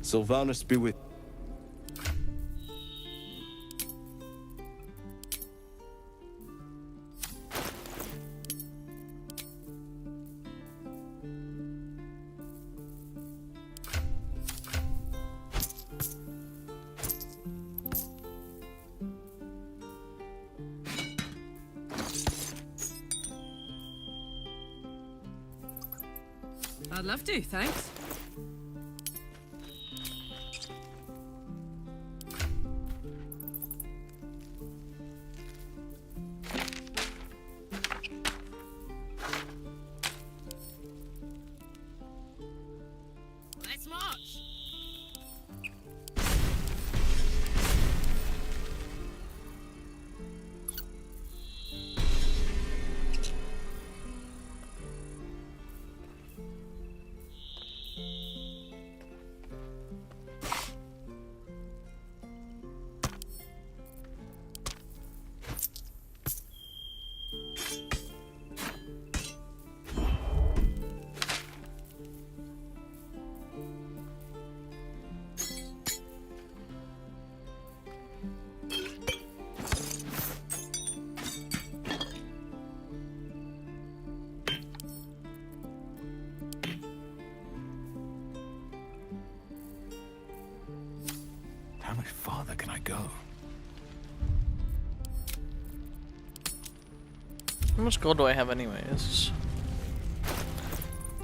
Sylvanus be with. I'd love to, thanks. Let's march. How much farther can I go? How much gold do I have anyways?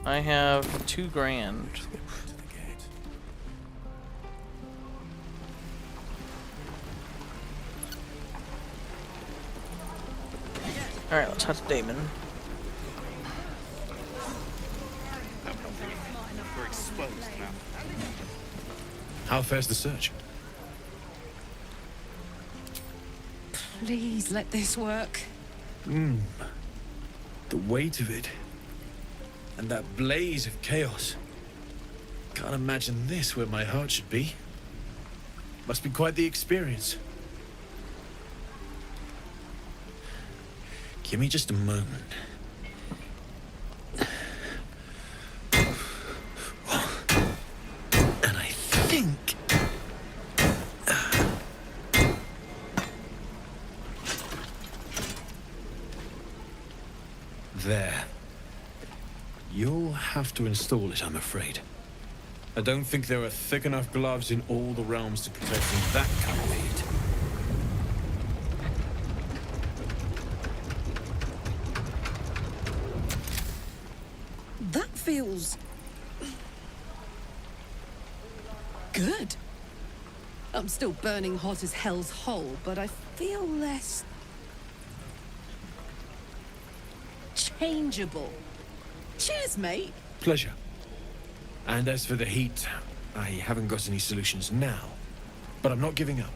I have 2 grand. Alright, let's head to Damon. We're exposed now. How fares the search? Please let this work. The weight of it. And that blaze of chaos. Can't imagine this where my heart should be. Must be quite the experience. Give me just a moment. And I think... There. You'll have to install it, I'm afraid. I don't think there are thick enough gloves in all the realms to protect from that kind of heat. That feels... good. I'm still burning hot as hell's hole, but I feel less... changeable. Cheers, mate. Pleasure. And as for the heat, I haven't got any solutions now, but I'm not giving up.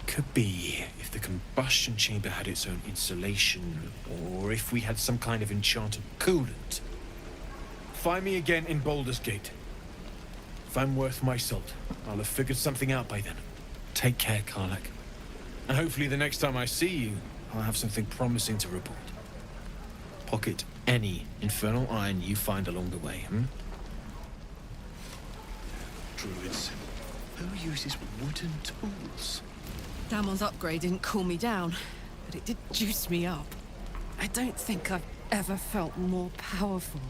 Could be if the combustion chamber had its own insulation, or if we had some kind of enchanted coolant. Find me again in Baldur's Gate. If I'm worth my salt, I'll have figured something out by then. Take care, Karlach. And hopefully the next time I see you, I'll have something promising to report. Pocket any infernal iron you find along the way, Druids. Who uses wooden tools? Damon's upgrade didn't cool me down, but it did juice me up. I don't think I've ever felt more powerful.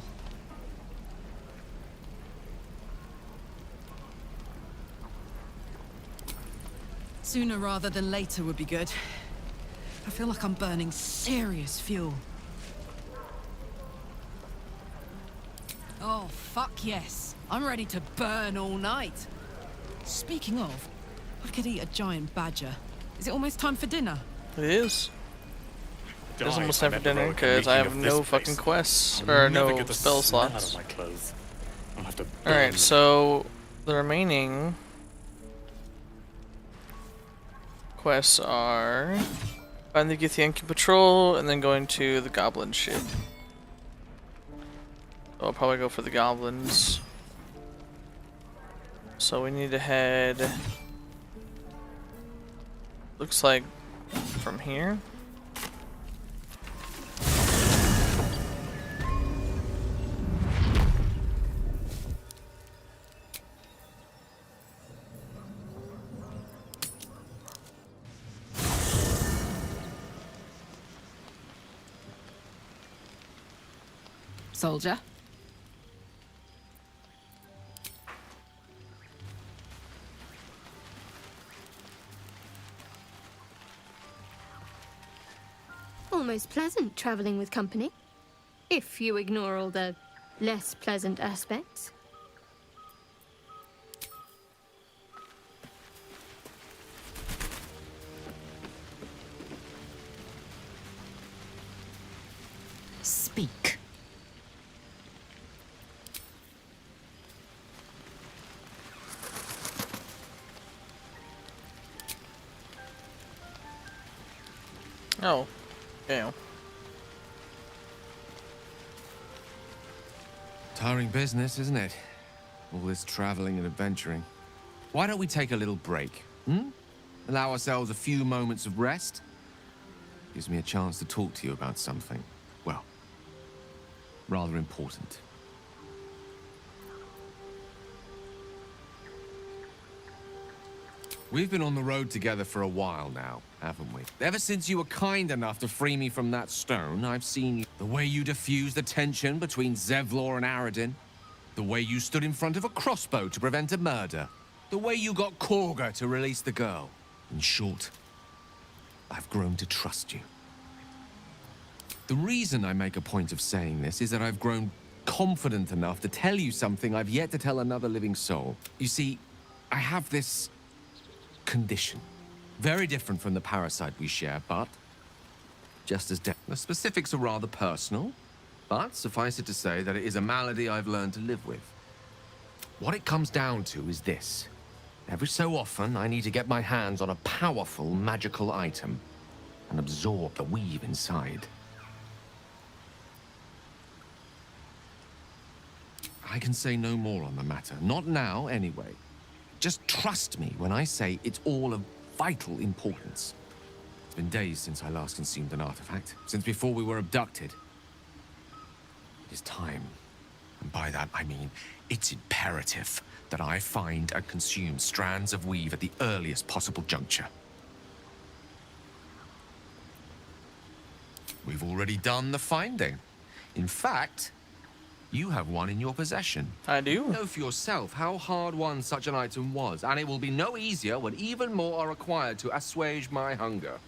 Sooner rather than later would be good. I feel like I'm burning serious fuel. Oh, fuck yes. I'm ready to burn all night. Speaking of, I could eat a giant badger. Is it almost time for dinner? It is. It is almost time for dinner because I have no fucking quests or no spell slots. Alright, so the remaining quests are find the Githyanki patrol and then going to the goblin ship. I'll probably go for the goblins. So we need to head, looks like from here. soldier. Almost pleasant traveling with company, if you ignore all the less pleasant aspects. Speak. Oh, damn. Tiring business, isn't it? All this traveling and adventuring. Why don't we take a little break, hmm? Allow ourselves a few moments of rest? Gives me a chance to talk to you about something, well, rather important. We've been on the road together for a while now, haven't we? Ever since you were kind enough to free me from that stone, I've seen the way you diffused the tension between Zevlor and Aradin, the way you stood in front of a crossbow to prevent a murder, the way you got Korga to release the girl. In short, I've grown to trust you. The reason I make a point of saying this is that I've grown confident enough to tell you something I've yet to tell another living soul. You see, I have this condition. Very different from the parasite we share, but just as deadly. The specifics are rather personal, but suffice it to say that it is a malady I've learned to live with. What it comes down to is this. Every so often, I need to get my hands on a powerful magical item and absorb the weave inside. I can say no more on the matter. Not now, anyway. Just trust me when I say it's all of vital importance. It's been days since I last consumed an artifact, since before we were abducted. It is time. And by that, I mean it's imperative that I find and consume strands of weave at the earliest possible juncture. We've already done the finding. In fact, you have one in your possession. I do. You know for yourself how hard won such an item was, and it will be no easier when even more are required to assuage my hunger.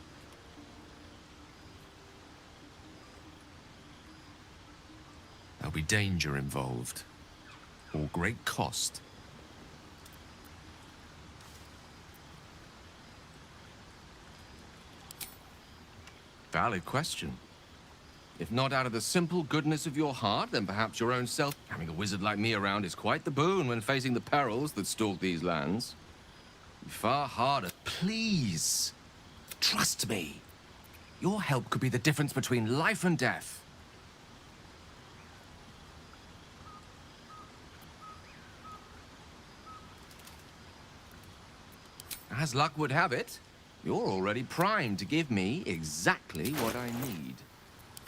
There'll be danger involved, or great cost. Valid question. If not out of the simple goodness of your heart, then perhaps your own self. Having a wizard like me around is quite the boon when facing the perils that stalk these lands. Far harder. Please, trust me. Your help could be the difference between life and death. As luck would have it, you're already primed to give me exactly what I need.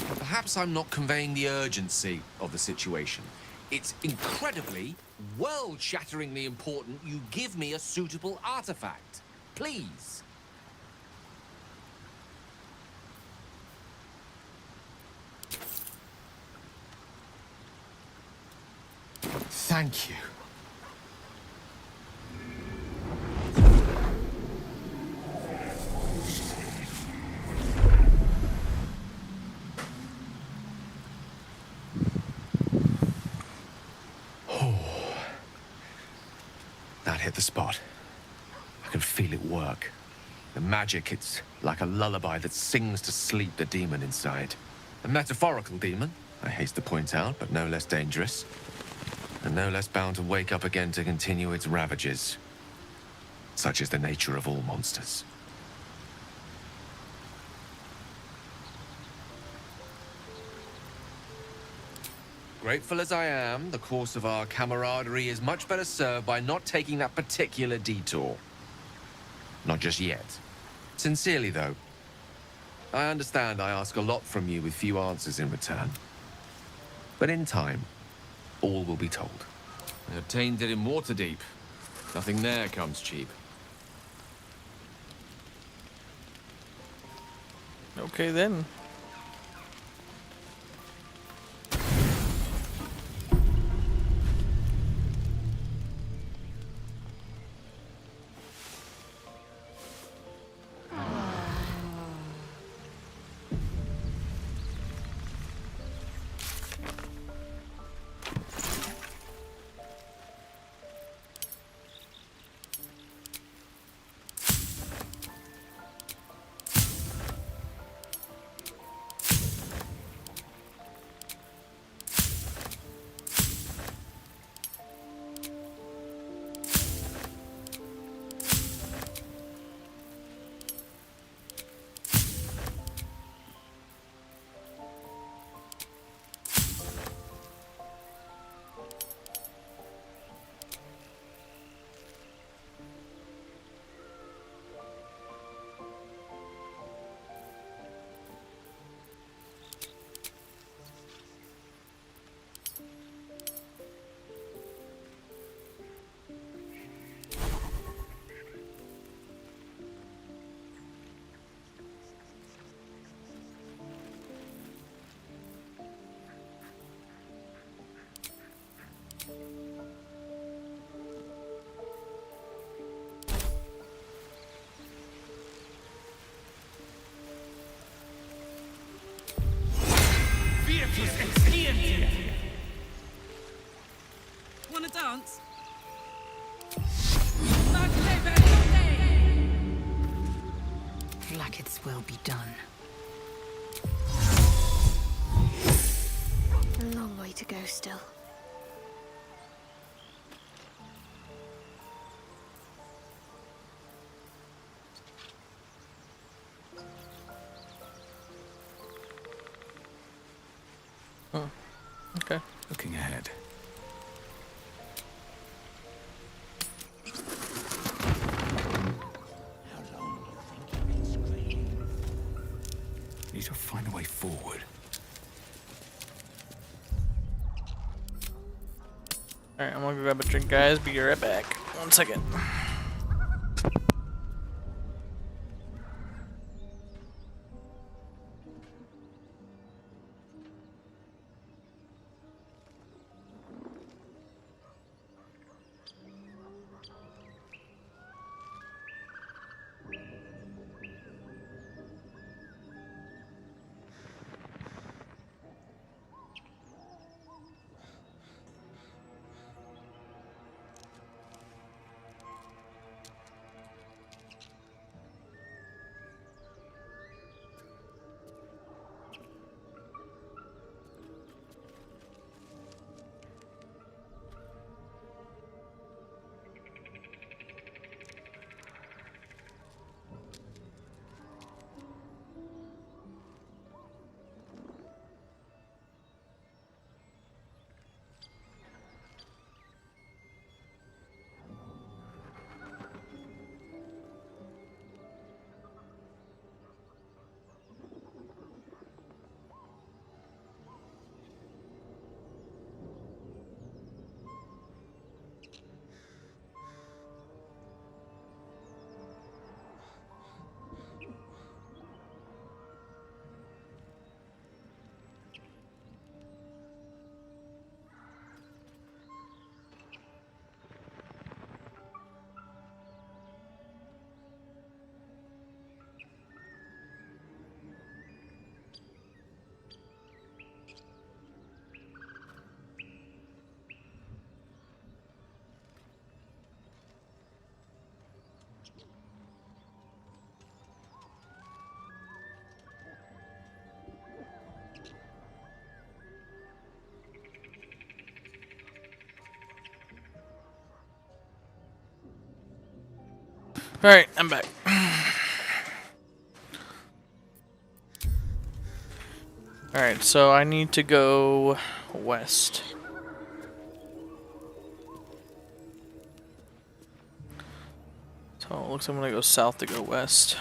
But perhaps I'm not conveying the urgency of the situation. It's incredibly, world-shatteringly important you give me a suitable artifact. Please. Thank you. That hit the spot. I can feel it work. The magic, it's like a lullaby that sings to sleep the demon inside. A metaphorical demon, I haste to point out, but no less dangerous. And no less bound to wake up again to continue its ravages. Such is the nature of all monsters. Grateful as I am, the course of our camaraderie is much better served by not taking that particular detour. Not just yet. Sincerely, though. I understand I ask a lot from you with few answers in return. But in time, all will be told. I obtained it in Waterdeep. Nothing there comes cheap. Okay then. Blacket's will be done. A long way to go still. Oh, okay. Looking ahead. Need to find a way forward. Alright, I'm gonna go grab a drink, guys. Be right back. 1 second. Alright, I'm back. Alright, so I need to go west. So it looks like I'm gonna go south to go west.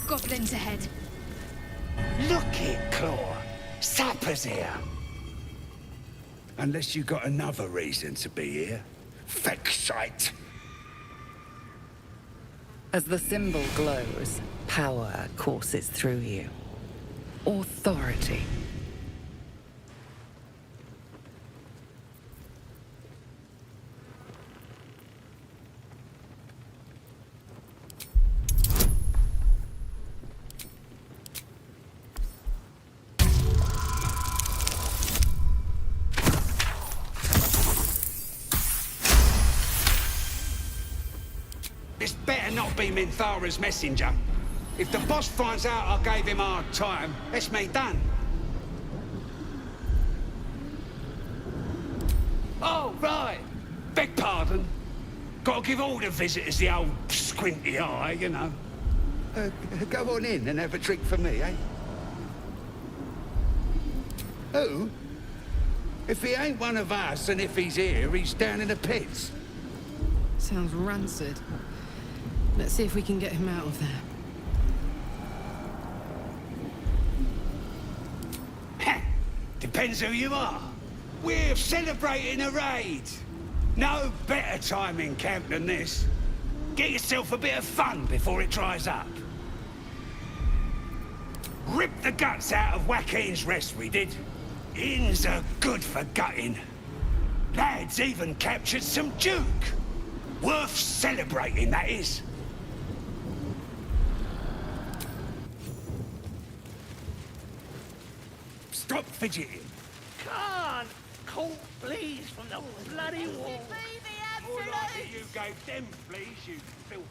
Goblins ahead. Look it, Claw. Sappers here. Unless you got another reason to be here. Fexite. As the symbol glows, power courses through you. Authority. This better not be Minthara's messenger. If the boss finds out I gave him a hard time, it's me done. Oh, right. Beg pardon. Gotta give all the visitors the old squinty eye, you know. Go on in and have a drink for me, eh? Who? If he ain't one of us, and if he's here, he's down in the pits. Sounds rancid. Let's see if we can get him out of there. Depends who you are. We're celebrating a raid. No better time in camp than this. Get yourself a bit of fun before it dries up. Rip the guts out of Joaquin's rest, we did. Inns are good for gutting. Lads even captured some Duke. Worth celebrating, that is. Stop fidgeting. Can't cold fleas from the bloody wall. More likely you gave them fleas, you filth.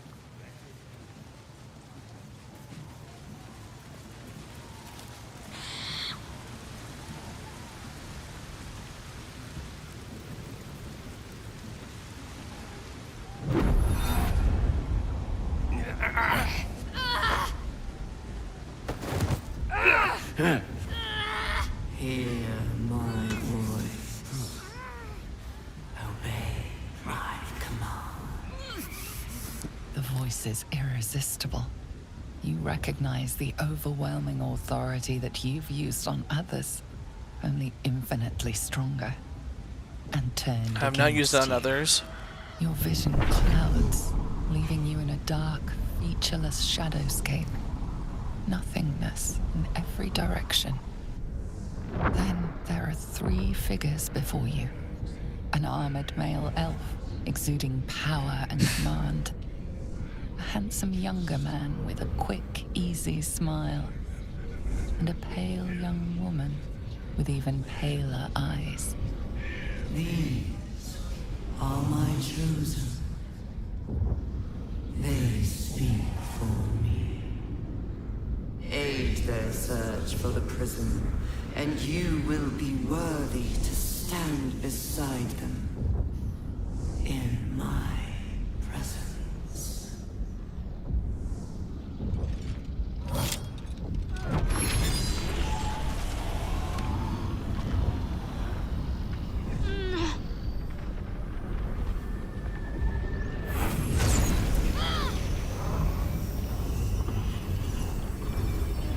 Hear my voice. Obey my command. The voice is irresistible. You recognize the overwhelming authority that you've used on others, only infinitely stronger, and turned I have not used it on against you. others. Your vision clouds, leaving you in a dark, featureless shadowscape. Nothingness in every direction. Then there are 3 figures before you. An armored male elf, exuding power and command. A handsome younger man with a quick, easy smile. And a pale young woman with even paler eyes. These are my chosen. They speak for me. Aid their search for the prison, and you will be worthy to stand beside them in my presence.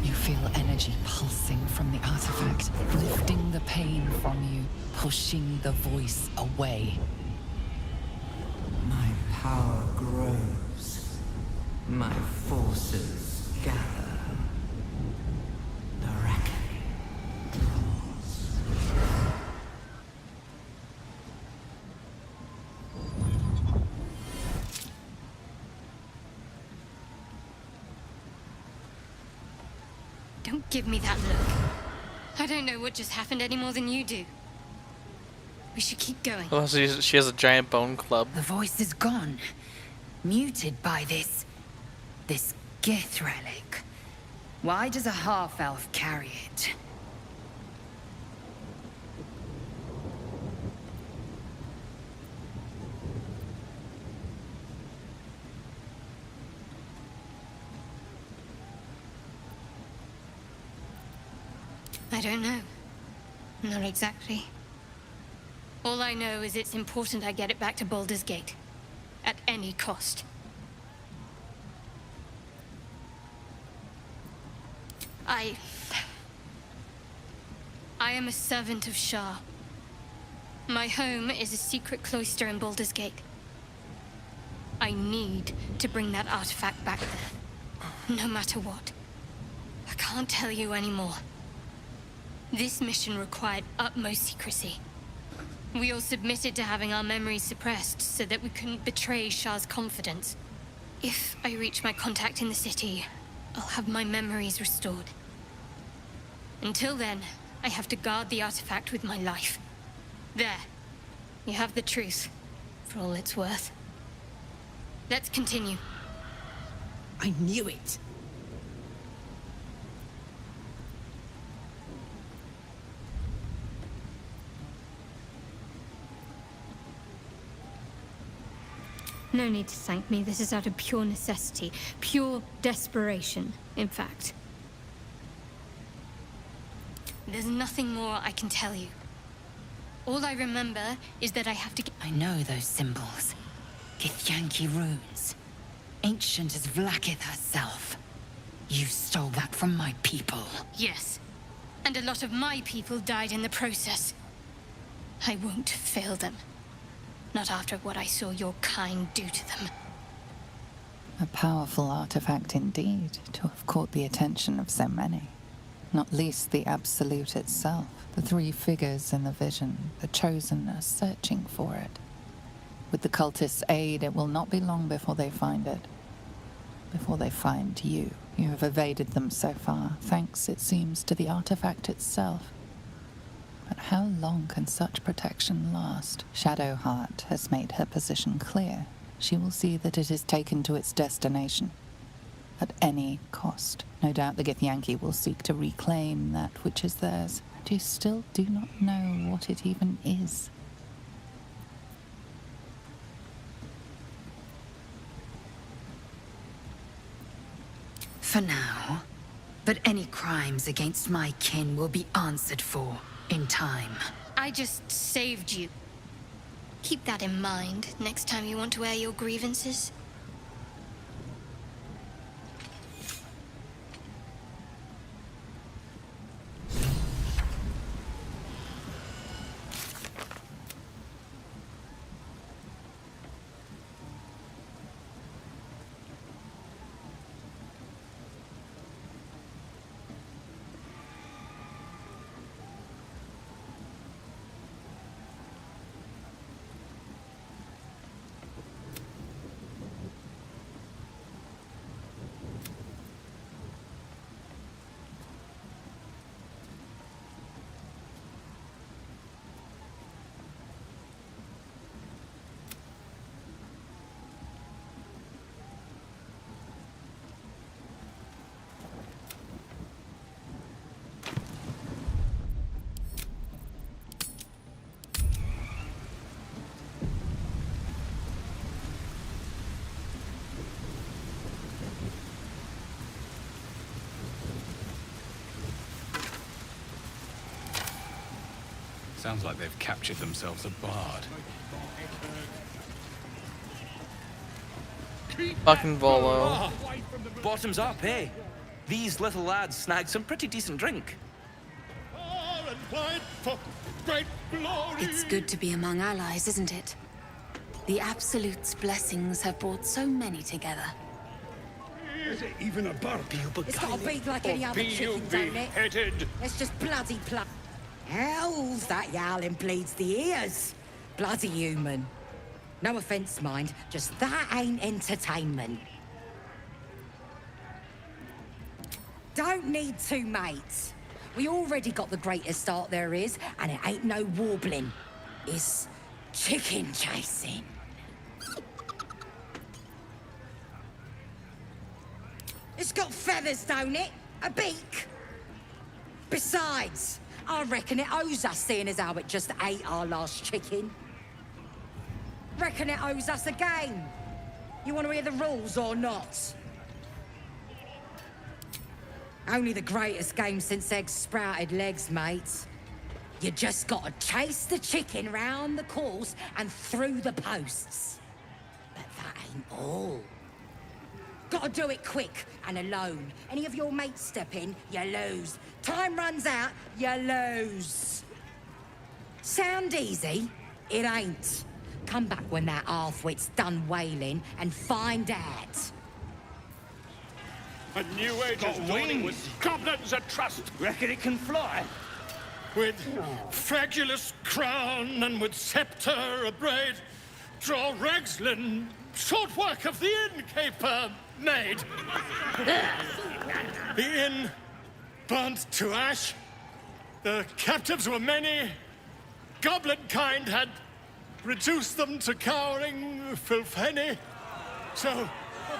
You feel energy pulsing from the artifact, lifting the pain from you, pushing the voice away. My power grows. My forces gather. The reckoning draws. Don't give me that look. I don't know what just happened any more than you do. We should keep going. Oh, so she has a giant bone club. The voice is gone. Muted by this Gith relic. Why does a half-elf carry it? I don't know. Not exactly. All I know is it's important I get it back to Baldur's Gate. At any cost. I am a servant of Shah. My home is a secret cloister in Baldur's Gate. I need to bring that artifact back there, no matter what. I can't tell you anymore. This mission required utmost secrecy. We all submitted to having our memories suppressed so that we couldn't betray Shah's confidence. If I reach my contact in the city, I'll have my memories restored. Until then, I have to guard the artifact with my life. There. You have the truth, for all it's worth. Let's continue. I knew it. No need to thank me. This is out of pure necessity. Pure desperation, in fact. There's nothing more I can tell you. All I remember is that I have to get... I know those symbols. Githyanki runes. Ancient as Vlaakith herself. You stole that from my people. Yes. And a lot of my people died in the process. I won't fail them. Not after what I saw your kind do to them. A powerful artifact indeed, to have caught the attention of so many. Not least the Absolute itself, the three figures in the vision, the Chosen are searching for it. With the cultists' aid, it will not be long before they find it. Before they find you. You have evaded them so far, thanks, it seems, to the artifact itself. But how long can such protection last? Shadowheart has made her position clear. She will see that it is taken to its destination. At any cost. No doubt the Githyanki will seek to reclaim that which is theirs. But you still do not know what it even is. For now. But any crimes against my kin will be answered for. In time. I just saved you. Keep that in mind next time you want to air your grievances. Sounds like they've captured themselves a bard. Fucking Volo. Bottoms up, eh? These little lads snagged some pretty decent drink. It's good to be among allies, isn't it? The Absolute's blessings have brought so many together. Is it even a bird? It's got a beak like any other chicken, don't it? Headed. It's just bloody pluck. Hell's that yowling bleeds the ears. Bloody human. No offence, mind, just that ain't entertainment. Don't need two mates. We already got the greatest art there is, and it ain't no warbling. It's chicken chasing. It's got feathers, don't it? A beak. Besides, I reckon it owes us, seeing as how it just ate our last chicken. Reckon it owes us a game. You want to hear the rules or not? Only the greatest game since eggs sprouted legs, mate. You just gotta chase the chicken round the course and through the posts. But that ain't all. Gotta do it quick and alone. Any of your mates step in, you lose. Time runs out, you lose. Sound easy? It ain't. Come back when that half-wit's done wailing and find out. A new age's dawning with goblins at trust. Reckon it can fly? With fragulous crown and with sceptre abraid, draw Ragslin, short work of the innkeeper made. The inn burnt to ash. The captives were many. Goblin kind had reduced them to cowering filfenny. So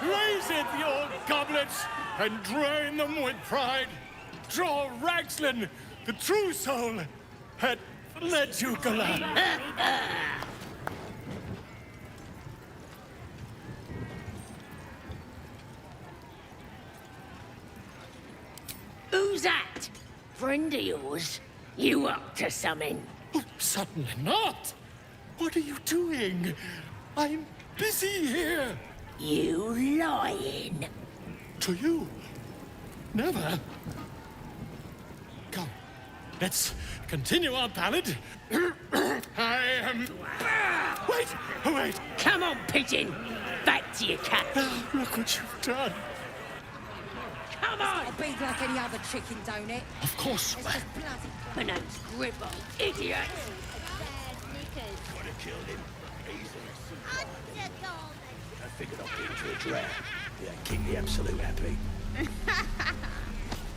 raise it, your goblets, and drain them with pride. Draw Ragslin, the true soul, had led you galad. Who's that? Friend of yours? You up to something? Oh, certainly not. What are you doing? I'm busy here. You lying. To you? Never. Come, let's continue our ballad. I am... Wait! Come on, pigeon. Back to your cat. Oh, look what you've done. Come on! I'll be like any other chicken, don't it? Of course. My name's Gribble, idiot. Could have killed him. Easily. I figured I'd get into a draft. Yeah, keep the absolute happy.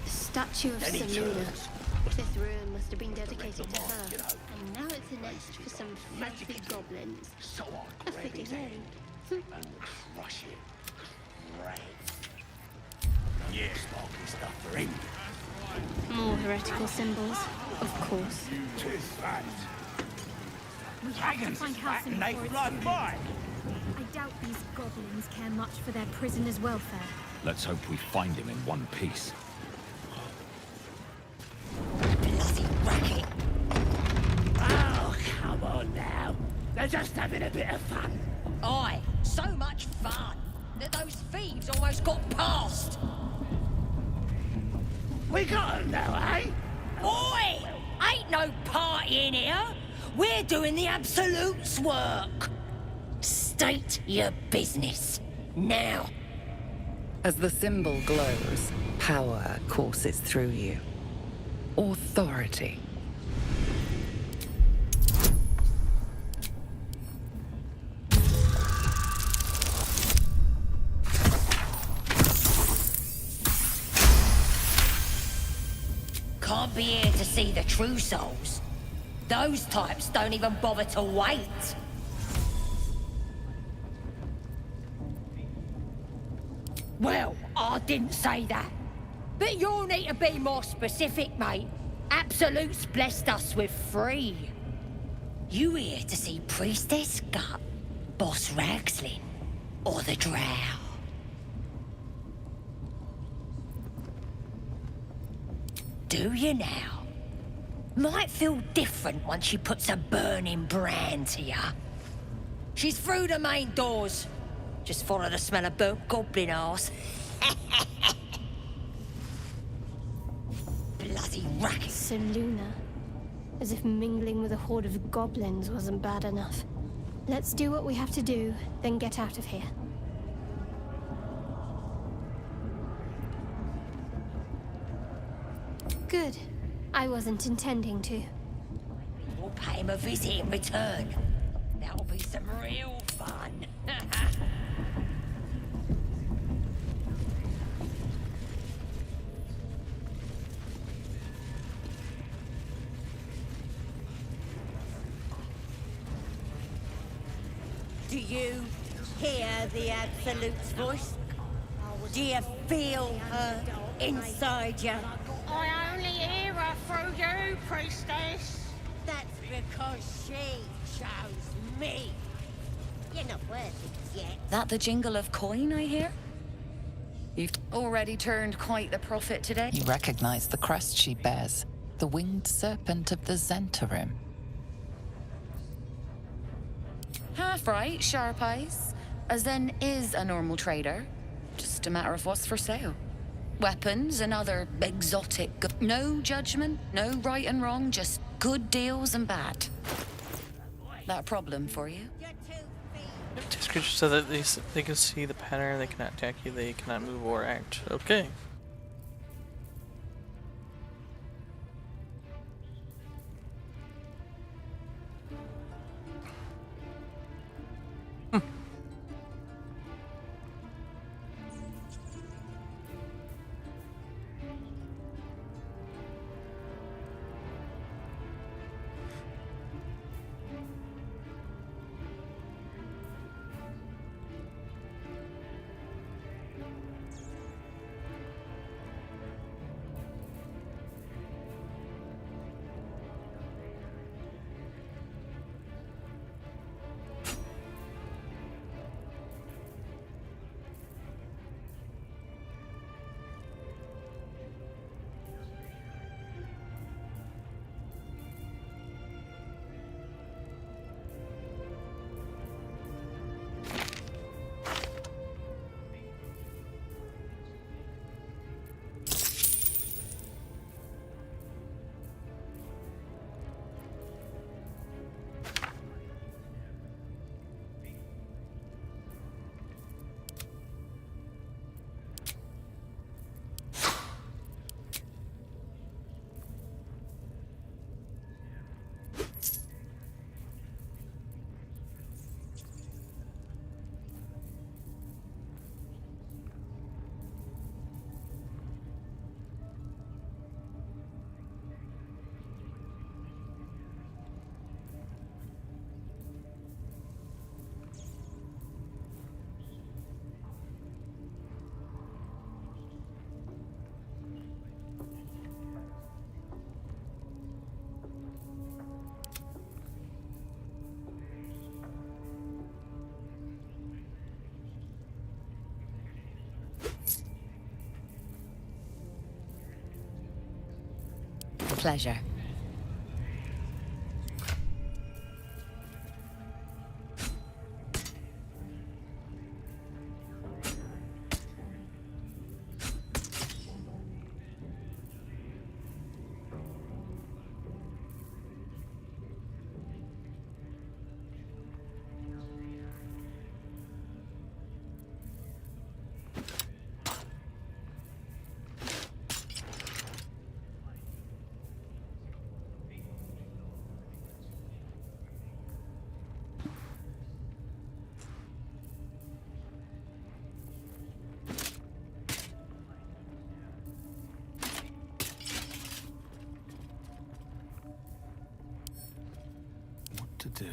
The statue of Then he Selena. turns. This ruin must have been dedicated to her. And now it's a nest for some filthy goblins. So A fitting end. and crush it. Right. Yeah, sparkly stuff for him. More heretical symbols, of course. Tis right. We Dragons find is fat Halsin and they before fly it's by. I doubt these goblins care much for their prisoners' welfare. Let's hope we find him in one piece. Bloody racket. Oh, come on now. They're just having a bit of fun. Aye, so much fun that those thieves almost got past. We got 'em now, eh? Oi! Ain't no party in here. We're doing the Absolute's work. State your business. Now. As the symbol glows, power courses through you. Authority. Can't be here to see the true souls. Those types don't even bother to wait. Well, I didn't say that. But you'll need to be more specific, mate. Absolute's blessed us with 3. You here to see Priestess Gut, Boss Ragslin, or the Drow? Do you now? Might feel different once she puts a burning brand to ya. She's through the main doors. Just follow the smell of burnt goblin arse. Bloody racket. Selena. As if mingling with a horde of goblins wasn't bad enough. Let's do what we have to do, then get out of here. Good. I wasn't intending to. We'll pay him a visit in return. That'll be some real fun. Do you hear the Absolute's voice? Do you feel her inside you? I only hear her through you, priestess. That's because she chose me. You're not worth it yet. That the jingle of coin I hear? You've already turned quite the prophet today. You recognize the crest she bears, the winged serpent of the Zentarim. Half right, sharp eyes. As then is a normal trader. Just a matter of what's for sale. Weapons and other exotic no judgment, no right and wrong, just good deals and bad. That a problem for you? Test creatures so that they can see the pattern, they cannot attack you, they cannot move or act. Okay. Pleasure. To do.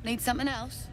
Need something else?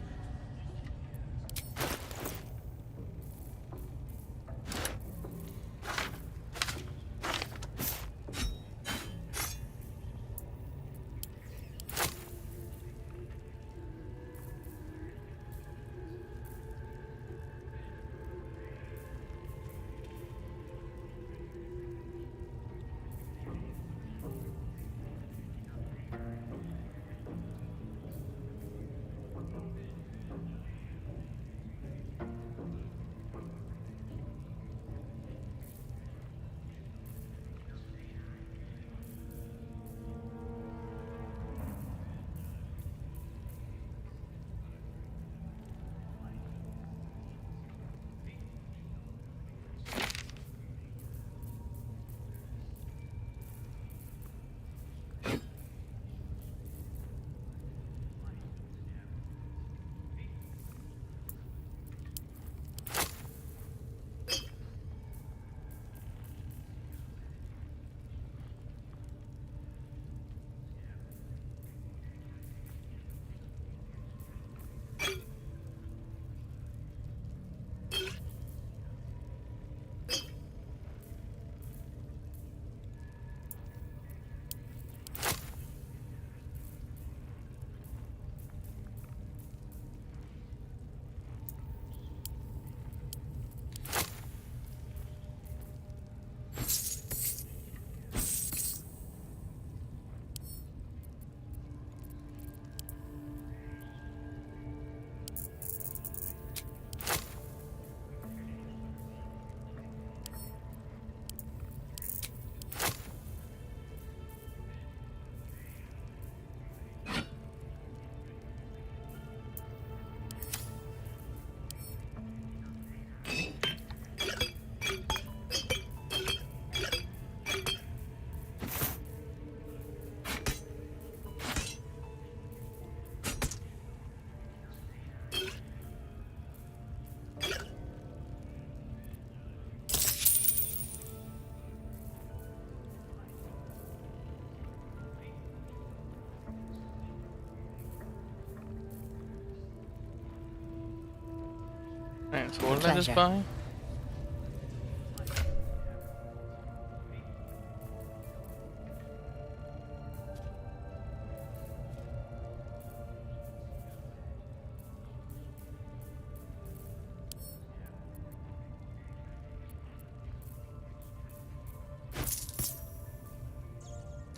Alright, so what did I just buy?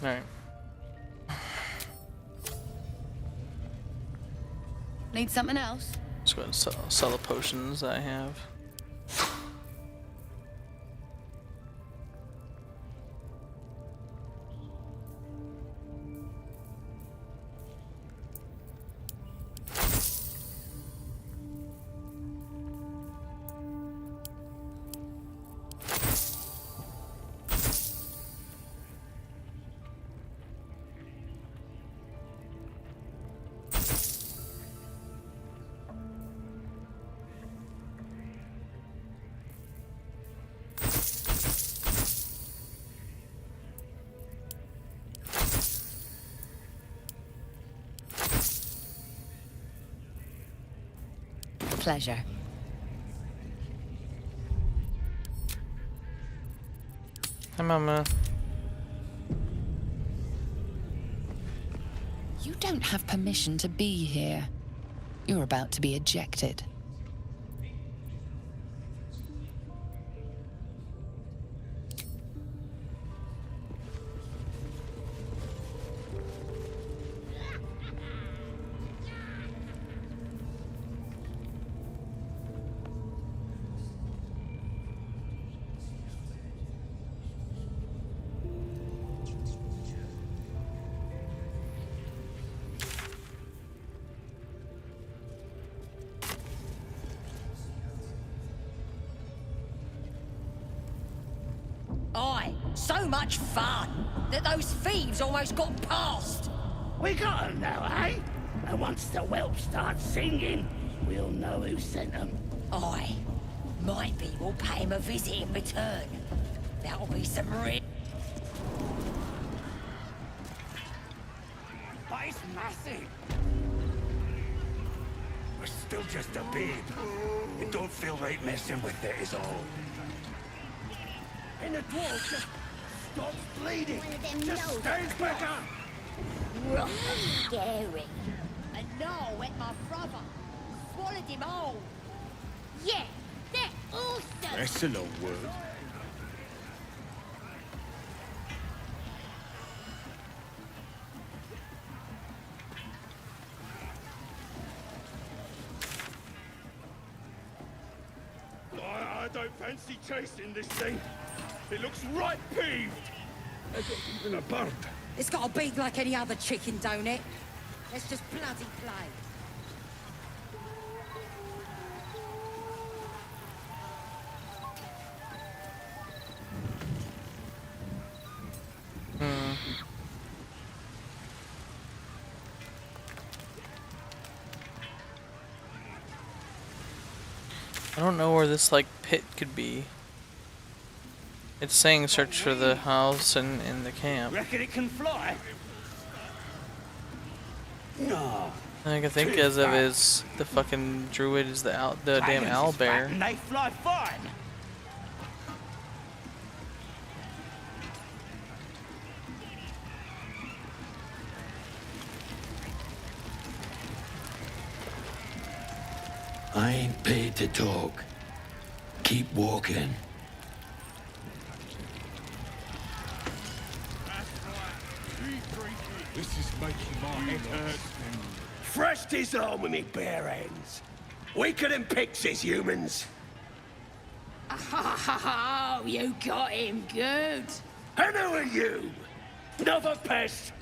Alright. Need something else? Just going to sell the potions that I have. Pleasure. Hi, Mama. You don't have permission to be here. You're about to be ejected. Aye, so much fun that those thieves almost got past. We got 'em now, eh? And once the whelp starts singing, we'll know who sent 'em. Aye, maybe we'll pay him a visit in return. That'll be some real... But it's massive. We're still just a babe. It don't feel right messing with it is all. And the dwarf just stops bleeding. Just stays back up. Rough and scary. And now wet my brother. Swallowed him whole. Yeah, they're awesome. That's a long word. I don't fancy chasing this thing. It looks right peeved. There's not even a bird. It's got a beak like any other chicken, don't it? Let's just bloody play. I don't know where this like pit could be. It's saying search for the house and in the camp. Reckon it can fly? No. I can think as of is the fucking druid is the damn owl bear. And they fly fine. I ain't paid to talk. Keep walking. This is making my head hurt. Fresh disarm with me bare hands. Weaker than pixies, humans. Oh, you got him good. And who are you? Another pest?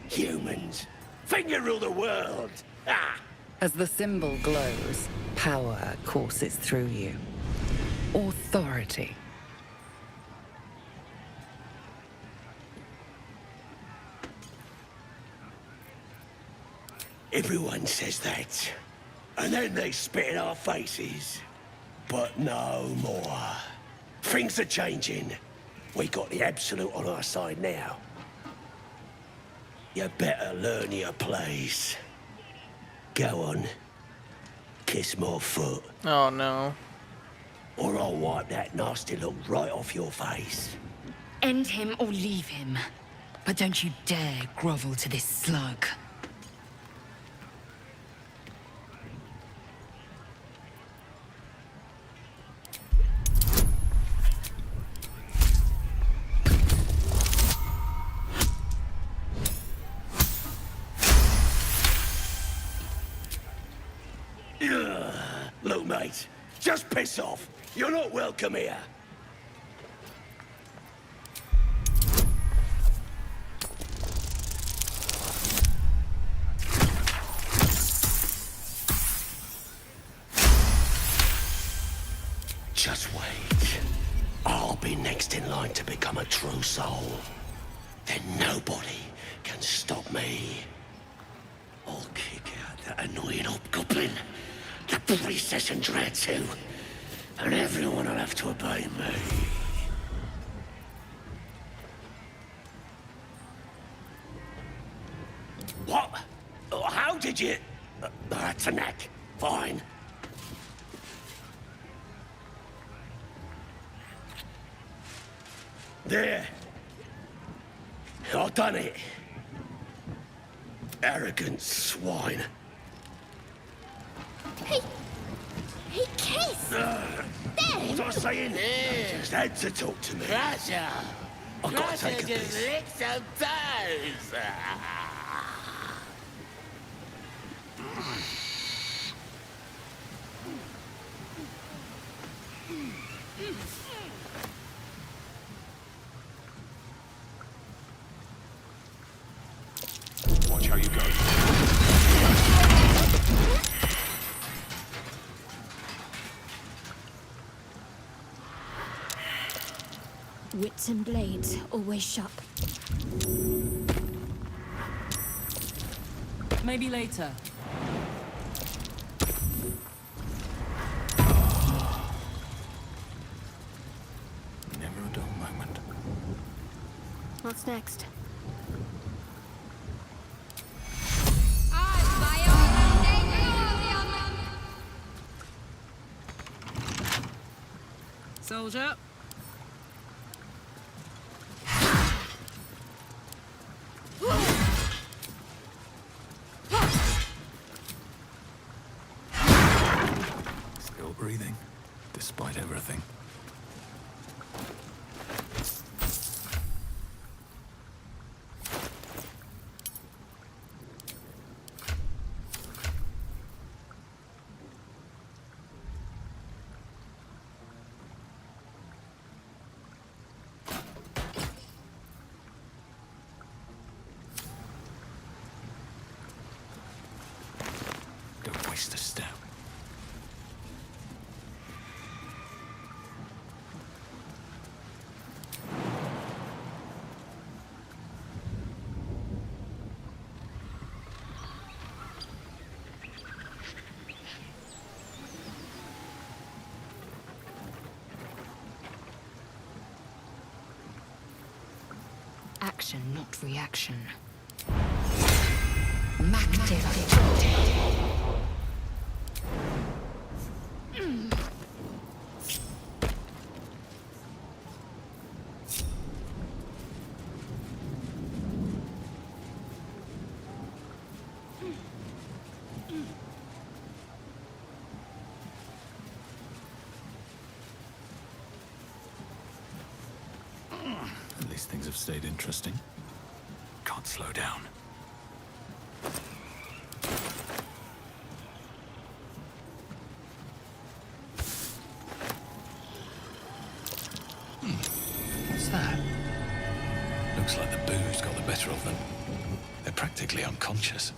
Humans. Think you rule the world. Ah! As the symbol glows, power courses through you. Authority. Everyone says that. And then they spit in our faces. But no more. Things are changing. We got the Absolute on our side now. You better learn your place. Go on. kiss my foot, Oh no. or I'll wipe that nasty look right off your face. End him or leave him. But don't you dare grovel to this slug. Look, mate, just piss off. You're not welcome here. Just wait. I'll be next in line to become a true soul. Then nobody can stop me. I'll kick out that annoying hobgoblin, the recession dread too, and everyone will have to obey me. What? How did you... that's a neck. Fine. There. I've done it. Arrogant swine. Hey, Kiss! What was I saying? Just had to talk to me. Crusher! I've got to take a Crusher just piss. licked some toes! Watch how you go. Wits and blades, always sharp. Maybe later. Never a dull moment. What's next? Soldier. Still breathing, despite everything. Don't waste a step. Action, not reaction. At least things have stayed interesting. Can't slow down. What's that? Looks like the booze got the better of them. They're practically unconscious.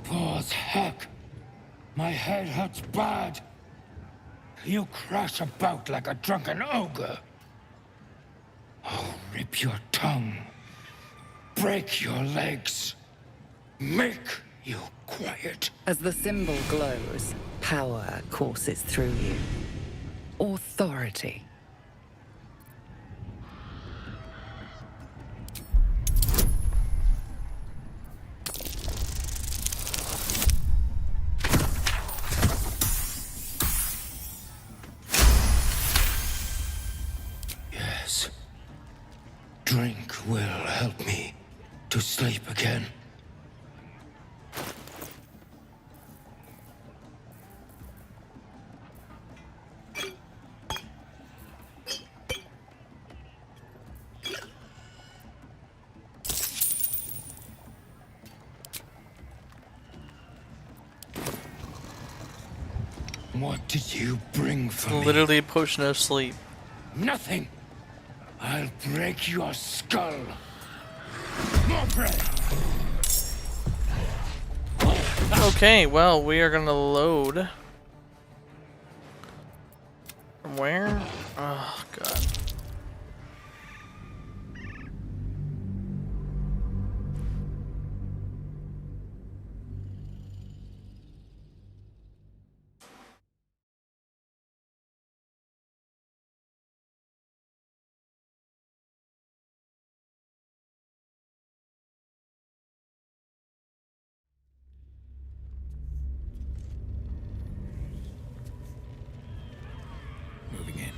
Poor as heck. My head hurts bad. You crash about like a drunken ogre. I'll rip your tongue. Break your legs. Make you quiet. As the symbol glows, power courses through you. Authority. Yes. Drink will help me to sleep again. What did you bring for me? Literally a potion of sleep. Nothing. I'll break your skull. More bread. Okay, well, we are gonna load. From where? Oh, God. Moving in.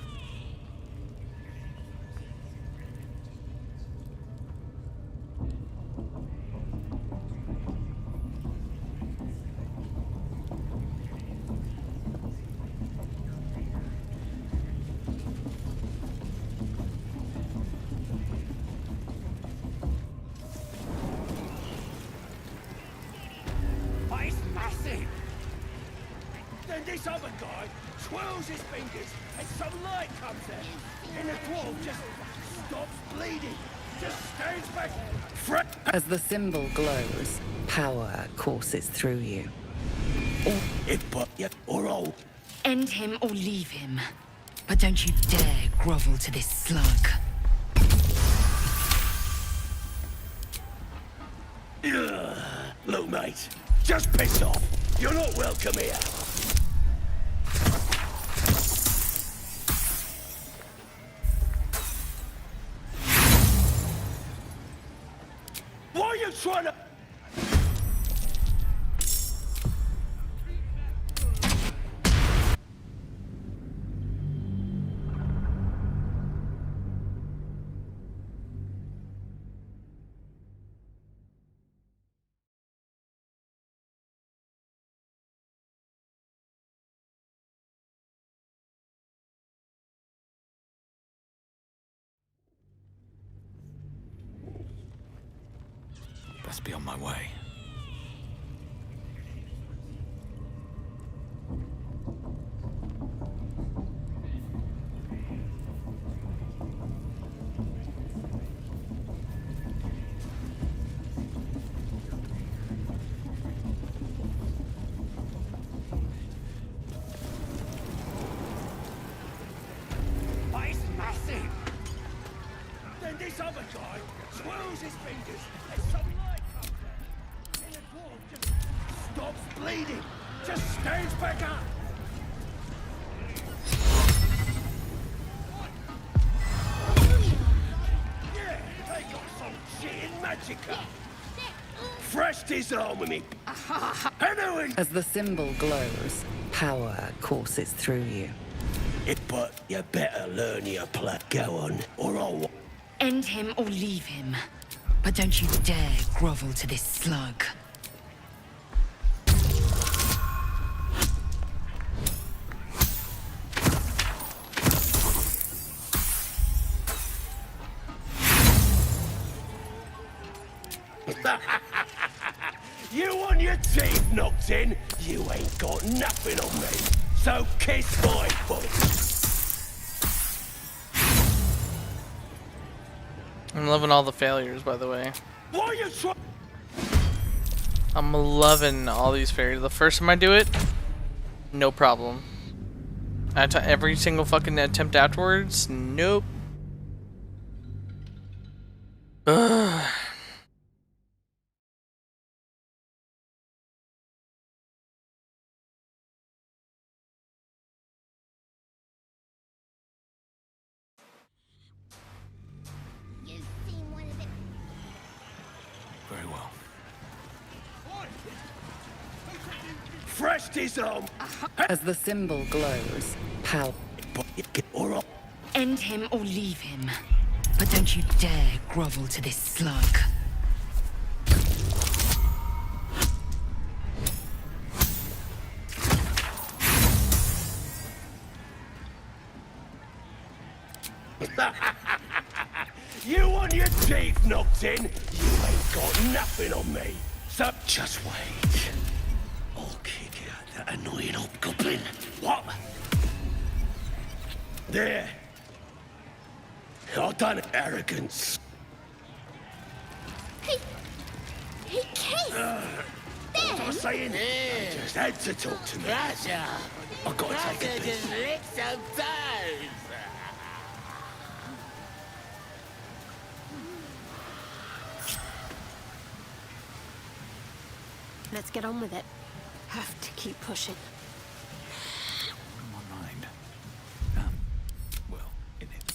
But it's massive. Then this other guy twirls his fingers and some light comes out. And the dwarf just stops bleeding. Just stands back. As the symbol glows, power courses through you. Or all. End him or leave him. But don't you dare grovel to this slug. Ugh. Look, mate, just piss off. You're not welcome here. Why are you trying to... Best be on my way. But it's massive. Then this other guy twirls his fingers and some light comes out. And the dwarf just stops bleeding. Just stands back up. Yeah, they got some shit in Magica. Fresh disharmony. As the symbol glows, power courses through you. But you better learn your play. Go on, or I'll... End him or leave him. But don't you dare grovel to this slug. You want your teeth knocked in? You ain't got nothing on me. So kiss my butt. I'm loving all the failures, by the way. Why are you trying? I'm loving all these failures. The first time I do it, no problem. Every single fucking attempt afterwards, nope. Ugh. Trust his arm. As the symbol glows, power. End him or leave him. But don't you dare grovel to this slug. You want your teeth knocked in? You ain't got nothing on me. So just wait. I'll kick out that annoying hobgoblin. What? There. I done arrogance. He kissed! What was I saying? I just had to talk to me. Russia! I gotta take a Russia piss. just licked some toes! Let's get on with it. Have to keep pushing. My mind. Well, in it.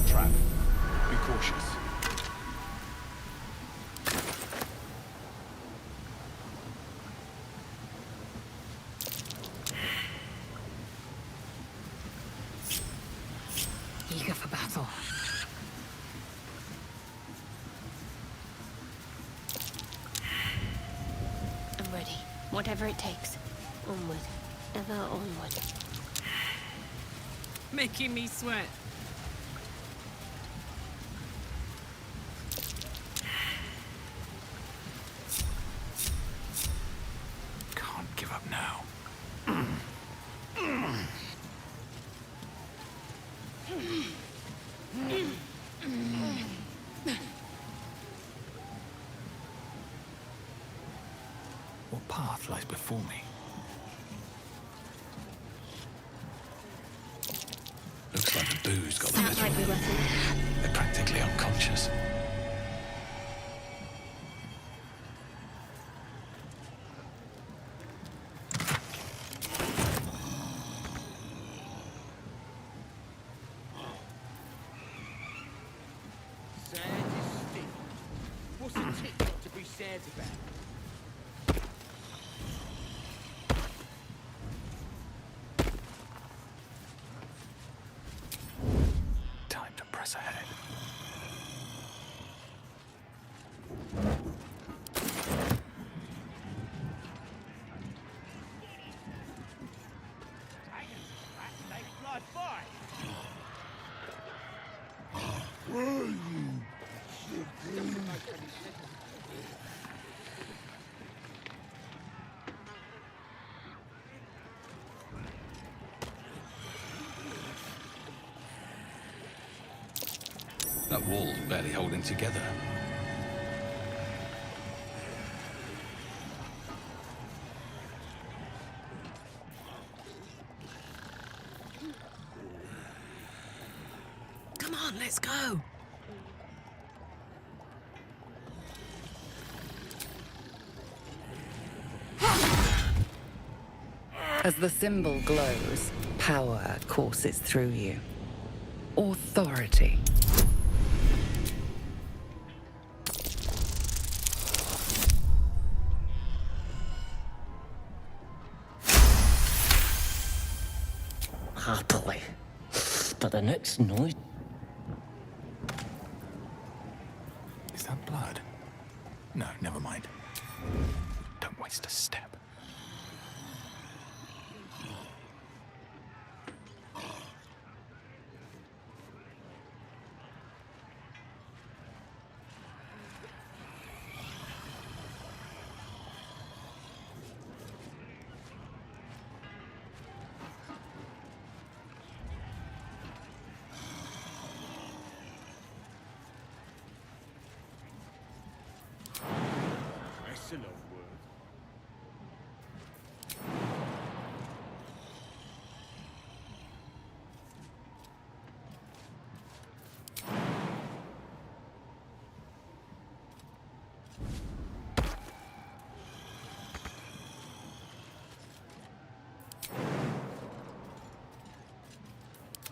Trap. Be cautious. Eager for battle. I'm ready. Whatever it takes. Onward. Ever onward. Making me sweat. Can't give up now. What path lies before me? Looks like the booze got the That better might of be them. worth it. They're practically unconscious. Sad is stiff. What's a tick got to be sad about? Time to press ahead. They fly by. That wall's barely holding together. Come on, let's go. As the symbol glows, power courses through you. Authority. Happily. But the next noise... Is that blood? No, never mind. Don't waste a step. That's enough word.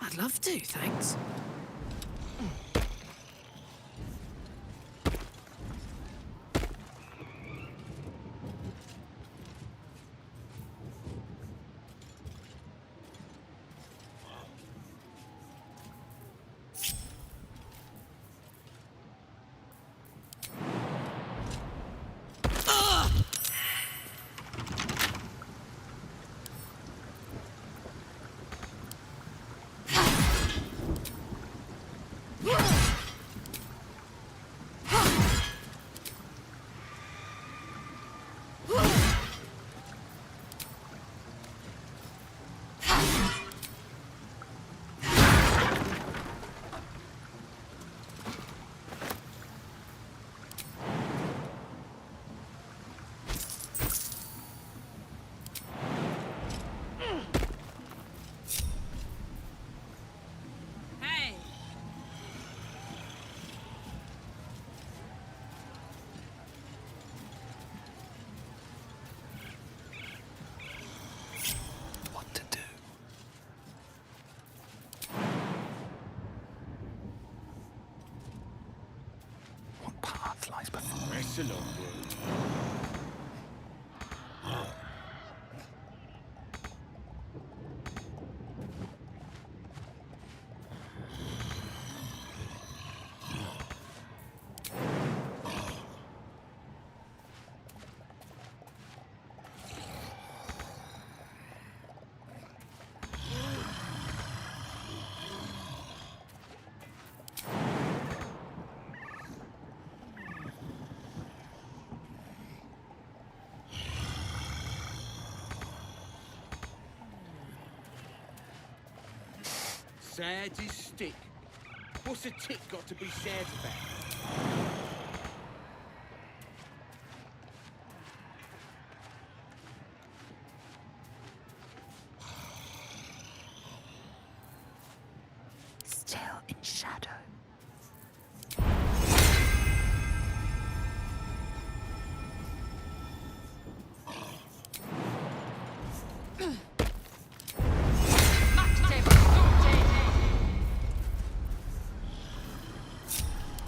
I'd love to, thanks. long road. Sad is stick. What's a tick got to be sad about? Still in shadow.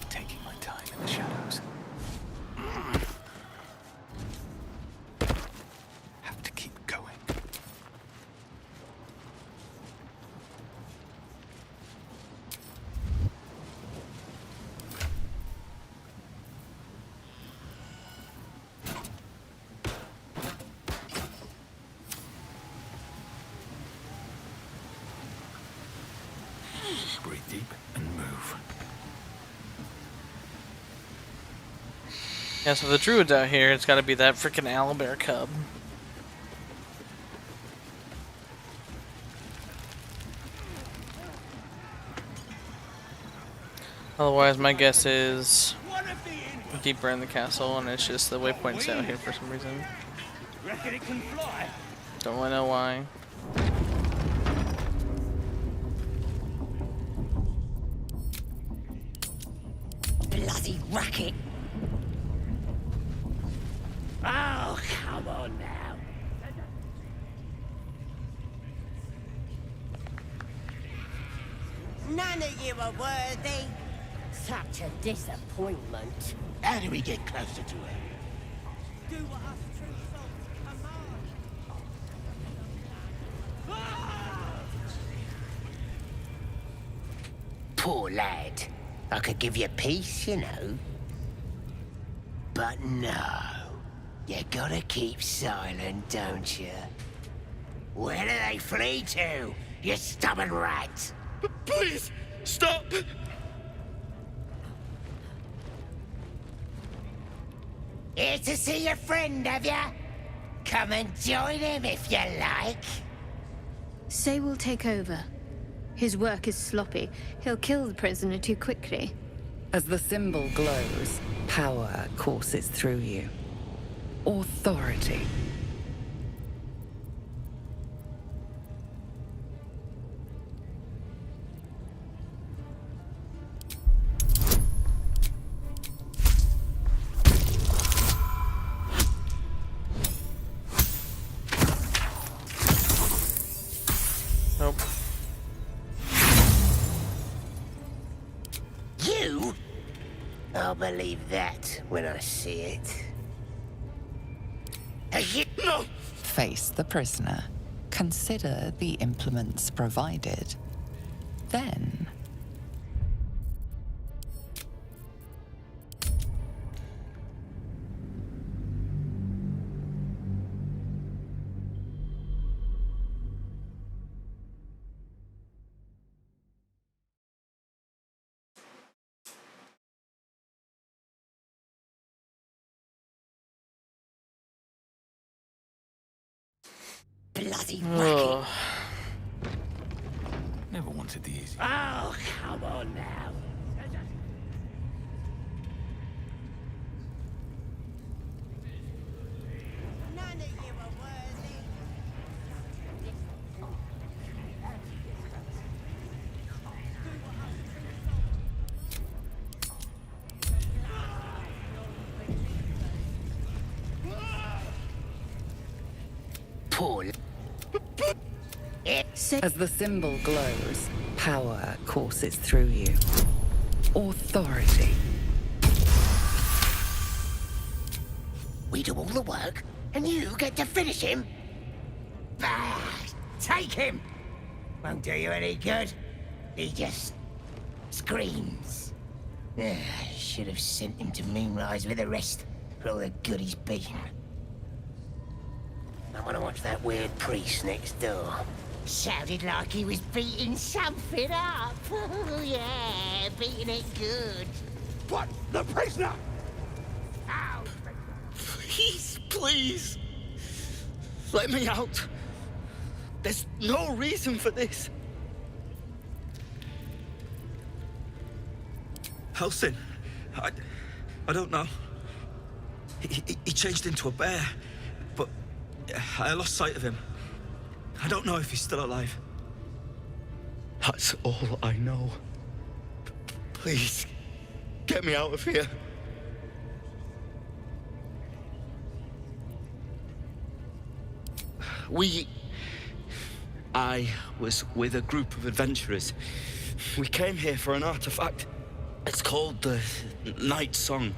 Taking my time in the shadows. Have to keep going. Breathe deep and move. Yeah, so the druid's out here. It's got to be that freaking owlbear cub. Otherwise, my guess is deeper in the castle, and it's just the waypoint's out here for some reason. Reckon it can fly? Don't really know why. Bloody racket! Oh, come on now. None of you are worthy. Such a disappointment. How do we get closer to her? Do what us true souls command. Poor lad. I could give you peace, you know. But no. You gotta keep silent, don't you? Where do they flee to, you stubborn rat? Please, stop! Here to see your friend, have ya? Come and join him if you like. Say will take over. His work is sloppy. He'll kill the prisoner too quickly. As the symbol glows, power courses through you. Authority. Nope. You? I'll believe that when I see it. No! Face the prisoner. Consider the implements provided. Then... Bloody Ugh. Never wanted the easy. Oh, come on now. None of you are worthy. Poor. As the symbol glows, power courses through you. Authority. We do all the work, and you get to finish him? Bah! Take him! Won't do you any good. He just screams. Should have sent him to Moonrise with the rest, for all the good he's been. I want to watch that weird priest next door. Sounded like he was beating something up. Oh, yeah, beating it good. What? The prisoner? Ow! Please, please. Let me out. There's no reason for this. Halsin, I don't know. He changed into a bear, but I lost sight of him. I don't know if he's still alive. That's all I know. Please, get me out of here. I was with a group of adventurers. We came here for an artifact. It's called the Night Song.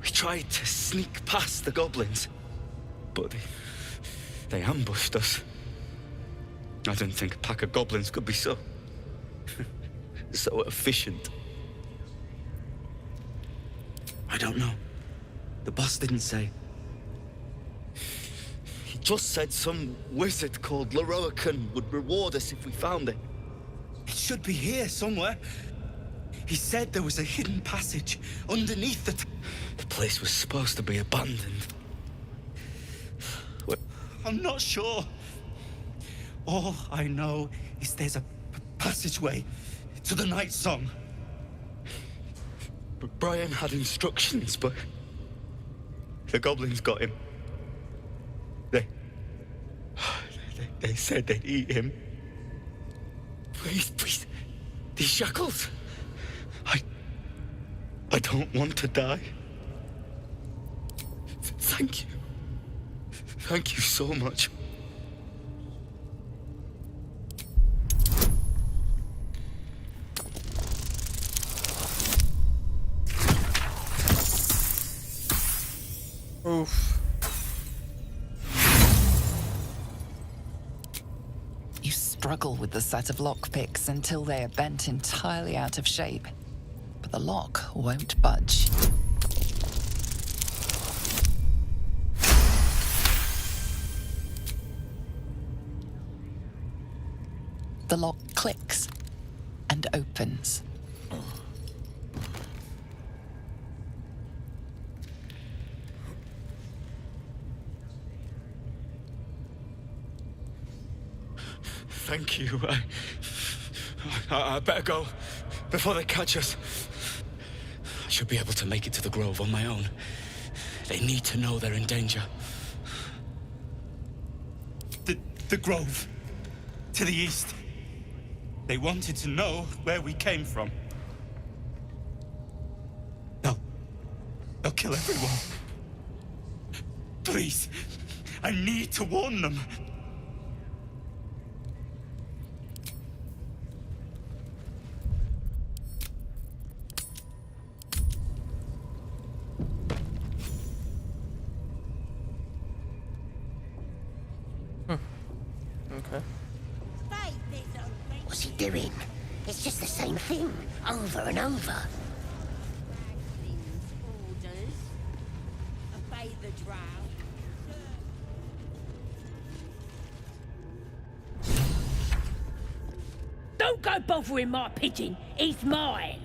We tried to sneak past the goblins, but they ambushed us. I didn't think a pack of goblins could be so efficient. I don't know. The boss didn't say. He just said some wizard called Leroican would reward us if we found it. It should be here somewhere. He said there was a hidden passage underneath the place was supposed to be abandoned. I'm not sure. All I know is there's a passageway to the Night Song. Brian had instructions, but the goblins got him. They said they'd eat him. Please, these shackles. I don't want to die. Thank you. Thank you so much. Oof. You struggle with the set of lockpicks until they are bent entirely out of shape. But the lock won't budge. The lock clicks and opens. Thank you. I better go before they catch us. I should be able to make it to the Grove on my own. They need to know they're in danger. The Grove. To the east. They wanted to know where we came from. They'll kill everyone. Please, I need to warn them. Okay. What's he doing? It's just the same thing, over and over. Obey the drow. Don't go bothering my pigeon. He's mine.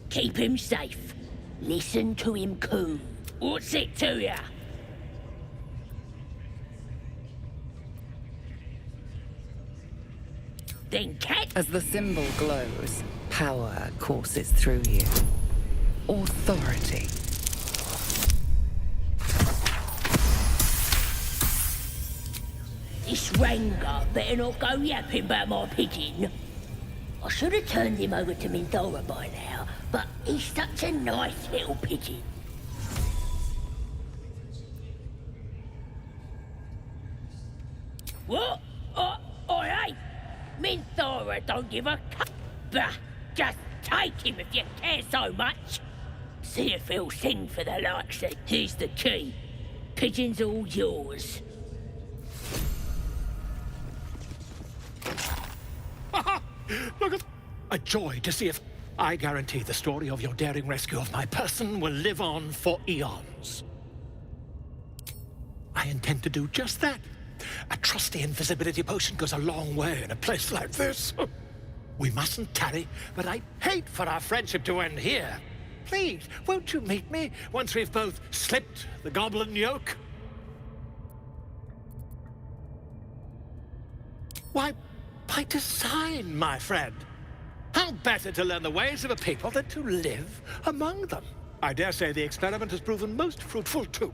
Keep him safe. Listen to him coo. What's it to ya? Then catch. As the symbol glows, power courses through you. Authority. This Ranger better not go yapping about my pigeon. I should have turned him over to Mindora by now, but he's such a nice little pigeon. What? I ain't. Mindora don't give a Bah, just take him if you care so much. See if he'll sing for the likes of... Here's the key. Pigeon's all yours. Look at... A joy to see if... I guarantee the story of your daring rescue of my person will live on for eons. I intend to do just that. A trusty invisibility potion goes a long way in a place like this. We mustn't tarry, but I'd hate for our friendship to end here. Please, won't you meet me once we've both slipped the goblin yoke? Why, by design, my friend. How better to learn the ways of a people than to live among them? I dare say the experiment has proven most fruitful, too.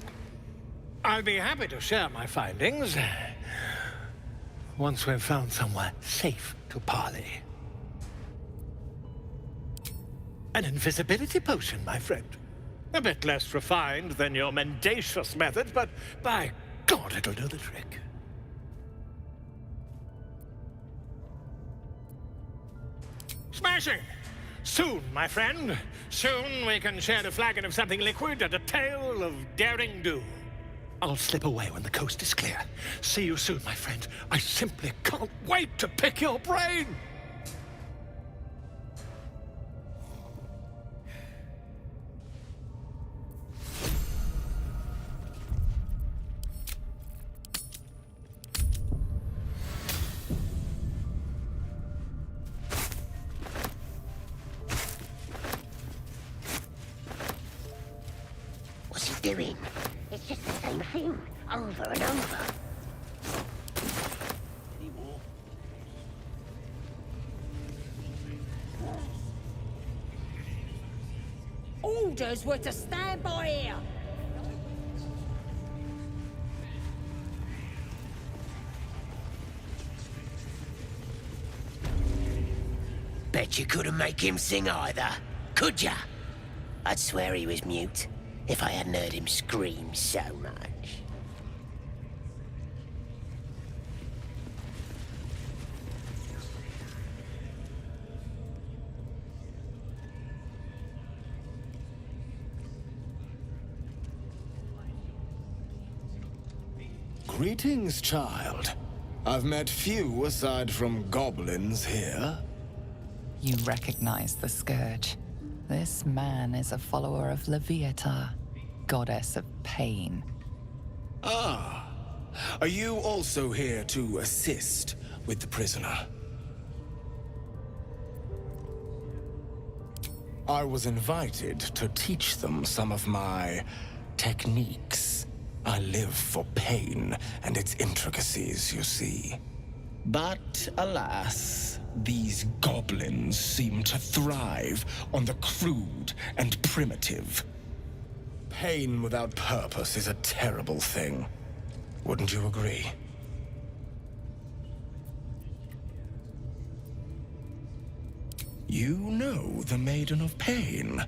I'll be happy to share my findings once we've found somewhere safe to parley. An invisibility potion, my friend. A bit less refined than your mendacious methods, but by God, it'll do the trick. Smashing! Soon, my friend. Soon we can share a flagon of something liquid and a tale of daring do. I'll slip away when the coast is clear. See you soon, my friend. I simply can't wait to pick your brain! What's he doing? It's just the same thing, over and over. Orders were to stand by here. Bet you couldn't make him sing either, could ya? I'd swear he was mute if I hadn't heard him scream so much. Greetings, child. I've met few aside from goblins here. You recognize the Scourge. This man is a follower of Leviata, goddess of pain. Ah, are you also here to assist with the prisoner? I was invited to teach them some of my techniques. I live for pain and its intricacies, you see. But alas, these goblins seem to thrive on the crude and primitive. Pain without purpose is a terrible thing. Wouldn't you agree? You know the Maiden of Pain.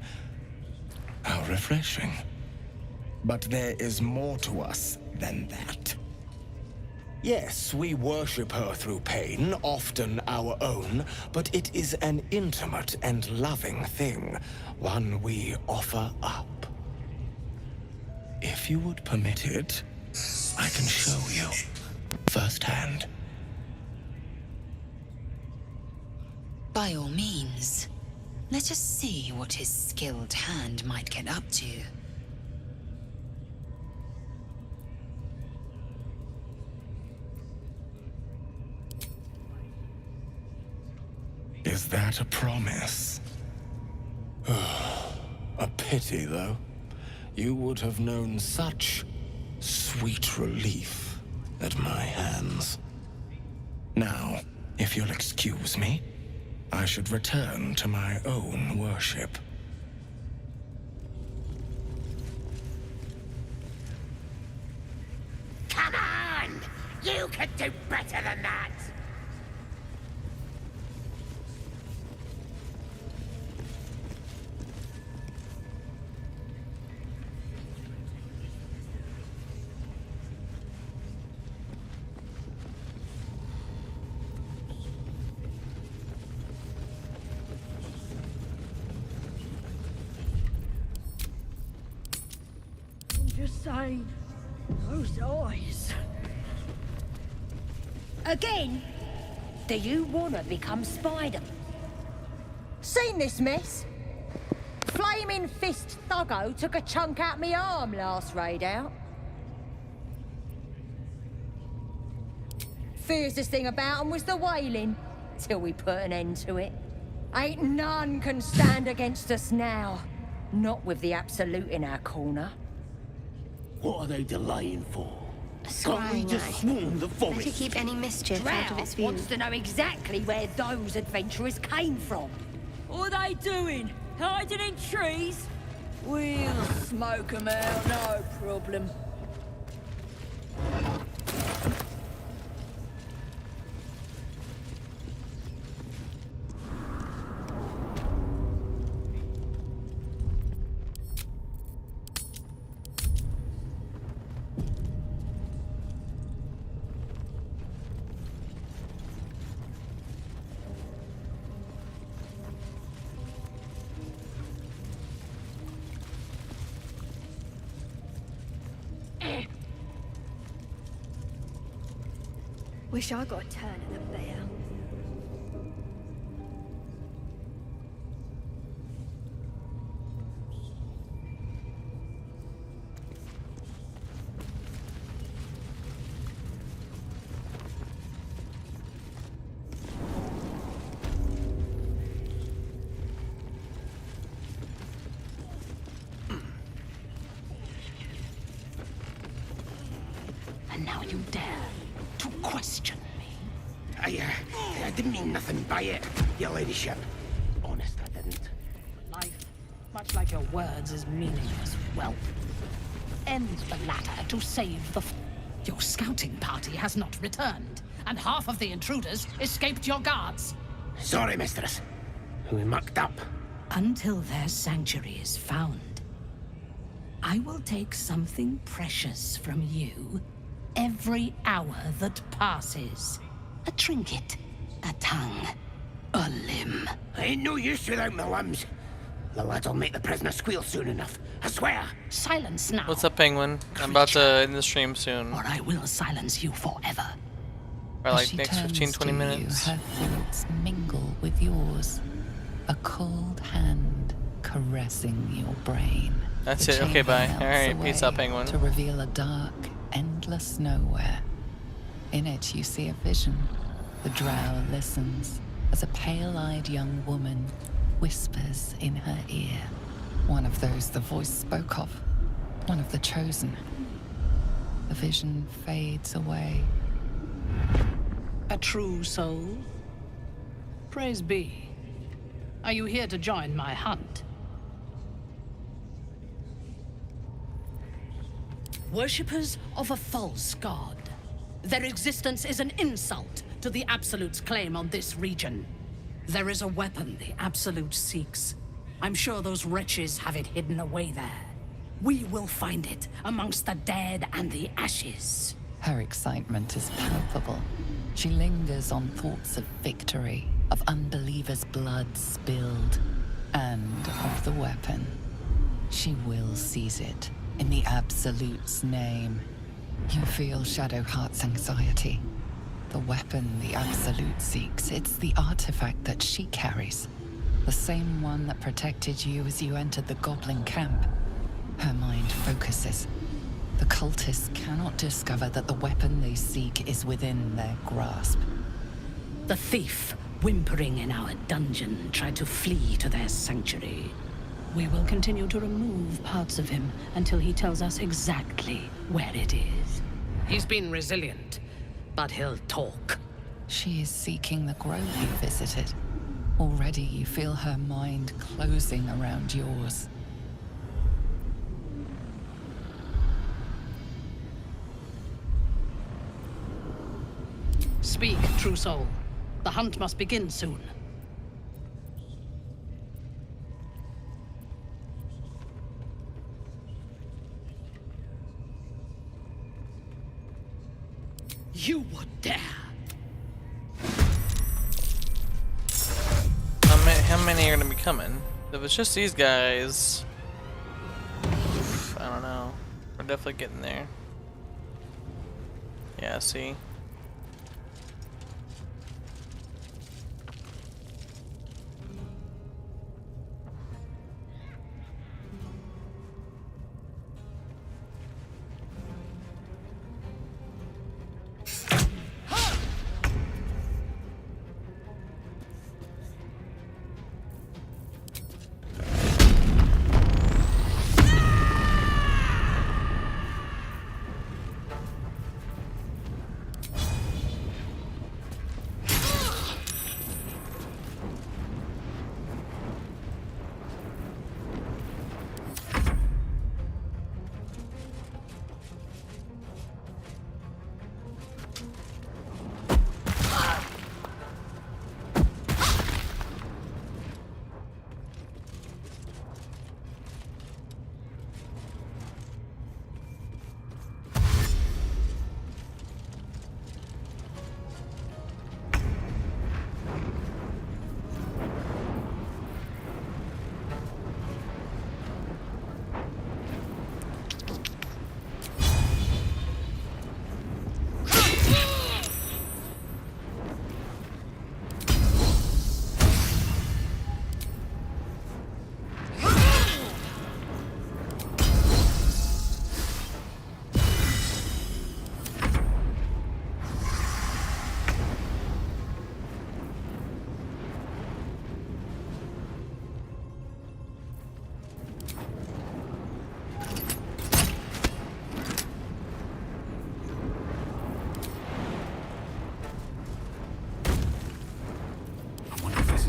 How refreshing. But there is more to us than that. Yes, we worship her through pain, often our own, but it is an intimate and loving thing, one we offer up. If you would permit it, I can show you firsthand. By all means, let us see what his skilled hand might get up to. Is that a promise? A pity, though. You would have known such sweet relief at my hands. Now, if you'll excuse me, I should return to my own worship. Come on! You can do better than that! say, those eyes. Again? Do you wanna become Spider? Seen this mess? Flaming Fist Thuggo took a chunk out me arm last raid out. Fiercest thing about 'em was the wailing, till we put an end to it. Ain't none can stand against us now. Not with the Absolute in our corner. What are they delaying for? Can't we just swarm the forest? Better keep any mischief out of its view. Wants to know exactly where those adventurers came from. What are they doing? Hiding in trees? We'll smoke 'em out, no problem. Wish I got a turn at the bear. And now you dare to question me. I didn't mean nothing by it, your ladyship. Honest, I didn't. Life, much like your words, is meaningless. Well, end the latter to save the... Your scouting party has not returned, and half of the intruders escaped your guards. Sorry, mistress. We mucked up. Until their sanctuary is found, I will take something precious from you every hour that passes. A trinket, a tongue, a limb. I ain't no use without my limbs. The lads'll make the prisoner squeal soon enough. I swear. Silence now. What's up, Penguin? I'm about to end the stream soon. Or I will silence you forever. Or As like she next turns 15, 20 to minutes. You, her thoughts mingle with yours. A cold hand caressing your brain. That's The it. Okay, chamber bye. melts Alright, peace out, away Penguin. To reveal a dark, endless nowhere. In it, you see a vision. The drow listens as a pale-eyed young woman whispers in her ear. One of those the voice spoke of. One of the chosen. The vision fades away. A true soul? Praise be. Are you here to join my hunt? Worshippers of a false god. Their existence is an insult to the Absolute's claim on this region. There is a weapon the Absolute seeks. I'm sure those wretches have it hidden away there. We will find it amongst the dead and the ashes. Her excitement is palpable. She lingers on thoughts of victory, of unbelievers' blood spilled, and of the weapon. She will seize it, in the Absolute's name. You feel Shadowheart's anxiety. The weapon the Absolute seeks, it's the artifact that she carries. The same one that protected you as you entered the Goblin camp. Her mind focuses. The cultists cannot discover that the weapon they seek is within their grasp. The thief, whimpering in our dungeon, tried to flee to their sanctuary. We will continue to remove parts of him until he tells us exactly where it is. He's been resilient, but he'll talk. She is seeking the grove you visited. Already you feel her mind closing around yours. Speak, true soul. The hunt must begin soon. You would dare. How many are gonna be coming? If it's just these guys, I don't know. We're definitely getting there. Yeah, see?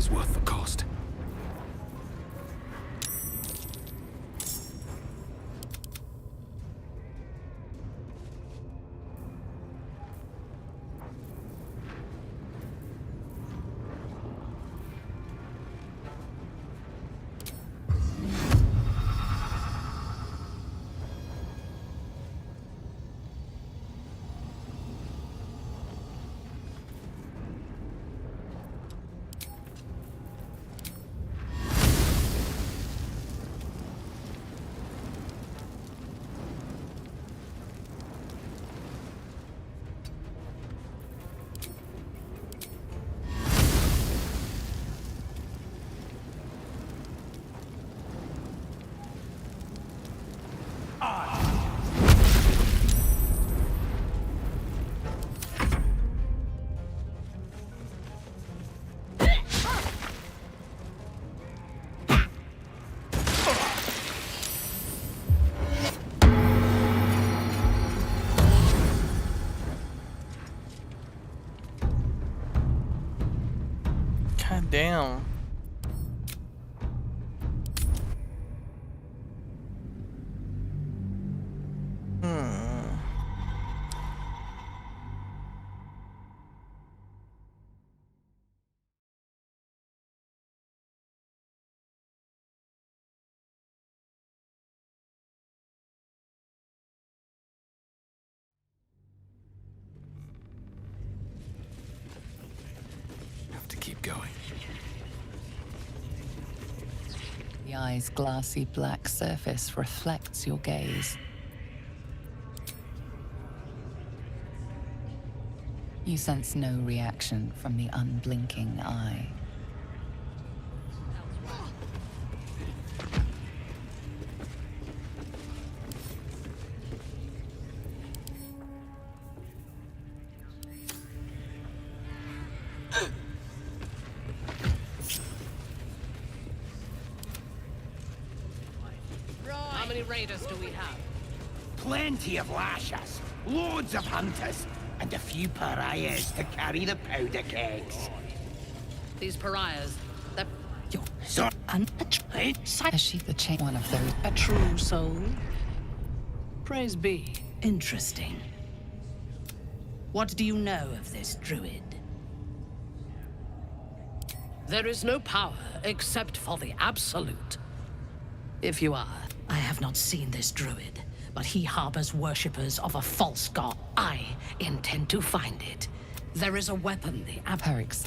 Worth the cost. God damn. Have to keep going. The eye's glassy black surface reflects your gaze. You sense no reaction from the unblinking eye. How many raiders do we have? Plenty of lashers, loads of hunters, and a few pariahs to carry the powder kegs. These pariahs, they're... So, Has she the chain one of those? A true soul? Praise be. Interesting. What do you know of this druid? There is no power except for the absolute. If you are, I have not seen this druid, but he harbors worshippers of a false god. I intend to find it. There is a weapon the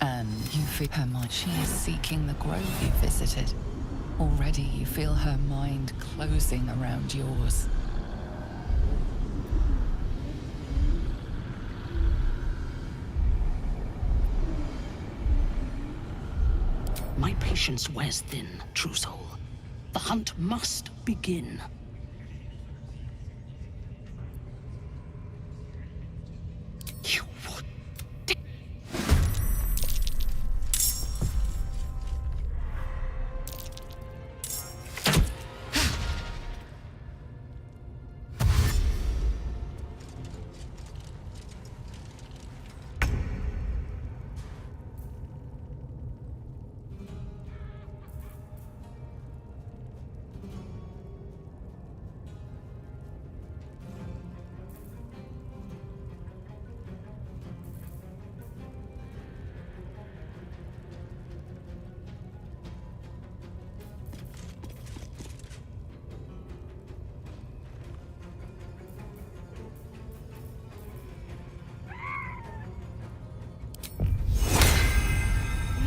And you feel her mind. She is seeking the grove you visited. Already you feel her mind closing around yours. patience wears thin, true soul. The hunt must begin. You would.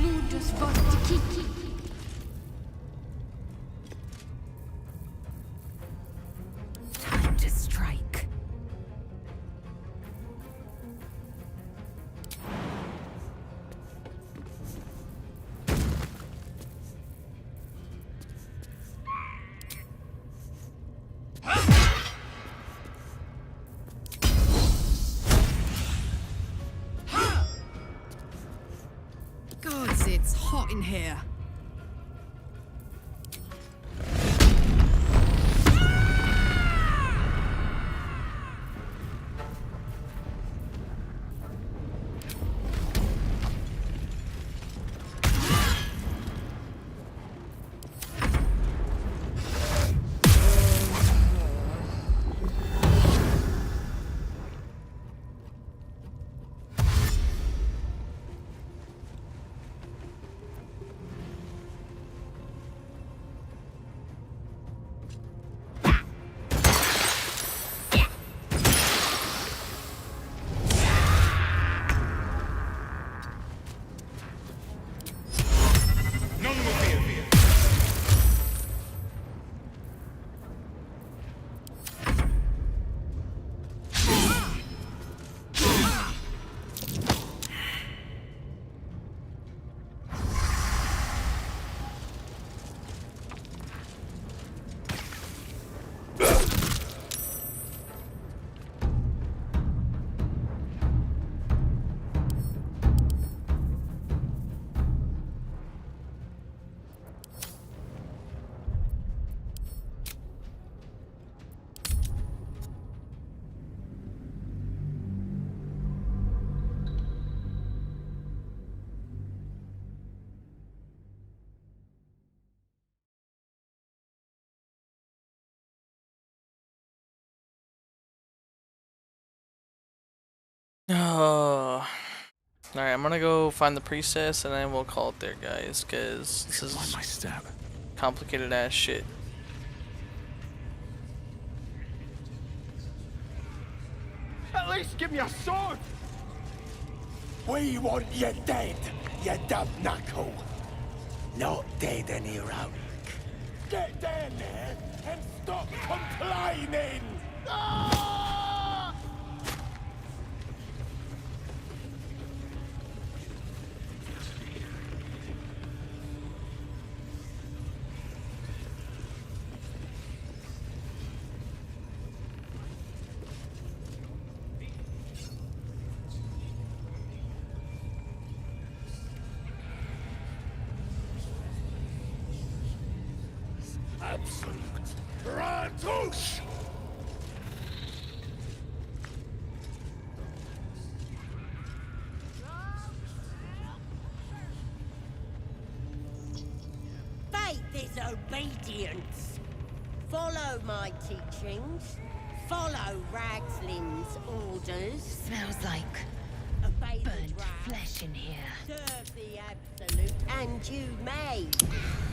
Ludus Vortikiki. Time to strike. Gods, it's hot in here. None will be revealed. Oh. Alright, I'm gonna go find the priestess and then we'll call it there, guys, because this is my step. complicated ass shit. At least give me a sword! We want you dead, you dumb knuckle. Not dead and heroic. Get down there and stop complaining! Ah! Absolute Ratush! Faith is obedience. Follow my teachings. Follow Ragslin's orders. Smells like Obey the burnt draft. flesh in here. Serve the absolute, and you may,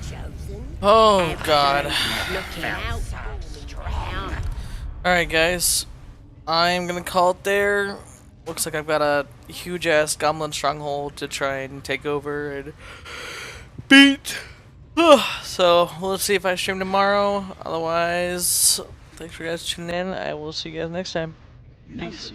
chosen. Oh god. Looking out for me now. Alright guys, I'm gonna call it there. Looks like I've got a huge ass goblin stronghold to try and take over and beat. So let's see if I stream tomorrow. Otherwise, thanks for you guys tuning in. I will see you guys next time. Peace.